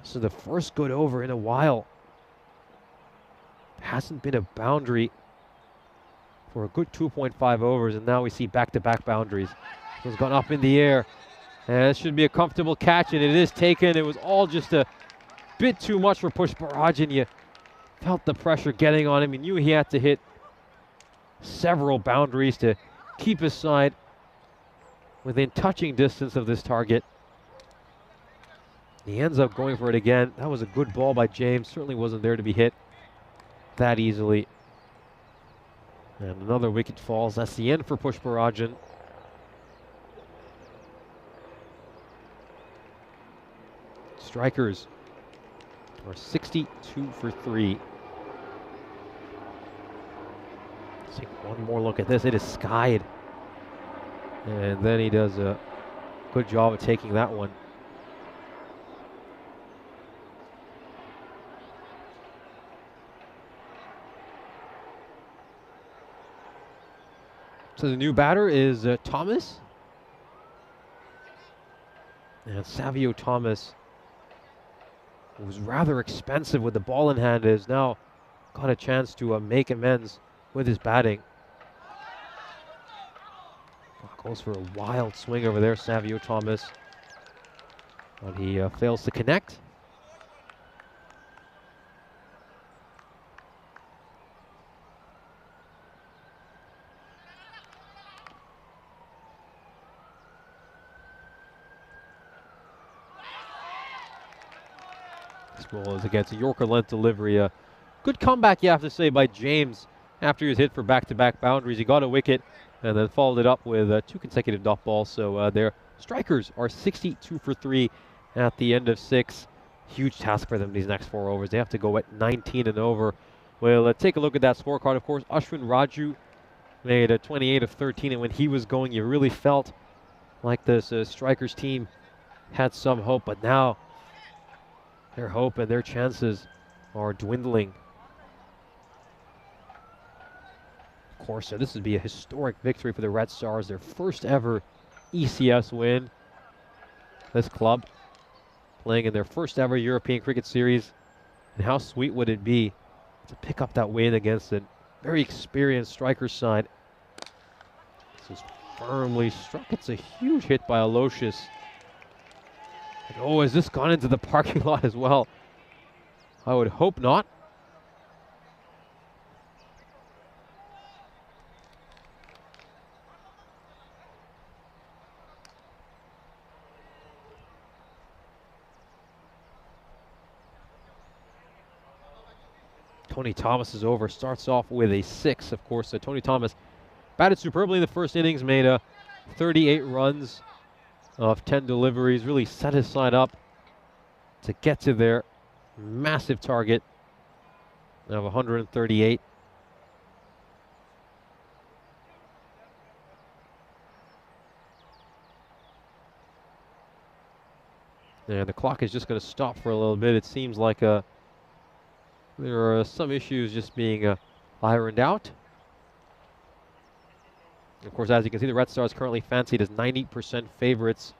This is the first good over in a while. Hasn't been a boundary for a good 2.5 overs, and now we see back-to-back boundaries. So it's gone up in the air, and it should be a comfortable catch, and it is taken. It was all just a bit too much for Pushparajin. You felt the pressure getting on him. He knew he had to hit several boundaries to keep his side within touching distance of this target. He ends up going for it again. That was a good ball by James. Certainly wasn't there to be hit that easily. And another wicket falls. That's the end for Pushparajin. Strikers are 62 for 3. Let's take one more look at this. It is skied. And then he does a good job of taking that one. So the new batter is Thomas. And Savio Thomas, who was rather expensive with the ball in hand, has now got a chance to make amends with his batting. Goes for a wild swing over there, Savio Thomas. But he fails to connect. This ball is against a Yorker length delivery. Good comeback, you have to say, by James after he was hit for back-to-back boundaries. He got a wicket and then followed it up with 2 consecutive dot balls. So their strikers are 62 for 3 at the end of 6. Huge task for them these next 4 overs. They have to go at 19 and over. Well, take a look at that scorecard. Of course, Ashwin Raju made a 28 of 13, and when he was going, you really felt like this strikers team had some hope, but now their hope and their chances are dwindling. Of course, this would be a historic victory for the Red Stars, their first ever ECS win. This club playing in their first ever European Cricket Series And how sweet would it be to pick up that win against a very experienced striker side. This is firmly struck. It's a huge hit by Aloysius. And oh, has this gone into the parking lot as well? I would hope not. Tony Thomas's over starts off with a 6, of course. Tony Thomas batted superbly in the first innings, made 38 runs of 10 deliveries, really set his side up to get to their massive target of 138. And the clock is just going to stop for a little bit. It seems like there are some issues just being ironed out. Of course, as you can see, the Red Stars currently fancied as 90% favorites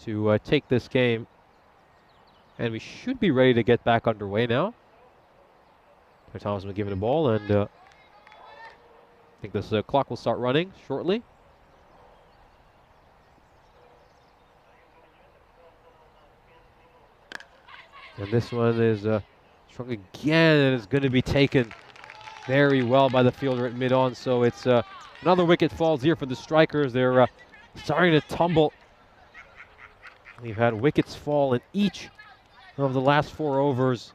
to take this game. And we should be ready to get back underway now. Thomas will give it a ball, and I think this clock will start running shortly. And this one is struck again, and it's going to be taken very well by the fielder at mid-on. So it's another wicket falls here for the Strikers. They're starting to tumble. We've had wickets fall in each of the last 4 overs.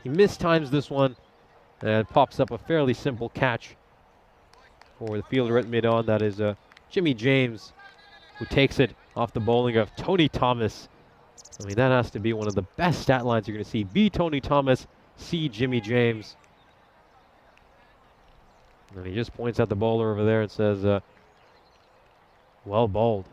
He mistimes this one and pops up a fairly simple catch for the fielder at mid-on. That is Jimmy James, who takes it off the bowling of Tony Thomas. I mean, that has to be one of the best stat lines you're going to see. B. Tony Thomas, C. Jimmy James. And he just points at the bowler over there and says, well bowled.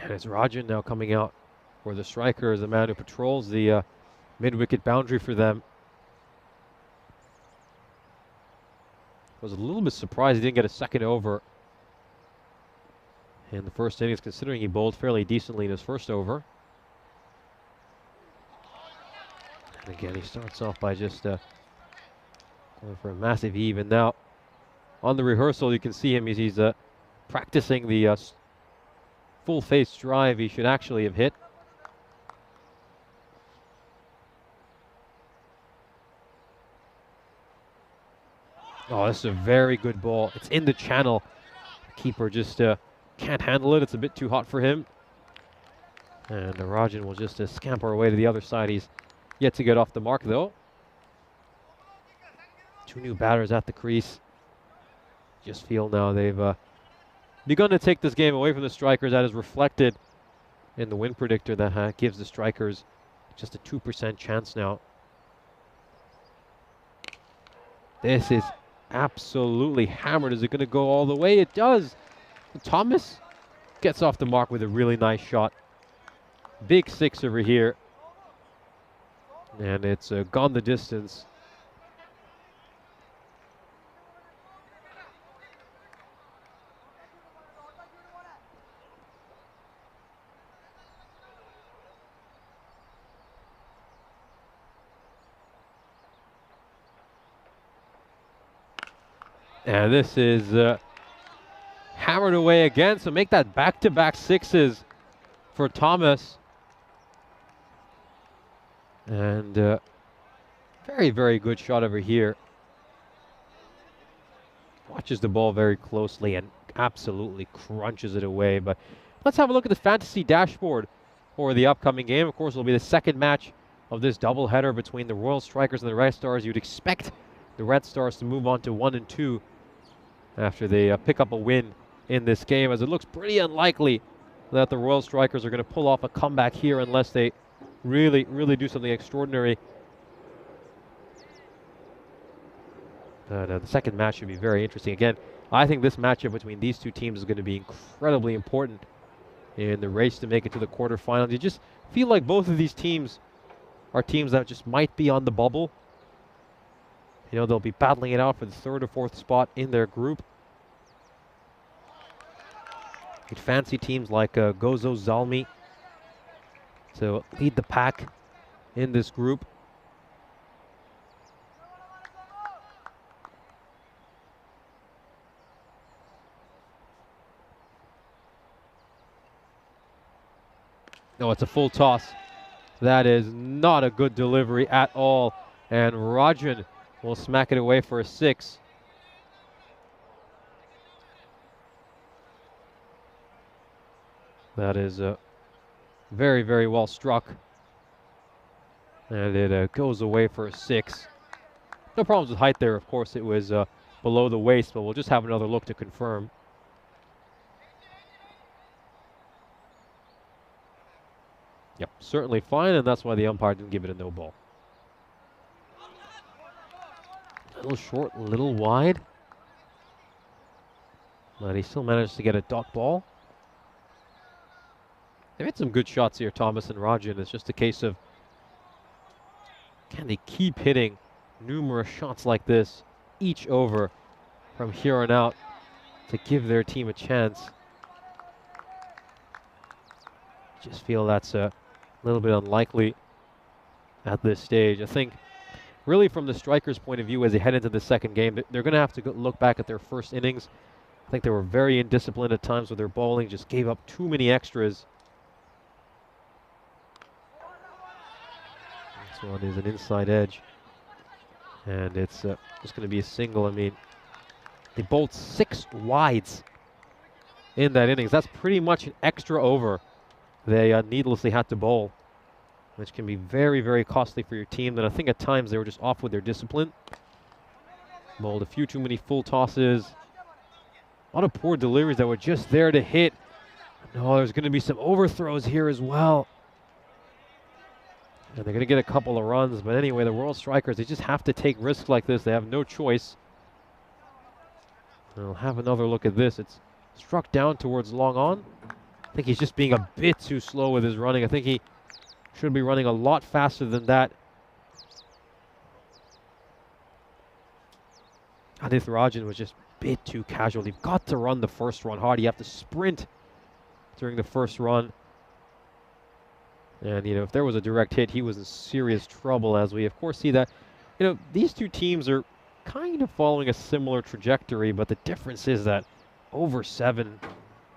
And it's Rajan now coming out for the striker as the man who patrols the mid-wicket boundary for them. Was a little bit surprised he didn't get a second over in the first innings, considering he bowled fairly decently in his first over. And again, he starts off by just going for a massive heave. And now on the rehearsal, you can see him. He's practicing the full-face drive he should actually have hit. Oh, this is a very good ball. It's in the channel. Keeper just can't handle it. It's a bit too hot for him. And Rajan will just scamper away to the other side. He's yet to get off the mark, though. 2 new batters at the crease. Just feel now they've begun to take this game away from the Strikers. That is reflected in the win predictor that gives the Strikers just a 2% chance now. This is absolutely hammered. Is it going to go all the way? It does. Thomas gets off the mark with a really nice shot. Big 6 over here. And it's gone the distance. And this is hammered away again, so make that back-to-back 6s for Thomas. And very, very good shot over here. Watches the ball very closely and absolutely crunches it away. But let's have a look at the fantasy dashboard for the upcoming game. Of course, it'll be the second match of this doubleheader between the Royal Strikers and the Red Stars. You'd expect the Red Stars to move on to 1 and 2 after they pick up a win in this game, as it looks pretty unlikely that the Royal Strikers are going to pull off a comeback here unless they really, really do something extraordinary. The second match should be very interesting. Again, I think this matchup between these 2 teams is going to be incredibly important in the race to make it to the quarterfinals. You just feel like both of these teams are teams that just might be on the bubble. You know, they'll be battling it out for the 3rd or 4th spot in their group. You'd fancy teams like Gozo Zalmi to lead the pack in this group. No, it's a full toss. That is not a good delivery at all. And Rajan will smack it away for a 6. That is very, very well struck. And it goes away for a 6. No problems with height there. Of course, it was below the waist, but we'll just have another look to confirm. Yep, certainly fine, and that's why the umpire didn't give it a no ball. A little short, a little wide. But he still managed to get a dot ball. They've had some good shots here, Thomas and Rajan. It's just a case of, can they keep hitting numerous shots like this each over from here on out to give their team a chance? Just feel that's a little bit unlikely at this stage. I think really from the strikers' point of view as they head into the second game, they're going to have to look back at their first innings. I think they were very indisciplined at times with their bowling, just gave up too many extras. This one is an inside edge, and it's just going to be a single. I mean, they bowled 6 wides in that innings. That's pretty much an extra over they needlessly had to bowl, which can be very, very costly for your team. And I think at times they were just off with their discipline. Bowled a few too many full tosses. A lot of poor deliveries that were just there to hit. No, there's going to be some overthrows here as well. And they're going to get a couple of runs. But anyway, the World Strikers, they just have to take risks like this. They have no choice. We'll have another look at this. It's struck down towards long on. I think he's just being a bit too slow with his running. I think he should be running a lot faster than that. Adith Rajan was just a bit too casual. You've got to run the first run hard. You have to sprint during the first run. And, you know, if there was a direct hit, he was in serious trouble, as we, of course, see that. You know, these two teams are kind of following a similar trajectory, but the difference is that over 7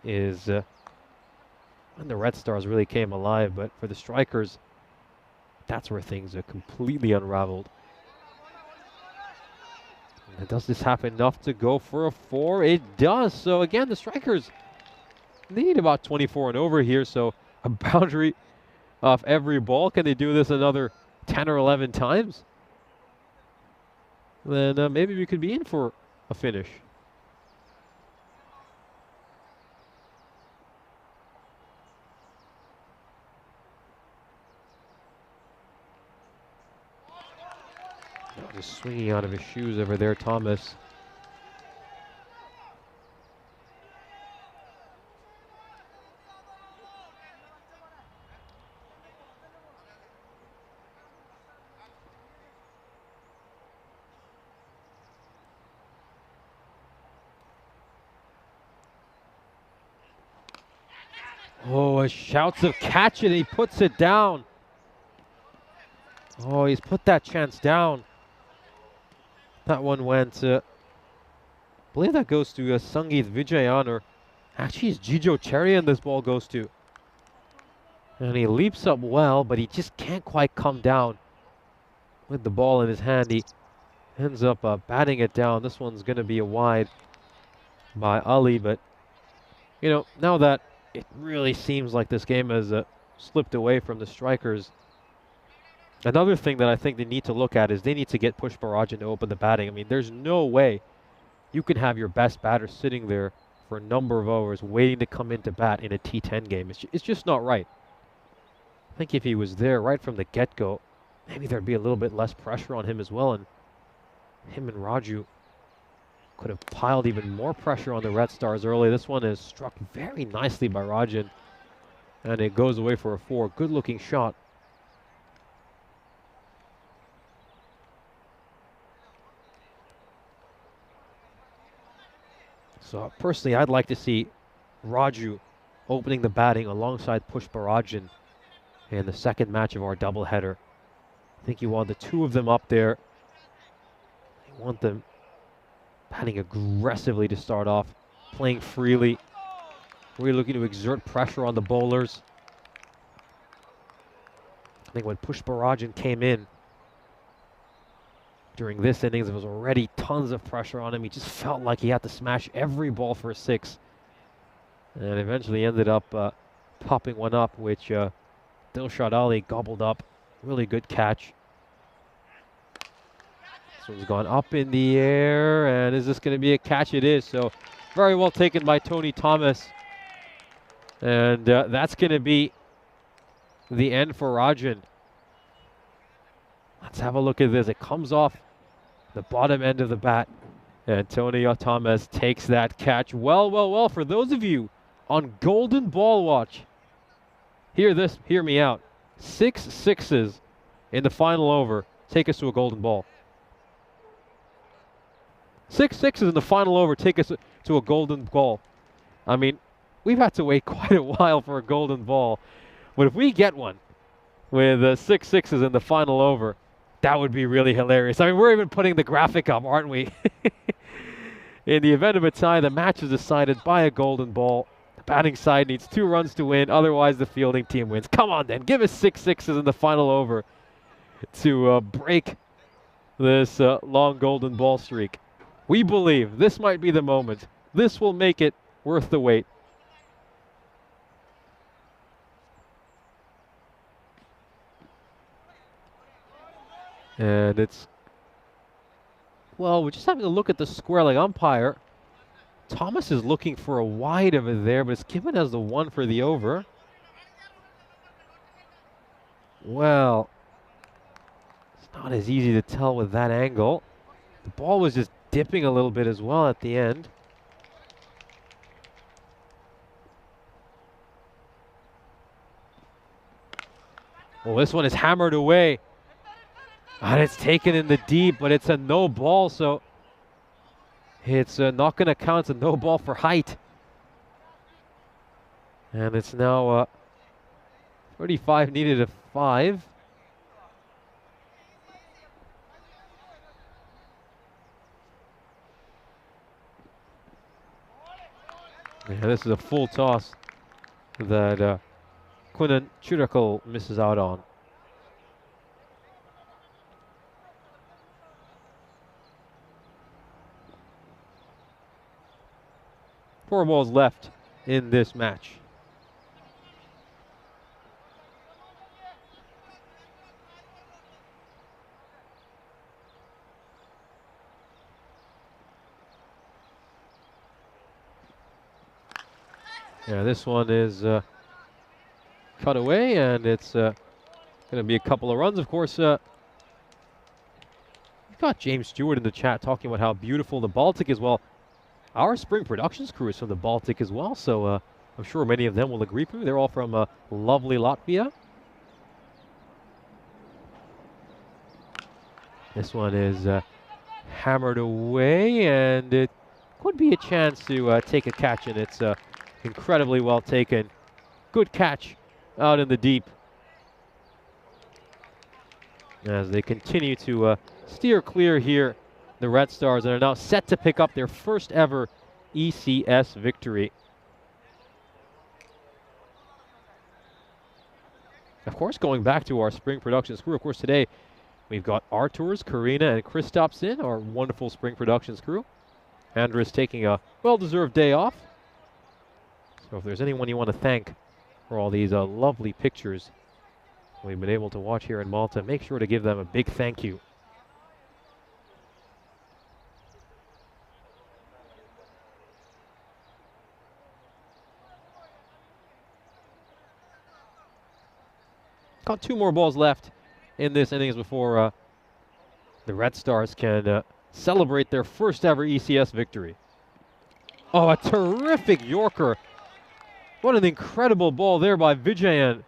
is when the Red Stars really came alive. But for the Strikers, that's where things are completely unraveled. And does this have enough to go for a 4? It does. So again, the Strikers, they need about 24 and over here. So a boundary off every ball. Can they do this another 10 or 11 times? Then maybe we could be in for a finish. Just swinging out of his shoes over there, Thomas. Oh, a shouts of catch it, he puts it down. Oh, he's put that chance down. That one went, I believe that goes to Sangeet Vijayan, or actually it's Jijo Cherian this ball goes to. And he leaps up well, but he just can't quite come down with the ball in his hand. He ends up batting it down. This one's going to be a wide by Ali, but, you know, now that it really seems like this game has slipped away from the Strikers, another thing that I think they need to look at is they need to get Push Barajan to open the batting. I mean, there's no way you can have your best batter sitting there for a number of overs waiting to come into bat in a T10 game. It's just not right. I think if he was there right from the get-go, maybe there'd be a little bit less pressure on him as well, and him and Raju could have piled even more pressure on the Red Stars early. This one is struck very nicely by Rajan, and it goes away for a 4. Good-looking shot. So personally, I'd like to see Raju opening the batting alongside Pushparajan in the second match of our doubleheader. I think you want the two of them up there. You want them batting aggressively to start off, playing freely, really looking to exert pressure on the bowlers. I think when Pushparajan came in during this innings, there was already tons of pressure on him. He just felt like he had to smash every ball for a 6. And eventually ended up popping one up, which Dilshad Ali gobbled up. Really good catch. This one's gone up in the air, and is this going to be a catch? It is. So very well taken by Tony Thomas. And that's going to be the end for Rajan. Let's have a look at this. It comes off the bottom end of the bat, and Tony Thomas takes that catch. Well, for those of you on Golden Ball Watch, hear me out. 6 sixes in the final over take us to a golden ball. 6 sixes in the final over take us to a golden ball. I mean, we've had to wait quite a while for a golden ball, but if we get one with 6 sixes in the final over, that would be really hilarious. I mean, we're even putting the graphic up, aren't we? In the event of a tie, the match is decided by a golden ball. The batting side needs 2 runs to win, otherwise the fielding team wins. Come on then, give us 6 sixes in the final over to break this long golden ball streak. We believe this might be the moment. This will make it worth the wait. And it's, well, we're just having a look at the square leg umpire. Thomas is looking for a wide over there, but it's given as the 1 for the over. Well, it's not as easy to tell with that angle. The ball was just dipping a little bit as well at the end. Well, this one is hammered away. And it's taken in the deep, but it's a no ball, so it's not going to count. It's a no ball for height. And it's now 35 needed a 5. Yeah, this is a full toss that Kunan Churakal misses out on. 4 balls left in this match. Yeah, this one is cut away, and it's going to be a couple of runs. Of course, we've got James Stewart in the chat talking about how beautiful the Baltic is. Well, our spring productions crew is from the Baltic as well, so I'm sure many of them will agree with me. They're all from lovely Latvia. This one is hammered away, and it could be a chance to take a catch, and it's incredibly well taken. Good catch out in the deep as they continue to steer clear here. The Red Stars are now set to pick up their first ever ECS victory. Of course, going back to our spring productions crew, of course, today we've got Arturs, Karina, and Kristaps, our wonderful spring productions crew. Andrew is taking a well-deserved day off. So if there's anyone you want to thank for all these lovely pictures we've been able to watch here in Malta, make sure to give them a big thank you. Got 2 more balls left in this innings before the Red Stars can celebrate their first ever ECS victory. Oh, a terrific Yorker. What an incredible ball there by Vijayan.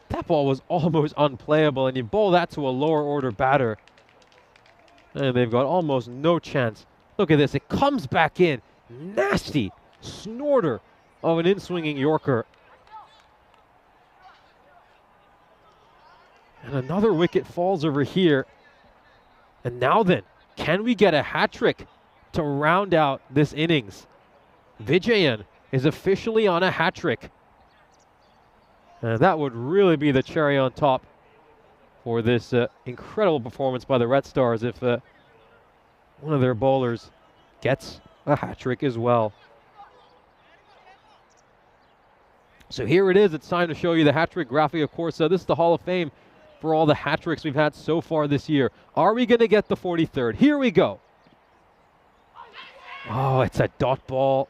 That ball was almost unplayable, and you bowl that to a lower order batter, and they've got almost no chance. Look at this. It comes back in. nasty snorter of an in-swinging Yorker. And another wicket falls over here. And now then, can we get a hat trick to round out this innings? Vijayan is officially on a hat trick. And that would really be the cherry on top for this incredible performance by the Red Stars if one of their bowlers gets a hat trick as well. So here it is. It's time to show you the hat trick graphic. Of course, this is the Hall of Fame for all the hat tricks we've had so far this year. Are we going to get the 43rd? Here we go. Oh, it's a dot ball.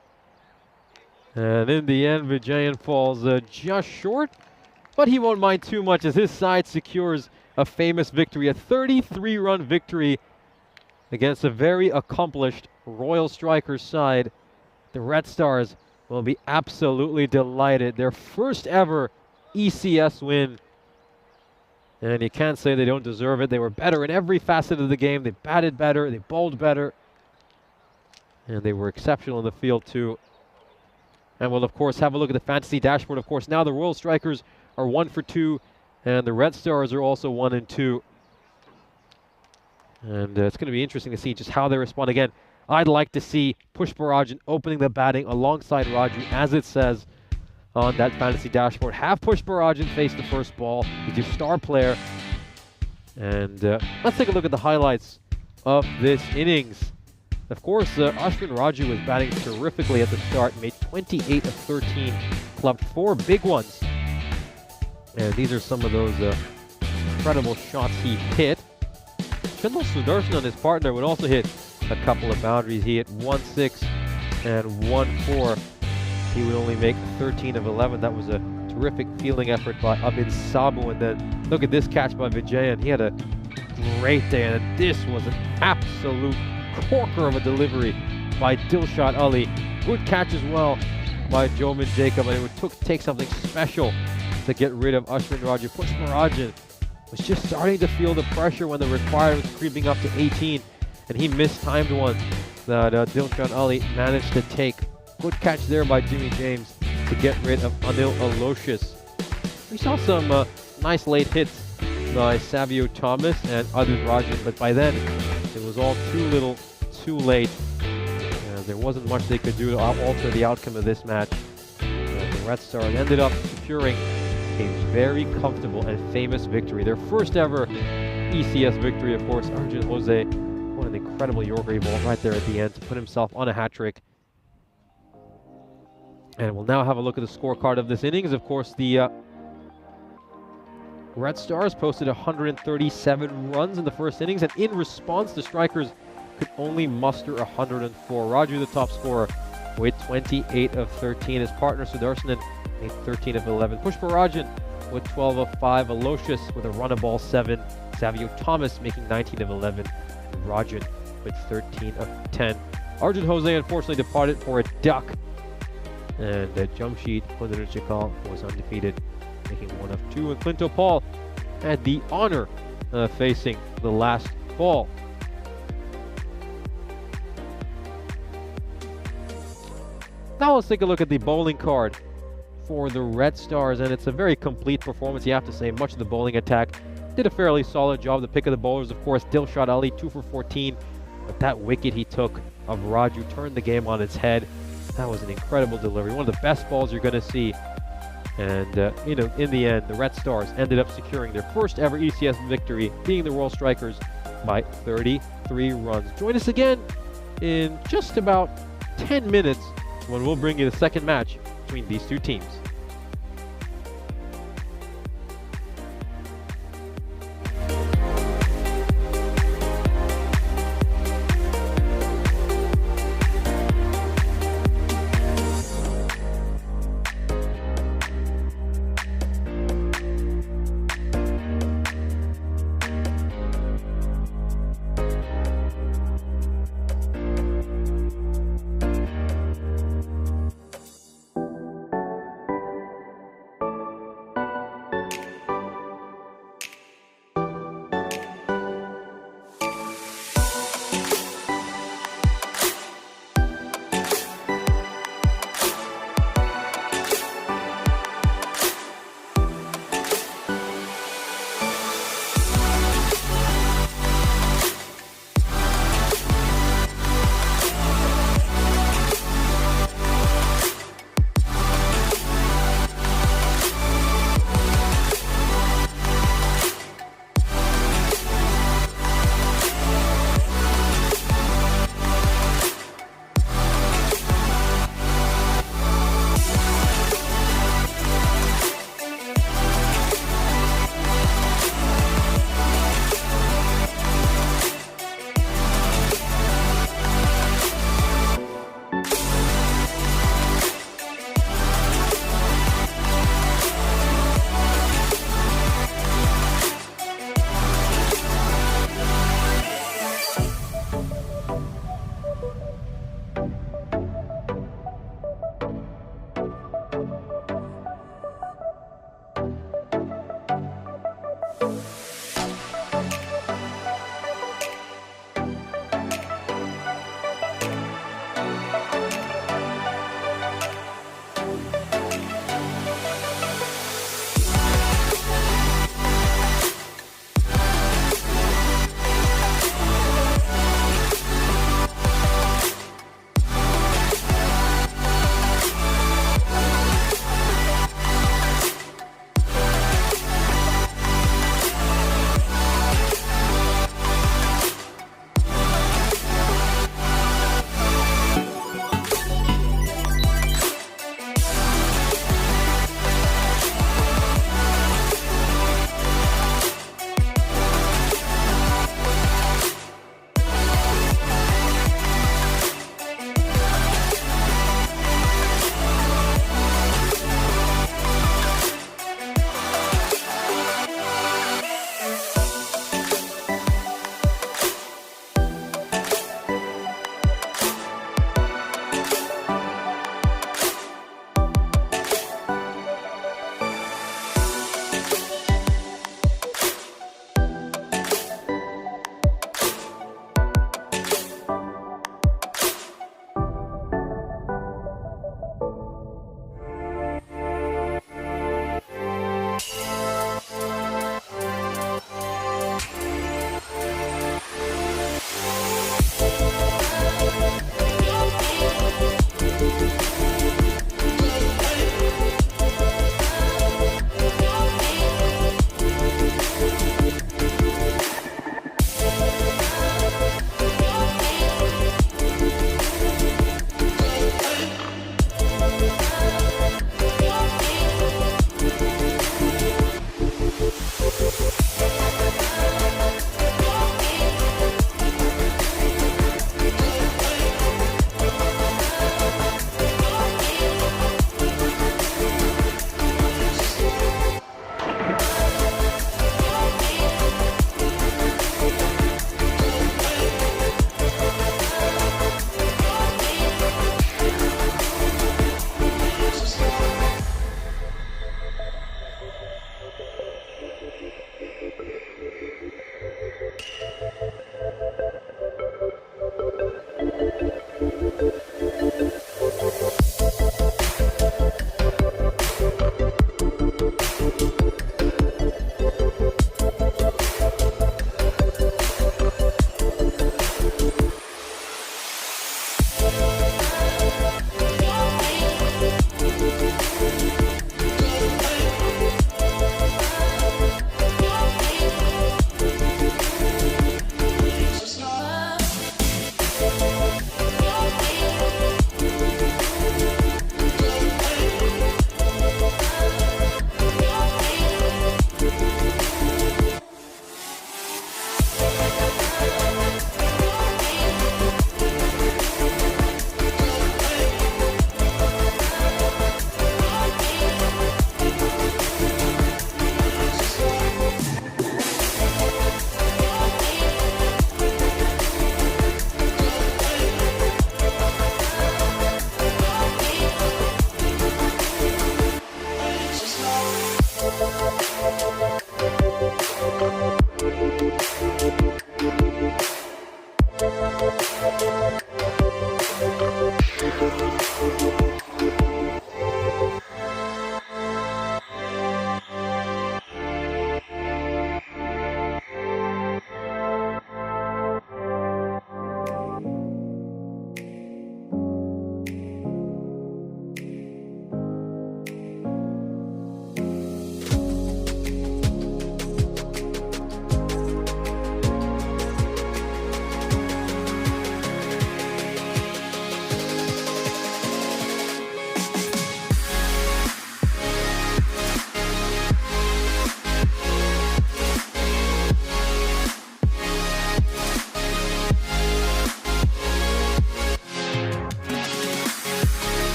And in the end, Vijayan falls just short. But he won't mind too much as his side secures a famous victory, a 33-run victory against a very accomplished Royal Strikers side. The Red Stars will be absolutely delighted. Their first ever ECS win. And you can't say they don't deserve it. They were better in every facet of the game. They batted better, they bowled better, and they were exceptional in the field too. And we'll, of course, have a look at the fantasy dashboard. Of course, now the Royal Strikers are 1 for 2, and the Red Stars are also 1 and 2. And it's going to be interesting to see just how they respond. Again, I'd like to see Pushparajan opening the batting alongside Raju, as it says on that fantasy dashboard. Have Pushparajan face the first ball. He's your star player. And let's take a look at the highlights of this innings. Of course, Ashwin Raju was batting terrifically at the start, made 28 of 13, clubbed 4 big ones. And these are some of those incredible shots he hit. Chandal Sudarshan, his partner, would also hit a couple of boundaries. He hit 1-6 and 1-4. He would only make 13 of 11. That was a terrific fielding effort by Abid Sabu. And then look at this catch by Vijayan. He had a great day, and this was an absolute corker of a delivery by Dilshad Ali. Good catch as well by Jomin Jacob, and it would take something special to get rid of Ashwin Raju. Pushparajan was just starting to feel the pressure when the required was creeping up to 18, and he mistimed one that Dilshad Ali managed to take. Good catch there by Jimmy James to get rid of Anil Aloysius. We saw some nice late hits by Savio Thomas and Adil Rajan, but by then it was all too little, too late. There wasn't much they could do to alter the outcome of this match. The Red Stars ended up securing a very comfortable and famous victory. Their first ever ECS victory, of course. Arjun Jose, what an incredible Yorker he bowled right there at the end to put himself on a hat trick. And we'll now have a look at the scorecard of this innings. Of course, the Red Stars posted 137 runs in the first innings, and in response, the Strikers could only muster 104. Raju, the top scorer, with 28 of 13. His partner, Sudarshan, made 13 of 11. Pushparajan with 12 of 5. Aloysius with a run of ball 7. Savio Thomas making 19 of 11. And Rajan with 13 of 10. Arjun Jose unfortunately departed for a duck. And Jamshid Chakal was undefeated, making 1 of 2. And Clinto Paul had the honor of facing the last ball. Now let's take a look at the bowling card for the Red Stars, and it's a very complete performance, you have to say. Much of the bowling attack did a fairly solid job. The pick of the bowlers, of course, Dilshad Ali, 2 for 14, but that wicket he took of Raju turned the game on its head. That was an incredible delivery, one of the best balls you're going to see. And, in the end, the Red Stars ended up securing their first ever ECS victory, beating the Royal Strikers by 33 runs. Join us again in just about 10 minutes when we'll bring you the second match between these two teams.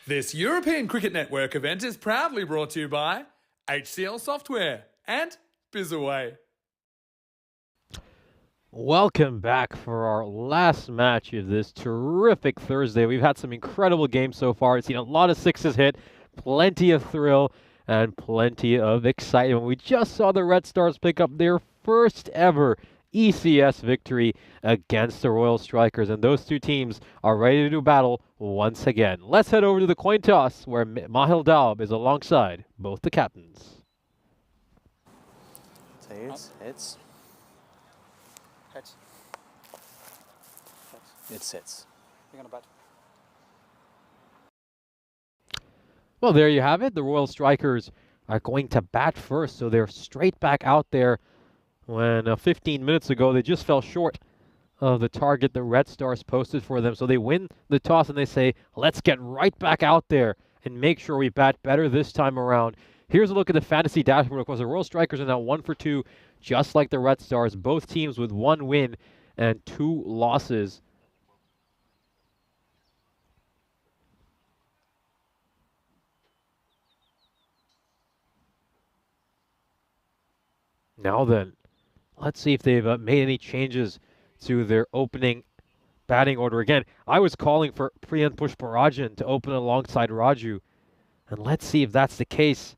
This European Cricket Network event is proudly brought to you by HCL Software and Bizaway. Welcome back for our last match of this terrific Thursday. We've had some incredible games so far. We've seen a lot of sixes hit, plenty of thrill, and plenty of excitement. We just saw the Red Stars pick up their first ever ECS victory against the Royal Strikers, and those two teams are ready to do battle once again. Let's head over to the coin toss where Mahil Daub is alongside both the captains. Tails, hits. Heads. It sits. You're gonna bat. Well, there you have it. The Royal Strikers are going to bat first, so they're straight back out there when 15 minutes ago they just fell short of the target the Red Stars posted for them. So they win the toss and they say, let's get right back out there and make sure we bat better this time around. Here's a look at the fantasy dashboard. Of course, the Royal Strikers are now 1 for 2, just like the Red Stars. Both teams with 1 win and 2 losses. Now then, let's see if they've made any changes to their opening batting order. Again, I was calling for Priyan Pushparajan to open alongside Raju. And let's see if that's the case.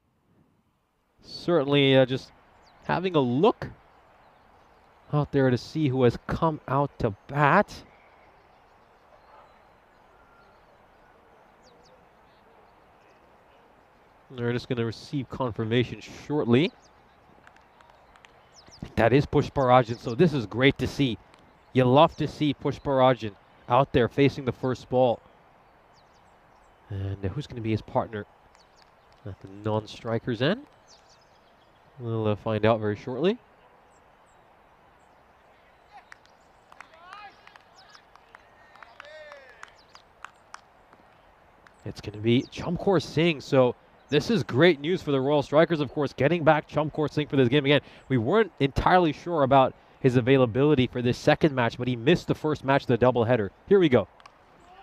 Certainly just having a look out there to see who has come out to bat. They're just going to receive confirmation shortly. That is Pushparajan, so this is great to see. You love to see Pushparajan out there facing the first ball. And who's going to be his partner at the non-strikers end? We'll find out very shortly. It's going to be Encore Singh, so this is great news for the Royal Strikers, of course, getting back Encore Singh for this game. Again, we weren't entirely sure about his availability for this second match, but he missed the first match of the doubleheader. Here we go.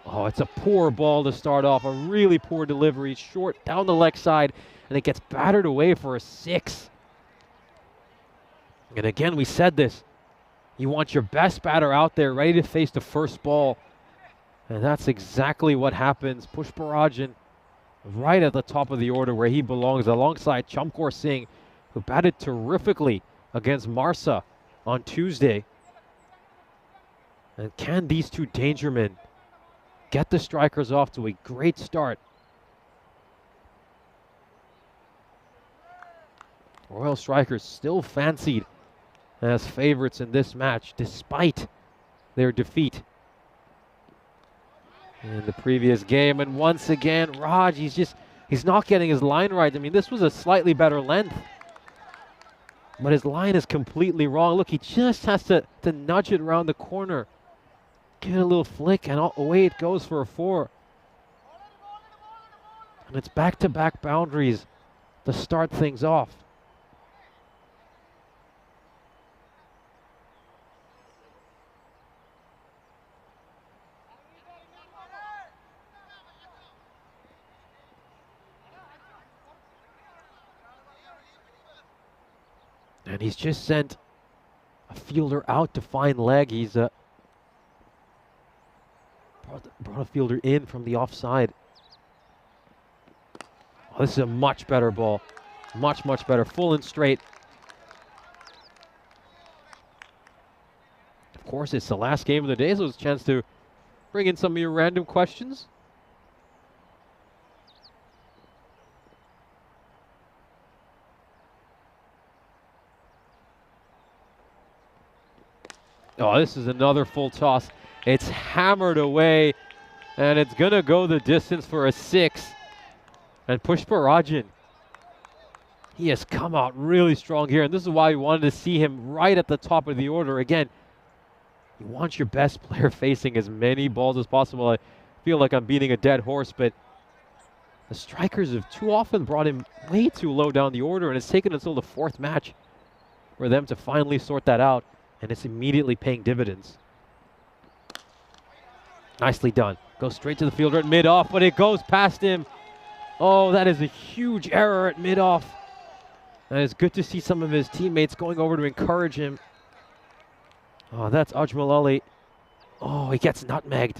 Oh, it's a poor ball to start off, a really poor delivery, short down the leg side, and it gets battered away for a 6. And again, we said this. You want your best batter out there ready to face the first ball. And that's exactly what happens. Pushparajan right at the top of the order where he belongs alongside Encore Singh, who batted terrifically against Marsa on Tuesday. And can these two danger men get the Strikers off to a great start? Royal Strikers still fancied as favorites in this match despite their defeat in the previous game. And once again, Raj, he's not getting his line right. I mean, this was a slightly better length, but his line is completely wrong. Look, he just has to nudge it around the corner. Give it a little flick, and away it goes for a 4. And it's back-to-back boundaries to start things off. And he's just sent a fielder out to find leg. He's brought a fielder in from the offside. Oh, this is a much better ball. Much, much better. Full and straight. Of course, it's the last game of the day, so it's a chance to bring in some of your random questions. Oh, this is another full toss. It's hammered away, and it's going to go the distance for a 6. And Pushparajan, he has come out really strong here, and this is why we wanted to see him right at the top of the order. Again, you want your best player facing as many balls as possible. I feel like I'm beating a dead horse, but the Strikers have too often brought him way too low down the order, and it's taken until the 4th match for them to finally sort that out. And it's immediately paying dividends. Nicely done. Goes straight to the fielder at mid-off, but it goes past him. Oh, that is a huge error at mid-off. And it's good to see some of his teammates going over to encourage him. Oh, that's Ajmal Ali. Oh, he gets nutmegged.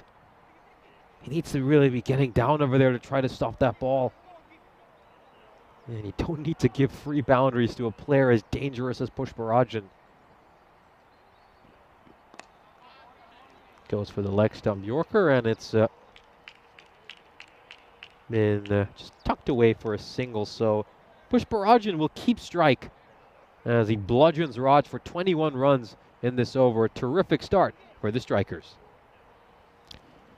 He needs to really be getting down over there to try to stop that ball. And you don't need to give free boundaries to a player as dangerous as Pushparajan. Goes for the leg stump Yorker, and it's been just tucked away for a single. So Pushparajan will keep strike as he bludgeons Raj for 21 runs in this over. A terrific start for the Strikers.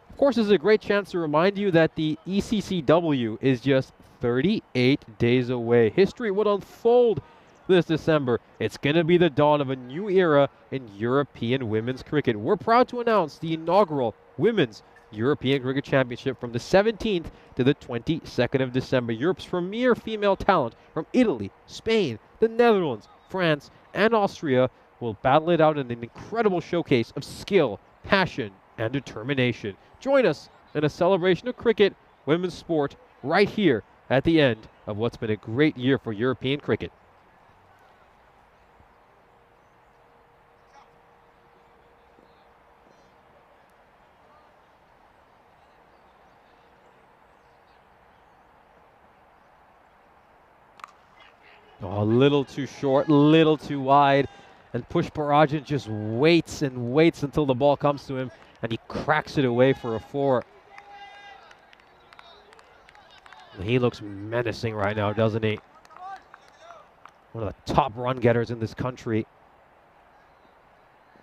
Of course, this is a great chance to remind you that the ECCW is just 38 days away. History would unfold this December. It's going to be the dawn of a new era in European women's cricket. We're proud to announce the inaugural Women's European Cricket Championship from the 17th to the 22nd of December. Europe's premier female talent from Italy, Spain, the Netherlands, France, and Austria will battle it out in an incredible showcase of skill, passion, and determination. Join us in a celebration of cricket, women's sport, right here at the end of what's been a great year for European cricket. Oh, a little too short, little too wide. And Pushparajan just waits and waits until the ball comes to him, and he cracks it away for a 4. And he looks menacing right now, doesn't he? One of the top run getters in this country.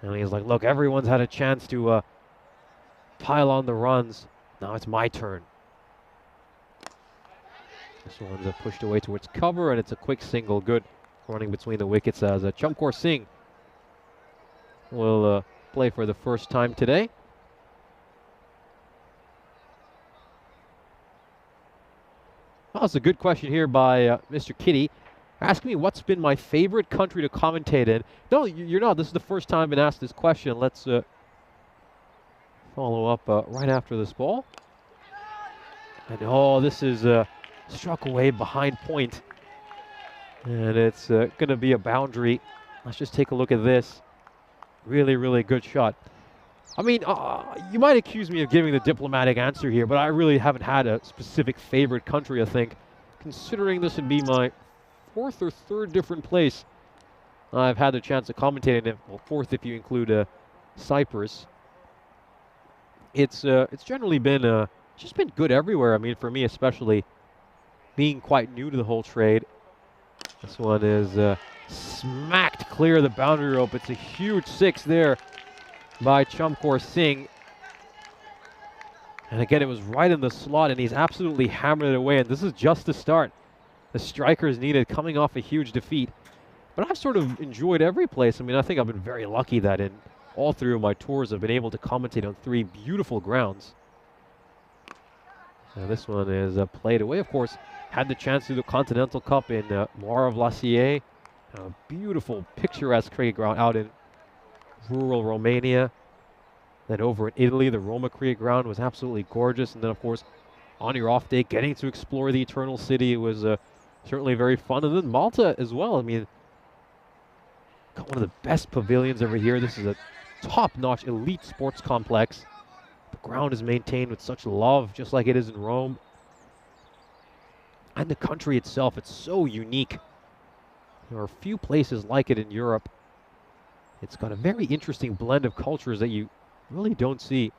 And he's like, look, everyone's had a chance to pile on the runs. Now it's my turn. This one's pushed away towards cover, and it's a quick single. Good running between the wickets as Encore Singh will play for the first time today. Well, that's a good question here by Mr. Kitty. Asking me what's been my favorite country to commentate in. No, you're not. This is the first time I've been asked this question. Let's follow up right after this ball. And oh, this is struck away behind point. And it's going to be a boundary. Let's just take a look at this. Really, really good shot. I mean, you might accuse me of giving the diplomatic answer here, but I really haven't had a specific favorite country, I think. Considering this would be my 4th or 3rd different place I've had the chance of commentating in. Well, 4th if you include Cyprus. It's generally been just been good everywhere. I mean, for me especially, being quite new to the whole trade. This one is smacked clear of the boundary rope. It's a huge 6 there by Encore Singh. And again, it was right in the slot, and he's absolutely hammered it away. And this is just the start. The Strikers needed coming off a huge defeat. But I've sort of enjoyed every place. I mean, I think I've been very lucky that in all 3 of my tours, I've been able to commentate on 3 beautiful grounds. So this one is played away, of course. Had the chance to do the Continental Cup in Moara-Vlasier. A beautiful, picturesque cricket ground out in rural Romania. Then over in Italy, the Roma cricket ground was absolutely gorgeous. And then, of course, on your off day, getting to explore the Eternal City was certainly very fun. And then Malta as well. I mean, got one of the best pavilions over here. This is a top-notch elite sports complex. The ground is maintained with such love, just like it is in Rome. And the country itself, it's so unique. There are a few places like it in Europe. It's got a very interesting blend of cultures that you really don't see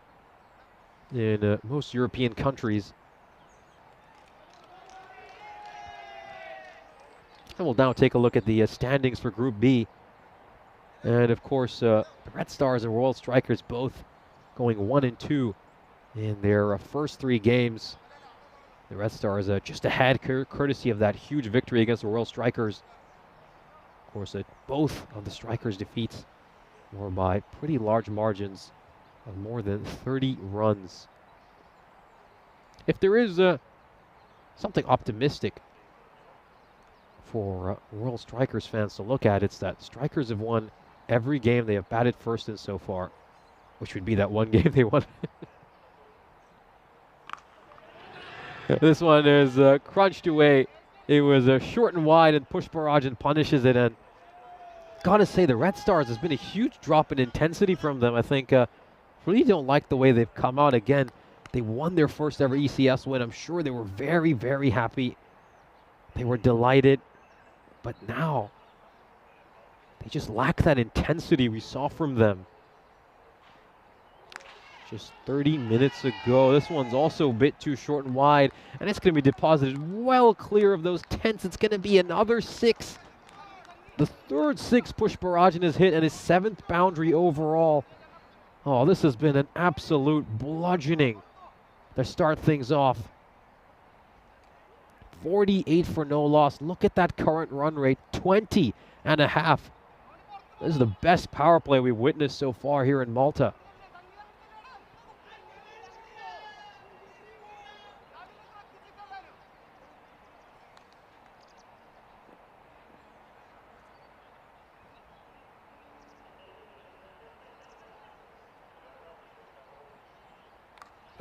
in most European countries. And we'll now take a look at the standings for Group B. And of course, the Red Stars and Royal Strikers both going 1 and 2 in their first 3 games. The Red Stars just ahead, courtesy of that huge victory against the Royal Strikers. Of course, both of the Strikers' defeats were by pretty large margins of more than 30 runs. If there is something optimistic for Royal Strikers fans to look at, it's that Strikers have won every game they have batted first in so far, which would be that one game they won. This one is crunched away. It was short and wide, and Pushparajan punishes it. And gotta say, the Red Stars has been a huge drop in intensity from them. I think really don't like the way they've come out. Again, they won their first ever ECS win. I'm sure they were very, very happy. They were delighted. But now, they just lack that intensity we saw from them just 30 minutes ago. This one's also a bit too short and wide, and it's going to be deposited well clear of those tents. It's going to be another 6. The third 6 Pushparajan has hit, and his 7th boundary overall. Oh, this has been an absolute bludgeoning to start things off. 48 for no loss. Look at that current run rate, 20 and a half. This is the best power play we've witnessed so far here in Malta.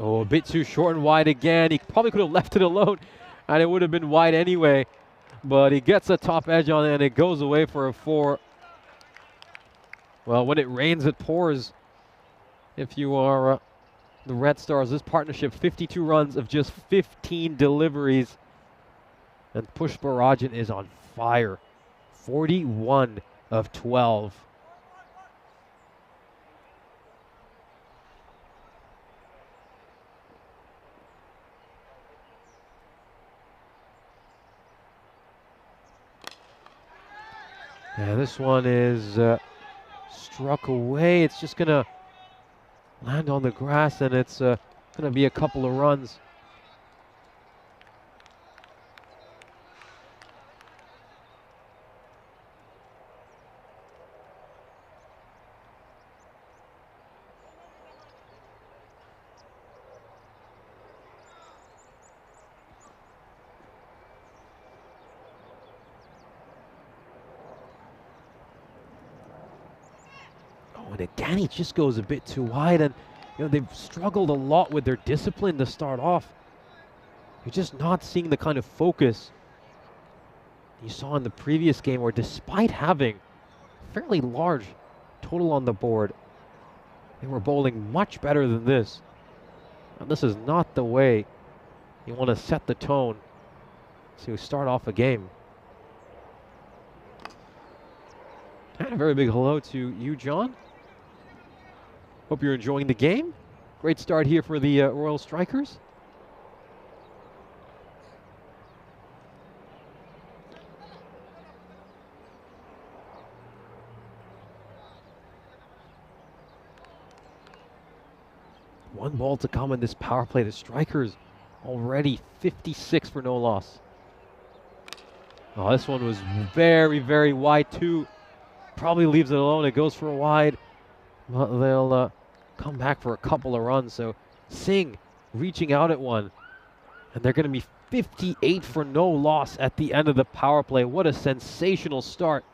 Oh, a bit too short and wide again. He probably could have left it alone, and it would have been wide anyway. But he gets a top edge on it, and it goes away for a 4. Well, when it rains, it pours. If you are the Red Stars, this partnership, 52 runs of just 15 deliveries. And Pushparajan is on fire. 41 of 12. Yeah, this one is struck away. It's just going to land on the grass, and it's going to be a couple of runs. And again, he just goes a bit too wide, and they've struggled a lot with their discipline to start off. You're just not seeing the kind of focus you saw in the previous game, where despite having fairly large total on the board, they were bowling much better than this. And this is not the way you want to set the tone to start off a game. And a very big hello to you, John. Hope you're enjoying the game. Great start here for the Royal Strikers. One ball to come in this power play. The Strikers already 56 for no loss. Oh, this one was very, very wide too. Probably leaves it alone. It goes for a wide. But they'll come back for a couple of runs. So Singh reaching out at one. And they're going to be 58 for no loss at the end of the power play. What a sensational start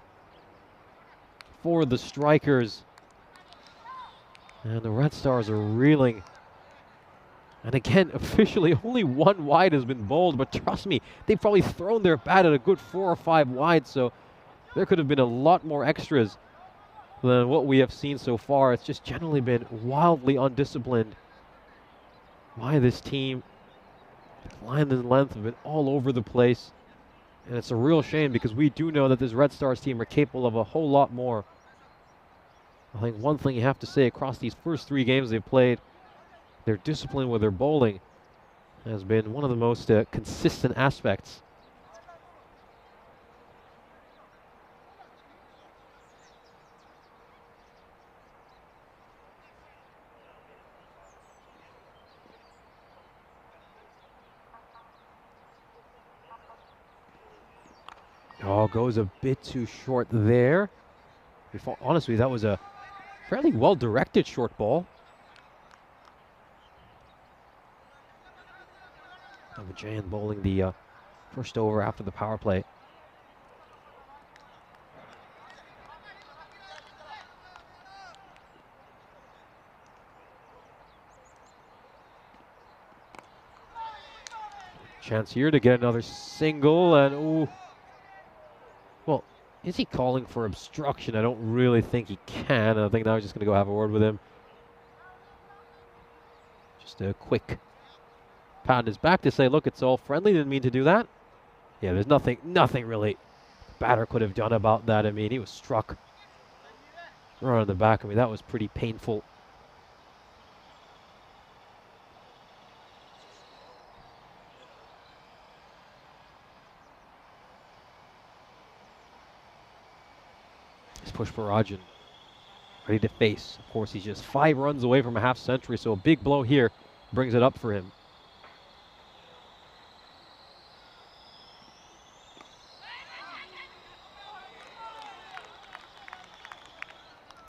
for the Strikers. And the Red Stars are reeling. And again, officially, only one wide has been bowled. But trust me, they've probably thrown their bat at a good 4 or 5 wide. So there could have been a lot more extras than what we have seen so far. It's just generally been wildly undisciplined by this team. The line and length have been all over the place. And it's a real shame, because we do know that this Red Stars team are capable of a whole lot more. I think one thing you have to say across these first 3 games they've played, their discipline with their bowling has been one of the most consistent aspects. Oh, goes a bit too short there. Honestly, that was a fairly well-directed short ball. Vijayan bowling the first over after the power play. Chance here to get another single, and ooh. Well, is he calling for obstruction? I don't really think he can. I think now he's just going to go have a word with him. Just a quick pat on his back to say, look, it's all friendly. Didn't mean to do that. Yeah, there's nothing really the batter could have done about that. I mean, he was struck right on the back. I mean, that was pretty painful. Pushparajan ready to face. Of course, he's just 5 runs away from a half century, so a big blow here brings it up for him.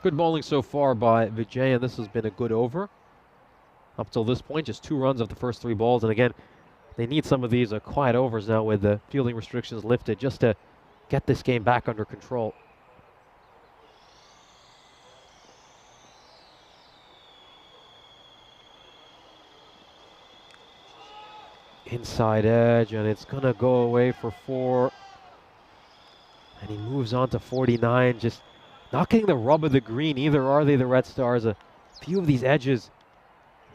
Good bowling so far by Vijay, and this has been a good over. Up till this point, just 2 runs of the first 3 balls, and again, they need some of these quiet overs now with the fielding restrictions lifted just to get this game back under control. Inside edge, and it's gonna go away for 4. And he moves on to 49, just not getting the rub of the green either, are they, the Red Stars? A few of these edges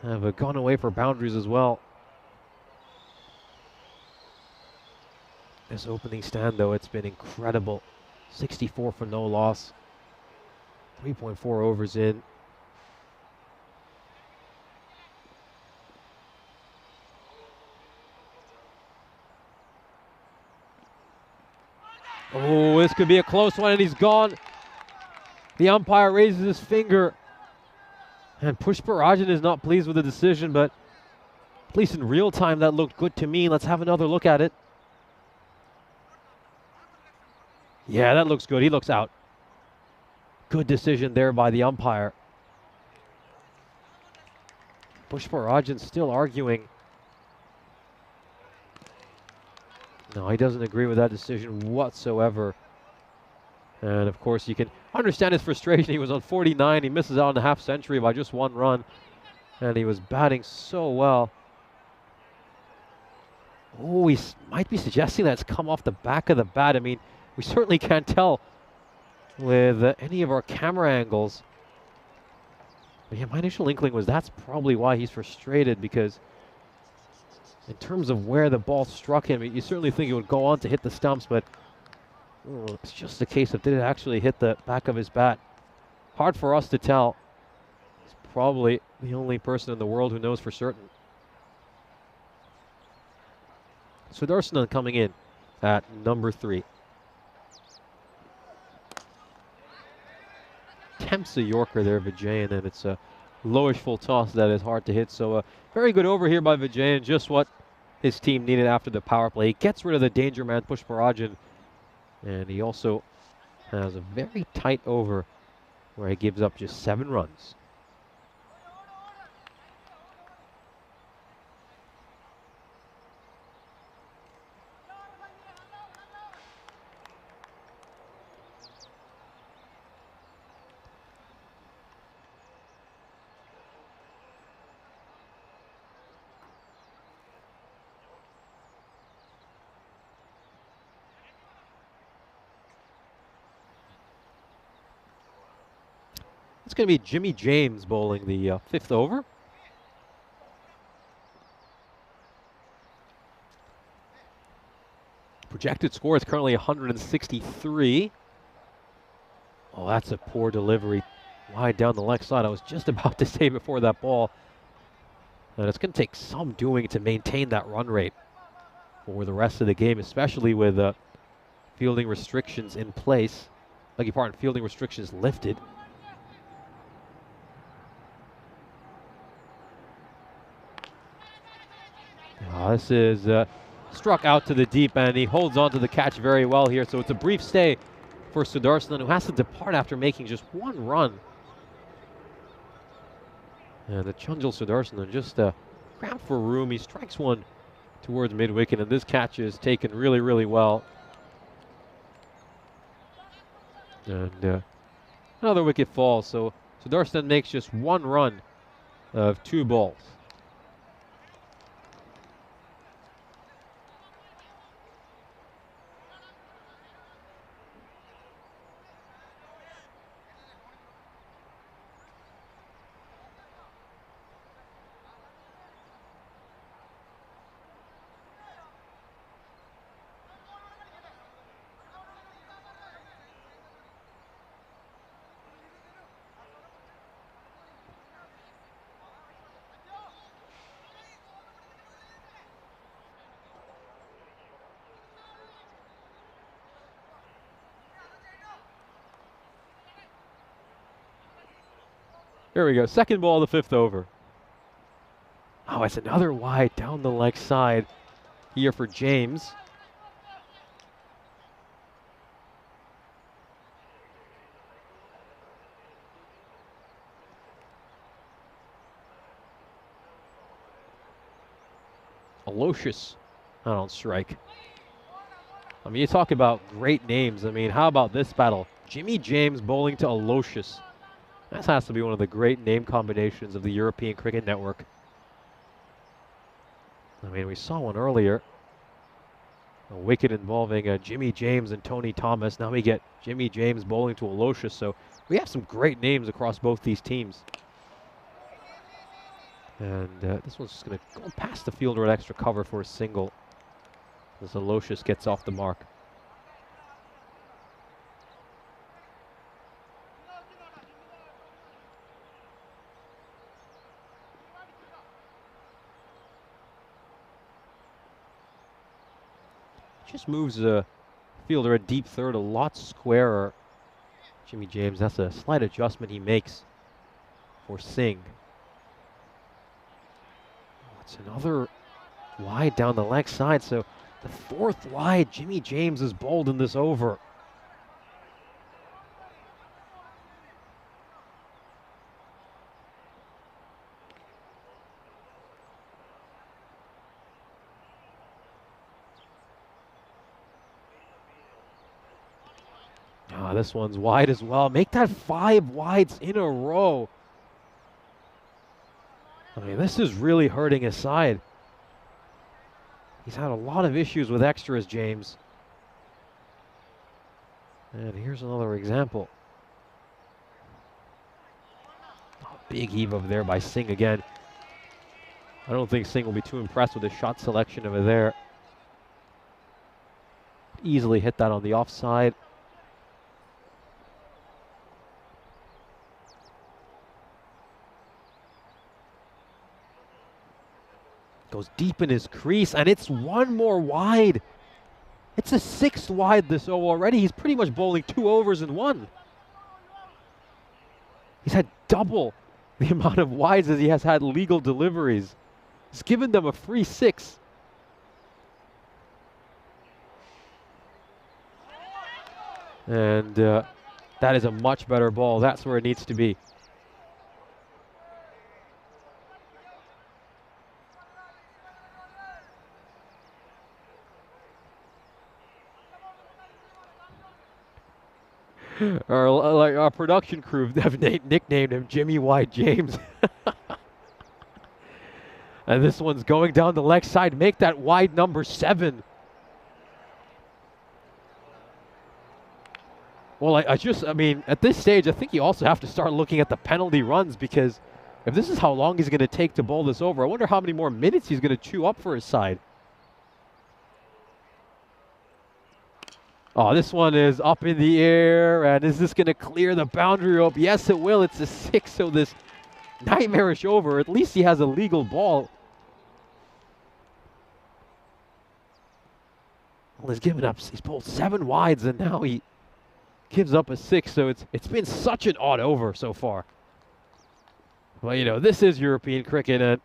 have gone away for boundaries as well. This opening stand, though, it's been incredible. 64 for no loss. 3.4 overs in. Oh, this could be a close one, and he's gone. The umpire raises his finger. And Pushparajan is not pleased with the decision, but at least in real time, that looked good to me. Let's have another look at it. Yeah, that looks good. He looks out. Good decision there by the umpire. Pushparajan still arguing. No, he doesn't agree with that decision whatsoever. And of course, you can understand his frustration. He was on 49. He misses out on a half century by just 1 run. And he was batting so well. Oh, he might be suggesting that it's come off the back of the bat. I mean, we certainly can't tell with any of our camera angles. But yeah, my initial inkling was that's probably why he's frustrated, because in terms of where the ball struck him, you certainly think it would go on to hit the stumps, but it's just a case of did it actually hit the back of his bat. Hard for us to tell. He's probably the only person in the world who knows for certain. Sudarsana coming in at number 3. Attempts a Yorker there, Vijay, and it's a lowish full toss that is hard to hit. So a very good over here by Vijay, and just what his team needed after the power play. He gets rid of the danger man, Pushparajan, and he also has a very tight over where he gives up just 7 runs. It's going to be Jimmy James bowling the 5th over. Projected score is currently 163. Oh, that's a poor delivery. Wide down the left side. I was just about to say before that ball. And it's going to take some doing to maintain that run rate for the rest of the game, especially with fielding restrictions in place. Beg your pardon, fielding restrictions lifted. This is struck out to the deep end. He holds on to the catch very well here. So it's a brief stay for Sudarsana, who has to depart after making just 1 run. And the Chunjal Sudarsana just grabbed for room. He strikes one towards mid-wicket, and this catch is taken really, really well. And another wicket fall. So Sudarsana makes just 1 run of 2 balls. Here we go. Second ball of the 5th over. Oh, it's another wide down the leg side here for James. Aloysius out on strike. I mean, you talk about great names. I mean, how about this battle? Jimmy James bowling to Aloysius. That has to be one of the great name combinations of the European Cricket Network. I mean, we saw one earlier. A wicket involving Jimmy James and Tony Thomas. Now we get Jimmy James bowling to Aloysius. So we have some great names across both these teams. And this one's just going to go past the fielder at extra cover for a single as Aloysius gets off the mark. Just moves the fielder at deep third a lot squarer. Jimmy James, that's a slight adjustment he makes for Singh. It's another wide down the leg side, so the 4th wide Jimmy James is bowled in this over. This one's wide as well. Make that 5 wides in a row. I mean, this is really hurting his side. He's had a lot of issues with extras, James. And here's another example. Oh, big heave over there by Singh again. I don't think Singh will be too impressed with his shot selection over there. Easily hit that on the offside. Goes deep in his crease, and it's one more wide. It's a 6th wide this over already. He's pretty much bowling 2 overs in 1. He's had double the amount of wides as he has had legal deliveries. He's given them a free 6. And that is a much better ball. That's where it needs to be. Our production crew have nicknamed him Jimmy Wide James. And this one's going down the leg side. Make that wide number 7. Well, I mean, at this stage, I think you also have to start looking at the penalty runs, because if this is how long he's going to take to bowl this over, I wonder how many more minutes he's going to chew up for his side. Oh, this one is up in the air, and is this going to clear the boundary rope? Yes, it will. It's a 6, so this nightmarish over. At least he has a legal ball. Well, he's given up. He's bowled 7 wides, and now he gives up a 6. So it's been such an odd over so far. Well, you know, this is European cricket, and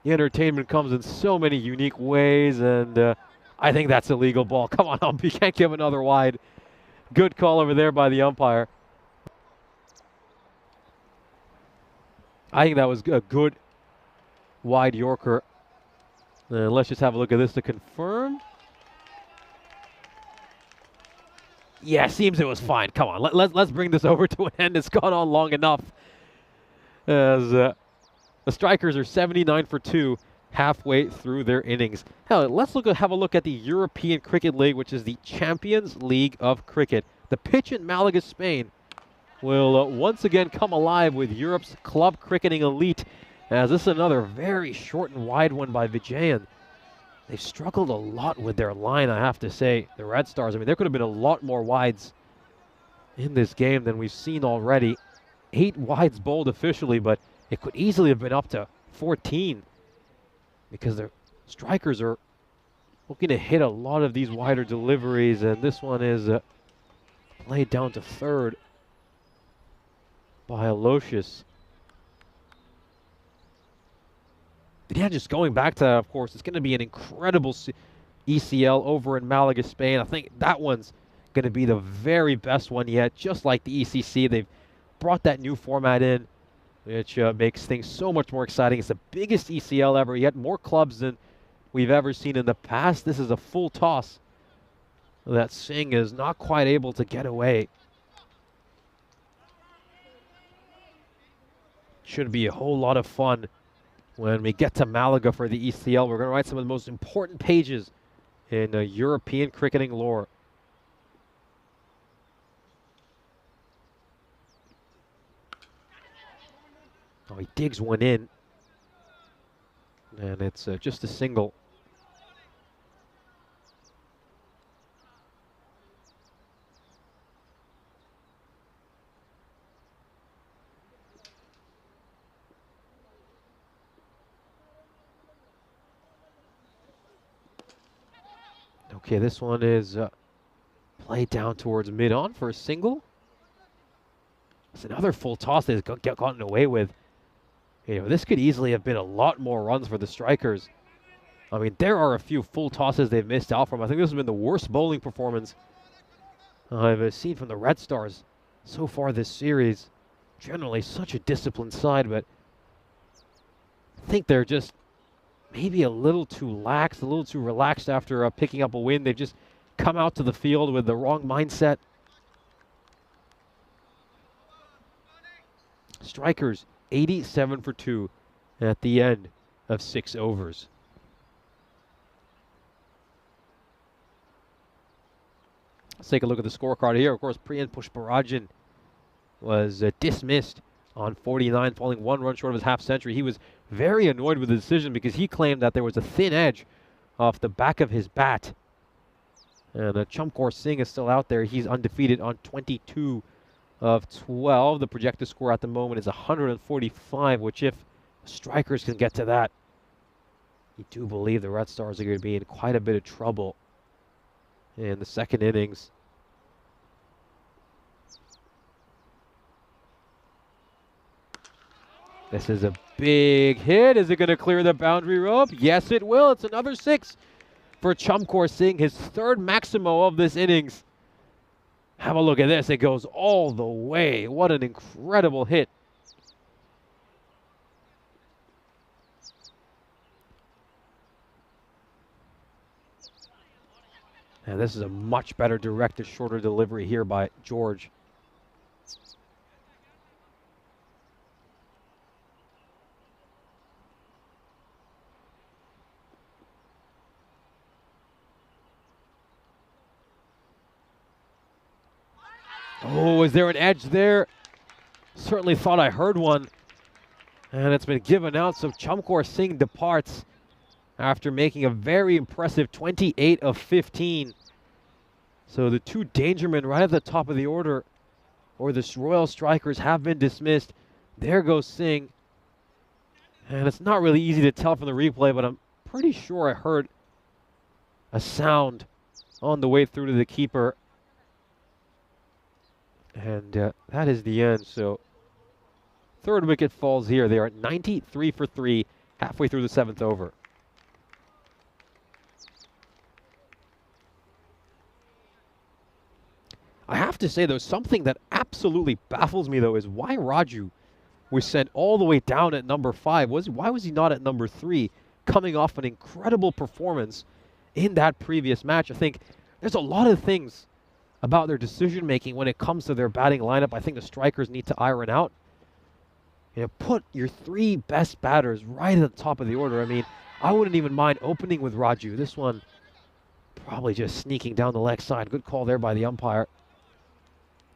the entertainment comes in so many unique ways, and I think that's a legal ball. Come on, ump, you can't give another wide. Good call over there by the umpire. I think that was a good wide Yorker. And let's just have a look at this to confirm. Yeah, seems it was fine. Come on, let's bring this over to an end. It's gone on long enough. As the strikers are 79 for 2. Halfway through their innings. Hell, let's have a look at the European Cricket League, which is the Champions League of Cricket. The pitch in Malaga, Spain, will once again come alive with Europe's club cricketing elite, as this is another very short and wide one by Vijayan. They've struggled a lot with their line, I have to say, the Red Stars. I mean, there could have been a lot more wides in this game than we've seen already. 8 wides bowled officially, but it could easily have been up to 14. Because the strikers are looking to hit a lot of these wider deliveries, and this one is played down to third. by Aloysius. Yeah, just going back to that, of course, it's going to be an incredible ECL over in Malaga, Spain. I think that one's going to be the very best one yet. Just like the ECC, they've brought that new format in, which makes things so much more exciting. It's the biggest ECL ever, yet more clubs than we've ever seen in the past. This is a full toss that Singh is not quite able to get away. Should be a whole lot of fun when we get to Malaga for the ECL. We're going to write some of the most important pages in European cricketing lore. Oh, he digs one in. And it's just a single. Okay, this one is played down towards mid-on for a single. It's another full toss that has gotten away with. You know, this could easily have been a lot more runs for the strikers. I mean, there are a few full tosses they've missed out from. I think this has been the worst bowling performance I've seen from the Red Stars so far this series. Generally such a disciplined side, but I think they're just maybe a little too lax, a little too relaxed after picking up a win. They've just come out to the field with the wrong mindset. Strikers 87 for 2 at the end of 6 overs. Let's take a look at the scorecard here. Of course, Priyan Pushparajan was dismissed on 49, falling 1 run short of his half century. He was very annoyed with the decision because he claimed that there was a thin edge off the back of his bat. And Encore Singh is still out there. He's undefeated on 22 of 12. The projected score at the moment is 145, which if strikers can get to that, you do believe the Red Stars are going to be in quite a bit of trouble in the second innings. This is a big hit. Is it going to clear the boundary rope? Yes, it will. It's another 6 for Encore Singh, his 3rd maximo of this innings. Have a look at this. It goes all the way. What an incredible hit. And this is a much better directed, shorter delivery here by George. Oh, is there an edge there? Certainly thought I heard one. And it's been given out, so Encore Singh departs after making a very impressive 28 of 15. So the 2 dangermen right at the top of the order, or the Royal Strikers, have been dismissed. There goes Singh. And it's not really easy to tell from the replay, but I'm pretty sure I heard a sound on the way through to the keeper. And that is the end. So 3rd wicket falls here. They are at 93 for 3, halfway through the 7th over. I have to say, though, something that absolutely baffles me, though, is why Raju was sent all the way down at number 5. Why was he not at number 3, coming off an incredible performance in that previous match? I think there's a lot of things about their decision-making when it comes to their batting lineup I think the strikers need to iron out. You know, put your 3 best batters right at the top of the order. I mean, I wouldn't even mind opening with Raju. This one probably just sneaking down the leg side. Good call there by the umpire.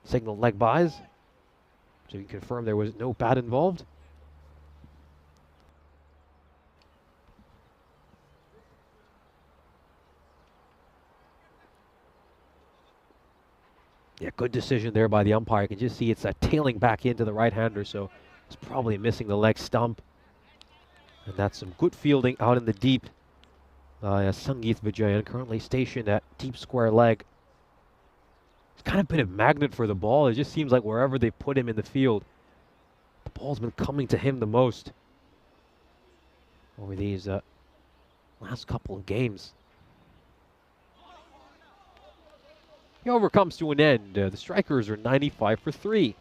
Signal leg byes. So you can confirm there was no bat involved. Yeah, good decision there by the umpire. You can just see it's tailing back into the right-hander, so it's probably missing the leg stump. And that's some good fielding out in the deep by Sangeeth Vijayan, currently stationed at deep square leg. He's kind of been a magnet for the ball. It just seems like wherever they put him in the field, the ball's been coming to him the most over these last couple of games. The over comes to an end. The strikers are 95 for 3.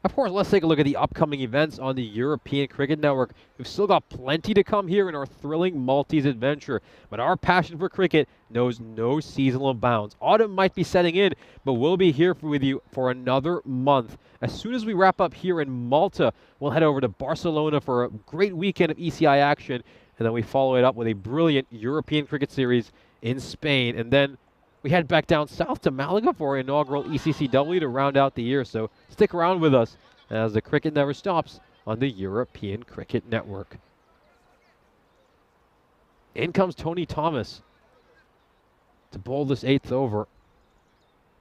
Of course, let's take a look at the upcoming events on the European Cricket Network. We've still got plenty to come here in our thrilling Maltese adventure, but our passion for cricket knows no seasonal bounds. Autumn might be setting in, but we'll be here with you for another month. As soon as we wrap up here in Malta, we'll head over to Barcelona for a great weekend of ECI action, and then we follow it up with a brilliant European cricket series in Spain, and then we head back down south to Malaga for our inaugural ECCW to round out the year. So stick around with us as the cricket never stops on the European Cricket Network. In comes Tony Thomas to bowl this 8th over.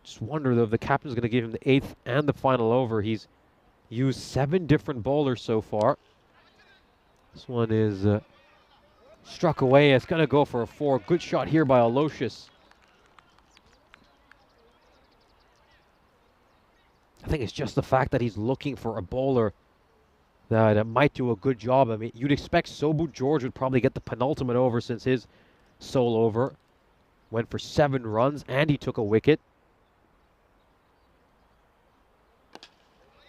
Just wonder though if the captain's going to give him the 8th and the final over. He's used 7 different bowlers so far. This one is struck away. It's going to go for a 4. Good shot here by Aloysius. I think it's just the fact that he's looking for a bowler that might do a good job. I mean, you'd expect Sobu George would probably get the penultimate over since his sole over went for 7 runs and he took a wicket.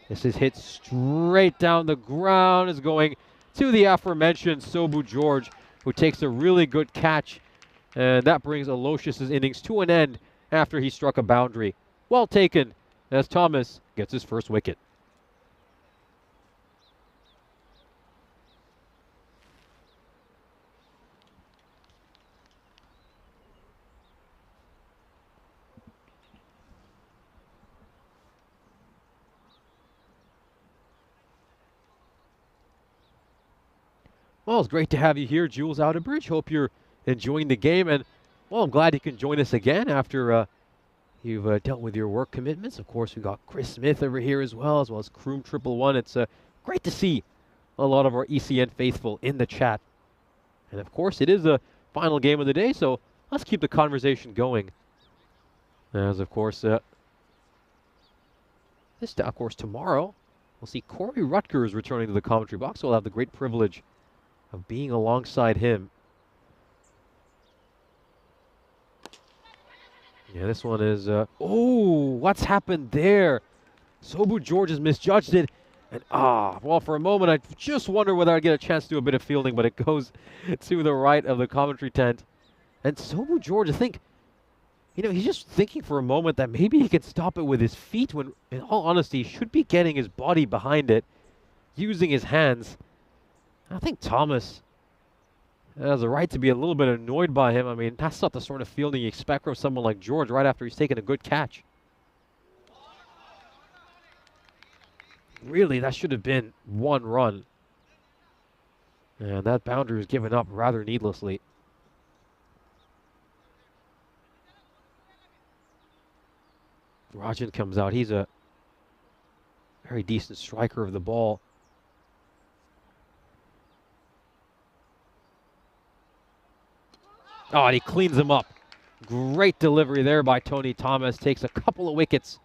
This is hit straight down the ground. Is going to the aforementioned Sobu George, who takes a really good catch. And that brings Aloysius' innings to an end after he struck a boundary. Well taken, as Thomas gets his first wicket. Well, it's great to have you here, Jules Outerbridge. Hope you're enjoying the game, and well, I'm glad you can join us again after you've dealt with your work commitments. Of course, we got Chris Smith over here as well as Kroom 111. It's great to see a lot of our ECN faithful in the chat. And of course, it is the final game of the day, so let's keep the conversation going. As of course, of course, tomorrow we'll see Corey Rutgers returning to the commentary box. So we'll have the great privilege of being alongside him. Yeah, this one is, oh, what's happened there? Sobu George has misjudged it. And, well, for a moment, I just wonder whether I'd get a chance to do a bit of fielding, but it goes to the right of the commentary tent. And Sobu George, I think, you know, he's just thinking for a moment that maybe he can stop it with his feet when, in all honesty, he should be getting his body behind it, using his hands. I think Thomas has a right to be a little bit annoyed by him. I mean, that's not the sort of fielding you expect from someone like George right after he's taken a good catch. Really, that should have been 1 run. And that boundary was given up rather needlessly. Rajan comes out. He's a very decent striker of the ball. Oh, and he cleans him up. Great delivery there by Tony Thomas. Takes a couple of wickets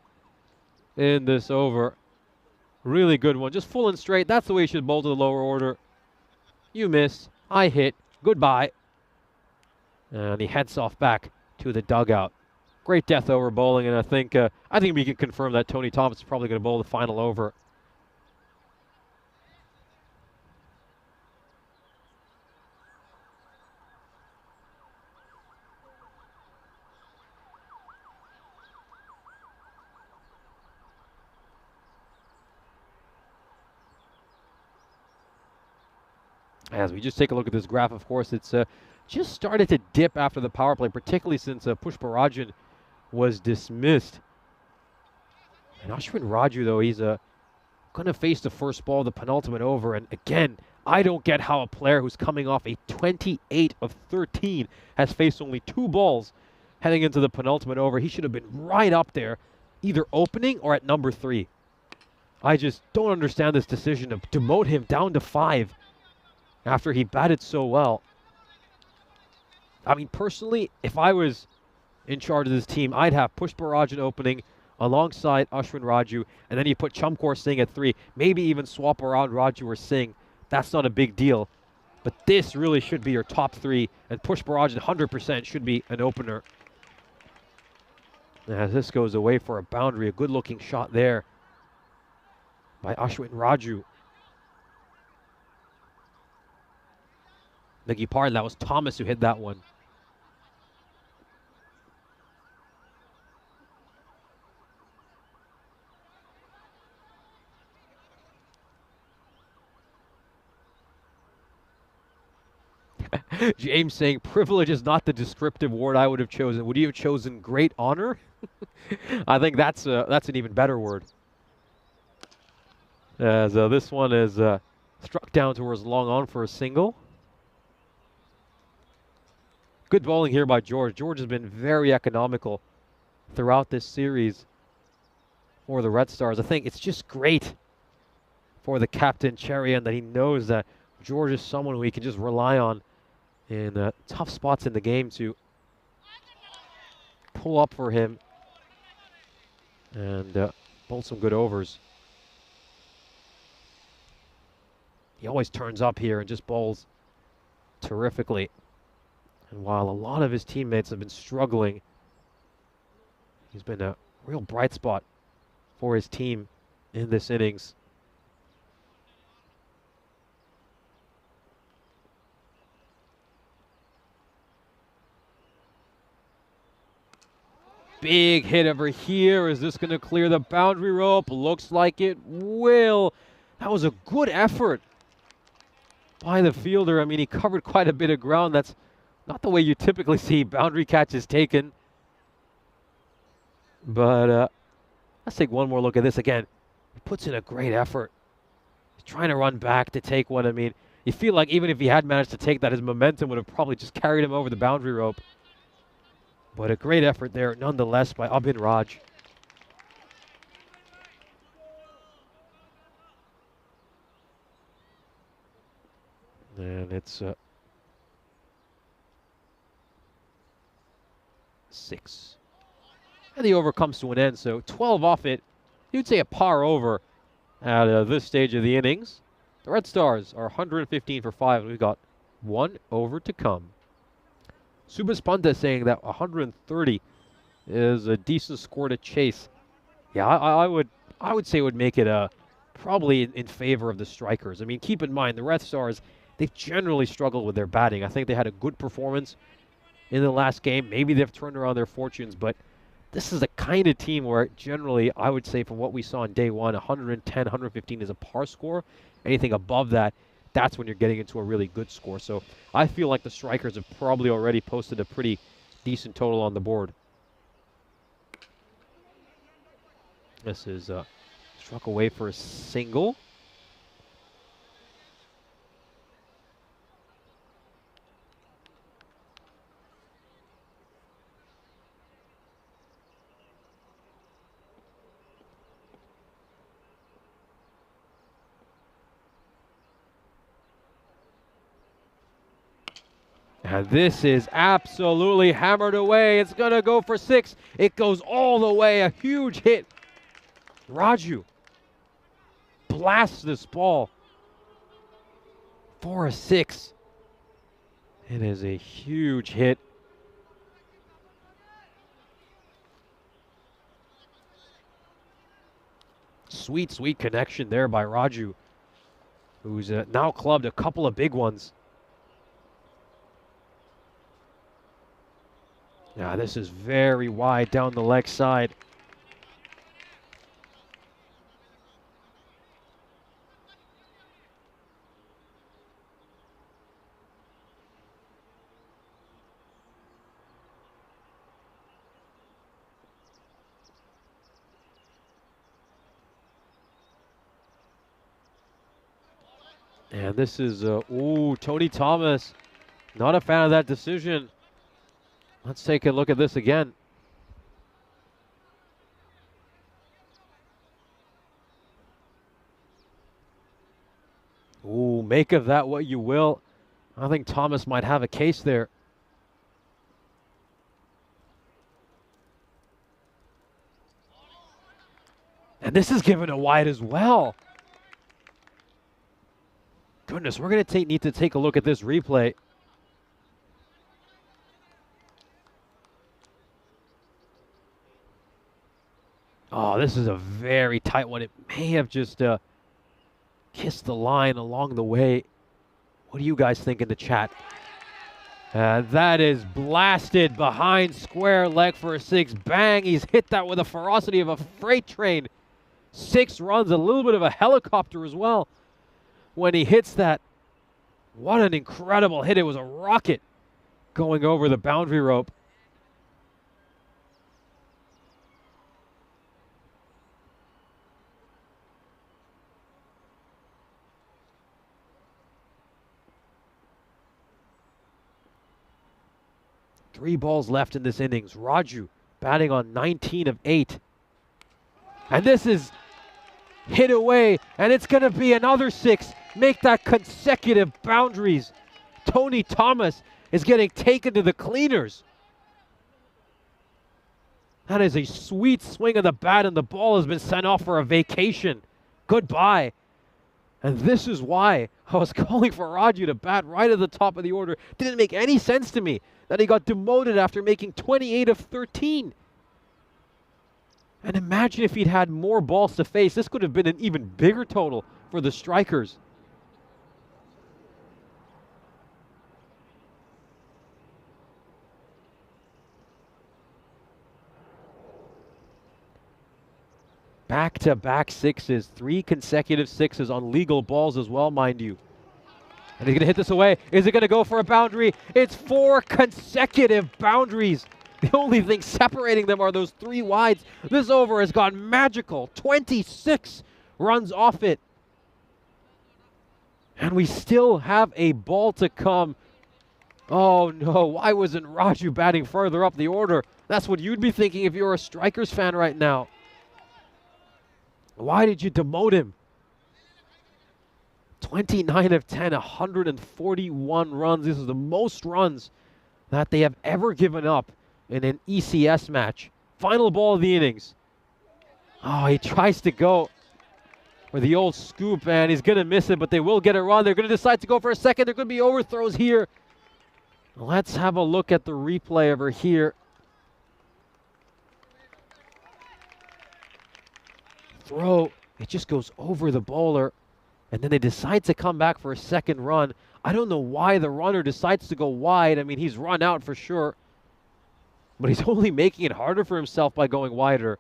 in this over. Really good one. Just full and straight. That's the way you should bowl to the lower order. You miss. I hit. Goodbye. And he heads off back to the dugout. Great death over bowling, and I think we can confirm that Tony Thomas is probably going to bowl the final over. As we just take a look at this graph, of course, it's just started to dip after the power play, particularly since Pushparajan was dismissed. And Ashwin Raju, though, he's going to face the first ball of the penultimate over. And again, I don't get how a player who's coming off a 28 of 13 has faced only 2 balls heading into the penultimate over. He should have been right up there, either opening or at number 3. I just don't understand this decision to demote him down to 5. after he batted so well. I mean, personally, if I was in charge of this team, I'd have Pushparajan opening alongside Ashwin Raju, and then you put Chamkor Singh at 3, maybe even swap around Raju or Singh. That's not a big deal. But this really should be your top 3, and Pushparajan 100% should be an opener. As this goes away for a boundary, a good-looking shot there by Ashwin Raju. Beg your pardon, that was Thomas who hit that one. James saying, privilege is not the descriptive word I would have chosen. Would you have chosen great honor? I think that's an even better word. As this one is struck down towards long on for a single. Good bowling here by George. George has been very economical throughout this series for the Red Stars. I think it's just great for the captain, Cherian, that he knows that George is someone who he can just rely on in tough spots in the game to pull up for him and bowl some good overs. He always turns up here and just bowls terrifically. And while a lot of his teammates have been struggling, he's been a real bright spot for his team in this innings. Big hit over here. Is this going to clear the boundary rope? Looks like it will. That was a good effort by the fielder. I mean, he covered quite a bit of ground. That's not the way you typically see boundary catches taken. But let's take one more look at this again. He puts in a great effort. He's trying to run back to take one. I mean, you feel like even if he had managed to take that, his momentum would have probably just carried him over the boundary rope. But a great effort there, nonetheless, by Abhin Raj. And it's 6. And the over comes to an end, so 12 off it. You'd say a par over at this stage of the innings. The Red Stars are 115 for 5, and we've got 1 over to come. Subhas Panda saying that 130 is a decent score to chase. Yeah, I would say it would make it probably in favor of the strikers. I mean, keep in mind, the Red Stars, they've generally struggled with their batting. I think they had a good performance in the last game. Maybe they've turned around their fortunes, but this is the kind of team where generally, I would say from what we saw on day one, 110, 115 is a par score. Anything above that, that's when you're getting into a really good score. So I feel like the strikers have probably already posted a pretty decent total on the board. This is struck away for a single. And this is absolutely hammered away. It's going to go for 6. It goes all the way. A huge hit. Raju blasts this ball for a 6. It is a huge hit. Sweet, sweet connection there by Raju, who's now clubbed a couple of big ones. Now this is very wide down the leg side. And this is, Tony Thomas, not a fan of that decision. Let's take a look at this again. Ooh, make of that what you will. I think Thomas might have a case there. And this is given a wide as well. Goodness, we're going to need to take a look at this replay. Oh, this is a very tight one. It may have just kissed the line along the way. What do you guys think in the chat? That is blasted behind square leg for a 6. Bang, he's hit that with the ferocity of a freight train. 6 runs, a little bit of a helicopter as well when he hits that. What an incredible hit. It was a rocket going over the boundary rope. Three balls left in this innings. Raju batting on 19 of 8. And this is hit away, and it's going to be another 6. Make that consecutive boundaries. Tony Thomas is getting taken to the cleaners. That is a sweet swing of the bat, and the ball has been sent off for a vacation. Goodbye. And this is why I was calling for Raju to bat right at the top of the order. Didn't make any sense to me that he got demoted after making 28 of 13. And imagine if he'd had more balls to face. This could have been an even bigger total for the strikers. Back-to-back 6s, 3 consecutive 6s on legal balls as well, mind you. And he's going to hit this away. Is it going to go for a boundary? It's 4 consecutive boundaries. The only thing separating them are those 3 wides. This over has gone magical. 26 runs off it. And we still have a ball to come. Oh no, why wasn't Raju batting further up the order? That's what you'd be thinking if you're a Strikers fan right now. Why did you demote him? 29 of 10, 141 runs. This is the most runs that they have ever given up in an ECS match. Final ball of the innings. Oh, he tries to go for the old scoop, and he's going to miss it, but they will get a run. They're going to decide to go for a second. There could be overthrows here. Let's have a look at the replay over here. Throw, it just goes over the bowler, and then they decide to come back for a second run. I don't know why the runner decides to go wide. I mean, he's run out for sure, but he's only making it harder for himself by going wider.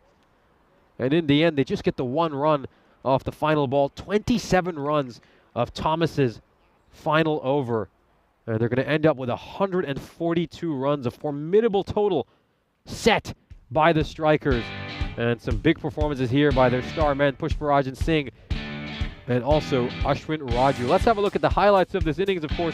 And in the end, they just get the 1 run off the final ball. 27 runs of Thomas's final over, and they're going to end up with 142 runs, a formidable total set by the Strikers. And some big performances here by their star men, Pushparaj Singh, and also Ashwin Raju. Let's have a look at the highlights of this innings. Of course,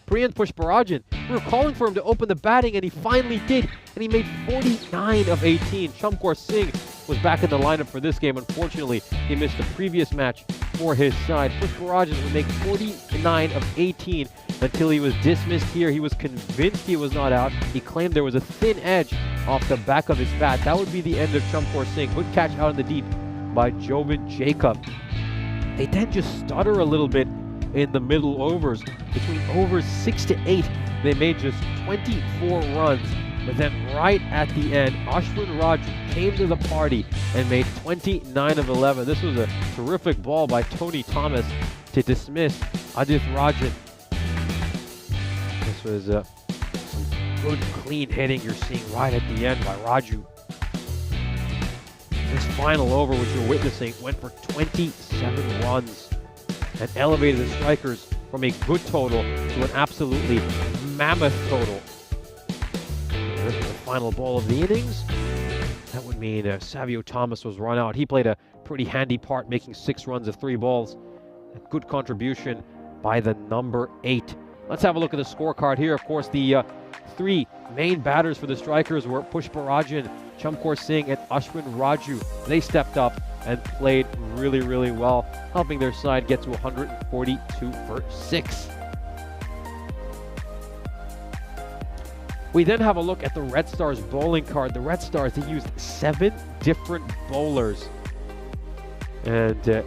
Priyant Pushparajan, we were calling for him to open the batting, and he finally did, and he made 49 of 18. Encore Singh was back in the lineup for this game. Unfortunately, he missed the previous match for his side. Pushparajan would make 49 of 18 until he was dismissed here. He was convinced he was not out. He claimed there was a thin edge off the back of his bat. That would be the end of Encore Singh. Good catch out in the deep by Jobin Jacob. They then just stutter a little bit in the middle overs. Between overs 6 to 8, they made just 24 runs. But then right at the end, Ashwin Raju came to the party and made 29 of 11. This was a terrific ball by Tony Thomas to dismiss Adith Rajan. This was some good, clean hitting you're seeing right at the end by Raju. This final over, which you're witnessing, went for 27 runs and elevated the Strikers from a good total to an absolutely mammoth total. There's the final ball of the innings. That would mean Savio Thomas was run out. He played a pretty handy part, making 6 runs of 3 balls. A good contribution by the number 8. Let's have a look at the scorecard here. Of course, the 3 main batters for the Strikers were Pushparajan, Chamkor Singh, and Ashwin Raju. They stepped up. and played really, really well, helping their side get to 142 for 6. We then have a look at the Red Stars bowling card. The Red Stars, they used 7 different bowlers. And,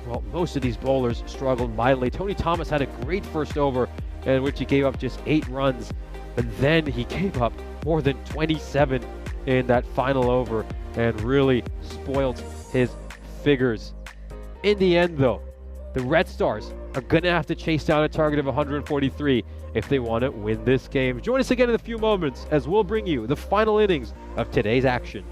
well, most of these bowlers struggled mightily. Tony Thomas had a great first over in which he gave up just 8 runs. But then he gave up more than 27 in that final over and really spoiled his figures. In the end, though, the Red Stars are going to have to chase down a target of 143 if they want to win this game. Join us again in a few moments as we'll bring you the final innings of today's action.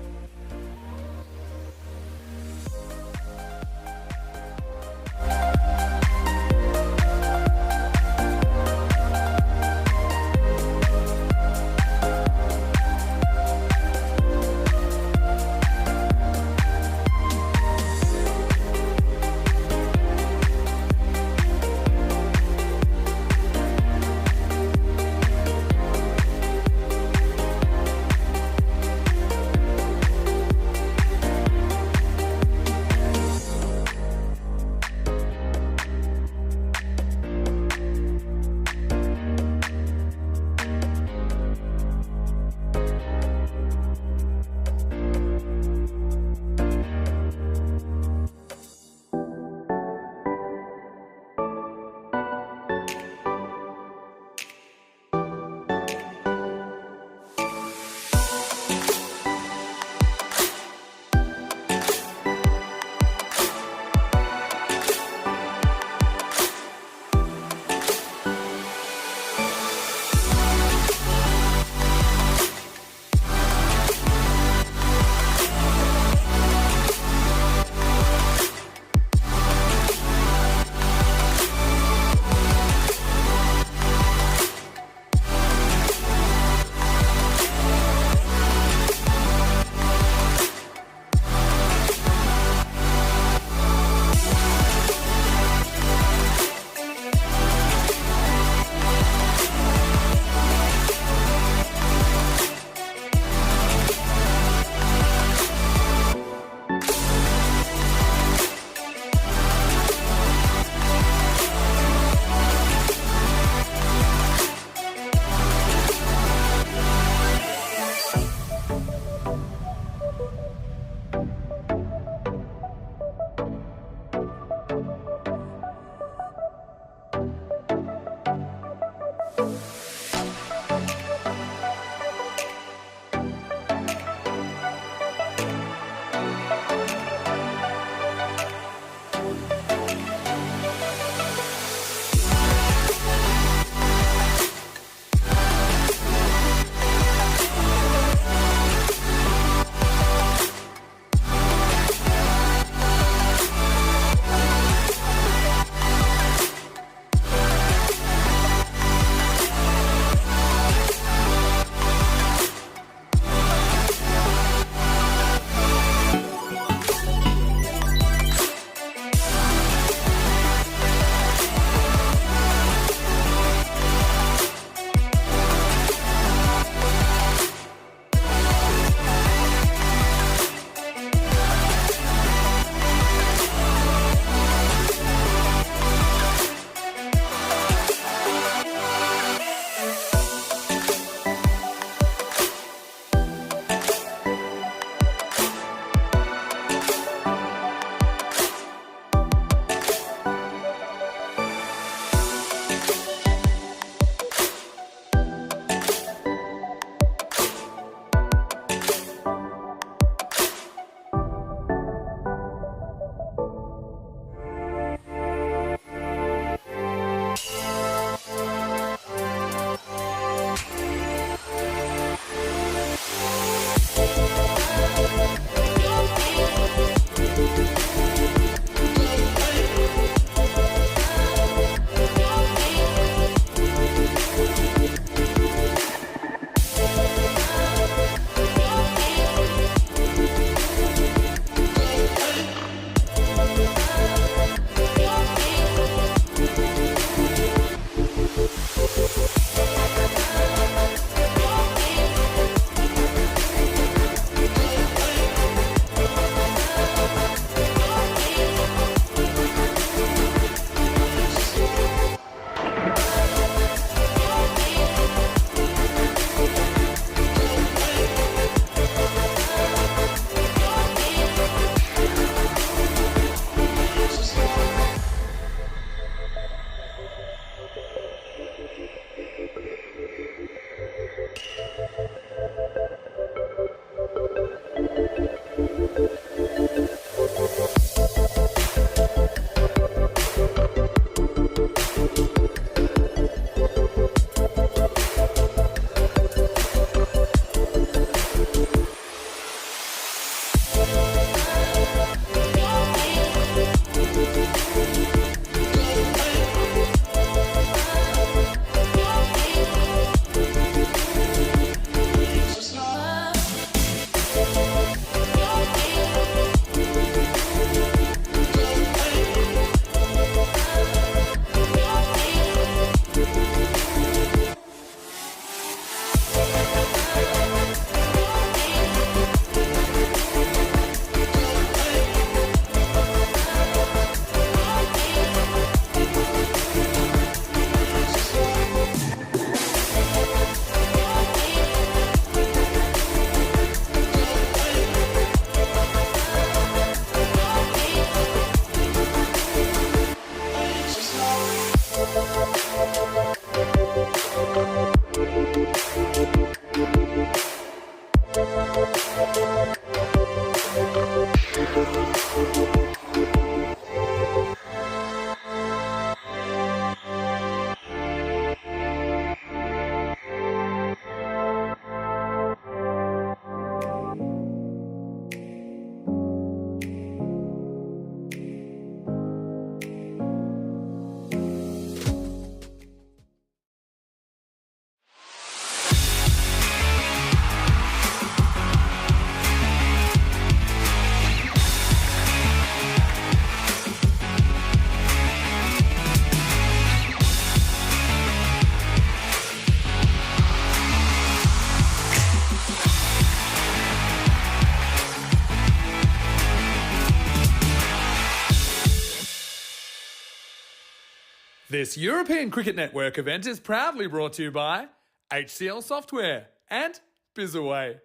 This European Cricket Network event is proudly brought to you by HCL Software and Bizaway.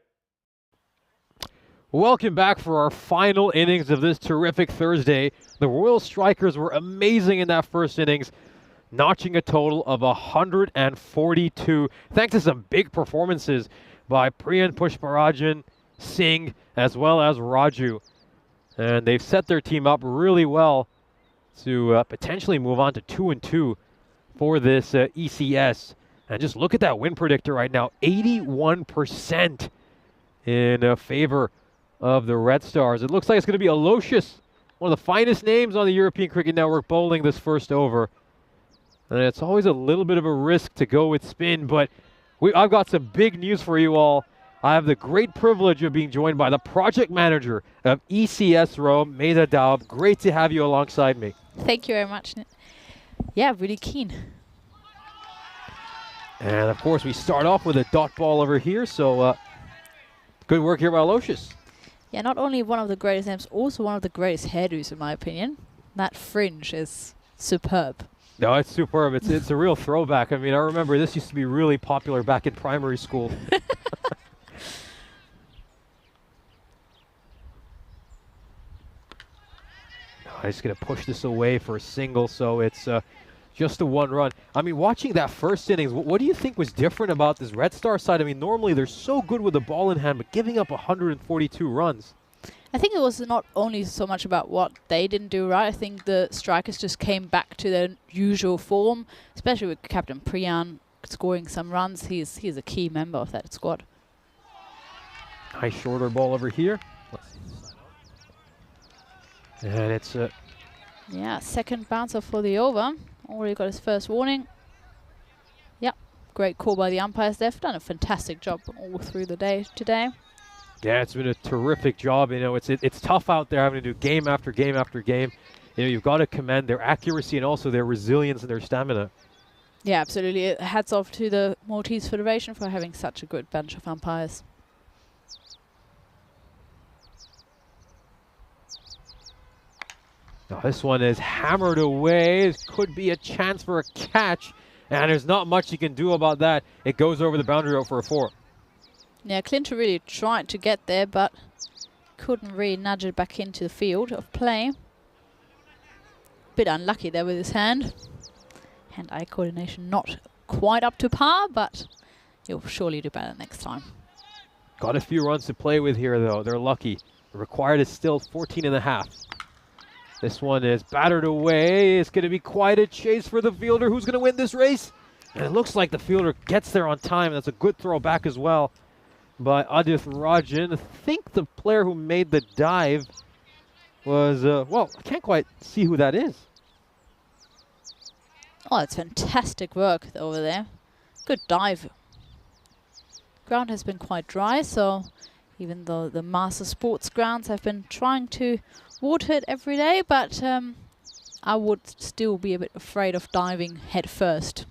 Welcome back for our final innings of this terrific Thursday. The Royal Strikers were amazing in that first innings, notching a total of 142, thanks to some big performances by Priyan Pushparajan, Singh, as well as Raju. And they've set their team up really well to potentially move on to 2-2 for this ECS. And just look at that win predictor right now, 81% in favor of the Red Stars. It looks like it's going to be Aloysius, one of the finest names on the European Cricket Network, bowling this first over. And it's always a little bit of a risk to go with spin, but I've got some big news for you all. I have the great privilege of being joined by the project manager of ECS Rome, Maida Daub. Great to have you alongside me. Thank you very much. Yeah, really keen. And of course, we start off with a dot ball over here, so good work here by Aloysius. Yeah, not only one of the greatest names, also one of the greatest hairdos, in my opinion. That fringe is superb. No, it's superb. It's a real throwback. I mean, I remember this used to be really popular back in primary school. He's going to push this away for a single, so it's just a one run. I mean, watching that first innings, what do you think was different about this Red Star side? I mean, normally they're so good with the ball in hand, but giving up 142 runs. I think it was not only so much about what they didn't do right. I think the strikers just came back to their usual form, especially with Captain Priyan scoring some runs. He's a key member of that squad. Nice shorter ball over here. And it's yeah, second bouncer for the over. Already got his first warning. Yep, great call by the umpires. They've done a fantastic job all through the day today. Yeah, it's been a terrific job. You know, it's tough out there having to do game after game after game. You know, you've got to commend their accuracy and also their resilience and their stamina. Yeah, absolutely. Hats off to the Maltese Federation for having such a good bunch of umpires. Now this one is hammered away. This could be a chance for a catch, and there's not much you can do about that. It goes over the boundary out for a 4. Yeah, Clinton really tried to get there, but couldn't really nudge it back into the field of play. Bit unlucky there with his hand. Hand-eye coordination not quite up to par, but he'll surely do better next time. Got a few runs to play with here, though. They're lucky. The required is still 14.5. This one is battered away. It's going to be quite a chase for the fielder. Who's going to win this race? And it looks like the fielder gets there on time. That's a good throw back as well by Adith Rajan. I think the player who made the dive was, well, I can't quite see who that is. Oh, it's fantastic work over there. Good dive. Ground has been quite dry, so even though the Master Sports grounds have been trying to water it every day, but I would still be a bit afraid of diving head first.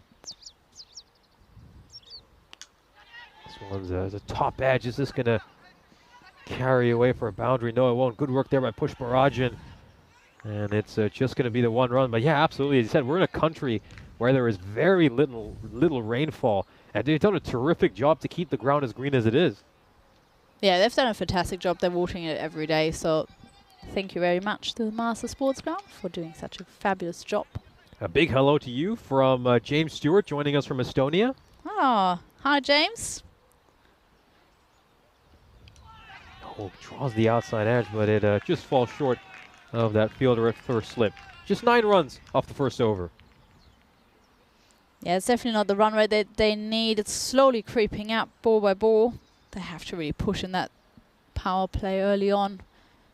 This one's a top edge. Is this going to carry away for a boundary? No, it won't. Good work there by Pushparajan. And it's just going to be the one run. But yeah, absolutely. As you said, we're in a country where there is very little rainfall. And they've done a terrific job to keep the ground as green as it is. Yeah, they've done a fantastic job. They're watering it every day, so thank you very much to the Master Sports Ground for doing such a fabulous job. A big hello to you from James Stewart, joining us from Estonia. Oh, hi, James. Oh, draws the outside edge, but it just falls short of that fielder at first slip. Just 9 runs off the first over. Yeah, it's definitely not the run rate that they need. It's slowly creeping up ball by ball. They have to really push in that power play early on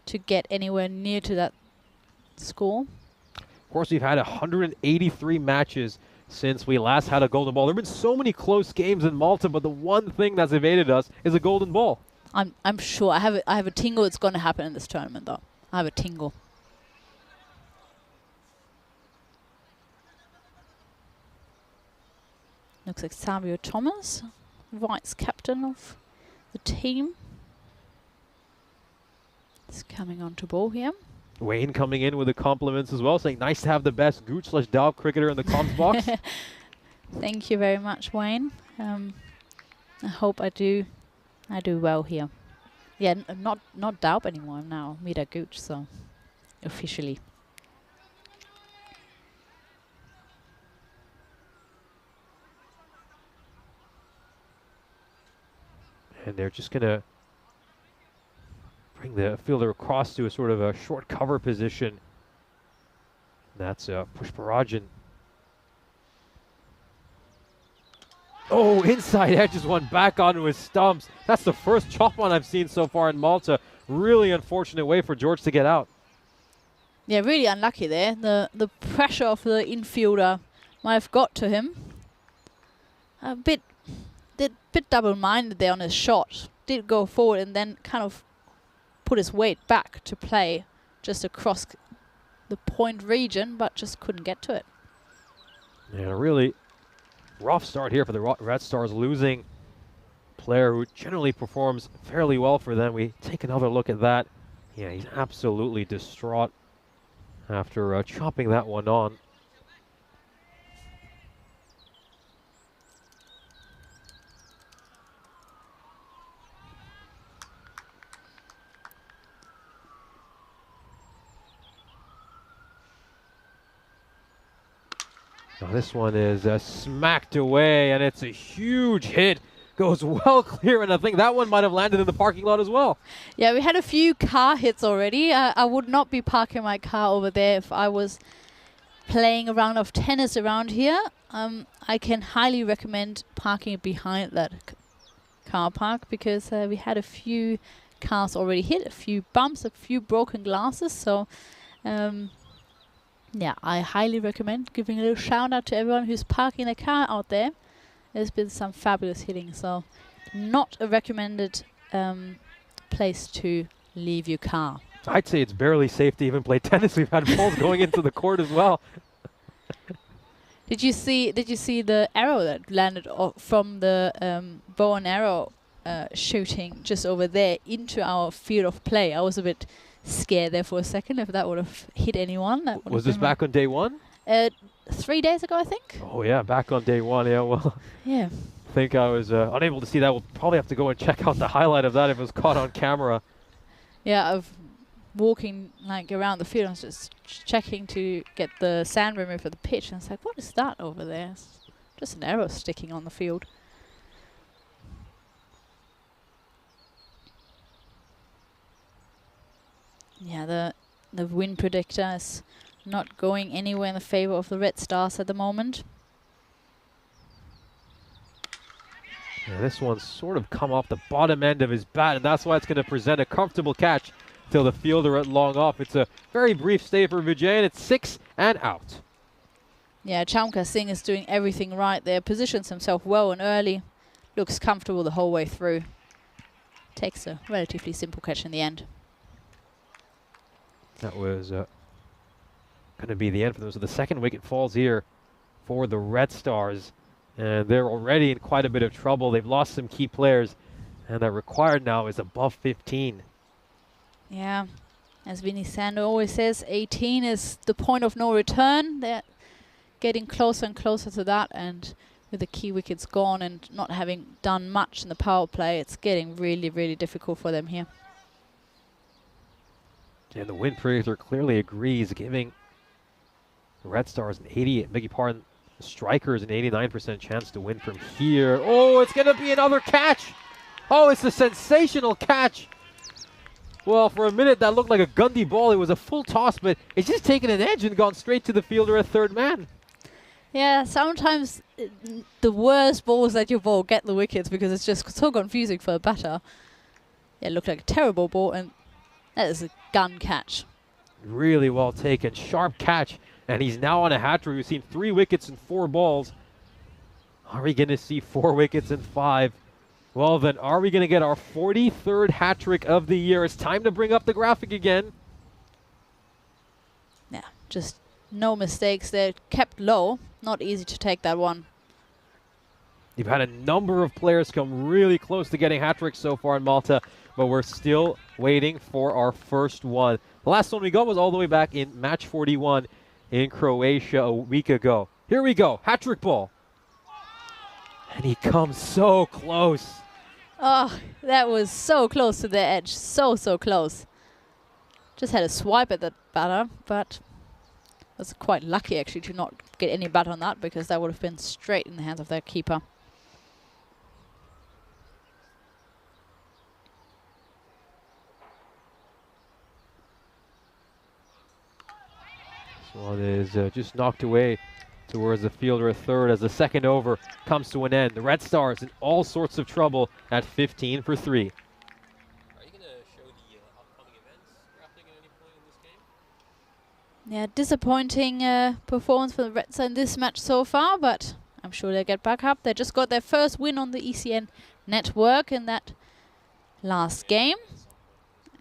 to get anywhere near to that score. Of course, we've had 183 matches since we last had a golden ball. There have been so many close games in Malta, but the one thing that's evaded us is a golden ball. I'm sure. I have a tingle it's going to happen in this tournament, though. I have a tingle. Looks like Savio Thomas, vice captain of the team, is coming on to ball here. Wayne coming in with the compliments as well, saying nice to have the best Gooch/Daub cricketer in the comms box. Thank you very much, Wayne. I hope I do well here. Yeah, not Daub anymore. I'm now Mida Gooch, so officially. And they're just going to bring the fielder across to a sort of a short cover position. That's Pushparajan. Oh, inside edges one back onto his stumps. That's the first chop one I've seen so far in Malta. Really unfortunate way for George to get out. Yeah, really unlucky there. The pressure of the infielder might have got to him. A bit double-minded there on his shot. Did go forward and then kind of put his weight back to play just across the point region, but just couldn't get to it. Yeah, really rough start here for the Red Stars, losing a player who generally performs fairly well for them. We take another look at that. Yeah, he's absolutely distraught after chopping that one on. Now this one is smacked away, and it's a huge hit. Goes well clear, and I think that one might have landed in the parking lot as well. Yeah, we had a few car hits already. I would not be parking my car over there if I was playing a round of tennis around here. I can highly recommend parking behind that car park, because we had a few cars already hit, a few bumps, a few broken glasses. So yeah, I highly recommend giving a little shout out to everyone who's parking their car out there. There's been some fabulous hitting, so not a recommended place to leave your car. I'd say it's barely safe to even play tennis. We've had balls going into the court as well. Did you see the arrow that landed from the bow and arrow shooting just over there into our field of play? I was a bit scared there for a second if that would have hit anyone. That Was this back on day one? 3 days ago, I think. Oh yeah, back on day one. Yeah, well. Yeah. I think I was unable to see that. We'll probably have to go and check out the highlight of that if it was caught on camera. Yeah, of walking like around the field, I was just checking to get the sand removed for the pitch, and it's like, what is that over there? It's just an arrow sticking on the field. Yeah, the wind predictor is not going anywhere in the favor of the Red Stars at the moment. Yeah, this one's sort of come off the bottom end of his bat, and that's why it's going to present a comfortable catch till the fielder at long off. It's a very brief stay for Vijay, and it's 6 and out. Yeah, Chamka Singh is doing everything right there. Positions himself well and early. Looks comfortable the whole way through. Takes a relatively simple catch in the end. That was going to be the end for them. So the second wicket falls here for the Red Stars. And they're already in quite a bit of trouble. They've lost some key players. And that required now is above 15. Yeah, as Vinny Sando always says, 18 is the point of no return. They're getting closer and closer to that. And with the key wickets gone and not having done much in the power play, it's getting really, really difficult for them here. And the wind predictor clearly agrees, giving the Red Stars an 80, beg your pardon, the Strikers an 89% chance to win from here. Oh, it's going to be another catch. Oh, it's a sensational catch. Well, for a minute that looked like a Gundy ball. It was a full toss, but it's just taken an edge and gone straight to the fielder at third man. Yeah, sometimes the worst balls that you bowl get the wickets because it's just so confusing for a batter. Yeah, it looked like a terrible ball, and that is a gun catch. Really well taken. Sharp catch. And he's now on a hat-trick. We've seen 3 wickets and 4 balls. Are we going to see 4 wickets and 5? Well, then, are we going to get our 43rd hat-trick of the year? It's time to bring up the graphic again. Yeah, just no mistakes there. Kept low. Not easy to take that one. You've had a number of players come really close to getting hat-tricks so far in Malta. but we're still waiting for our first one. The last one we got was all the way back in match 41 in Croatia a week ago. Here we go, hat-trick ball. And he comes so close. Oh, that was so close to the edge. So close. Just had a swipe at that batter, but was quite lucky actually to not get any bat on that, because that would have been straight in the hands of their keeper. This one is just knocked away towards the fielder at third as the second over comes to an end. The Red Stars in all sorts of trouble at 15 for 3. Are you going to show the upcoming events drafting at any point in this game? Yeah, disappointing performance for the Reds in this match so far, but I'm sure they'll get back up. They just got their first win on the ECN network in that last game.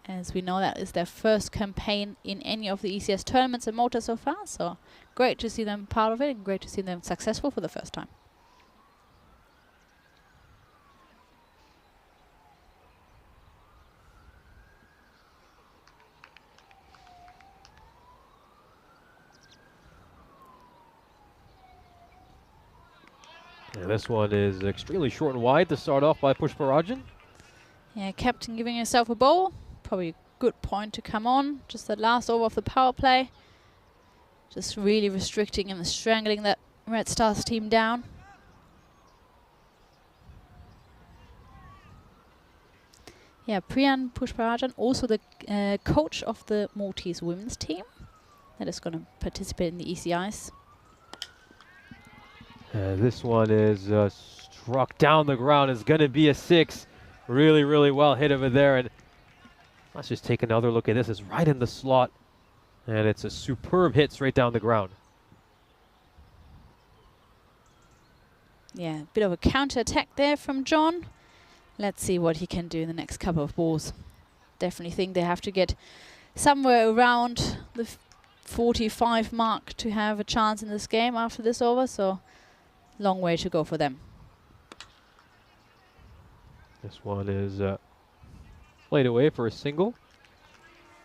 As we know, that is their first campaign in any of the ECS tournaments in Malta so far, so great to see them part of it and great to see them successful for the first time. And this one is extremely short and wide to start off by Pushparajan. Yeah, captain giving himself a ball. Probably a good point to come on. Just the last over of the power play. Just really restricting and strangling that Red Stars team down. Yeah, Priyan Pushparajan, also the coach of the Maltese women's team that is going to participate in the ECIs. This one is struck down the ground. It's going to be a 6. Really, really well hit over there. And let's just take another look at this. It's right in the slot. And it's a superb hit straight down the ground. Yeah, a bit of a counter-attack there from John. Let's see what he can do in the next couple of balls. Definitely think they have to get somewhere around the 45 mark to have a chance in this game after this over. So, long way to go for them. This one is played away for a single.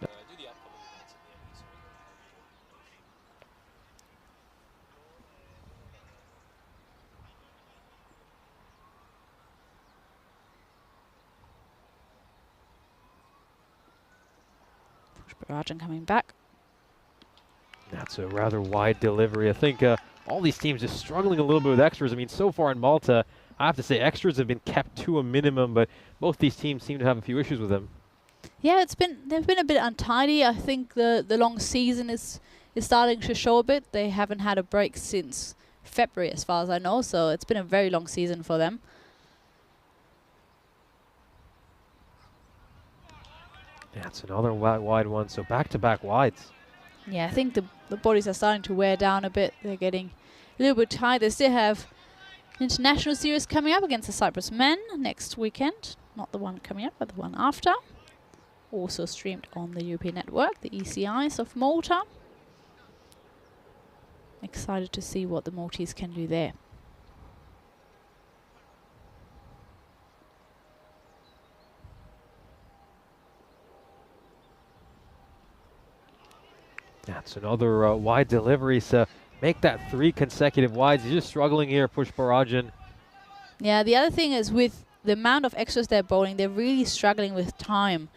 Do the upcoming events at the end of this Pushparajan coming back. That's a rather wide delivery. I think all these teams are struggling a little bit with extras. I mean, so far in Malta, I have to say extras have been kept to a minimum, but both these teams seem to have a few issues with them. Yeah, they've been a bit untidy. I think the long season is starting to show a bit. They haven't had a break since February, as far as I know, so it's been a very long season for them. That's another wide one, so back-to-back wides. Yeah, I think the bodies are starting to wear down a bit. They're getting a little bit tired. They still have an international series coming up against the Cyprus men next weekend. Not the one coming up, but the one after. Also streamed on the European network, the ECIs of Malta. Excited to see what the Maltese can do there. That's another wide delivery, so make that 3 consecutive wides. He's just struggling here, Pushparajan. Yeah, the other thing is with the amount of extras they're bowling, they're really struggling with time.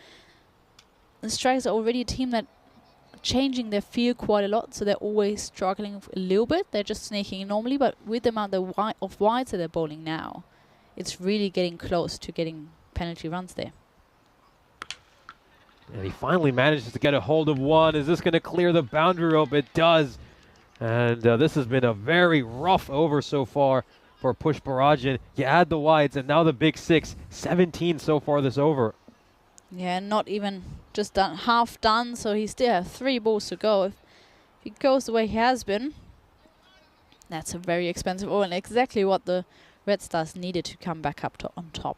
The Strikers are already a team that are changing their field quite a lot, so they're always struggling a little bit. They're just sneaking in normally, but with the amount of wides that they're bowling now, it's really getting close to getting penalty runs there. And he finally manages to get a hold of one. Is this going to clear the boundary rope? It does. And this has been a very rough over so far for Pushparajan. You add the wides, and now the big 6. 17 so far this over. Yeah, not even just half done, so he still has 3 balls to go. If he goes the way he has been, that's a very expensive over, and exactly what the Red Stars needed to come back up on top.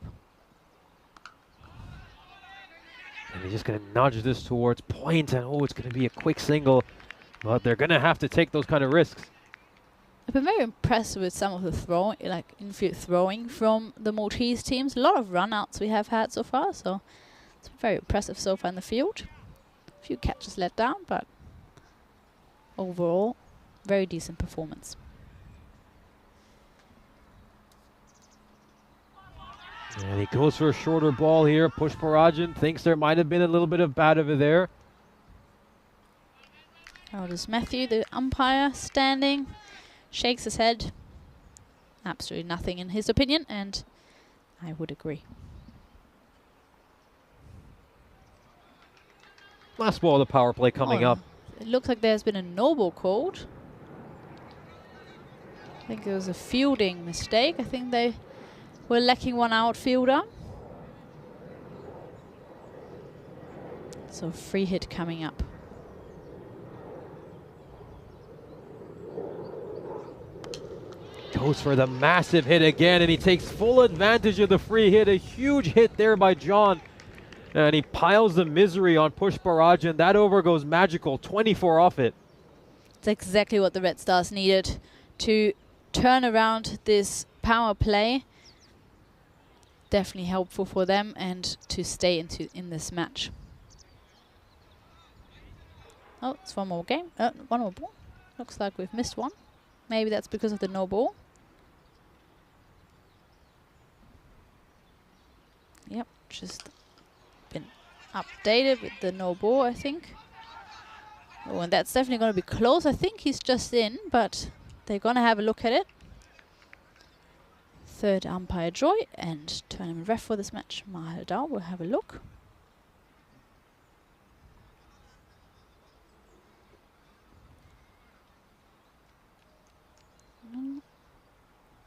And he's just going to nudge this towards point, and oh, it's going to be a quick single. But they're going to have to take those kind of risks. I've been very impressed with some of the infield throwing from the Maltese teams. A lot of run-outs we have had so far, so It's very impressive so far in the field. A few catches let down, but overall, very decent performance. And he goes for a shorter ball here. Pushparajan thinks there might have been a little bit of bat over there. How does Matthew, the umpire, standing, shakes his head. Absolutely nothing in his opinion, and I would agree. Last ball of the power play coming up. It looks like there's been a no ball called. I think it was a fielding mistake. I think they were lacking one outfielder. So free hit coming up. Goes for the massive hit again, and he takes full advantage of the free hit. A huge hit there by John. And he piles the misery on Pushparajan. That over goes magical, 24 off it. It's exactly what the Red Stars needed to turn around this power play. Definitely helpful for them and to stay in this match. Oh, it's one more game. One more ball. Looks like we've missed one. Maybe that's because of the no ball. Yep, just been updated with the no ball, I think. Oh, and that's definitely going to be close. I think he's just in, but they're going to have a look at it. Third umpire Joy and tournament ref for this match, Mahal Dao, will have a look.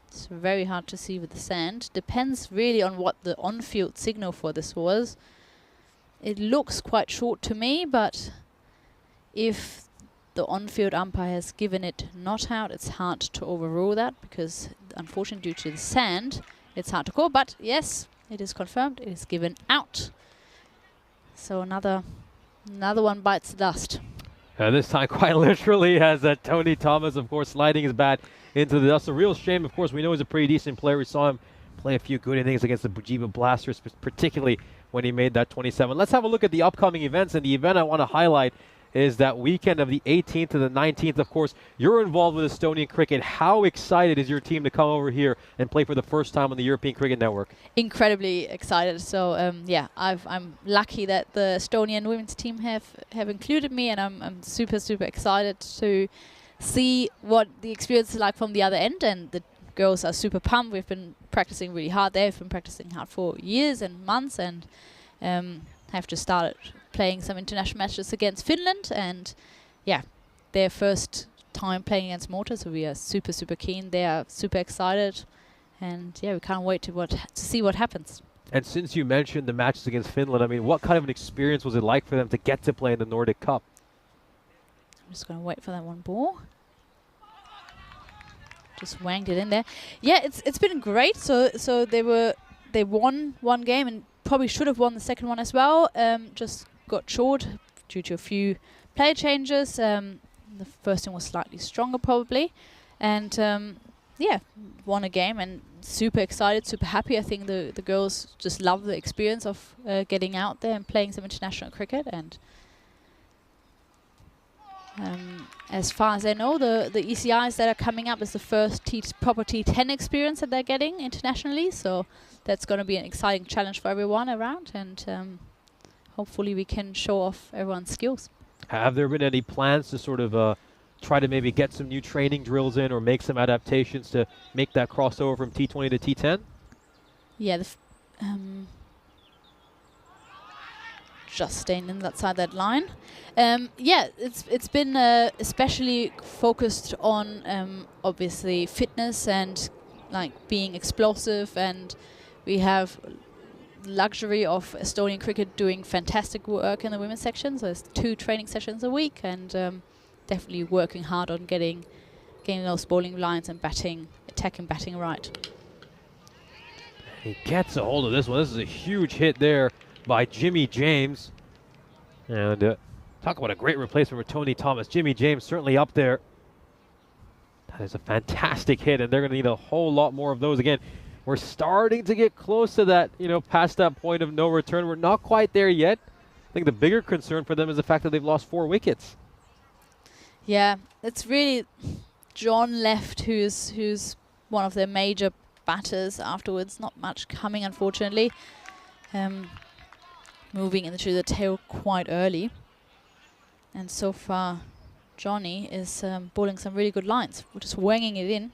It's very hard to see with the sand. Depends really on what the on-field signal for this was. It looks quite short to me, but if the on-field umpire has given it not out, it's hard to overrule that because unfortunately due to the sand, it's hard to call. But yes, it is confirmed. It is given out. So another one bites the dust. This time quite literally as Tony Thomas, of course, sliding his bat into the dust. A real shame, of course. We know he's a pretty decent player. We saw him play a few good innings against the Bujiba Blasters, particularly when he made that 27. Let's have a look at the upcoming events. And the event I want to highlight is that weekend of the 18th to the 19th. Of course, you're involved with Estonian cricket. How excited is your team to come over here and play for the first time on the European Cricket Network? Incredibly excited. So yeah, I'm lucky that the Estonian women's team have included me, and I'm super excited to see what the experience is like from the other end. And the girls are super pumped. We've been practicing really hard. They've been practicing hard for years and months, and have just started playing some international matches against Finland, and yeah, their first time playing against Malta, so we are super keen. They are super excited, and yeah, we can't wait to see what happens. And since you mentioned the matches against Finland, I mean, what kind of an experience was it like for them to get to play in the Nordic Cup? I'm just going to wait for that one ball. Just wanged it in there. Yeah, it's been great. So they won one game and probably should have won the second one as well. Just got short due to a few player changes. The first one was slightly stronger probably, and yeah, won a game and super excited, super happy. I think the girls just love the experience of getting out there and playing some international cricket. And as far as I know, the ECIs that are coming up is the first proper T10 experience that they're getting internationally. So that's going to be an exciting challenge for everyone around, and hopefully we can show off everyone's skills. Have there been any plans to sort of try to maybe get some new training drills in or make some adaptations to make that crossover from T20 to T10? Yeah, just staying in that side, that line. Yeah, it's been especially focused on obviously fitness and like being explosive, and we have luxury of Estonian cricket doing fantastic work in the women's section. So there's 2 training sessions a week, and definitely working hard on getting those bowling lines and attacking batting right. He gets a hold of this one. This is a huge hit there by Jimmy James. And talk about a great replacement for Tony Thomas. Jimmy James certainly up there. That is a fantastic hit, and they're going to need a whole lot more of those. Again, we're starting to get close to that, past that point of no return. We're not quite there yet. I think the bigger concern for them is the fact that they've lost 4 wickets. Yeah, it's really John left, who's one of their major batters afterwards. Not much coming, unfortunately. Moving into the tail quite early. And so far, Johnny is bowling some really good lines. We're just wanging it in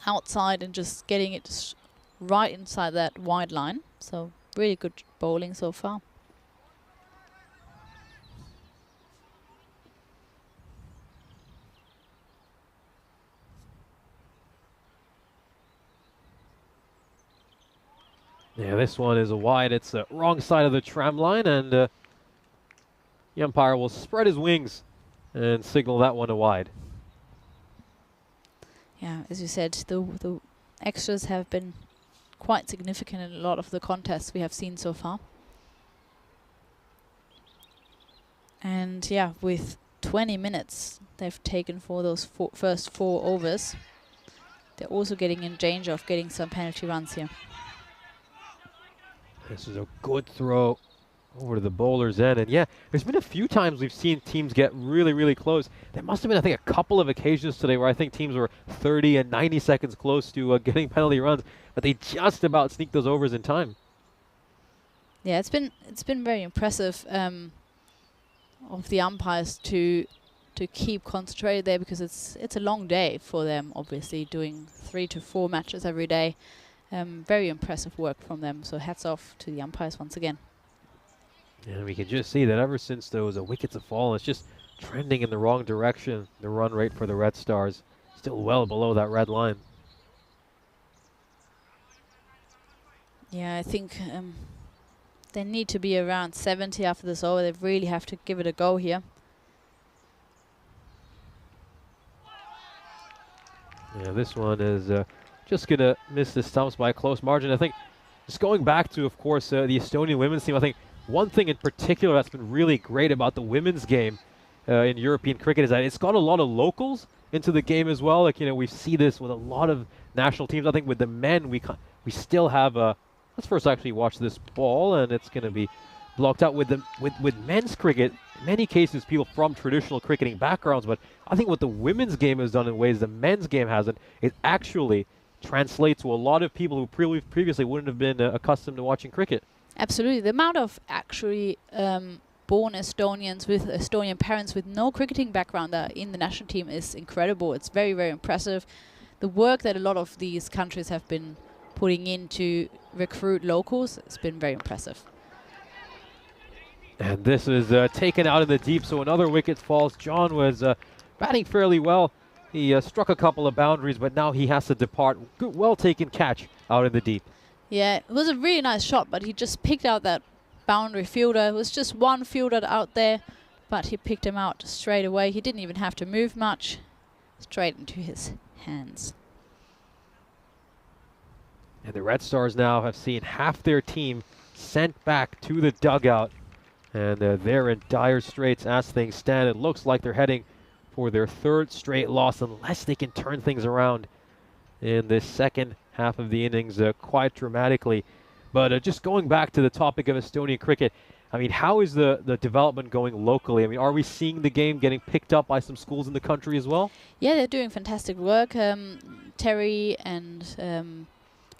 outside and just getting it right inside that wide line. So really good bowling so far. Yeah, this one is a wide. It's the wrong side of the tram line, and the umpire will spread his wings and signal that one a wide. Yeah, as you said, the extras have been quite significant in a lot of the contests we have seen so far. And yeah, with 20 minutes they've taken for those first 4 overs, they're also getting in danger of getting some penalty runs here. This is a good throw over to the bowler's end. And yeah, there's been a few times we've seen teams get really, really close. There must have been, I think, a couple of occasions today where I think teams were 30 and 90 seconds close to getting penalty runs, but they just about sneaked those overs in time. Yeah, it's been very impressive of the umpires to keep concentrated there, because it's a long day for them, obviously, doing 3 to 4 matches every day. Very impressive work from them, so hats off to the umpires once again. And we can just see that ever since those wickets have fallen, it's just trending in the wrong direction. The run rate for the Red Stars still well below that red line. Yeah, I think they need to be around 70 after this over. They really have to give it a go here. Yeah, this one is just going to miss the stumps by a close margin. I think just going back to, of course, the Estonian women's team, I think one thing in particular that's been really great about the women's game in European cricket is that it's got a lot of locals into the game as well. Like, we see this with a lot of national teams. I think with the men, we still have let's first actually watch this ball, and it's going to be blocked out with men's cricket. In many cases, people from traditional cricketing backgrounds, but I think what the women's game has done in ways the men's game hasn't, it actually translates to a lot of people who previously wouldn't have been accustomed to watching cricket. Absolutely. The amount of actually born Estonians with Estonian parents with no cricketing background in the national team is incredible. It's very, very impressive. The work that a lot of these countries have been putting in to recruit locals has been very impressive. And this is taken out in the deep, so another wicket falls. John was batting fairly well. He struck a couple of boundaries, but now he has to depart. Good, well-taken catch out in the deep. Yeah, it was a really nice shot, but he just picked out that boundary fielder. It was just one fielder out there, but he picked him out straight away. He didn't even have to move much. Straight into his hands. And the Red Stars now have seen half their team sent back to the dugout. And they're in dire straits as things stand. It looks like they're heading for their 3rd straight loss unless they can turn things around in this second half of the innings quite dramatically. But just going back to the topic of Estonian cricket, I mean, how is the development going locally? I mean, are we seeing the game getting picked up by some schools in the country as well? Yeah, they're doing fantastic work. Terry and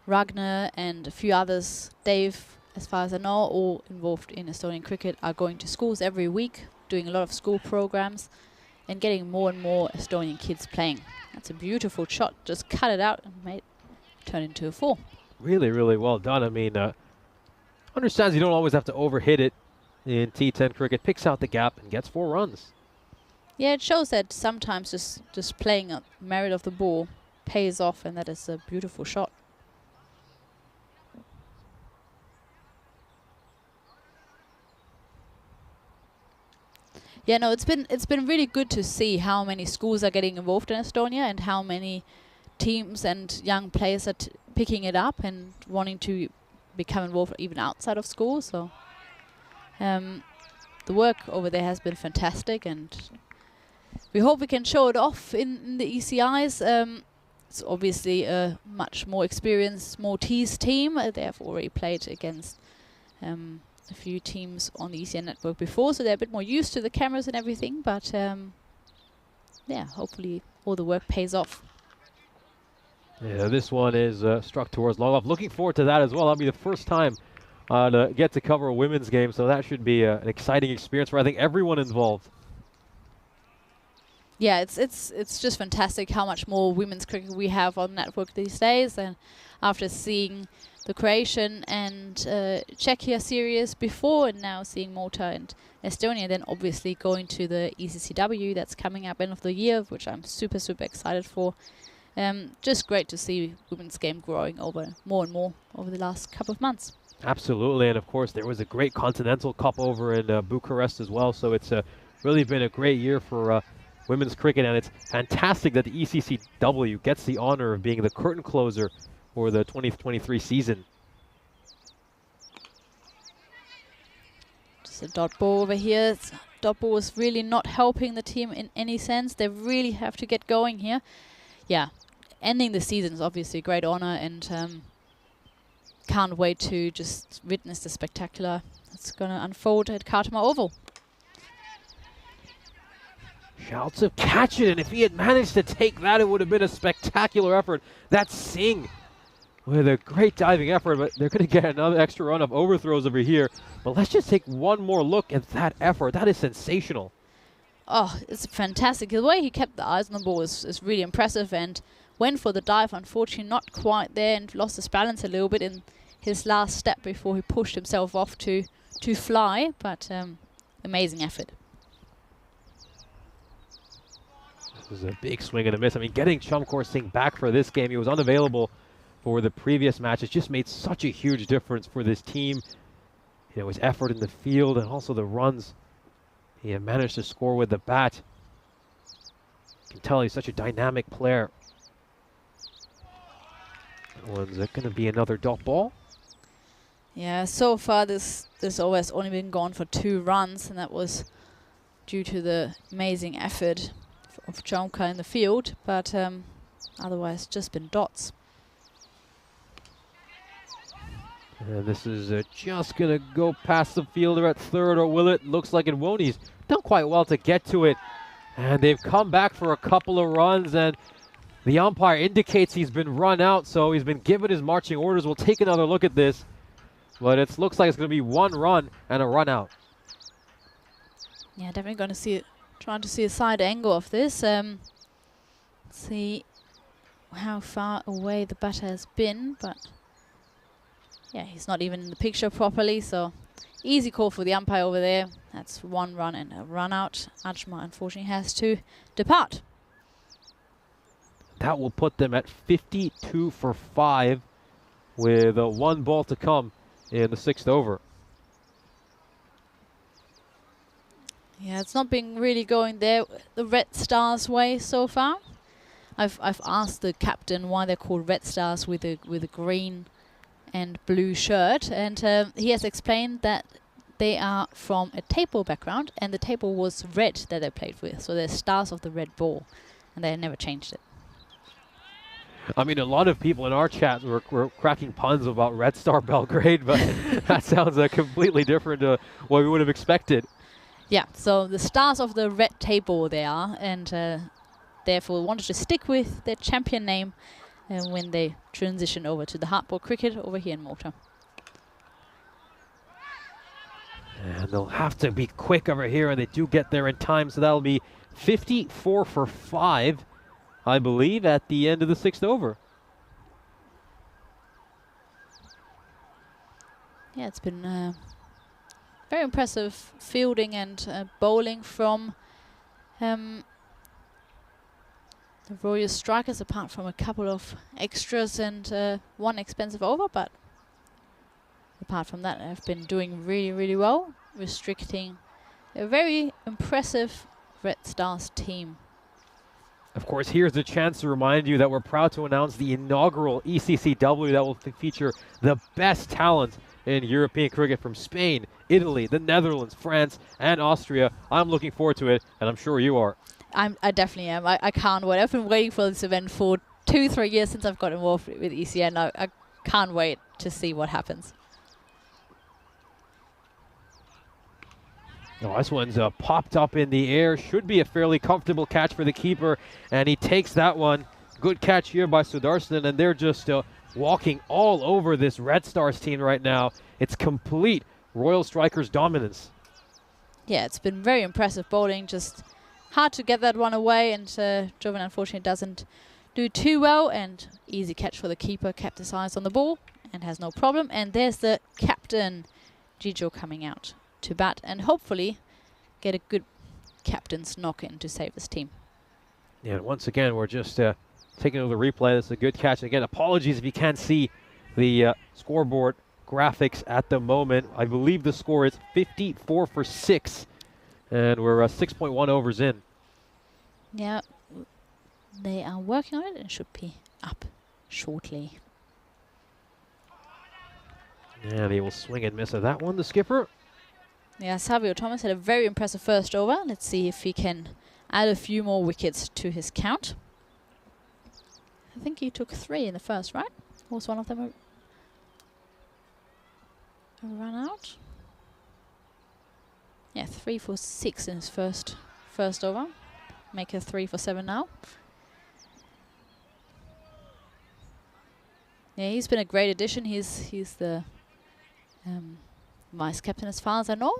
Ragnar and a few others, Dave, as far as I know, all involved in Estonian cricket, are going to schools every week, doing a lot of school programs and getting more and more Estonian kids playing. That's a beautiful shot. Just cut it out and turn into a 4. Really, really well done. I mean, understands you don't always have to overhit it in T10 cricket. Picks out the gap and gets 4 runs. Yeah, it shows that sometimes just playing a merit of the ball pays off, and that is a beautiful shot. Yeah, no, it's been really good to see how many schools are getting involved in Estonia and how many teams and young players are picking it up and wanting to become involved even outside of school. So the work over there has been fantastic, and we hope we can show it off in the ECIs. it's obviously a much more experienced Maltese team. They have already played against a few teams on the ECN network before, so they're a bit more used to the cameras and everything. But yeah, hopefully all the work pays off. Yeah, this one is struck towards long off. Looking forward to that as well. That'll be the first time to get to cover a women's game, so that should be an exciting experience for, I think, everyone involved. Yeah, it's just fantastic how much more women's cricket we have on the network these days. And after seeing the Croatian and Czechia series before, and now seeing Malta and Estonia, then obviously going to the ECCW that's coming up end of the year, which I'm super excited for. Just great to see women's game growing over more and more over the last couple of months. Absolutely, and of course there was a great Continental Cup over in Bucharest as well, so it's really been a great year for women's cricket, and it's fantastic that the ECCW gets the honor of being the curtain closer for the 2023 season. Just a dot ball over here. Dot ball is really not helping the team in any sense. They really have to get going here. Yeah, ending the season is obviously a great honor, and can't wait to just witness the spectacular that's going to unfold at Khartoum Oval. Shouts of catch it, and if he had managed to take that, it would have been a spectacular effort. That's Singh with a great diving effort, but they're going to get another extra run of overthrows over here. But let's just take one more look at that effort. That is sensational. Oh, it's fantastic. The way he kept the eyes on the ball is really impressive, and went for the dive, unfortunately not quite there, and lost his balance a little bit in his last step before he pushed himself off to fly, but amazing effort. This was a big swing and a miss. I mean, getting Chamkor Singh back for this game, he was unavailable for the previous match. It just made such a huge difference for this team. You know, his effort in the field and also the runs he had managed to score with the bat. You can tell he's such a dynamic player. That one's going to be another dot ball. Yeah, so far this over has only been gone for 2 runs, and that was due to the amazing effort of Chamkor in the field, but otherwise just been dots. And this is just going to go past the fielder at third, or will it? Looks like it won't. He's done quite well to get to it. And they've come back for a couple of runs, and the umpire indicates he's been run out, so he's been given his marching orders. We'll take another look at this. But it looks like it's going to be 1 run and a run out. Yeah, definitely going to see it. Trying to see a side angle of this. Let's see how far away the batter has been, but yeah, he's not even in the picture properly, so easy call for the umpire over there. That's 1 run and a run out. Ajma unfortunately has to depart. That will put them at 52 for 5 with 1 ball to come in the 6th over. Yeah, it's not been really going the Red Stars way so far. I've asked the captain why they're called Red Stars with a green and blue shirt, and he has explained that they are from a table background, and the table was red that they played with, so they're stars of the red ball, and they never changed it. I mean, a lot of people in our chat were cracking puns about Red Star Belgrade, but that sounds completely different to what we would have expected. Yeah, so the stars of the red table they are, and therefore wanted to stick with their champion name when they transition over to the hardball cricket over here in Malta. And they'll have to be quick over here, and they do get there in time, so that'll be 54 for 5, I believe, at the end of the 6th over. Yeah, it's been very impressive fielding and bowling from the Royal Strikers, apart from a couple of extras and 1 expensive over, but apart from that, they've been doing really well, restricting a very impressive Red Stars team. Of course, here's the chance to remind you that we're proud to announce the inaugural ECCW that will feature the best talent in European cricket from Spain, Italy, the Netherlands, France, and Austria. I'm looking forward to it, and I'm sure you are. I definitely am. I can't wait. I've been waiting for this event for 2 2-3 years since I've got involved with ECN. I can't wait to see what happens. Oh, this one's popped up in the air. Should be a fairly comfortable catch for the keeper, and he takes that one. Good catch here by Sudarshan, and they're just walking all over this Red Stars team right now. It's complete Royal Strikers dominance. Yeah, it's been very impressive bowling. Just hard to get that one away, and Jovan unfortunately doesn't do too well. And easy catch for the keeper. Kept his eyes on the ball and has no problem. And there's the captain, Gijo, coming out to bat and hopefully get a good captain's knock in to save his team. Yeah, and once again, we're just taking over the replay. This is a good catch. And again, apologies if you can't see the scoreboard graphics at the moment. I believe the score is 54 for 6, and we're 6.1 overs in. Yeah, they are working on it and should be up shortly. And he will swing and miss at that one, the skipper. Yeah, Savio Thomas had a very impressive first over. Let's see if he can add a few more wickets to his count. I think he took 3 in the first, right? Was one of them a run out? Yeah, 3 for 6 in his first over. Make a 3 for 7 now. Yeah, he's been a great addition. He's the vice captain as far as I know.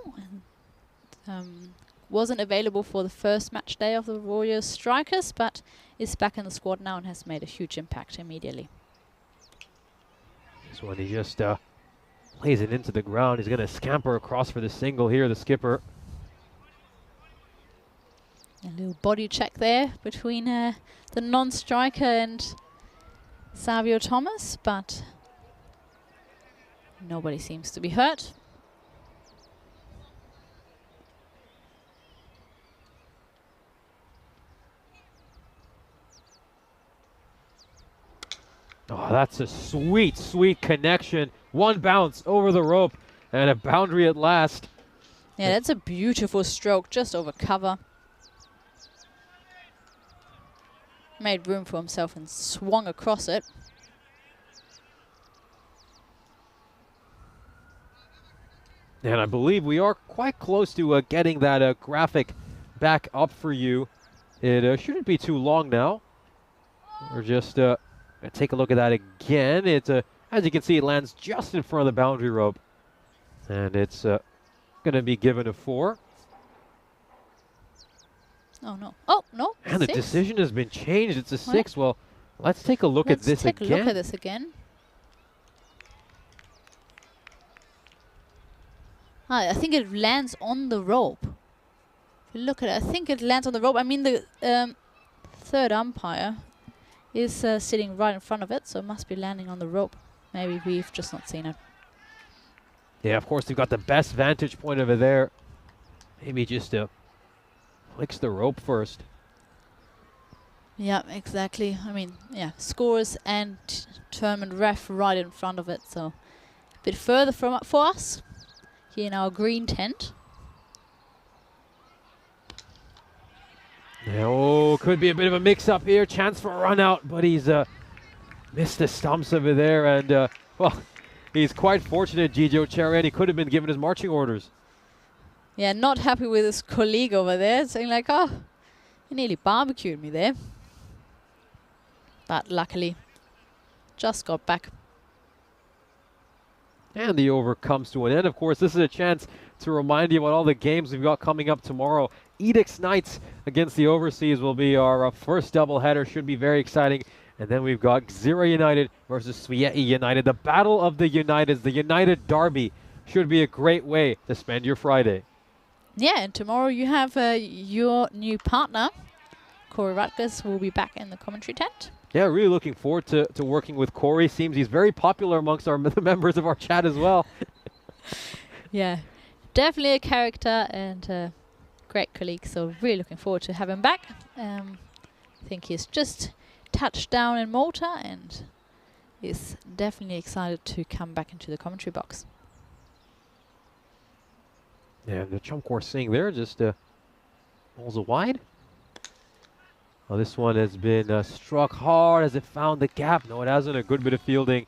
And, wasn't available for the first match day of the Warriors Strikers, but is back in the squad now and has made a huge impact immediately. This one, he just plays it into the ground. He's going to scamper across for the single here, the skipper. A little body check there between the non-striker and Savio Thomas, but nobody seems to be hurt. Oh, that's a sweet, sweet connection. One bounce over the rope and a boundary at last. Yeah, that's a beautiful stroke just over cover. Made room for himself and swung across it. And I believe we are quite close to getting that graphic back up for you. It shouldn't be too long now. We're just gonna take a look at that again. It's as you can see, it lands just in front of the boundary rope, and it's gonna be given a 4. Oh no! Oh no! And the 6. decision has been changed. It's a 6. Well, let's take a look at this again. Let's take a look at this again. I think it lands on the rope. If you look at it, I think it lands on the rope. I mean, the third umpire is sitting right in front of it, so it must be landing on the rope. Maybe we've just not seen it. Yeah, of course, they've got the best vantage point over there. Maybe just flicks the rope first. Yeah, exactly. I mean, yeah, scores and tournament ref right in front of it, so a bit further from for us here in our green tent. Yeah, oh, could be a bit of a mix-up here. Chance for a run out, but he's missed the stumps over there, and well, he's quite fortunate, Gijo Cherian. He could have been given his marching orders. Yeah, not happy with his colleague over there, saying like, oh, you nearly barbecued me there. But luckily, just got back. And the over comes to an end. Of course, this is a chance to remind you about all the games we've got coming up tomorrow. Edicts Knights against the Overseas will be our first doubleheader. Should be very exciting. And then we've got Xira United versus Svieti United. The Battle of the Uniteds, the United Derby. Should be a great way to spend your Friday. Yeah, and tomorrow you have your new partner, Corey Rutgers, will be back in the commentary tent. Yeah, really looking forward to working with Corey. Seems he's very popular amongst the members of our chat as well. Yeah, definitely a character and a great colleague, so really looking forward to having him back. I think he's just touched down in Malta and is definitely excited to come back into the commentary box. Yeah, the Encore Singh there just bowls a wide. Well, this one has been struck hard as it found the gap. No, it hasn't. A good bit of fielding.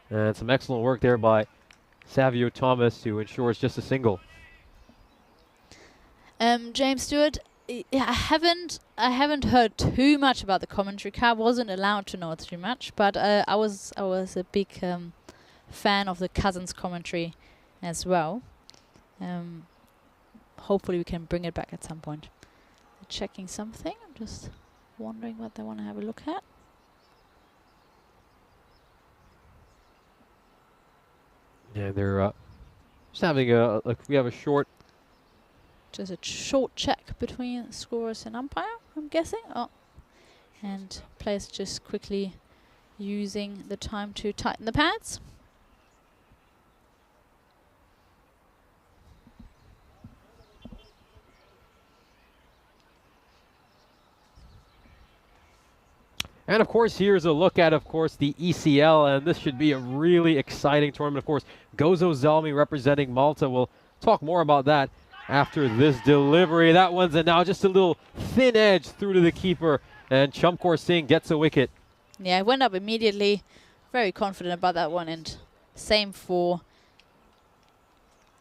And some excellent work there by Savio Thomas to ensure it's just a single. James Stewart, I haven't heard too much about the commentary car. Wasn't allowed to know too much, but I was a big fan of the Cousins commentary as well. Hopefully we can bring it back at some point. Checking something. I'm just wondering what they want to have a look at. Yeah, they're just having we have a short. Just a short check between scorers and umpire, I'm guessing. Oh, and players just quickly using the time to tighten the pads. And of course, here's a look at, of course, the ECL, and this should be a really exciting tournament. Of course, Gozo Zalmi representing Malta. We'll talk more about that after this delivery. That one's now just a little thin edge through to the keeper, and Chamkor Singh gets a wicket. Yeah, went up immediately. Very confident about that one, and same for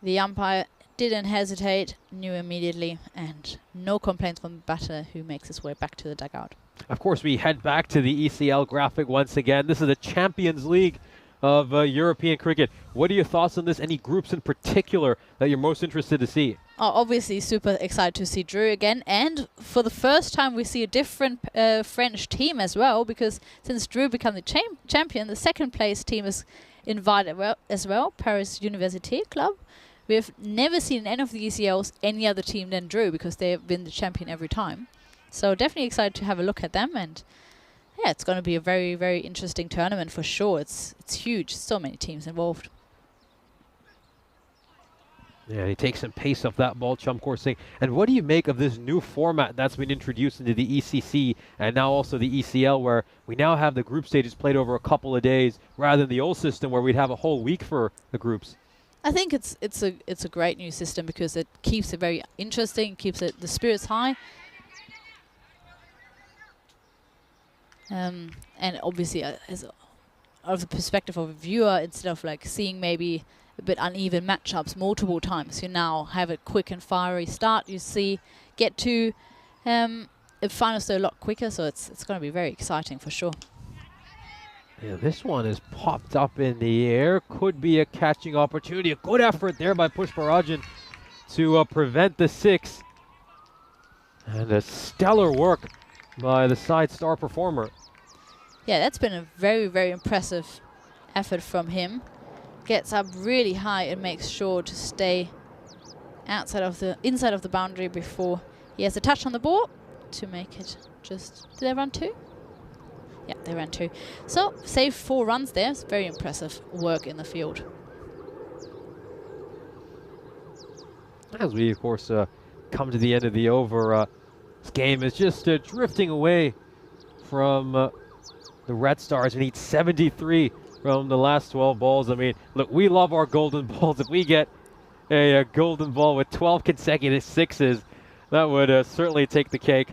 the umpire. Didn't hesitate, knew immediately, and no complaints from the batter who makes his way back to the dugout. Of course, we head back to the ECL graphic once again. This is the Champions League of European cricket. What are your thoughts on this? Any groups in particular that you're most interested to see? Obviously, super excited to see Drew again. And for the first time, we see a different French team as well, because since Drew became the champion, the second place team is invited as well, Paris Université Club. We have never seen in any of the ECLs any other team than Drew, because they have been the champion every time. So definitely excited to have a look at them, and yeah, it's going to be a very, very interesting tournament for sure. It's huge, so many teams involved. Yeah, he takes some pace off that ball, Chamkor Singh. And what do you make of this new format that's been introduced into the ECC and now also the ECL, where we now have the group stages played over a couple of days rather than the old system where we'd have a whole week for the groups? I think it's a great new system because it keeps it very interesting, keeps the spirits high. And obviously, as out of the perspective of a viewer, instead of like seeing maybe a bit uneven matchups multiple times, you now have a quick and fiery start. You get to a final a lot quicker, so it's going to be very exciting for sure. Yeah, this one is popped up in the air. Could be a catching opportunity. A good effort there by Pushparajan to prevent the six. And a stellar work by the side star performer. Yeah, that's been a very, very impressive effort from him. Gets up really high and makes sure to stay inside of the boundary before he has a touch on the ball to make it just... Did they run 2? Yeah, they ran 2. So, saved 4 runs there. It's very impressive work in the field. As we, of course, come to the end of the over, this game is just drifting away from the Red Stars. We need 73 from the last 12 balls. I mean, look, we love our golden balls. If we get a golden ball with 12 consecutive sixes, that would certainly take the cake.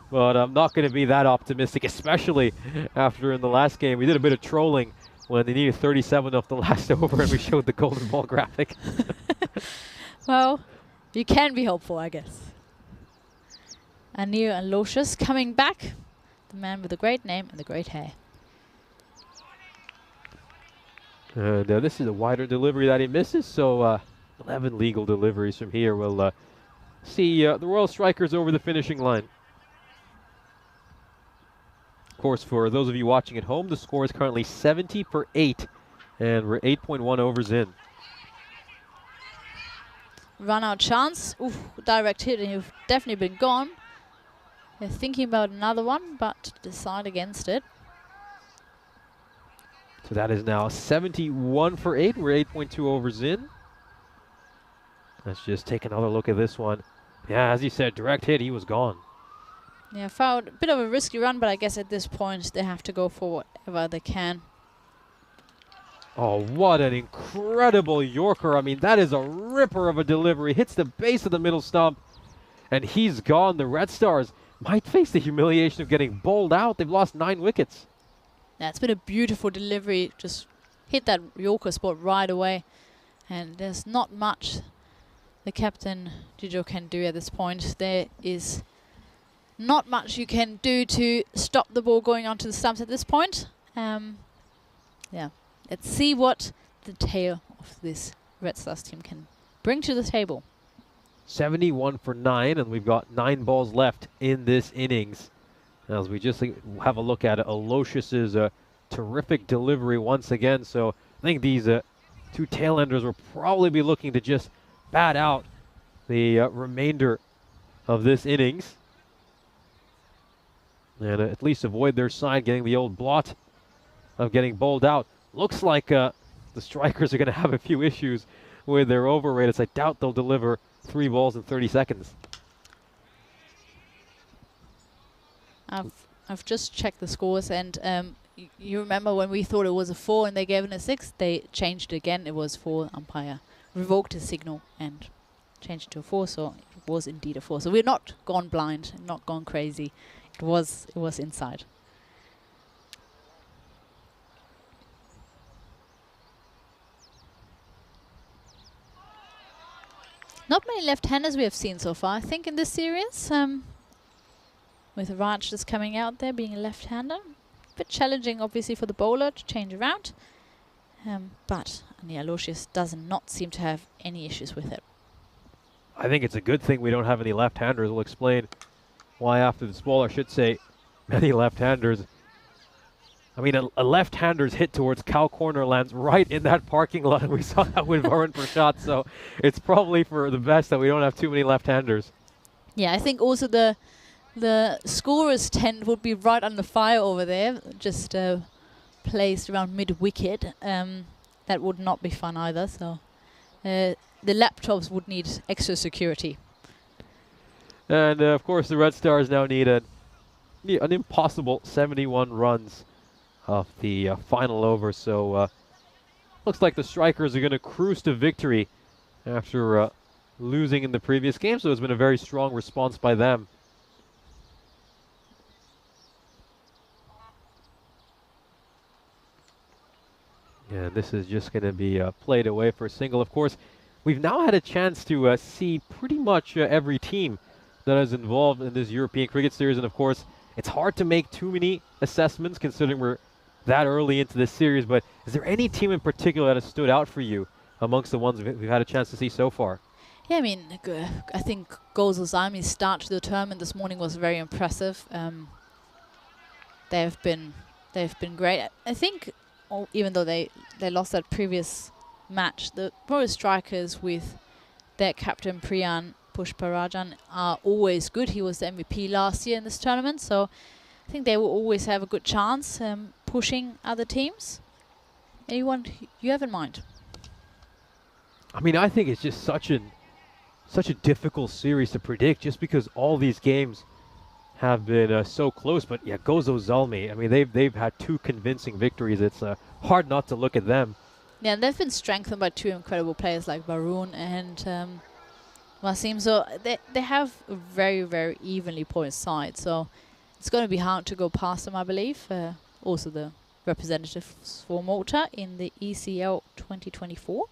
But I'm not going to be that optimistic, especially after in the last game we did a bit of trolling when they needed 37 off the last over and we showed the golden ball graphic. Well, you can be hopeful, I guess. Anil and Locious coming back. The man with the great name and the great hair. And this is a wider delivery that he misses, so 11 legal deliveries from here. We'll see the Royal Strikers over the finishing line. Of course, for those of you watching at home, the score is currently 70 for 8, and we're 8.1 overs in. Run out chance. Oof, direct hit, and you've definitely been gone. They're thinking about another one, but decide against it. So that is now 71 for 8. We're 8.2 overs in. Let's just take another look at this one. Yeah, as you said, direct hit, he was gone. Yeah, found a bit of a risky run, but I guess at this point they have to go for whatever they can. Oh, what an incredible Yorker. I mean, that is a ripper of a delivery. Hits the base of the middle stump, and he's gone. The Red Stars might face the humiliation of getting bowled out. They've lost 9 wickets. That's been a beautiful delivery. Just hit that Yorker spot right away. And there's not much the captain, Jijo, can do at this point. There is not much you can do to stop the ball going onto the stumps at this point. Yeah, let's see what the tail of this Red Stars team can bring to the table. 71 for 9, and we've got 9 balls left in this innings. As we just have a look at Aloysius's terrific delivery once again. So I think these 2 tailenders will probably be looking to just bat out the remainder of this innings. And at least avoid their side getting the old blot of getting bowled out. Looks like the strikers are going to have a few issues with their over rate, as I doubt they'll deliver 3 balls in 30 seconds. I've just checked the scores, and you remember when we thought it was a 4 and they gave it a 6, they changed it again. It was 4. Umpire revoked his signal and changed it to a 4, so it was indeed a 4. So we're not gone blind, not gone crazy. It was inside. Not many left-handers we have seen so far, I think, in this series. With Raj just coming out there, being a left-hander. A bit challenging, obviously, for the bowler to change around. But Aloysius does not seem to have any issues with it. I think it's a good thing we don't have any left-handers. We'll explain why after this ball, I should say, many left-handers. I mean, a left-hander's hit towards cow corner lands right in that parking lot, and we saw that with Varun Prasad, so it's probably for the best that we don't have too many left-handers. Yeah, I think also the scorer's tent would be right under fire over there, just placed around mid-wicket. That would not be fun either, so the laptops would need extra security. And of course, the Red Stars now need an impossible 71 runs of the final over. So looks like the strikers are going to cruise to victory after losing in the previous game. So it's been a very strong response by them. Yeah, this is just going to be played away for a single. Of course, we've now had a chance to see pretty much every team that is involved in this European Cricket Series. And of course, it's hard to make too many assessments considering we're that early into this series. But is there any team in particular that has stood out for you amongst the ones we've had a chance to see so far? Yeah, I mean, I think Gozo Zalmi's start to the tournament this morning was very impressive. They've been great. I think, even though they lost that previous match, the pro strikers with their captain Priyan Pushparajan are always good. He was the MVP last year in this tournament, so I think they will always have a good chance pushing other teams. Anyone you have in mind? I mean, I think it's just such a difficult series to predict, just because all these games have been so close. But yeah, Gozo Zalmi, I mean, they've had 2 convincing victories. It's hard not to look at them. Yeah, and they've been strengthened by 2 incredible players like Varun and Wasim. So they have a very, very evenly poised side. So it's going to be hard to go past them, I believe. Also the representatives for Malta in the ECL 2024.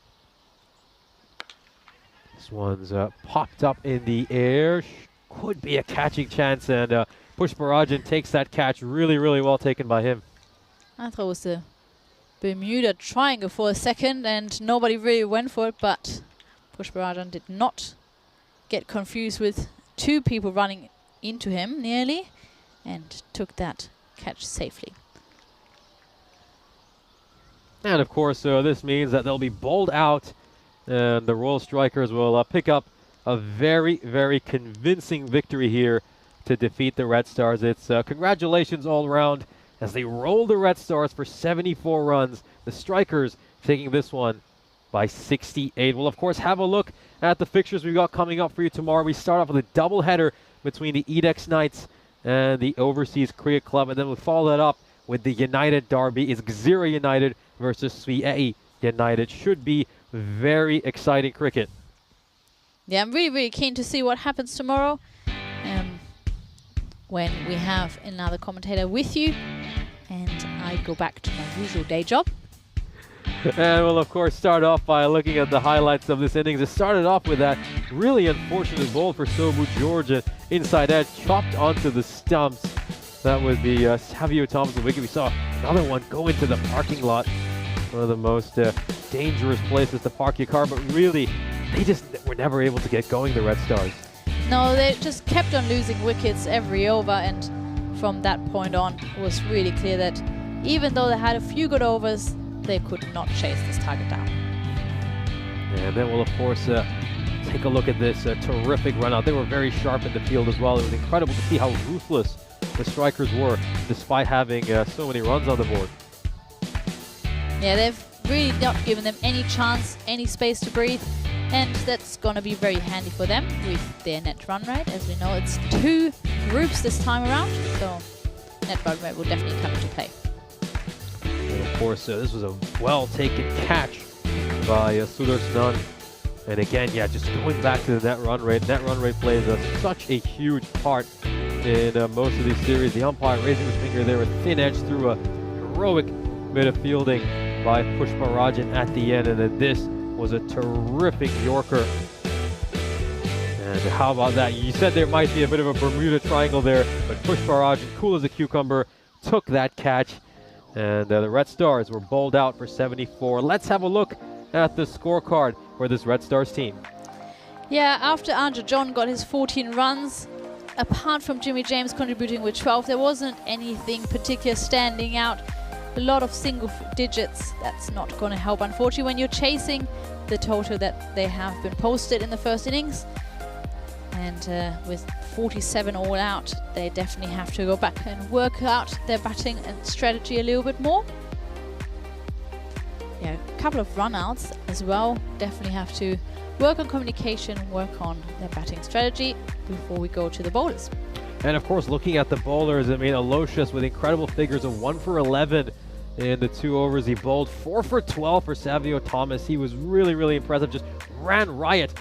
This one's popped up in the air. Could be a catching chance, and Pushparajan takes that catch. Really, really well taken by him. I thought it was the Bermuda Triangle for a second, and nobody really went for it, but Pushparajan did not get confused with 2 people running into him nearly, and took that catch safely. And of course, this means that they'll be bowled out, and the Royal Strikers will pick up a very, very convincing victory here to defeat the Red Stars. It's congratulations all around as they roll the Red Stars for 74 runs. The Strikers taking this one by 68. We'll, of course, have a look at the fixtures we've got coming up for you tomorrow. We start off with a doubleheader between the Edex Knights and the Overseas Cricket Club, and then we'll follow that up with the United Derby. It's Gzira United versus Sviei United. Should be very exciting cricket. Yeah, I'm really, really keen to see what happens tomorrow. when we have another commentator with you and I go back to my usual day job. And we'll of course start off by looking at the highlights of this innings. It started off with that really unfortunate ball for Sobu George, inside edge, chopped onto the stumps. That was the Savio Thompson wicket. We saw another one go into the parking lot. One of the most dangerous places to park your car, but really, they just were never able to get going, the Red Stars. No, they just kept on losing wickets every over, and from that point on, it was really clear that even though they had a few good overs, they could not chase this target down. And then we'll, of course, take a look at this terrific run out. They were very sharp in the field as well. It was incredible to see how ruthless the strikers were, despite having so many runs on the board. Yeah, they've really not given them any chance, any space to breathe, and that's going to be very handy for them with their net run rate. As we know, it's 2 groups this time around, so net run rate will definitely come into play. And of course, this was a well-taken catch by Sudarshan. And again, yeah, just going back to the net run rate. Net run rate plays such a huge part in most of these series. The umpire raising his finger there, a thin edge through a heroic bit of fielding by Pushpa Rajan at the end. And then this was a terrific Yorker. And how about that? You said there might be a bit of a Bermuda Triangle there, but Pushpa Rajan, cool as a cucumber, took that catch. And the Red Stars were bowled out for 74. Let's have a look at the scorecard for this Red Stars team. Yeah, after Andrew John got his 14 runs, apart from Jimmy James contributing with 12, there wasn't anything particular standing out. A lot of single digits, that's not going to help, unfortunately, when you're chasing the total that they have been posted in the first innings. And with 47 all out, they definitely have to go back and work out their batting and strategy a little bit more. Yeah, a couple of run-outs as well. Definitely have to work on communication, work on their batting strategy before we go to the bowlers. And of course, looking at the bowlers, I mean, Aloysius with incredible figures of 1 for 11 in the 2 overs. He bowled 4 for 12 for Savio Thomas. He was really, really impressive. Just ran riot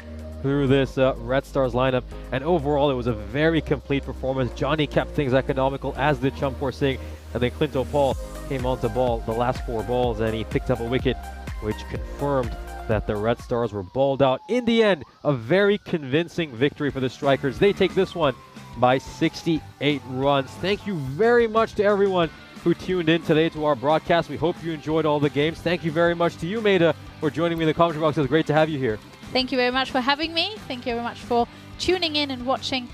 through this Red Stars lineup. And overall, it was a very complete performance. Johnny kept things economical, as did Champur Singh. And then Clinto Paul came onto ball the last 4 balls, and he picked up a wicket, which confirmed that the Red Stars were bowled out. In the end, a very convincing victory for the Strikers. They take this one by 68 runs. Thank you very much to everyone who tuned in today to our broadcast. We hope you enjoyed all the games. Thank you very much to you, Maida, for joining me in the commentary box. It was great to have you here. Thank you very much for having me. Thank you very much for tuning in and watching.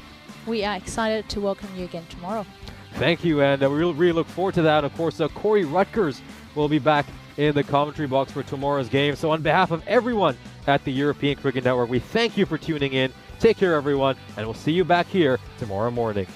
We are excited to welcome you again tomorrow. Thank you, and we really look forward to that. Of course, Corey Rutgers will be back in the commentary box for tomorrow's game. So on behalf of everyone at the European Cricket Network, we thank you for tuning in. Take care, everyone, and we'll see you back here tomorrow morning.